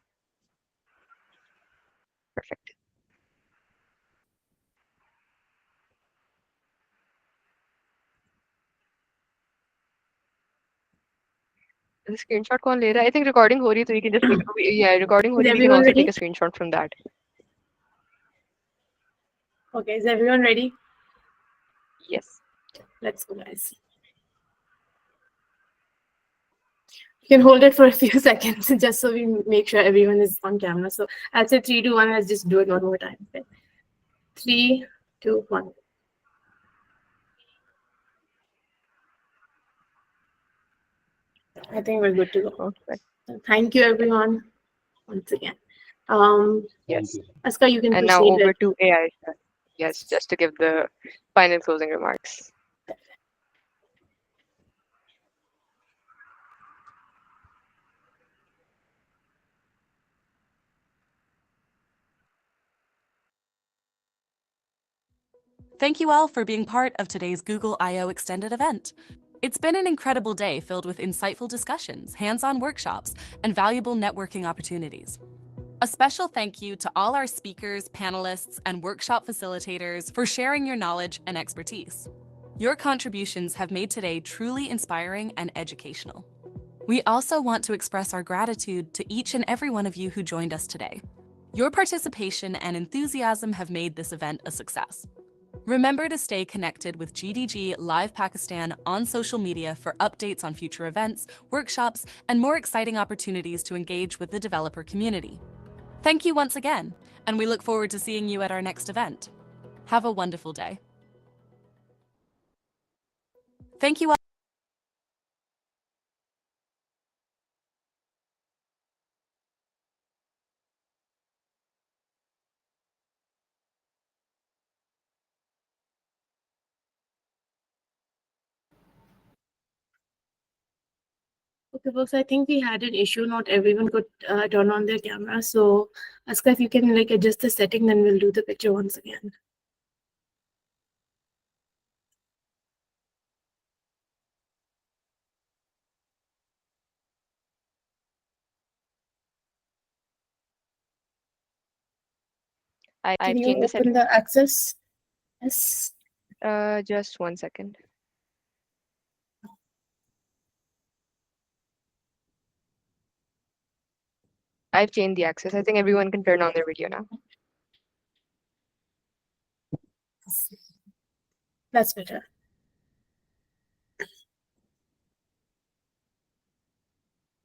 Perfect. The screenshot कौन ले रहा है? I think recording हो रही है, so we can just recording हो रही है, we can everyone also ready? take a screenshot from that. Okay, is everyone ready? Yes. Let's go, guys. You can hold it for a few seconds just so we make sure everyone is on camera. So I'll say 3, 2, 1. Let's just do it one more time. Okay. 3, 2, 1. I think we're good to go. Okay. Thank you, everyone, once again. Yes. Aska, you can And now proceed over with. to AI. Yes, just to give the final closing remarks. Thank you all for being part of today's Google I/O Extended event. It's been an incredible day filled with insightful discussions, hands-on workshops, and valuable networking opportunities. A special thank you to all our speakers, panelists, and workshop facilitators for sharing your knowledge and expertise. Your contributions have made today truly inspiring and educational. We also want to express our gratitude to each and every one of you who joined us today. Your participation and enthusiasm have made this event a success. Remember to stay connected with GDG Live Pakistan on social media for updates on future events, workshops, and more exciting opportunities to engage with the developer community. Thank you once again, and we look forward to seeing you at our next event. Have a wonderful day. Thank you all. Okay, folks, I think we had an issue. Not everyone could turn on their camera. So, Aska, if you can like adjust the setting, then we'll do the picture once again. Can I've you changed the open setting. the access? Yes. Just 1 second. I've changed the access. I think everyone can turn on their video now. That's better.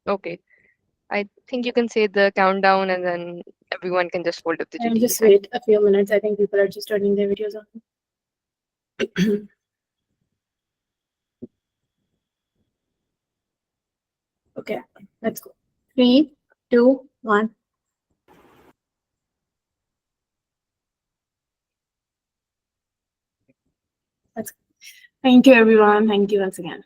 Okay. I think you can say the countdown and then everyone can just hold up the And GDG just sign. wait a few minutes. I think people are just turning their videos on. Okay, let's go. 3, 2, 1. Let's go. Thank you, everyone. Thank you once again.